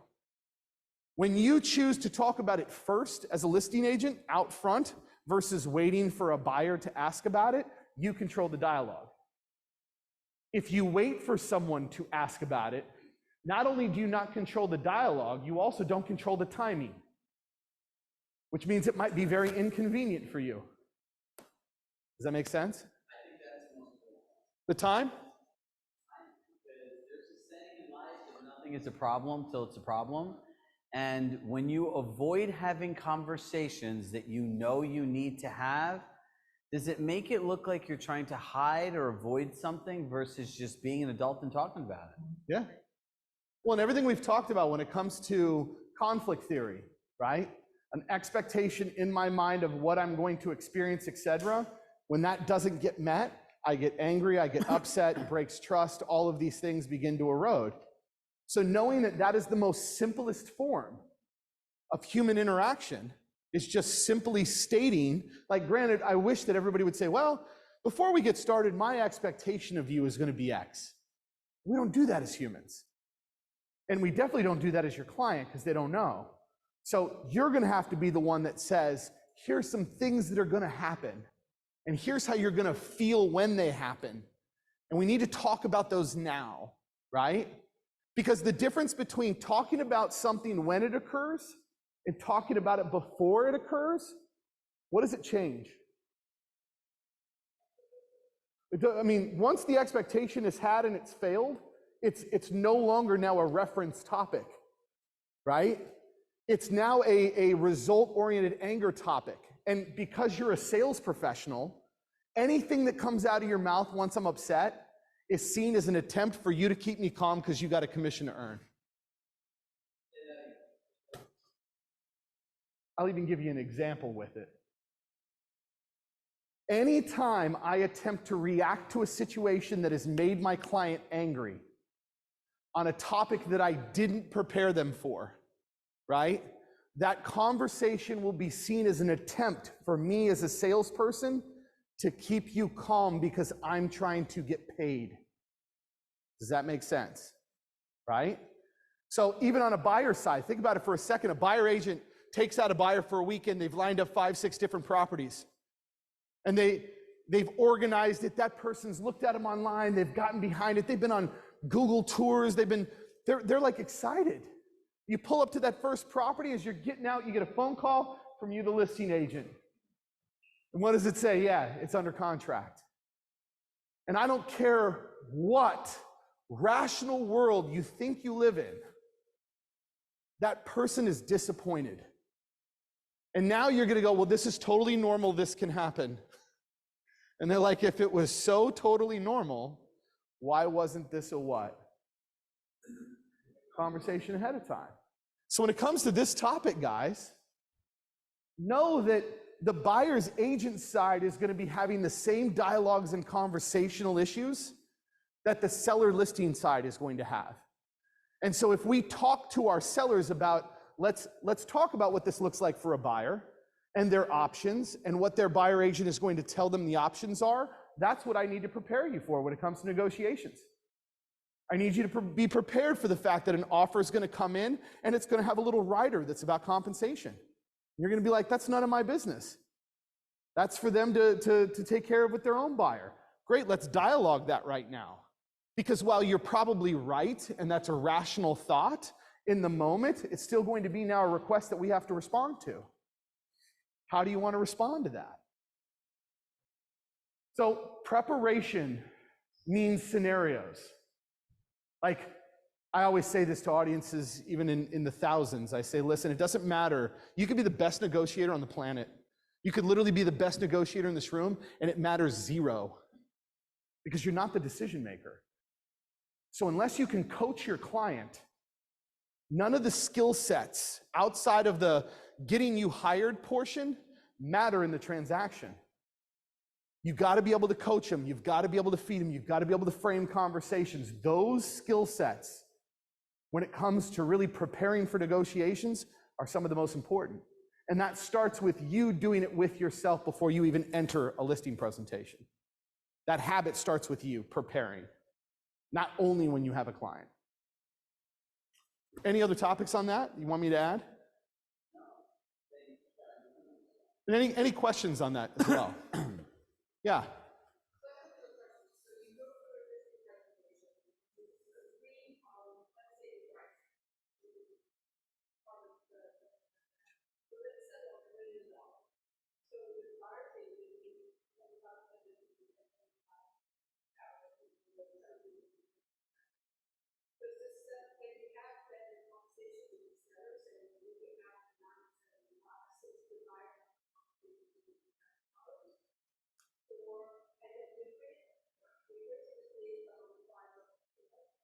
When you choose to talk about it first as a listing agent out front versus waiting for a buyer to ask about it, you control the dialogue. If you wait for someone to ask about it, not only do you not control the dialogue, you also don't control the timing, which means it might be very inconvenient for you. Does that make sense? I think that's most important. The time? There's a saying in life that nothing is a problem till it's a problem. And when you avoid having conversations that you know you need to have, does it make it look like you're trying to hide or avoid something versus just being an adult and talking about it? Yeah. Well, and everything we've talked about when it comes to conflict theory, right? An expectation in my mind of what I'm going to experience, etc. When that doesn't get met, I get angry, I get upset, it breaks trust, all of these things begin to erode. So knowing that that is the most simplest form of human interaction is just simply stating, like granted, I wish that everybody would say, well, before we get started, my expectation of you is going to be X. We don't do that as humans. And we definitely don't do that as your client because they don't know. So you're going to have to be the one that says, here's some things that are going to happen. And here's how you're going to feel when they happen. And we need to talk about those now, right? Because the difference between talking about something when it occurs and talking about it before it occurs, what does it change? I mean, once the expectation is had and it's failed, it's no longer now a reference topic, right? It's now a result-oriented anger topic. And because you're a sales professional, anything that comes out of your mouth once I'm upset is seen as an attempt for you to keep me calm because you got a commission to earn. I'll even give you an example with it. Anytime I attempt to react to a situation that has made my client angry on a topic that I didn't prepare them for, right? That conversation will be seen as an attempt for me as a salesperson to keep you calm because I'm trying to get paid. Does that make sense? Right? So even on a buyer side, think about it for a second. A buyer agent takes out a buyer for a weekend. They've lined up 5, 6 different properties. And they've organized it. That person's looked at them online. They've gotten behind it. They've been on Google tours. They're like excited. You pull up to that first property, as you're getting out, you get a phone call from you, the listing agent. And what does it say? Yeah, it's under contract. And I don't care what rational world you think you live in, that person is disappointed. And now you're going to go, well, this is totally normal, this can happen. And they're like, if it was so totally normal, why wasn't this a what? Conversation ahead of time. So when it comes to this topic, guys, know that the buyer's agent side is going to be having the same dialogues and conversational issues that the seller listing side is going to have. And so if we talk to our sellers about, let's talk about what this looks like for a buyer and their options and what their buyer agent is going to tell them the options are, that's what I need to prepare you for when it comes to negotiations. I need you to be prepared for the fact that an offer is going to come in and it's going to have a little rider that's about compensation. You're going to be like, that's none of my business. That's for them to take care of with their own buyer. Great, let's dialogue that right now. Because while you're probably right, and that's a rational thought, in the moment, it's still going to be now a request that we have to respond to. How do you want to respond to that? So preparation means scenarios. Like, I always say this to audiences, even in the thousands. I say, listen, it doesn't matter. You could be the best negotiator on the planet. You could literally be the best negotiator in this room, and it matters zero. Because you're not the decision maker. So unless you can coach your client, none of the skill sets outside of the getting you hired portion matter in the transaction. You've got to be able to coach them. You've got to be able to feed them. You've got to be able to frame conversations. Those skill sets, when it comes to really preparing for negotiations, are some of the most important. And that starts with you doing it with yourself before you even enter a listing presentation. That habit starts with you preparing, not only when you have a client. Any other topics on that you want me to add? And any questions on that as well? Yeah.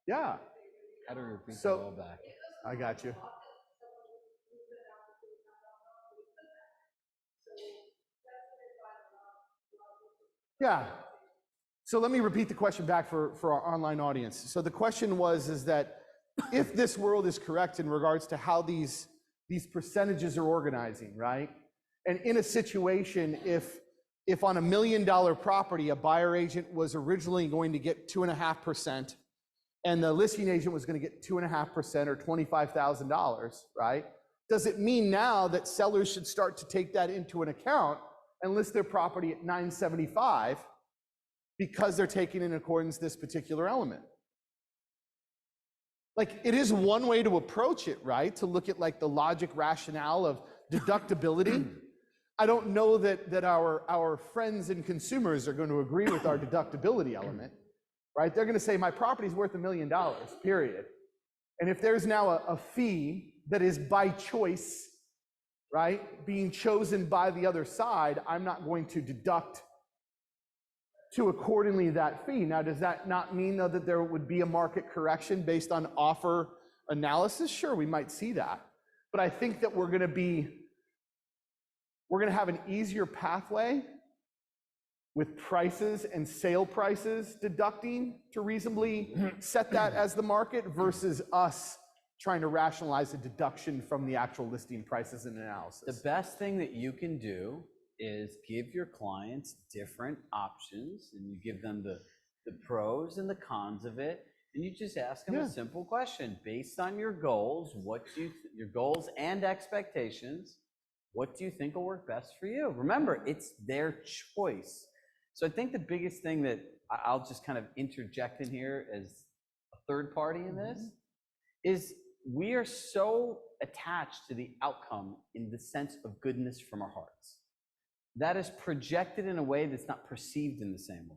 Yeah. How to repeat So, that all back. I got you. Yeah. So let me repeat the question back for our online audience. So the question is that if this world is correct in regards to how these percentages are organizing, right? And in a situation, if on $1 million property, a buyer agent was originally going to get 2.5%, and the listing agent was going to get 2.5% or $25,000, right? Does it mean now that sellers should start to take that into an account and list their property at $975 because they're taking in accordance this particular element? Like, it is one way to approach it, right? To look at like the logic rationale of deductibility. I don't know that our friends and consumers are going to agree with our deductibility element. Right? They're going to say, my property's worth $1 million, period. And if there's now a fee that is by choice, right, being chosen by the other side, I'm not going to deduct to accordingly that fee. Now, does that not mean, though, that there would be a market correction based on offer analysis? Sure, we might see that. But I think that we're going to have an easier pathway with prices and sale prices deducting to reasonably set that as the market versus us trying to rationalize a deduction from the actual listing prices and analysis. The best thing that you can do is give your clients different options, and you give them the pros and the cons of it, and you just ask them a simple question. Based on your goals, your goals and expectations, what do you think will work best for you? Remember, it's their choice. So I think the biggest thing that I'll just kind of interject in here as a third party in this is we are so attached to the outcome in the sense of goodness from our hearts. That is projected in a way that's not perceived in the same way.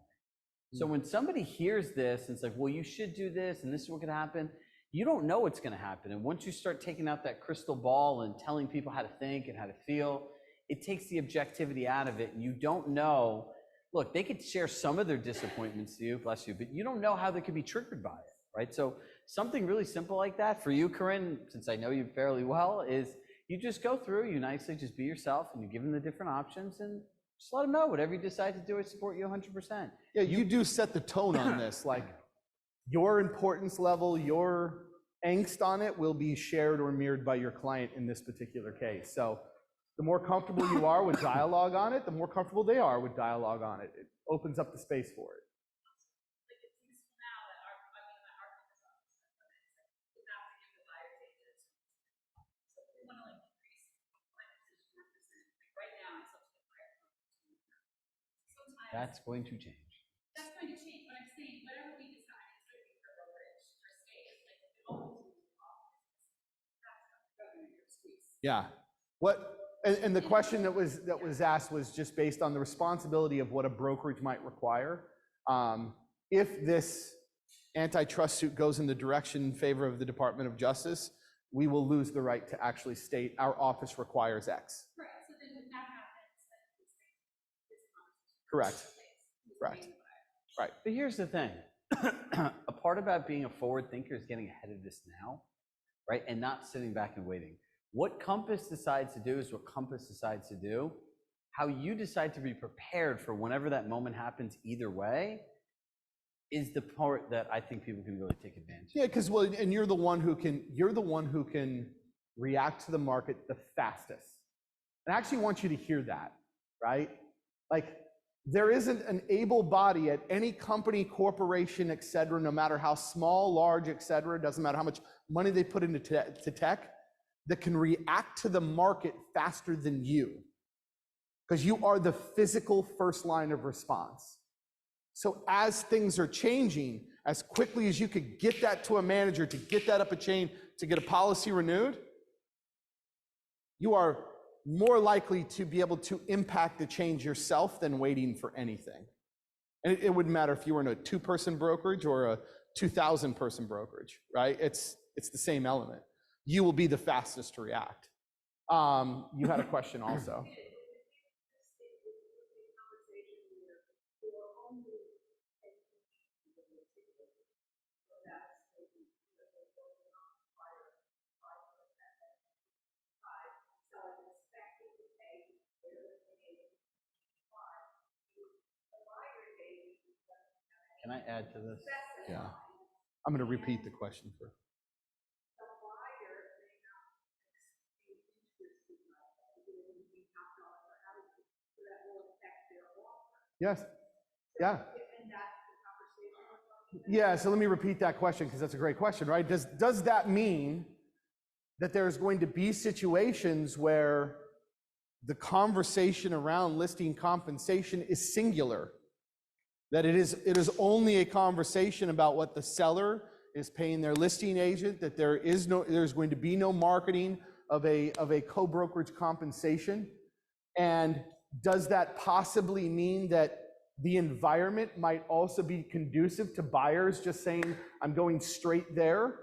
So when somebody hears this and it's like, well, you should do this and this is what could happen, you don't know what's going to happen. And once you start taking out that crystal ball and telling people how to think and how to feel, it takes the objectivity out of it. And you don't know, look, they could share some of their disappointments to you, bless you, but you don't know how they could be triggered by it, right? So something really simple like that for you, Corinne, since I know you fairly well, is you just go through, you nicely just be yourself and you give them the different options and just let them know whatever you decide to do, I support you 100%. Yeah, you do set the tone on this. Like your importance level, your angst on it will be shared or mirrored by your client in this particular case. So the more comfortable you are with dialogue on it, the more comfortable they are with dialogue on it. It opens up the space for it. Like it's useful now that our company's we have to give the buyer changes. So if we want to like increase my position 1%, like right now it's up to the buyer. Sometimes That's going to change. that's going to change, but I'm saying whatever we decide is going to be for brokerage or state, like it always will be off. That's not going to your squeeze. Yeah. And the question that was asked was just based on the responsibility of what a brokerage might require. If this antitrust suit goes in the direction in favor of the Department of Justice, we will lose the right to actually state our office requires X. Right, so then when that happens, then this conversation. Correct. Correct. Right. But here's the thing. A part about being a forward thinker is getting ahead of this now, right? And not sitting back and waiting. What Compass decides to do is what Compass decides to do. How you decide to be prepared for whenever that moment happens either way is the part that I think people can really take advantage of. Yeah, because well, and you're the one who can react to the market the fastest. And I actually want you to hear that, right? Like there isn't an able body at any company, corporation, et cetera, no matter how small, large, et cetera, doesn't matter how much money they put into tech, that can react to the market faster than you, because you are the physical first line of response. So as things are changing, as quickly as you could get that to a manager, to get that up a chain, to get a policy renewed, you are more likely to be able to impact the change yourself than waiting for anything. And it wouldn't matter if you were in a 2-person brokerage or a 2,000-person brokerage, right? It's the same element. You will be the fastest to react. You had a question also. Can I add to this? Yeah. I'm going to repeat the question for. Yes. Yeah. Yeah, so let me repeat that question because that's a great question, right? Does that mean that there's going to be situations where the conversation around listing compensation is singular? That it is only a conversation about what the seller is paying their listing agent, that there's going to be no marketing of a co-brokerage compensation? And does that possibly mean that the environment might also be conducive to buyers just saying, I'm going straight there,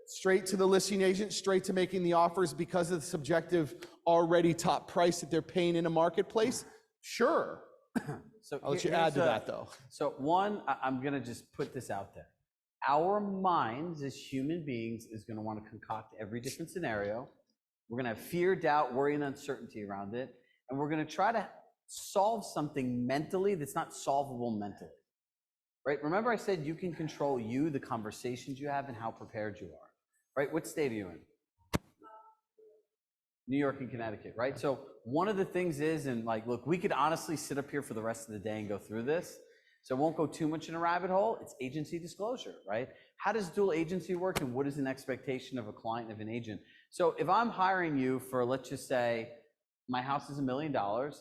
straight to the listing agent, straight to making the offers because of the subjective already top price that they're paying in a marketplace? Sure. So I'll let you add to that though. So one, I'm gonna just put this out there. Our minds as human beings is gonna want to concoct every different scenario. We're gonna have fear, doubt, worry, and uncertainty around it. And we're gonna try to solve something mentally that's not solvable mentally, right? Remember I said you can control the conversations you have and how prepared you are, right? What state are you in? New York and Connecticut, right? So one of the things is, and like, look, we could honestly sit up here for the rest of the day and go through this. So I won't go too much in a rabbit hole. It's agency disclosure, right? How does dual agency work and what is an expectation of a client of an agent? So if I'm hiring you for, let's just say, my house is $1 million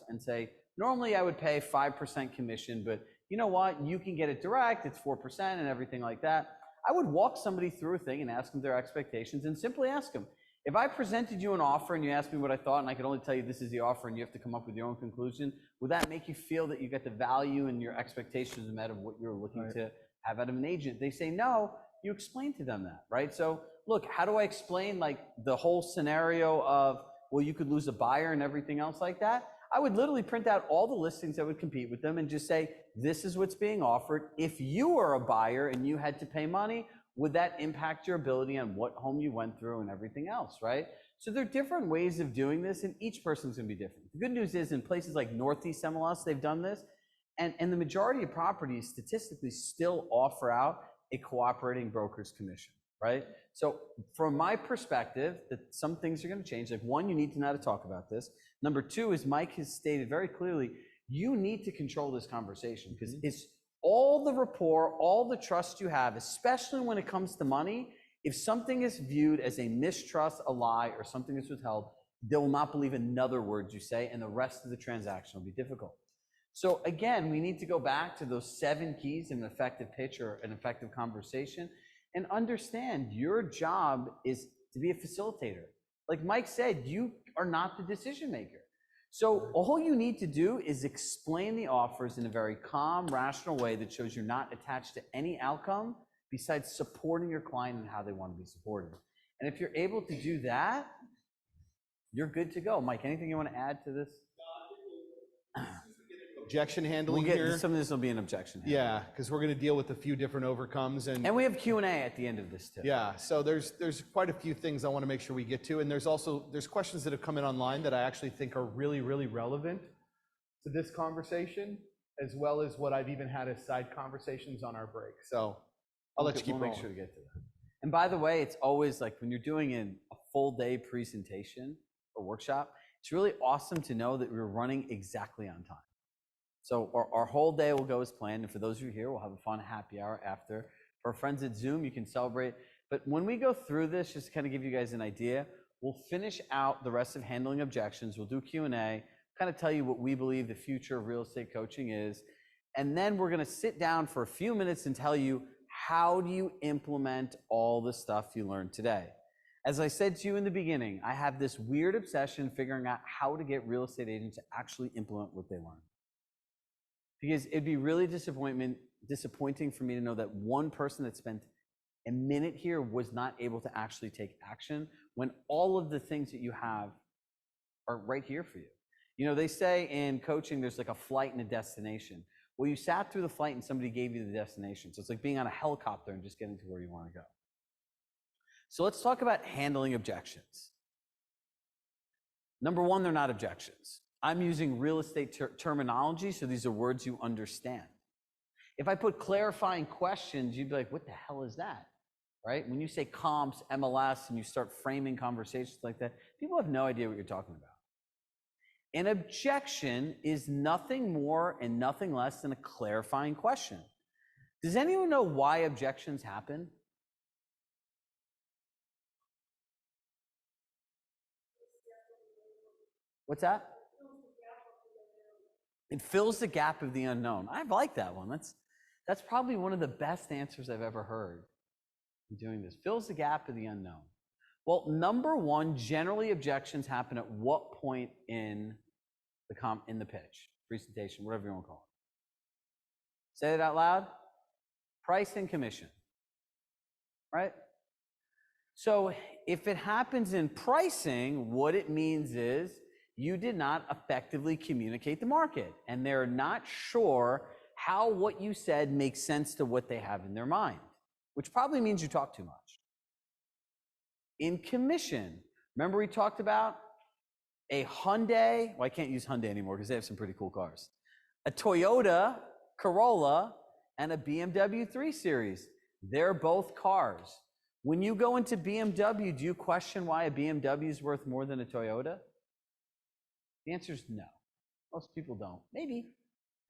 and say, normally I would pay 5% commission, but you know what? You can get it direct, it's 4% and everything like that. I would walk somebody through a thing and ask them their expectations and simply ask them, if I presented you an offer and you asked me what I thought and I could only tell you this is the offer and you have to come up with your own conclusion, would that make you feel that you got the value and your expectations met of what you're looking to have out of an agent? They say no, you explain to them that, right? So look, how do I explain like the whole scenario of, well, you could lose a buyer and everything else like that? I would literally print out all the listings that would compete with them and just say, this is what's being offered. If you were a buyer and you had to pay money, would that impact your ability on what home you went through and everything else, right? So there are different ways of doing this, and each person's gonna be different. The good news is in places like Northeast MLS, they've done this, and the majority of properties statistically still offer out a cooperating broker's commission, right? So from my perspective, that some things are gonna change. Like one, you need to know how to talk about this. Number two, as Mike has stated very clearly, you need to control this conversation because it's all the rapport, all the trust you have, especially when it comes to money. If something is viewed as a mistrust, a lie, or something is withheld, they will not believe another word you say, and the rest of the transaction will be difficult. So again, we need to go back to those 7 keys of an effective pitch or an effective conversation and understand your job is to be a facilitator. Like Mike said, you are not the decision maker. So all you need to do is explain the offers in a very calm, rational way that shows you're not attached to any outcome besides supporting your client and how they want to be supported. And if you're able to do that, you're good to go. Mike, anything you want to add to this? Objection handling here. Some of this will be an objection handling. Yeah, because we're going to deal with a few different overcomes. And we have Q&A at the end of this too. Yeah, so there's quite a few things I want to make sure we get to. And there's questions that have come in online that I actually think are really, really relevant to this conversation, as well as what I've even had as side conversations on our break. So I'll let you keep We'll rolling. make sure to get to that. And by the way, it's always like when you're doing a full day presentation or workshop, it's really awesome to know that we're running exactly on time. So our whole day will go as planned. And for those of you here, we'll have a fun happy hour after. For our friends at Zoom, you can celebrate. But when we go through this, just to kind of give you guys an idea, we'll finish out the rest of handling objections. We'll do Q&A, kind of tell you what we believe the future of real estate coaching is. And then we're going to sit down for a few minutes and tell you, how do you implement all the stuff you learned today? As I said to you in the beginning, I have this weird obsession figuring out how to get real estate agents to actually implement what they learn. Because it'd be really disappointing for me to know that one person that spent a minute here was not able to actually take action when all of the things that you have are right here for you. You know, they say in coaching, there's like a flight and a destination. Well, you sat through the flight and somebody gave you the destination. So it's like being on a helicopter and just getting to where you want to go. So let's talk about handling objections. Number one, they're not objections. I'm using real estate terminology, so these are words you understand. If I put clarifying questions, you'd be like, what the hell is that? Right? When you say comps, MLS, and you start framing conversations like that, people have no idea what you're talking about. An objection is nothing more and nothing less than a clarifying question. Does anyone know why objections happen? What's that? It fills the gap of the unknown. I like that one. That's probably one of the best answers I've ever heard in doing this. Fills the gap of the unknown. Well, number one, generally objections happen at what point in the pitch, presentation, whatever you want to call it. Say it out loud. Price and commission, right? So if it happens in pricing, what it means is you did not effectively communicate the market, and they're not sure how what you said makes sense to what they have in their mind, which probably means you talk too much. In commission, remember we talked about a Hyundai, well, I can't use Hyundai anymore because they have some pretty cool cars, a Toyota Corolla, and a BMW 3 Series. They're both cars. When you go into BMW, do you question why a BMW is worth more than a Toyota? The answer is no. Most people don't. Maybe,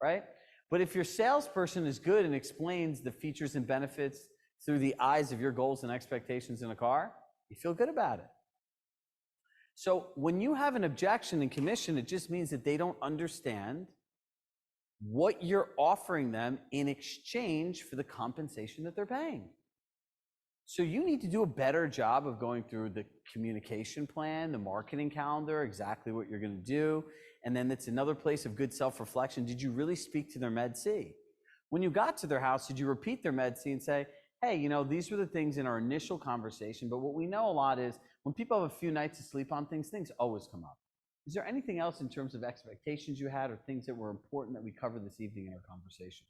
right? But if your salesperson is good and explains the features and benefits through the eyes of your goals and expectations in a car, you feel good about it. So when you have an objection in commission, it just means that they don't understand what you're offering them in exchange for the compensation that they're paying. So you need to do a better job of going through the communication plan, the marketing calendar, exactly what you're going to do. And then it's another place of good self-reflection. Did you really speak to their Med C? When you got to their house, did you repeat their Med C and say, hey, you know, these were the things in our initial conversation, but what we know a lot is when people have a few nights to sleep on things, things always come up. Is there anything else in terms of expectations you had or things that were important that we covered this evening in our conversation?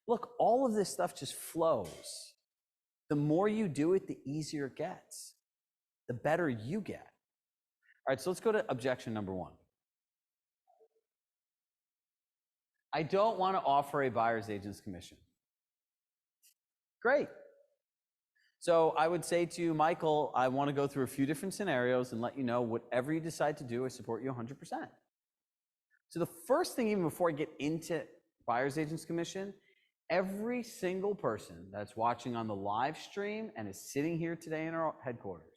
Look, all of this stuff just flows. The more you do it, the easier it gets, the better you get. All right, so let's go to objection number one. I don't want to offer a buyer's agent's commission. Great. So I would say to you, Michael, I want to go through a few different scenarios and let you know whatever you decide to do, I support you 100%. So the first thing, even before I get into buyer's agent's commission, every single person that's watching on the live stream and is sitting here today in our headquarters,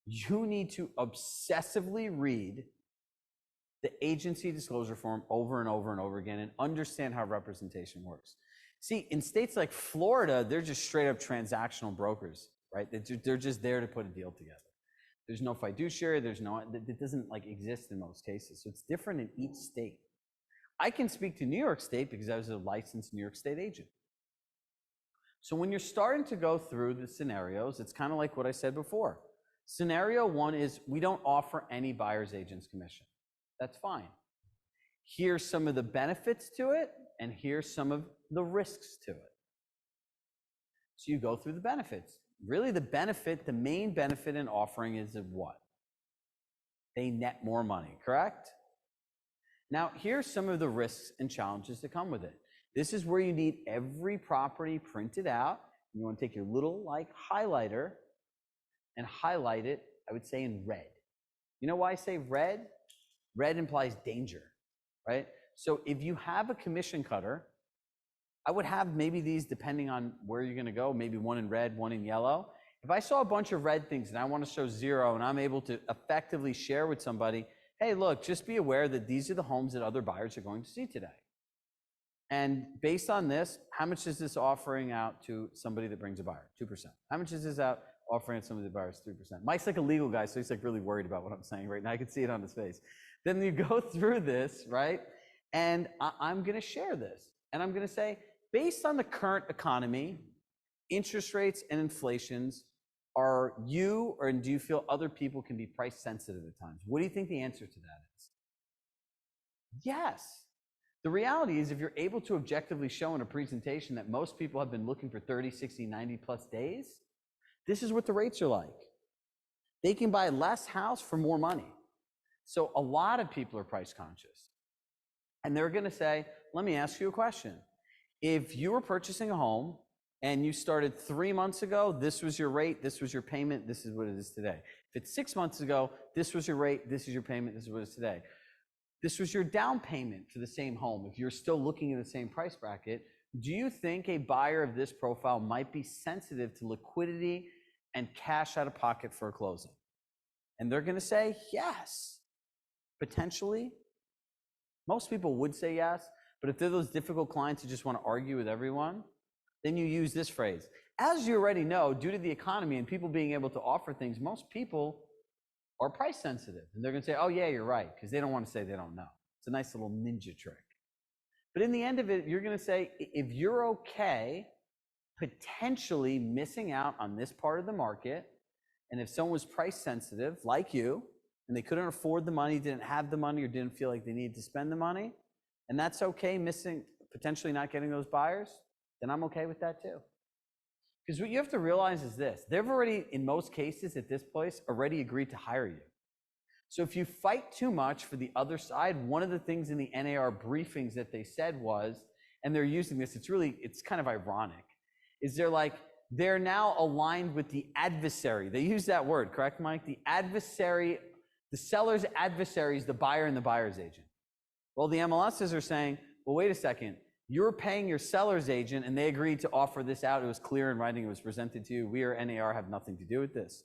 you need to obsessively read the agency disclosure form over and over and over again and understand how representation works. See, in states like Florida, they're just straight up transactional brokers, right? They're just there to put a deal together. There's no fiduciary, it doesn't like exist in most cases. So it's different in each state. I can speak to New York State because I was a licensed New York State agent. So when you're starting to go through the scenarios, it's kind of like what I said before. Scenario one is we don't offer any buyer's agent's commission. That's fine. Here's some of the benefits to it, and here's some of the risks to it. So you go through the benefits. Really the main benefit in offering is of what? They net more money, correct? Now, here's some of the risks and challenges that come with it. This is where you need every property printed out. You want to take your little like highlighter and highlight it, I would say in red. You know why I say red? Red implies danger, right? So if you have a commission cutter, I would have maybe these depending on where you're going to go, maybe one in red, one in yellow. If I saw a bunch of red things and I want to show 0 and I'm able to effectively share with somebody, hey, look, just be aware that these are the homes that other buyers are going to see today. And based on this, how much is this offering out to somebody that brings a buyer? 2%. How much is this out offering to somebody that buyers? 3%. Mike's like a legal guy, so he's like really worried about what I'm saying right now. I can see it on his face. Then you go through this, right? And I'm going to share this. And I'm going to say, based on the current economy, interest rates and inflations, do you feel other people can be price sensitive at times? What do you think the answer to that is? Yes. The reality is if you're able to objectively show in a presentation that most people have been looking for 30, 60, 90 plus days, this is what the rates are like. They can buy less house for more money. So a lot of people are price conscious. And they're going to say, let me ask you a question. If you were purchasing a home and you started 3 months ago, this was your rate, this was your payment, this is what it is today. If it's 6 months ago, this was your rate, this is your payment, this is what it is today. This was your down payment for the same home. If you're still looking at the same price bracket, do you think a buyer of this profile might be sensitive to liquidity and cash out of pocket for a closing? And they're going to say yes, potentially. Most people would say yes, but if they're those difficult clients who just want to argue with everyone, then you use this phrase. As you already know, due to the economy and people being able to offer things, most people are price sensitive. And they're going to say, oh yeah, you're right, because they don't want to say they don't know. It's a nice little ninja trick. But in the end of it, you're going to say, if you're okay potentially missing out on this part of the market, and if someone was price sensitive like you, and they couldn't afford the money, didn't have the money, or didn't feel like they needed to spend the money, and that's okay, potentially not getting those buyers, then I'm okay with that too. Because what you have to realize is this, they've already, in most cases at this place, already agreed to hire you. So if you fight too much for the other side, one of the things in the NAR briefings that they said was, and they're using this, it's kind of ironic, is they're now aligned with the adversary. They use that word, correct, Mike? The adversary, the seller's adversary is the buyer and the buyer's agent. Well, the MLSs are saying, well, wait a second. You're paying your seller's agent, and they agreed to offer this out. It was clear in writing. It was presented to you. We or NAR have nothing to do with this.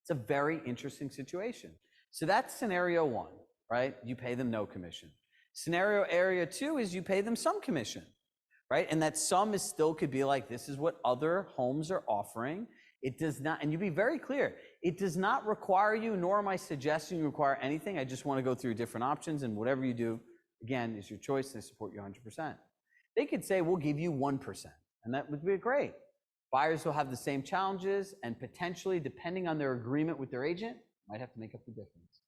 It's a very interesting situation. So that's scenario one, right? You pay them no commission. Scenario area two is you pay them some commission, right? And that some is still could be like, this is what other homes are offering. It does not, and you be very clear, it does not require you, nor am I suggesting you require anything. I just want to go through different options, and whatever you do, again, is your choice, and I support you 100%. They could say, we'll give you 1%, and that would be great. Buyers will have the same challenges, and potentially, depending on their agreement with their agent, might have to make up the difference.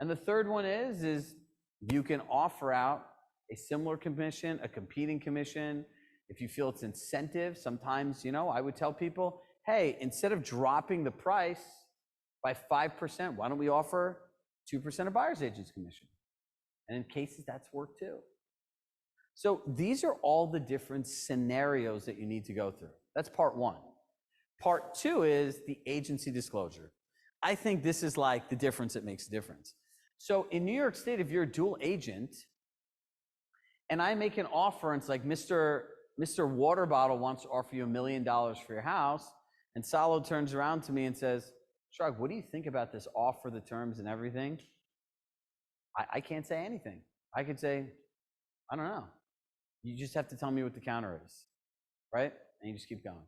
And the third one is you can offer out a similar commission, a competing commission. If you feel it's incentive, sometimes, I would tell people, hey, instead of dropping the price by 5%, why don't we offer 2% of buyer's agent's commission? And in cases, that's worked too. So these are all the different scenarios that you need to go through. That's part one. Part two is the agency disclosure. I think this is like the difference that makes a difference. So in New York State, if you're a dual agent, and I make an offer, and it's like Mr. Water Bottle wants to offer you $1 million for your house, and Salo turns around to me and says, Chirag, what do you think about this offer, the terms and everything? I can't say anything. I could say, I don't know. You just have to tell me what the counter is, right? And you just keep going.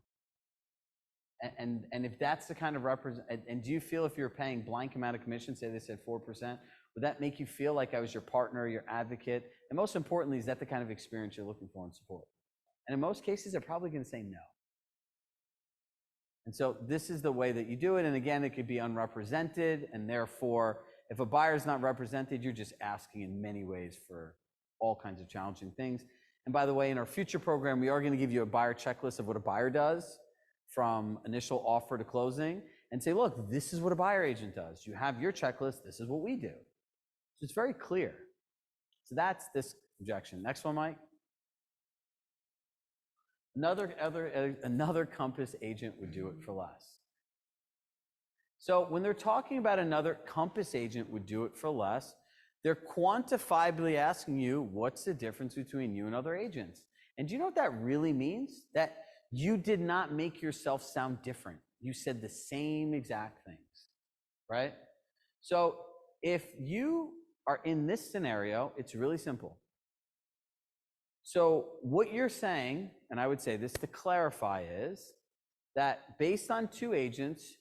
And if that's the kind of and do you feel if you're paying blank amount of commission, say they said 4%, would that make you feel like I was your partner, your advocate? And most importantly, is that the kind of experience you're looking for and support? And in most cases, they're probably going to say no. And so this is the way that you do it. And again, it could be unrepresented. And therefore, if a buyer is not represented, you're just asking in many ways for all kinds of challenging things. And by the way, in our future program, we are going to give you a buyer checklist of what a buyer does from initial offer to closing, and say, look, this is what a buyer agent does. You have your checklist. This is what we do. So it's very clear. So that's this objection. Next one, Mike. Another Compass agent would do it for less. So when they're talking about another Compass agent would do it for less, they're quantifiably asking you, what's the difference between you and other agents? And do you know what that really means? That you did not make yourself sound different. You said the same exact things, right? So if you are in this scenario, it's really simple. So what you're saying, and I would say this to clarify, is that based on two agents,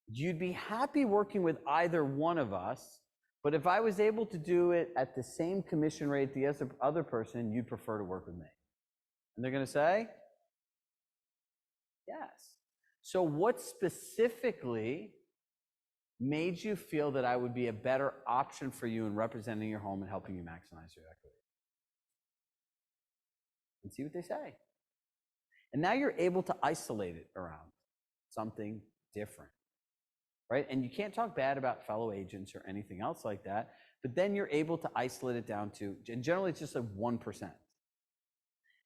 you'd be happy working with either one of us, but if I was able to do it at the same commission rate the other person, you'd prefer to work with me. And they're going to say, yes. So what specifically made you feel that I would be a better option for you in representing your home and helping you maximize your equity? And see what they say. And now you're able to isolate it around something different, right? And you can't talk bad about fellow agents or anything else like that, but then you're able to isolate it down to, and generally it's just like 1%.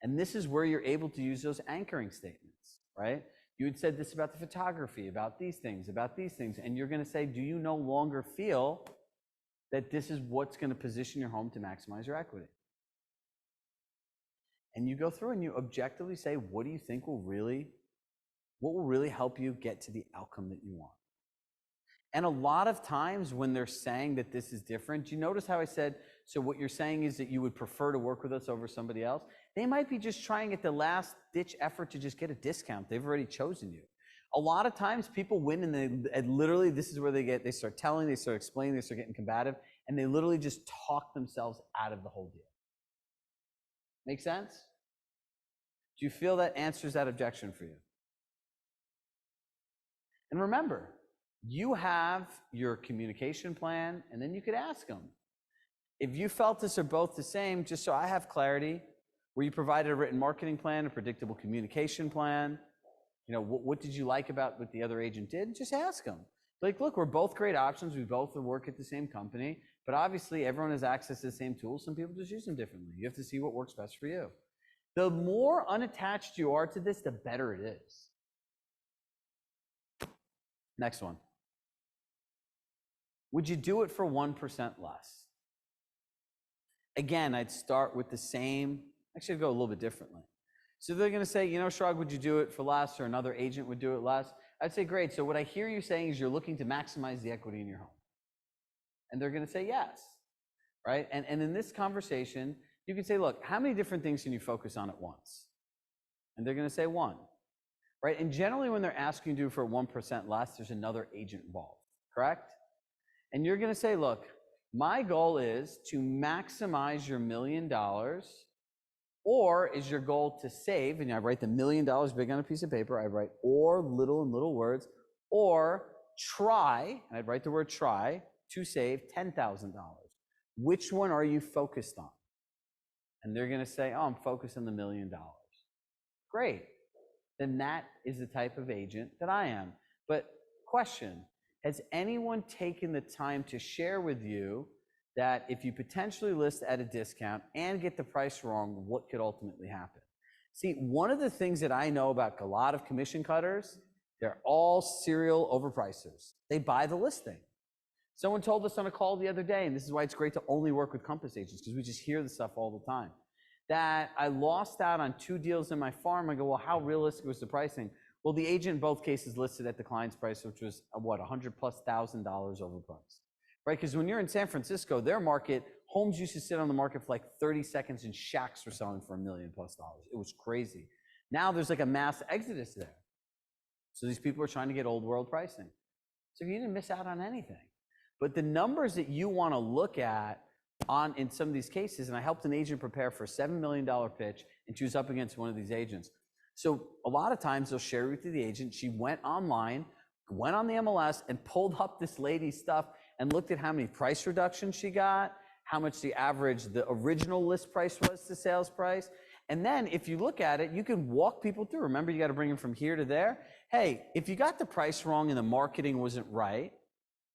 And this is where you're able to use those anchoring statements, right? You had said this about the photography, about these things, and you're going to say, do you no longer feel that this is what's going to position your home to maximize your equity? And you go through and you objectively say, what do you think will really help you get to the outcome that you want? And a lot of times when they're saying that this is different, do you notice how I said, so what you're saying is that you would prefer to work with us over somebody else? They might be just trying at the last ditch effort to just get a discount. They've already chosen you. A lot of times people win and literally this is where they start telling, they start explaining, they start getting combative, and they literally just talk themselves out of the whole deal. Make sense? Do you feel that answers that objection for you? And remember, you have your communication plan, and then you could ask them. If you felt this are both the same, just so I have clarity, where you provided a written marketing plan, a predictable communication plan, what did you like about what the other agent did? Just ask them. Like, look, we're both great options. We both work at the same company, but obviously everyone has access to the same tools. Some people just use them differently. You have to see what works best for you. The more unattached you are to this, the better it is. Next one. Would you do it for 1% less? Again, I'd start with the same, actually I'd go a little bit differently. So they're going to say, Chirag, would you do it for less, or another agent would do it less? I'd say, great. So what I hear you saying is you're looking to maximize the equity in your home. And they're going to say yes, right? And in this conversation, You can say, look, how many different things can you focus on at once? And they're going to say one, right? And generally when they're asking you to do for 1% less, there's another agent involved, correct? And you're going to say, look, my goal is to maximize your $1 million, or is your goal to save, and I write the $1 million big on a piece of paper, I write or little in little words, or try, and I'd write the word try, to save $10,000. Which one are you focused on? And they're going to say, oh, I'm focused on the $1 million. Great. Then that is the type of agent that I am. But question, has anyone taken the time to share with you that if you potentially list at a discount and get the price wrong, what could ultimately happen? See, one of the things that I know about a lot of commission cutters, they're all serial overpricers. They buy the listing. Someone told us on a call the other day, and this is why it's great to only work with Compass agents, because we just hear this stuff all the time, that I lost out on 2 deals in my farm. I go, well, how realistic was the pricing? Well, the agent in both cases listed at the client's price, which was what, $100,000+ overpriced, right? Because when you're in San Francisco, their market, homes used to sit on the market for like 30 seconds, and shacks were selling for $1 million+. It was crazy. Now there's like a mass exodus there. So these people are trying to get old world pricing. So you didn't miss out on anything. But the numbers that you want to look at in some of these cases, and I helped an agent prepare for a $7 million pitch, and she was up against one of these agents. So a lot of times they'll share with the agent, she went online, went on the MLS, and pulled up this lady's stuff and looked at how many price reductions she got, how much the original list price was to sales price. And then if you look at it, you can walk people through. Remember, you got to bring them from here to there. Hey, if you got the price wrong and the marketing wasn't right,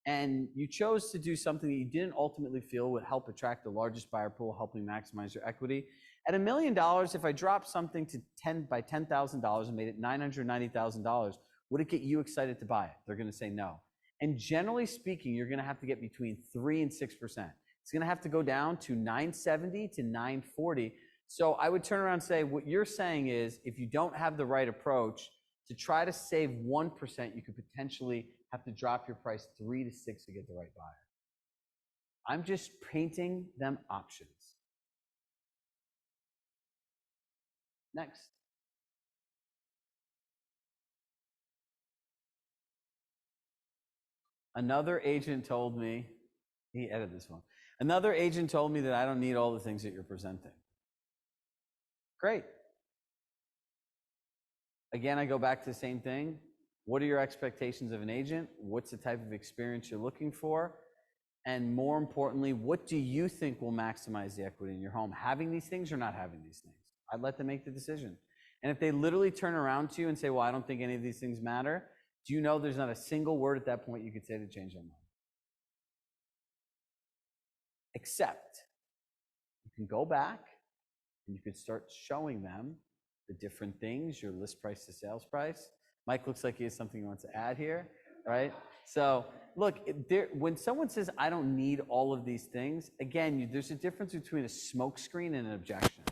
and you chose to do something that you didn't ultimately feel would help attract the largest buyer pool, helping maximize your equity, at $1 million, if I dropped something to $10,000 and made it $990,000, would it get you excited to buy it? They're going to say no. And generally speaking, you're going to have to get between 3 and 6%. It's going to have to go down to 970 to 940. So I would turn around and say, what you're saying is, if you don't have the right approach, to try to save 1%, you could potentially have to drop your price 3 to 6 to get the right buyer. I'm just painting them options. Next. Another agent told me, he edited this one. Another agent told me that I don't need all the things that you're presenting. Great. Again, I go back to the same thing. What are your expectations of an agent? What's the type of experience you're looking for? And more importantly, what do you think will maximize the equity in your home? Having these things or not having these things? I'd let them make the decision. And if they literally turn around to you and say, well, I don't think any of these things matter, do you know there's not a single word at that point you could say to change their mind? Except you can go back and you can start showing them the different things, your list price to sales price. Mike looks like he has something he wants to add here, right? So look, when someone says, I don't need all of these things, again, there's a difference between a smoke screen and an objection.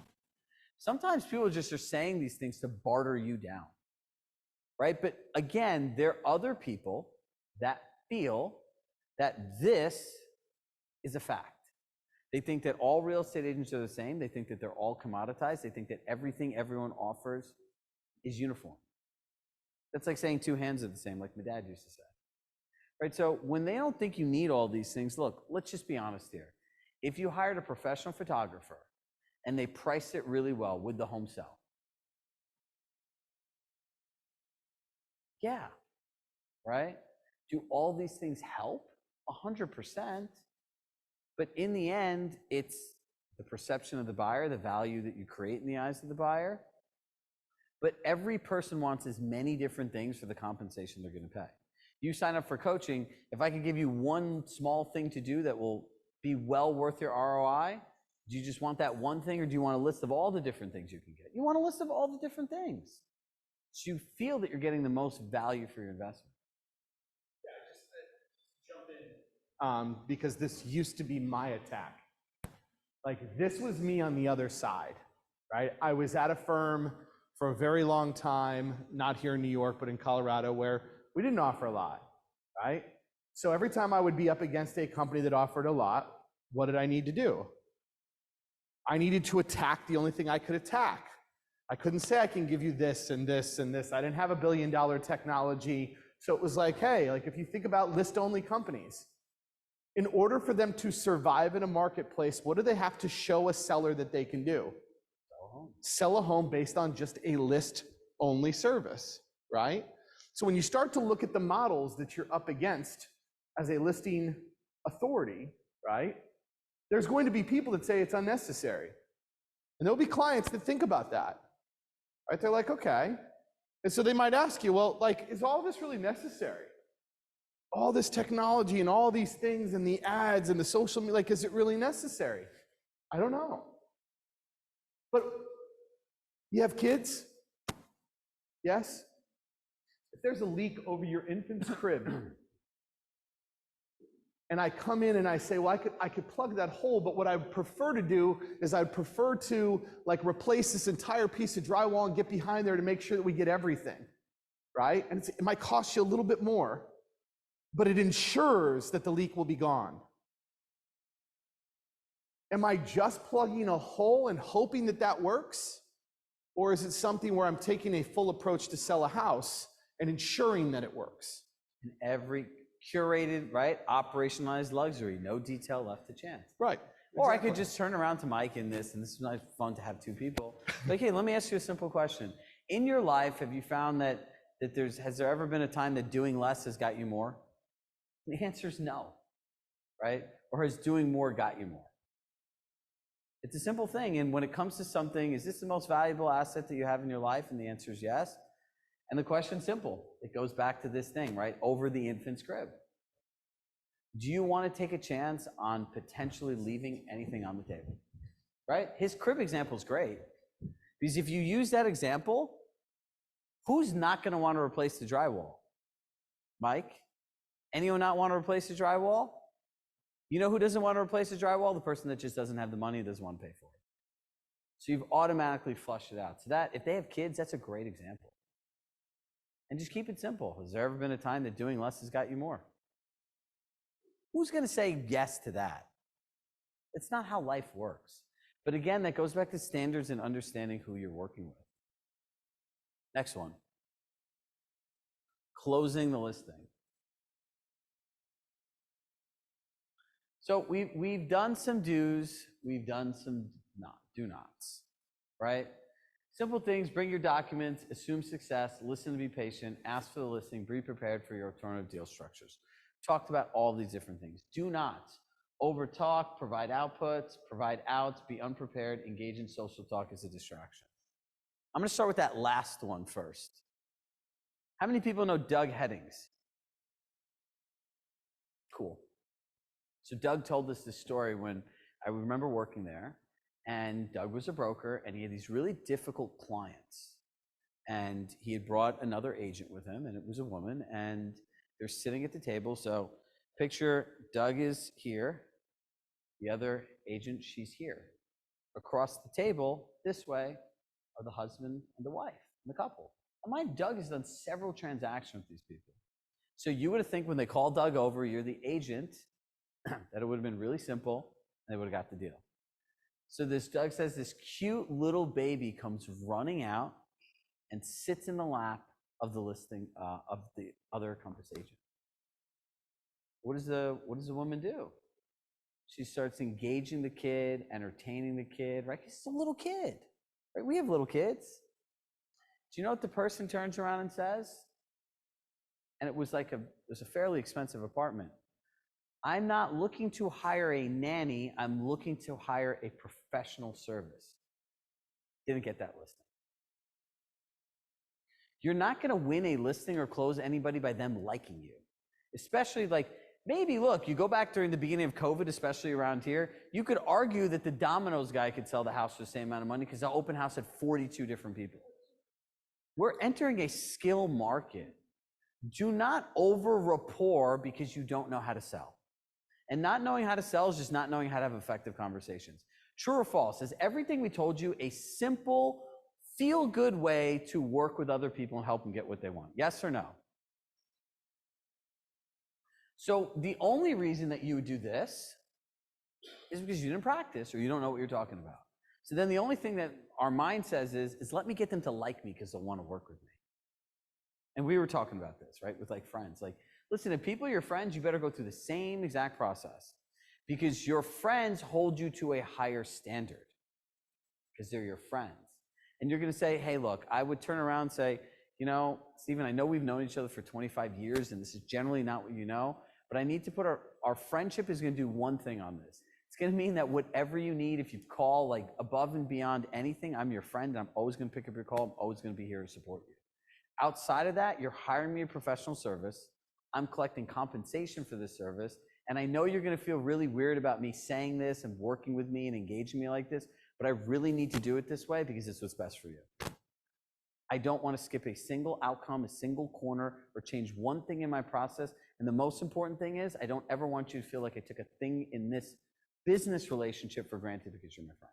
Sometimes people just are saying these things to barter you down, right? But again, there are other people that feel that this is a fact. They think that all real estate agents are the same. They think that they're all commoditized. They think that everything everyone offers is uniform. That's like saying 2 hands are the same, like my dad used to say. Right? So when they don't think you need all these things, look, let's just be honest here. If you hired a professional photographer and they priced it really well, would the home sell? Yeah. Right? Do all these things help? 100%. But in the end, it's the perception of the buyer, the value that you create in the eyes of the buyer. But every person wants as many different things for the compensation they're going to pay. You sign up for coaching, if I could give you one small thing to do that will be well worth your ROI, do you just want that one thing, or do you want a list of all the different things you can get? You want a list of all the different things, so you feel that you're getting the most value for your investment. Because this used to be my attack. Like, this was me on the other side, right? I was at a firm for a very long time, not here in New York, but in Colorado, where we didn't offer a lot, right? So every time I would be up against a company that offered a lot, what did I need to do? I needed to attack the only thing I could attack. I couldn't say I can give you this and this and this. I didn't have $1 billion technology. So it was like, hey, like if you think about list-only companies, in order for them to survive in a marketplace, what do they have to show a seller that they can do? Sell a home based on just a list-only service, right? So when you start to look at the models that you're up against as a listing authority, right, there's going to be people that say it's unnecessary. And there'll be clients that think about that, right? They're like, okay. And so they might ask you, well, like, is all this really necessary? All this technology and all these things and the ads and the social media, like, is it really necessary? I don't know. But you have kids? Yes? If there's a leak over your infant's crib, and I come in and I say, well, I could plug that hole, but what I would prefer to do is I'd prefer to like replace this entire piece of drywall and get behind there to make sure that we get everything, right? And it might cost you a little bit more, but it ensures that the leak will be gone. Am I just plugging a hole and hoping that that works? Or is it something where I'm taking a full approach to sell a house and ensuring that it works? And every curated, right, operationalized luxury, no detail left to chance. Right. Or I could just turn around to Mike in this, and this is nice, fun to have two people. Like, hey, let me ask you a simple question. In your life, have you found that has there ever been a time that doing less has got you more? The answer is no, right? Or has doing more got you more? It's a simple thing. And when it comes to something, is this the most valuable asset that you have in your life? And the answer is yes. And the question's simple. It goes back to this thing, right? Over the infant's crib. Do you want to take a chance on potentially leaving anything on the table? Right? His crib example is great. Because if you use that example, who's not going to want to replace the drywall? Mike? Anyone not want to replace the drywall? You know who doesn't want to replace the drywall? The person that just doesn't have the money and doesn't want to pay for it. So you've automatically flushed it out. So that, if they have kids, that's a great example. And just keep it simple. Has there ever been a time that doing less has got you more? Who's going to say yes to that? It's not how life works. But again, that goes back to standards and understanding who you're working with. Next one. Closing the listing. So we've done some do's, we've done some do nots, right? Simple things: bring your documents, assume success, listen to be patient, ask for the listing, be prepared for your alternative deal structures. Talked about all these different things. Do not overtalk, provide outputs, provide outs, be unprepared, engage in social talk as a distraction. I'm going to start with that last one first. How many people know Doug Headings? Cool. So Doug told us this story when I remember working there, and Doug was a broker, and he had these really difficult clients. And he had brought another agent with him, and it was a woman, and they're sitting at the table. So picture Doug is here, the other agent, she's here. Across the table, this way, are the husband and the wife, and the couple. And mind, Doug has done several transactions with these people. So you would think when they call Doug over, you're the agent, that it would have been really simple, and they would have got the deal. So this Doug says this cute little baby comes running out and sits in the lap of the listing of the other Compass agent. What does the woman do? She starts engaging the kid, entertaining the kid, right? He's a little kid, right? We have little kids. Do you know what the person turns around and says? And it was a fairly expensive apartment. I'm not looking to hire a nanny. I'm looking to hire a professional service. Didn't get that listing. You're not going to win a listing or close anybody by them liking you. Especially maybe look, you go back during the beginning of COVID, especially around here, you could argue that the Domino's guy could sell the house for the same amount of money because the open house had 42 different people. We're entering a skill market. Do not over-rapport because you don't know how to sell. And not knowing how to sell is just not knowing how to have effective conversations. True or false? Is everything we told you a simple, feel-good way to work with other people and help them get what they want? Yes or no? So the only reason that you would do this is because you didn't practice or you don't know what you're talking about. So then the only thing that our mind says is let me get them to like me because they'll want to work with me. And we were talking about this, right, with like friends. Like, listen, if people are your friends, you better go through the same exact process because your friends hold you to a higher standard because they're your friends. And you're going to say, hey, look, I would turn around and say, you know, Stephen, I know we've known each other for 25 years and this is generally not what you know, but I need to put our friendship is going to do one thing on this. It's going to mean that whatever you need, if you call like above and beyond anything, I'm your friend and I'm always going to pick up your call. I'm always going to be here to support you. Outside of that, you're hiring me a professional service. I'm collecting compensation for this service. And I know you're going to feel really weird about me saying this and working with me and engaging me like this, but I really need to do it this way because it's what's best for you. I don't want to skip a single outcome, a single corner, or change one thing in my process. And the most important thing is I don't ever want you to feel like I took a thing in this business relationship for granted because you're my friend.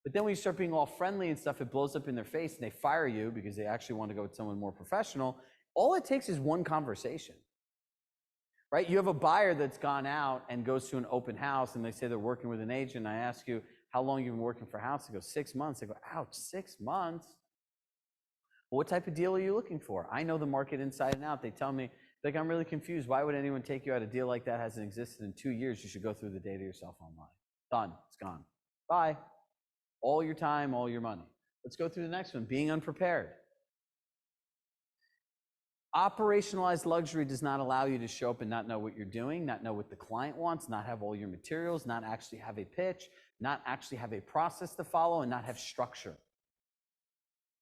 But then when you start being all friendly and stuff, it blows up in their face and they fire you because they actually want to go with someone more professional. All it takes is one conversation, right? You have a buyer that's gone out and goes to an open house and they say they're working with an agent. I ask you, how long you've been working for a house? They go, 6 months. They go, ouch, 6 months? Well, what type of deal are you looking for? I know the market inside and out. They tell me, like, I'm really confused. Why would anyone take you out? A deal like that hasn't existed in 2 years. You should go through the data yourself online. Done. It's gone. Bye. All your time, all your money. Let's go through the next one, being unprepared. Operationalized luxury does not allow you to show up and not know what you're doing, not know what the client wants, not have all your materials, not actually have a pitch, not actually have a process to follow, and not have structure.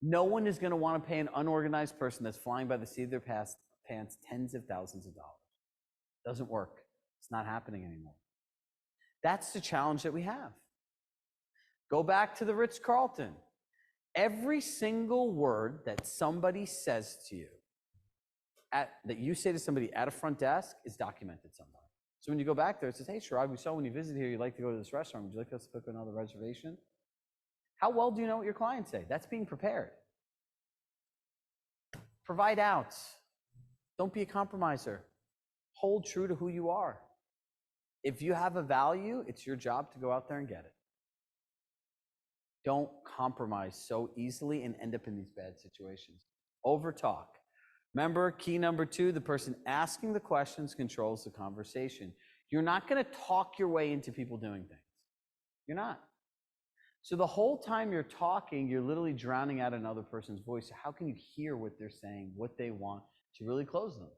No one is going to want to pay an unorganized person that's flying by the seat of their pants tens of thousands of dollars. Doesn't work. It's not happening anymore. That's the challenge that we have. Go back to the Ritz-Carlton. Every single word that somebody says to you, that you say to somebody at a front desk is documented somewhere. So when you go back there, it says, hey, Chirag, we saw when you visit here, you'd like to go to this restaurant. Would you like us to book another reservation? How well do you know what your clients say? That's being prepared. Provide outs. Don't be a compromiser. Hold true to who you are. If you have a value, it's your job to go out there and get it. Don't compromise so easily and end up in these bad situations. Over talk. Remember, key number 2, the person asking the questions controls the conversation. You're not going to talk your way into people doing things. You're not. So the whole time you're talking, you're literally drowning out another person's voice. So how can you hear what they're saying, what they want to really close them?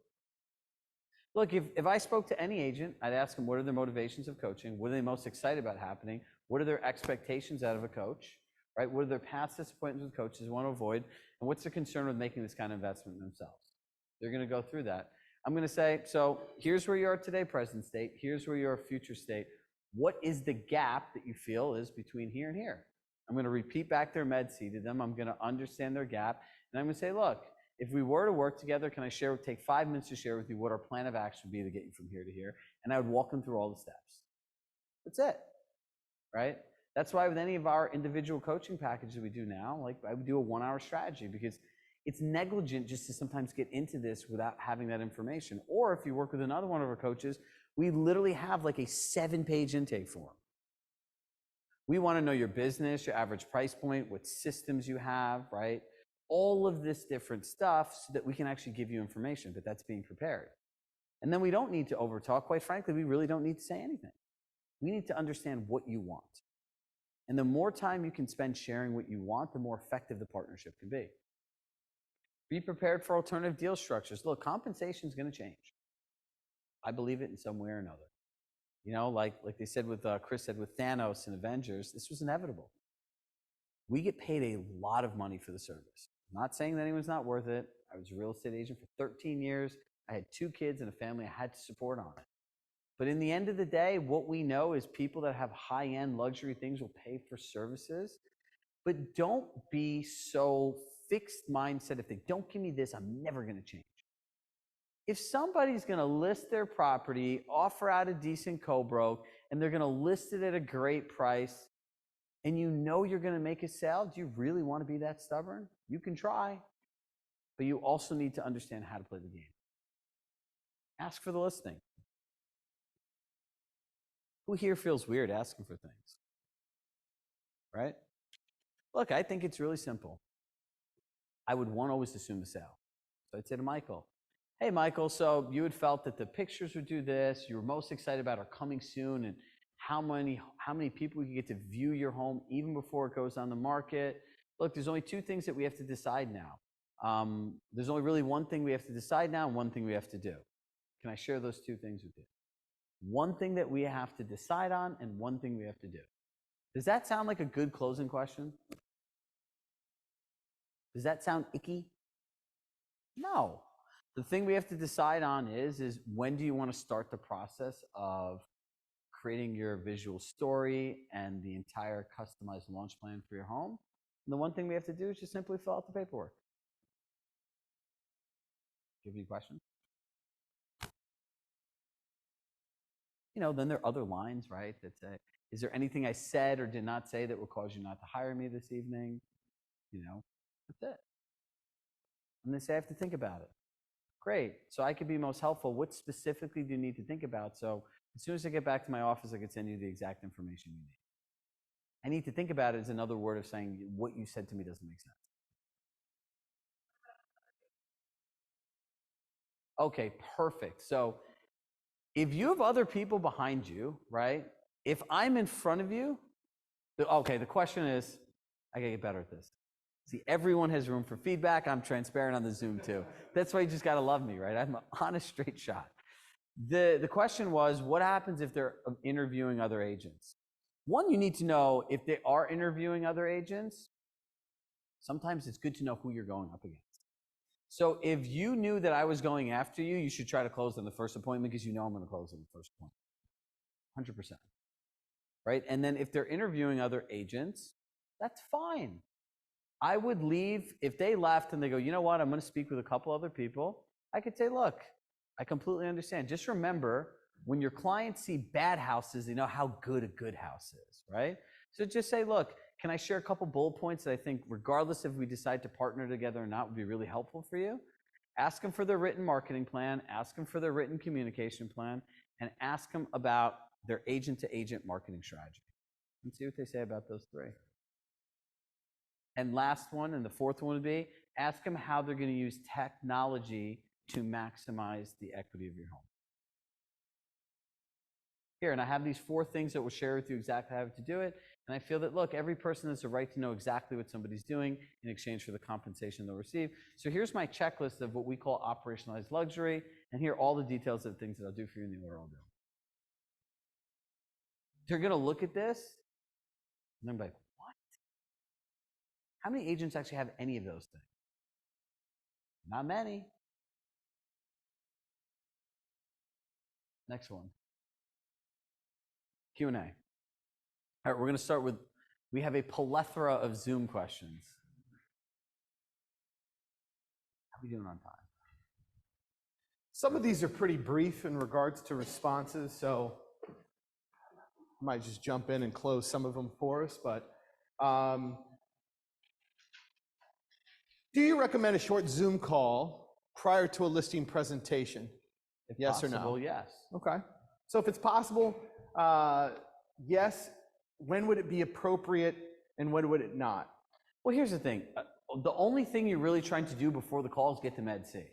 Look, if I spoke to any agent, I'd ask them what are their motivations of coaching, what are they most excited about happening, what are their expectations out of a coach, right? What are their past disappointments with coaches they want to avoid, and what's their concern with making this kind of investment in themselves? They're going to go through that. I'm going to say, so here's where you are today, present state. Here's where you are, future state. What is the gap that you feel is between here and here? I'm going to repeat back their med C to them. I'm going to understand their gap. And I'm going to say, look, if we were to work together, can I take 5 minutes to share with you what our plan of action would be to get you from here to here? And I would walk them through all the steps. That's it, right? That's why with any of our individual coaching packages we do now, like I would do a 1-hour strategy because it's negligent just to sometimes get into this without having that information. Or if you work with another one of our coaches, we literally have like a 7-page intake form. We want to know your business, your average price point, what systems you have, right? All of this different stuff so that we can actually give you information, but that's being prepared. And then we don't need to overtalk. Quite frankly, we really don't need to say anything. We need to understand what you want. And the more time you can spend sharing what you want, the more effective the partnership can be. Be prepared for alternative deal structures. Look, compensation is going to change. I believe it in some way or another. You know, like they said with, Chris said with Thanos and Avengers, this was inevitable. We get paid a lot of money for the service. I'm not saying that anyone's not worth it. I was a real estate agent for 13 years. I had 2 kids and a family I had to support on it. But in the end of the day, what we know is people that have high-end luxury things will pay for services. But don't be so fixed mindset. If they don't give me this, I'm never going to change. If somebody's going to list their property, offer out a decent co-broke, and they're going to list it at a great price, and you know you're going to make a sale, do you really want to be that stubborn? You can try, but you also need to understand how to play the game. Ask for the listing. Who here feels weird asking for things? right? Look, I think it's really simple. I would always assume the sale. So I'd say to Michael, hey, Michael, so you had felt that the pictures would do this. You were most excited about our coming soon and how many people you get to view your home even before it goes on the market. Look, there's only two things that we have to decide now. There's only really one thing we have to decide now and one thing we have to do. Can I share those two things with you? One thing that we have to decide on and one thing we have to do. Does that sound like a good closing question? Does that sound icky? No. The thing we have to decide on is when do you want to start the process of creating your visual story and the entire customized launch plan for your home? And the one thing we have to do is just simply fill out the paperwork. Do you have any questions? You know, then there are other lines, right, that say, is there anything I said or did not say that will cause you not to hire me this evening? You know, that's it. And they say I have to think about it. Great. So I could be most helpful. What specifically do you need to think about? So as soon as I get back to my office, I could send you the exact information you need. I need to think about it is another word of saying what you said to me doesn't make sense. Okay, perfect. So if you have other people behind you, right? If I'm in front of you, the question is, I gotta get better at this. See, everyone has room for feedback. I'm transparent on the Zoom too. That's why you just gotta love me, right? I'm an honest, straight shot. The question was, what happens if they're interviewing other agents? One, you need to know if they are interviewing other agents. Sometimes it's good to know who you're going up against. So if you knew that I was going after you, you should try to close on the first appointment because you know I'm going to close on the first appointment. 100%. Right? And then if they're interviewing other agents, that's fine. I would leave, if they left and they go, you know what, I'm going to speak with a couple other people, I could say, look, I completely understand. Just remember, when your clients see bad houses, they know how good a good house is, right? So just say, look, can I share a couple bullet points that I think, regardless if we decide to partner together or not, would be really helpful for you? Ask them for their written marketing plan, ask them for their written communication plan, and ask them about their agent-to-agent marketing strategy. And see what they say about those three. And last one, and the fourth one would be, ask them how they're going to use technology to maximize the equity of your home. Here, and I have these four things that will share with you exactly how to do it. And I feel that, look, every person has a right to know exactly what somebody's doing in exchange for the compensation they'll receive. So here's my checklist of what we call operationalized luxury. And here are all the details of things that I'll do for you in the order I'll do. They're going to look at this, and they're like, what? How many agents actually have any of those things? Not many. Next one. Q&A. All right, we're going to start with, we have a plethora of Zoom questions. How are we doing on time? Some of these are pretty brief in regards to responses, so I might just jump in and close some of them for us. But do you recommend a short Zoom call prior to a listing presentation? If yes possible, or no? Yes. Okay. So if it's possible, yes. When would it be appropriate and when would it not? Well, here's the thing. The only thing you're really trying to do before the call is get to Med C.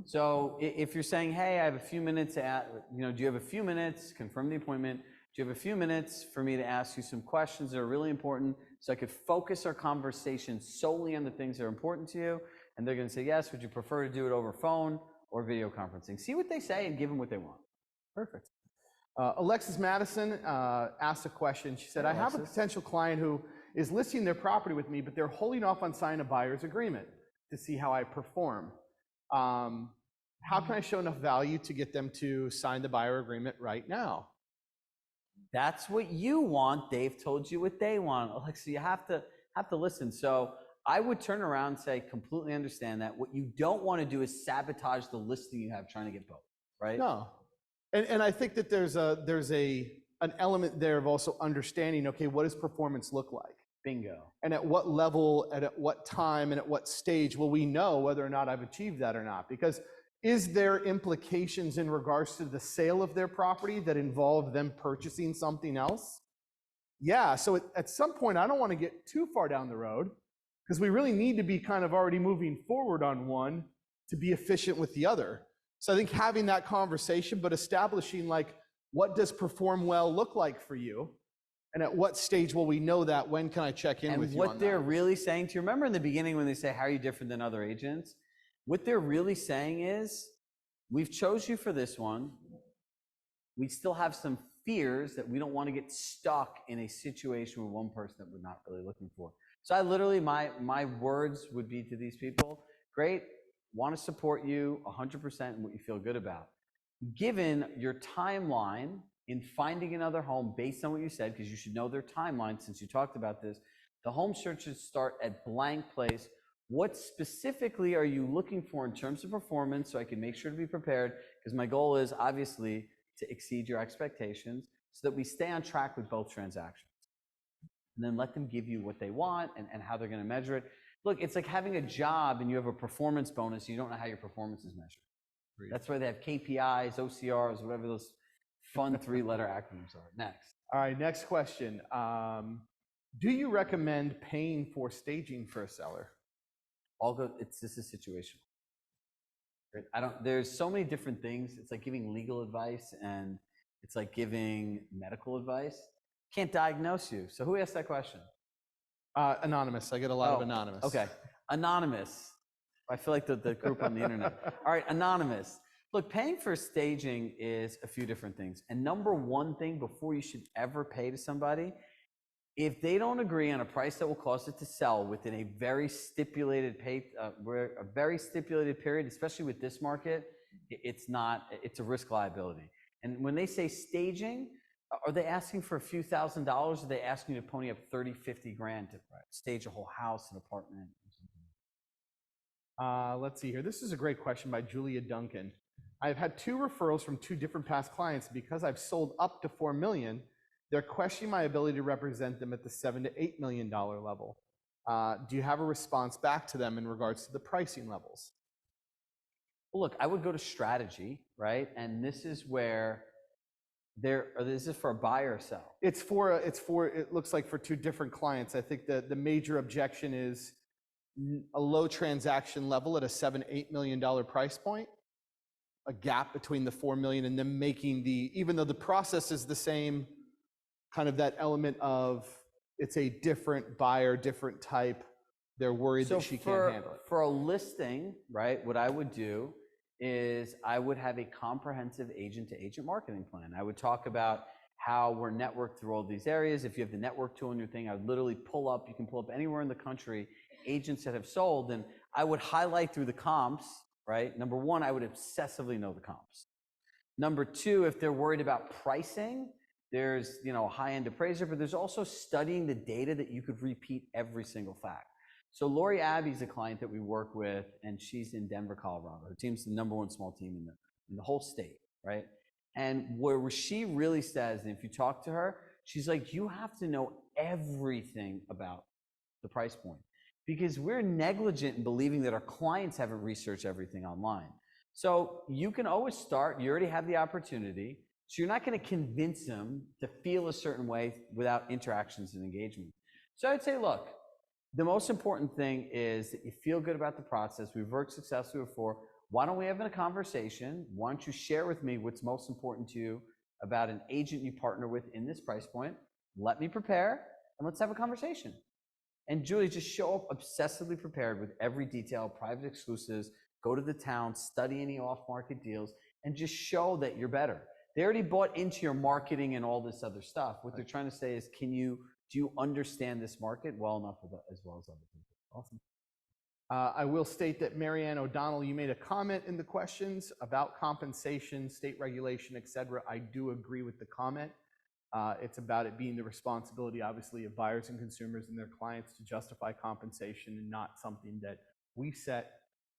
So if you're saying, hey, I have a few minutes to do you have a few minutes, confirm the appointment, do you have a few minutes for me to ask you some questions that are really important so I could focus our conversation solely on the things that are important to you? And they're going to say, yes, would you prefer to do it over phone or video conferencing? See what they say and give them what they want. Perfect. Alexis Madison asked a question. She said, I have a potential client who is listing their property with me, but they're holding off on signing a buyer's agreement to see how I perform. How can I show enough value to get them to sign the buyer agreement right now? That's what you want. They've told you what they want. Alexa, you have to listen. So I would turn around and say, completely understand that. What you don't want to do is sabotage the listing you have trying to get both, right? No. And I think that there's an element there of also understanding, okay, what does performance look like? Bingo. And at what level, and at what time, and at what stage will we know whether or not I've achieved that or not? Because is there implications in regards to the sale of their property that involve them purchasing something else? Yeah, so at some point, I don't want to get too far down the road because we really need to be kind of already moving forward on one to be efficient with the other. So I think having that conversation, but establishing like, what does perform well look like for you? And at what stage will we know that? When can I check in with you on that? And what they're really saying to you, remember in the beginning when they say, how are you different than other agents? What they're really saying is, we've chose you for this one. We still have some fears that we don't want to get stuck in a situation with one person that we're not really looking for. So I literally, my words would be to these people, great, want to support you 100% in what you feel good about. Given your timeline in finding another home based on what you said, because you should know their timeline since you talked about this, the home searches start at blank place. What specifically are you looking for in terms of performance so I can make sure to be prepared? Because my goal is obviously to exceed your expectations so that we stay on track with both transactions. And then let them give you what they want and how they're going to measure it. Look, it's like having a job and you have a performance bonus. You don't know how your performance is measured. That's why they have KPIs, OCRs, whatever those fun three-letter acronyms are. Next. All right, next question. Do you recommend paying for staging for a seller? This is situational. There's so many different things. It's like giving legal advice and it's like giving medical advice. Can't diagnose you. So who asked that question? Anonymous. I get a lot of anonymous. Okay. Anonymous. I feel like the group on the internet. All right, anonymous. Look, paying for staging is a few different things. And number one thing before you should ever pay to somebody, if they don't agree on a price that will cause it to sell within a very stipulated period, especially with this market, it's a risk liability. And when they say staging, are they asking for a few $1,000s? Or are they asking you to pony up 30, 50 grand to stage a whole house, an apartment? Let's see here. This is a great question by Julia Duncan. I've had 2 referrals from 2 different past clients. Because I've sold up to $4 million, they're questioning my ability to represent them at the $7 to $8 million level. Do you have a response back to them in regards to the pricing levels? Well, look, I would go to strategy, right? And this is where this is for a buy or sell. It looks like for 2 different clients. I think the major objection is a low transaction level at a $7, $8 million price point, a gap between the 4 million and them making even though the process is the same, kind of that element of it's a different buyer, different type. They're worried that she can't handle it. For a listing, right, what I would do is I would have a comprehensive agent-to-agent marketing plan. I would talk about how we're networked through all these areas. If you have the network tool in your thing, I would literally you can pull up anywhere in the country agents that have sold, and I would highlight through the comps, right? Number one, I would obsessively know the comps. Number two, if they're worried about pricing, there's a high-end appraiser, but there's also studying the data that you could repeat every single fact. So Lori Abbey's a client that we work with, and she's in Denver, Colorado. Her team's the #1 small team in the whole state, right? And where she really says, and if you talk to her, she's like, you have to know everything about the price point. Because we're negligent in believing that our clients haven't researched everything online. So you can always start, you already have the opportunity, so you're not going to convince them to feel a certain way without interactions and engagement. So I'd say, look, the most important thing is that you feel good about the process. We've worked successfully before. Why don't we have a conversation? Why don't you share with me what's most important to you about an agent you partner with in this price point? Let me prepare, and let's have a conversation. And Julie, just show up obsessively prepared with every detail, private exclusives, go to the town, study any off-market deals, and just show that you're better. They already bought into your marketing and all this other stuff. What they're trying to say is, do you understand this market well enough as well as other people? Awesome. I will state that Marianne O'Donnell, you made a comment in the questions about compensation, state regulation, et cetera. I do agree with the comment. It's about it being the responsibility, obviously, of buyers and consumers and their clients to justify compensation and not something that we set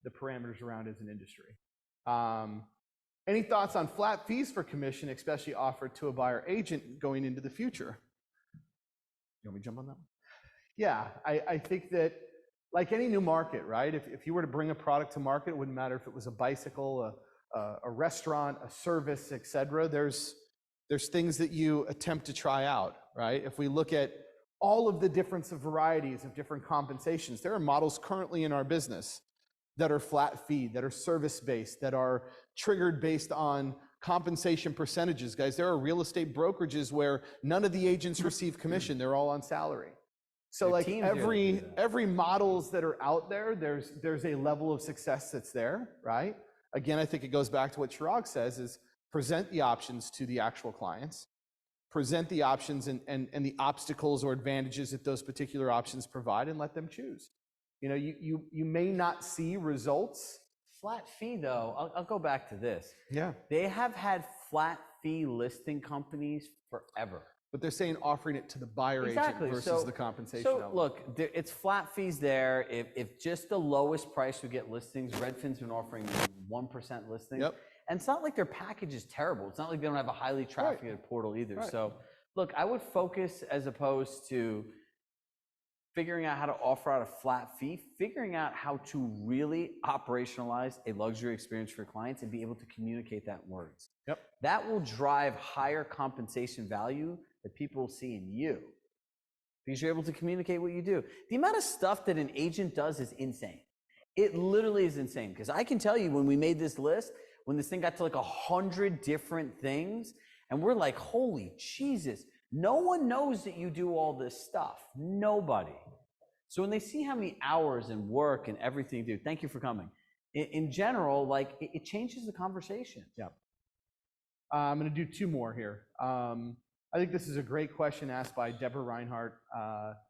the parameters around as an industry. Any thoughts on flat fees for commission, especially offered to a buyer agent going into the future? You want me to jump on that one? Yeah, I think that like any new market, right? If you were to bring a product to market, it wouldn't matter if it was a bicycle, a restaurant, a service, et cetera. There's things that you attempt to try out. right? If we look at all of the different varieties of different compensations, there are models currently in our business that are flat fee, that are service-based, that are triggered based on compensation percentages. Guys, there are real estate brokerages where none of the agents receive commission. They're all on salary. So Their like teams are gonna do that. every models that are out there, there's a level of success that's there, right? Again, I think it goes back to what Chirag says, is present the options to the actual clients, present the options and the obstacles or advantages that those particular options provide, and let them choose. You know, you may not see results. Flat fee, though, I'll go back to this. Yeah. They have had flat fee listing companies forever. But they're saying offering it to the buyer Exactly. agent versus the compensation So element. look, it's flat fees there. If just the lowest price would get listings, Redfin's been offering 1% listings. Yep. And it's not like their package is terrible. It's not like they don't have a highly trafficked portal either. Right. So look, I would focus, as opposed to figuring out how to offer out a flat fee, figuring out how to really operationalize a luxury experience for clients and be able to communicate that in words. Yep. That will drive higher compensation value that people will see in you, because you're able to communicate what you do. The amount of stuff that an agent does is insane. It literally is insane, because I can tell you, when we made this list, when this thing got to like 100 different things, and we're like, holy Jesus, no one knows that you do all this stuff. Nobody. So when they see how many hours and work and everything you do, thank you for coming. In general, like, it changes the conversation. Yeah. I'm going to do two more here. I think this is a great question asked by Deborah Reinhardt.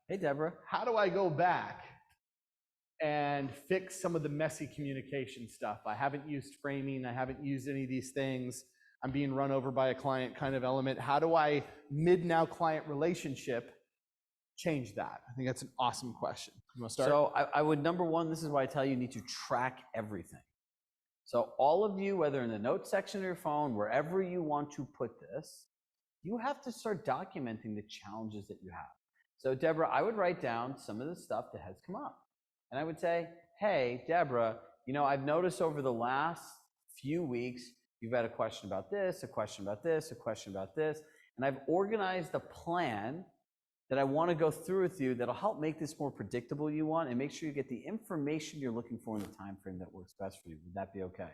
Hey, Deborah. How do I go back and fix some of the messy communication stuff? I haven't used framing. I haven't used any of these things. I'm being run over by a client kind of element. How do I, mid-now client relationship, change that? I think that's an awesome question. You want to start? So I would, number one, this is why I tell you need to track everything. So all of you, whether in the notes section of your phone, wherever you want to put this, you have to start documenting the challenges that you have. So Deborah, I would write down some of the stuff that has come up. And I would say, hey, Deborah, you know, I've noticed over the last few weeks, you've had a question about this, a question about this, a question about this, and I've organized a plan that I want to go through with you that'll help make this more predictable you want, and make sure you get the information you're looking for in the time frame that works best for you. Would that be okay?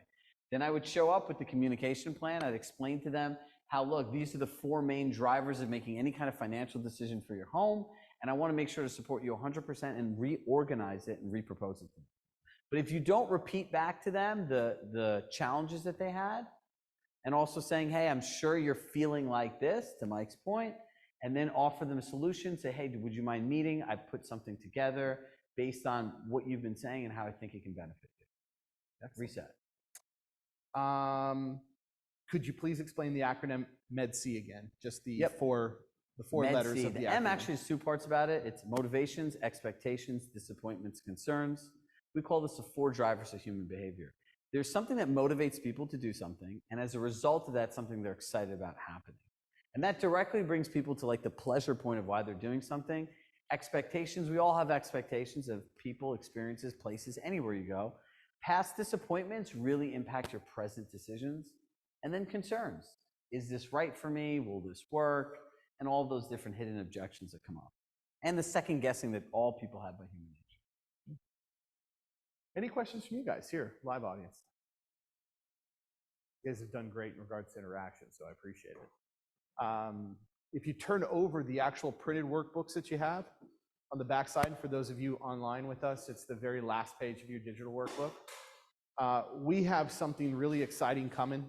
Then I would show up with the communication plan. I'd explain to them how, look, these are the 4 main drivers of making any kind of financial decision for your home, and I want to make sure to support you 100% and reorganize it and repropose it to them. But if you don't repeat back to them the challenges that they had, and also saying, hey, I'm sure you're feeling like this, to Mike's point, and then offer them a solution, say, hey, would you mind meeting? I've put something together based on what you've been saying and how I think it can benefit you. That's reset. Could you please explain the acronym MEDC again? Just the Yep. four letters of the acronym. M actually is 2 parts about it. It's motivations, expectations, disappointments, concerns. We call this the 4 drivers of human behavior. There's something that motivates people to do something, and as a result of that, something they're excited about happening. And that directly brings people to like the pleasure point of why they're doing something. Expectations, we all have expectations of people, experiences, places, anywhere you go. Past disappointments really impact your present decisions. And then concerns. Is this right for me? Will this work? And all those different hidden objections that come up. And the second guessing that all people have by human nature. Any questions from you guys here, live audience? You guys have done great in regards to interaction, so I appreciate it. If you turn over the actual printed workbooks that you have on the backside, for those of you online with us, it's the very last page of your digital workbook. We have something really exciting coming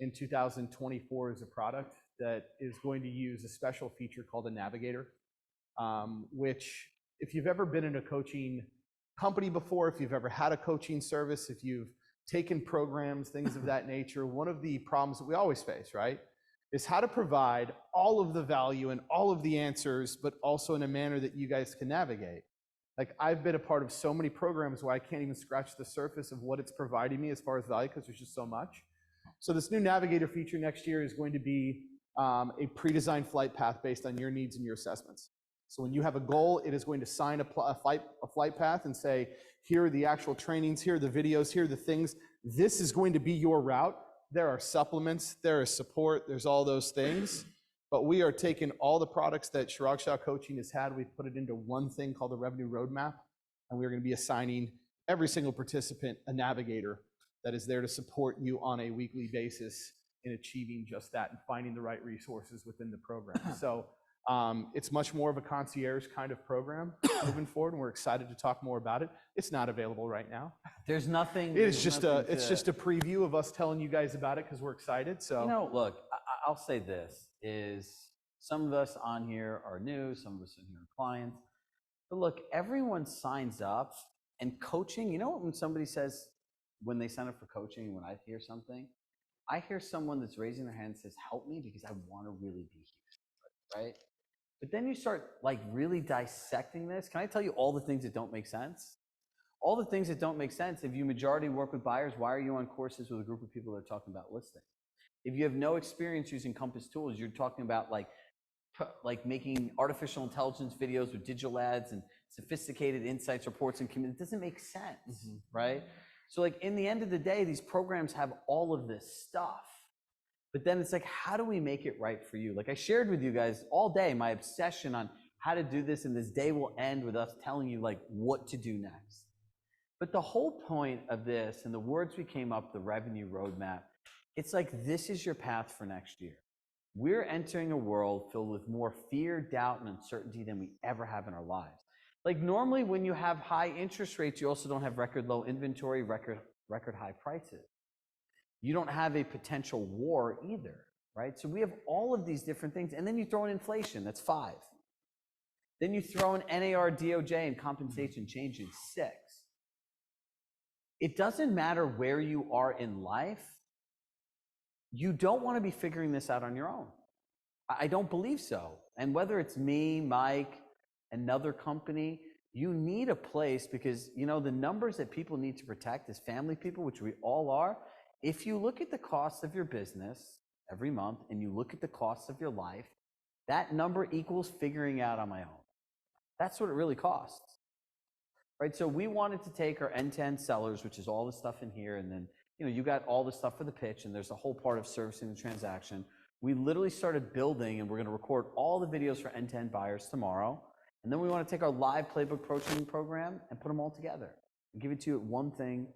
in 2024 as a product that is going to use a special feature called a navigator, which, if you've ever been in a coaching company before, if you've ever had a coaching service, if you've taken programs, things of that nature, one of the problems that we always face, right, is how to provide all of the value and all of the answers, but also in a manner that you guys can navigate. Like, I've been a part of so many programs where I can't even scratch the surface of what it's providing me as far as value, because there's just so much. So this new navigator feature next year is going to be a pre-designed flight path based on your needs and your assessments. So when you have a goal, it is going to sign a flight path and say, here are the actual trainings, here are the videos, here are the things. This is going to be your route. There are supplements, there is support, there's all those things. But we are taking all the products that Chirag Shah Coaching has had, we've put it into one thing called the Revenue Roadmap, and we're going to be assigning every single participant a navigator that is there to support you on a weekly basis in achieving just that and finding the right resources within the program. So it's much more of a concierge kind of program moving forward, and we're excited to talk more about it. It's not available right now. There's nothing. It's just a preview of us telling you guys about it because we're excited. So You know, look, I'll say this, is some of us on here are new, some of us on here are clients. But look, everyone signs up, and coaching, you know what, when somebody says, when they sign up for coaching, when I hear something, I hear someone that's raising their hand and says, help me because I want to really be here, right? But then you start like really dissecting this. Can I tell you all the things that don't make sense? All the things that don't make sense. If you majority work with buyers, why are you on courses with a group of people that are talking about listing? If you have no experience using Compass tools, you're talking about like making artificial intelligence videos with digital ads and sophisticated insights, reports, and it doesn't make sense, right? So like in the end of the day, these programs have all of this stuff, but then it's like, how do we make it right for you? Like I shared with you guys all day, my obsession on how to do this, and this day will end with us telling you like what to do next. But the whole point of this, and the words we came up, the revenue roadmap, it's like, this is your path for next year. We're entering a world filled with more fear, doubt, and uncertainty than we ever have in our lives. Like normally when you have high interest rates, you also don't have record low inventory, record high prices. You don't have a potential war either, right? So we have all of these different things. And then you throw in inflation, that's 5. Then you throw in NAR, DOJ, and compensation change in 6. It doesn't matter where you are in life. You don't want to be figuring this out on your own. I don't believe so. And whether it's me, Mike, another company, you need a place because, you know, the numbers that people need to protect as family people, which we all are, if you look at the cost of your business every month and you look at the cost of your life, that number equals figuring out on my own. That's what it really costs. Right, so we wanted to take our end-to-end sellers, which is all the stuff in here, and then you got all the stuff for the pitch, and there's a whole part of servicing the transaction. We literally started building, and we're going to record all the videos for end-to-end buyers tomorrow, and then we want to take our live playbook coaching program and put them all together and give it to you at one thing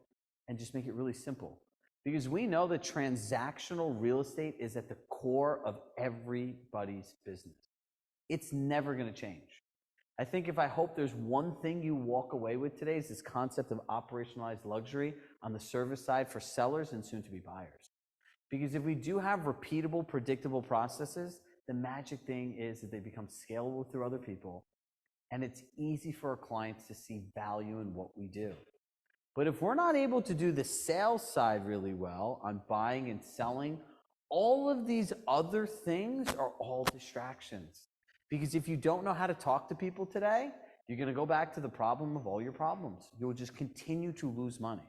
and just make it really simple. Because we know that transactional real estate is at the core of everybody's business. It's never going to change. I hope there's one thing you walk away with today is this concept of operationalized luxury on the service side for sellers and soon to be buyers. Because if we do have repeatable, predictable processes, the magic thing is that they become scalable through other people, and it's easy for our clients to see value in what we do. But if we're not able to do the sales side really well on buying and selling, all of these other things are all distractions. Because if you don't know how to talk to people today, you're going to go back to the problem of all your problems. You'll just continue to lose money.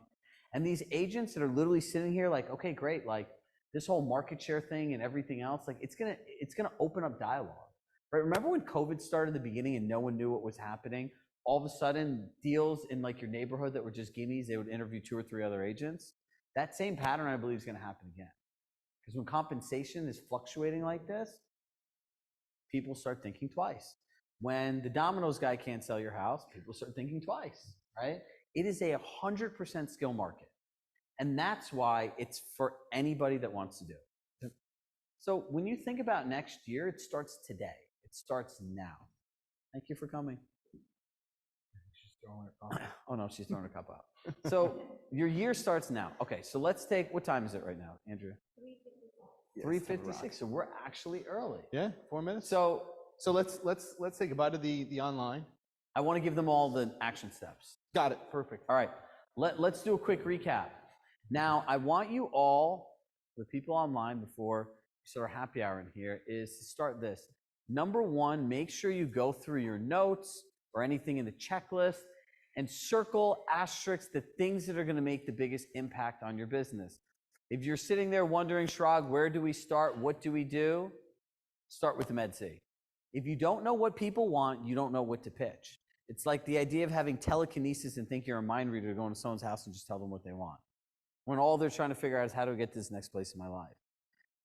And these agents that are literally sitting here like, okay, great, like this whole market share thing and everything else, like it's going to open up dialogue. Right? Remember when COVID started in the beginning and no one knew what was happening? All of a sudden, deals in like your neighborhood that were just gimmies, they would interview 2 or 3 other agents. That same pattern, I believe, is going to happen again. Because when compensation is fluctuating like this, people start thinking twice. When the Domino's guy can't sell your house, people start thinking twice, right? It is a 100% skill market. And that's why it's for anybody that wants to do it. So when you think about next year, it starts today. It starts now. Thank you for coming. she's throwing her cup. Oh no, she's throwing her cup out. So your year starts now. Okay, so let's take, what time is it right now, Andrea? 3:56. So we're actually early. Yeah, 4 minutes. So let's say goodbye to the online. I want to give them all the action steps. Got it. Perfect. All right, let's do a quick recap. Now, I want you all, the people online, before we start our happy hour in here, is to start this. Number 1, make sure you go through your notes or anything in the checklist and circle, asterisk the things that are going to make the biggest impact on your business. If you're sitting there wondering, Chirag, where do we start? What do we do? Start with the Med-C. If you don't know what people want, you don't know what to pitch. It's like the idea of having telekinesis and think you're a mind reader to go into someone's house and just tell them what they want, when all they're trying to figure out is how do I get to this next place in my life.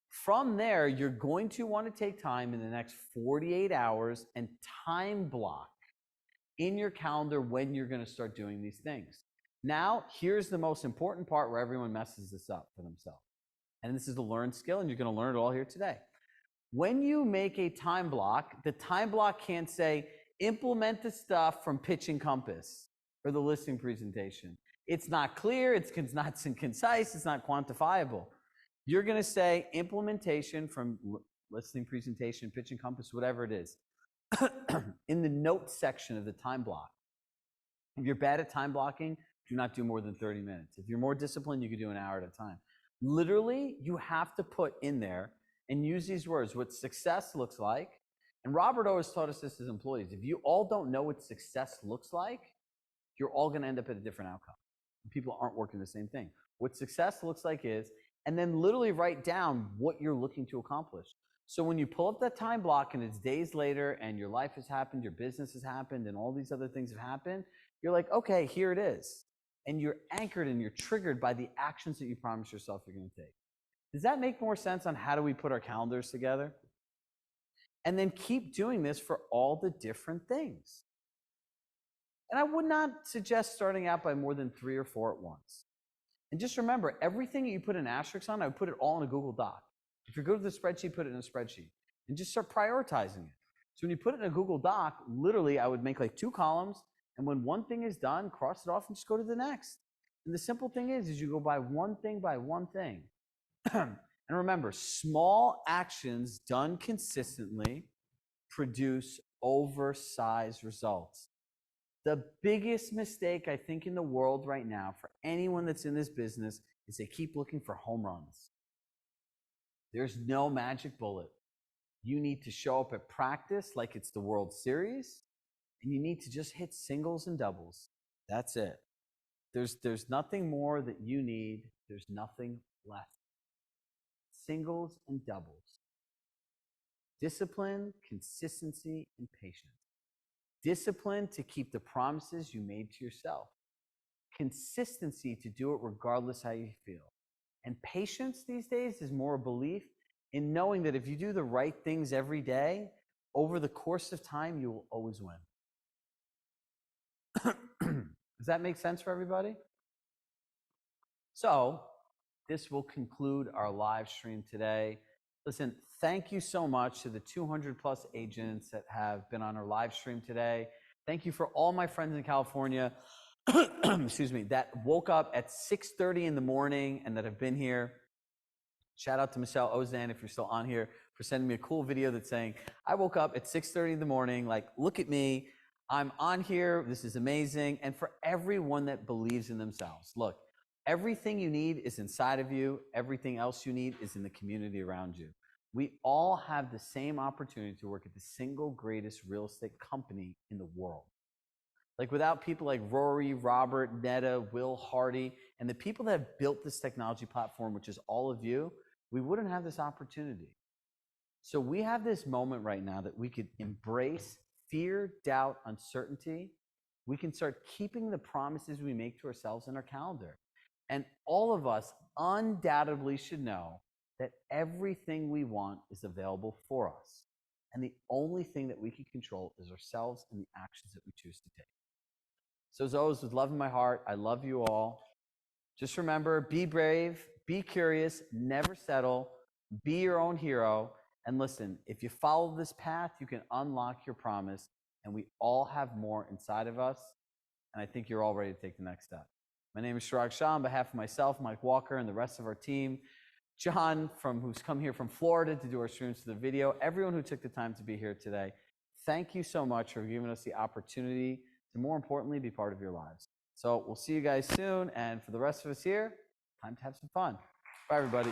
From there, you're going to want to take time in the next 48 hours and time block in your calendar when you're going to start doing these things. Now, here's the most important part where everyone messes this up for themselves. And this is a learned skill, and you're going to learn it all here today. When you make a time block, the time block can't say, implement the stuff from Pitch and Compass or the listing presentation. It's not clear, it's not concise, it's not quantifiable. You're going to say implementation from listing presentation, Pitch and Compass, whatever it is, in the notes section of the time block. If you're bad at time blocking, do not do more than 30 minutes. If you're more disciplined, you can do an hour at a time. Literally, you have to put in there and use these words, what success looks like. And Robert always taught us this as employees. If you all don't know what success looks like, you're all going to end up at a different outcome. People aren't working the same thing. What success looks like is, and then literally write down what you're looking to accomplish. So when you pull up that time block and it's days later and your life has happened, your business has happened, and all these other things have happened, you're like, okay, here it is. And you're anchored and you're triggered by the actions that you promised yourself you're going to take. Does that make more sense on how do we put our calendars together? And then keep doing this for all the different things. And I would not suggest starting out by more than 3 or 4 at once. And just remember, everything that you put an asterisk on, I would put it all in a Google Doc. If you go to the spreadsheet, put it in a spreadsheet. And just start prioritizing it. So when you put it in a Google Doc, literally I would make like 2 columns, and when one thing is done, cross it off and just go to the next. And the simple thing is you go by one thing. And remember, small actions done consistently produce oversized results. The biggest mistake I think in the world right now for anyone that's in this business is they keep looking for home runs. There's no magic bullet. You need to show up at practice like it's the World Series, and you need to just hit singles and doubles. That's it. There's nothing more that you need. There's nothing left. Singles and doubles. Discipline, consistency, and patience. Discipline to keep the promises you made to yourself. Consistency to do it regardless how you feel. And patience these days is more a belief in knowing that if you do the right things every day, over the course of time, you will always win. Does that make sense for everybody? So, this will conclude our live stream today. Listen, thank you so much to the 200 plus agents that have been on our live stream today. Thank you for all my friends in California, excuse me, that woke up at 6:30 in the morning and that have been here. Shout out to Michelle Ozan, if you're still on here, for sending me a cool video that's saying, I woke up at 6:30 in the morning, like, look at me, I'm on here, this is amazing. And for everyone that believes in themselves, look, everything you need is inside of you. Everything else you need is in the community around you. We all have the same opportunity to work at the single greatest real estate company in the world. Like without people like Rory, Robert, Netta, Will, Hardy, and the people that have built this technology platform, which is all of you, we wouldn't have this opportunity. So we have this moment right now that we could embrace fear, doubt, uncertainty. We can start keeping the promises we make to ourselves in our calendar. And all of us undoubtedly should know that everything we want is available for us. And the only thing that we can control is ourselves and the actions that we choose to take. So as always, with love in my heart, I love you all. Just remember, be brave, be curious, never settle, be your own hero. And listen, if you follow this path, you can unlock your promise. And we all have more inside of us. And I think you're all ready to take the next step. My name is Chirag Shah. On behalf of myself, Mike Walker, and the rest of our team, John, who's come here from Florida to do our streams to the video, everyone who took the time to be here today, thank you so much for giving us the opportunity to, more importantly, be part of your lives. So we'll see you guys soon. And for the rest of us here, time to have some fun. Bye, everybody.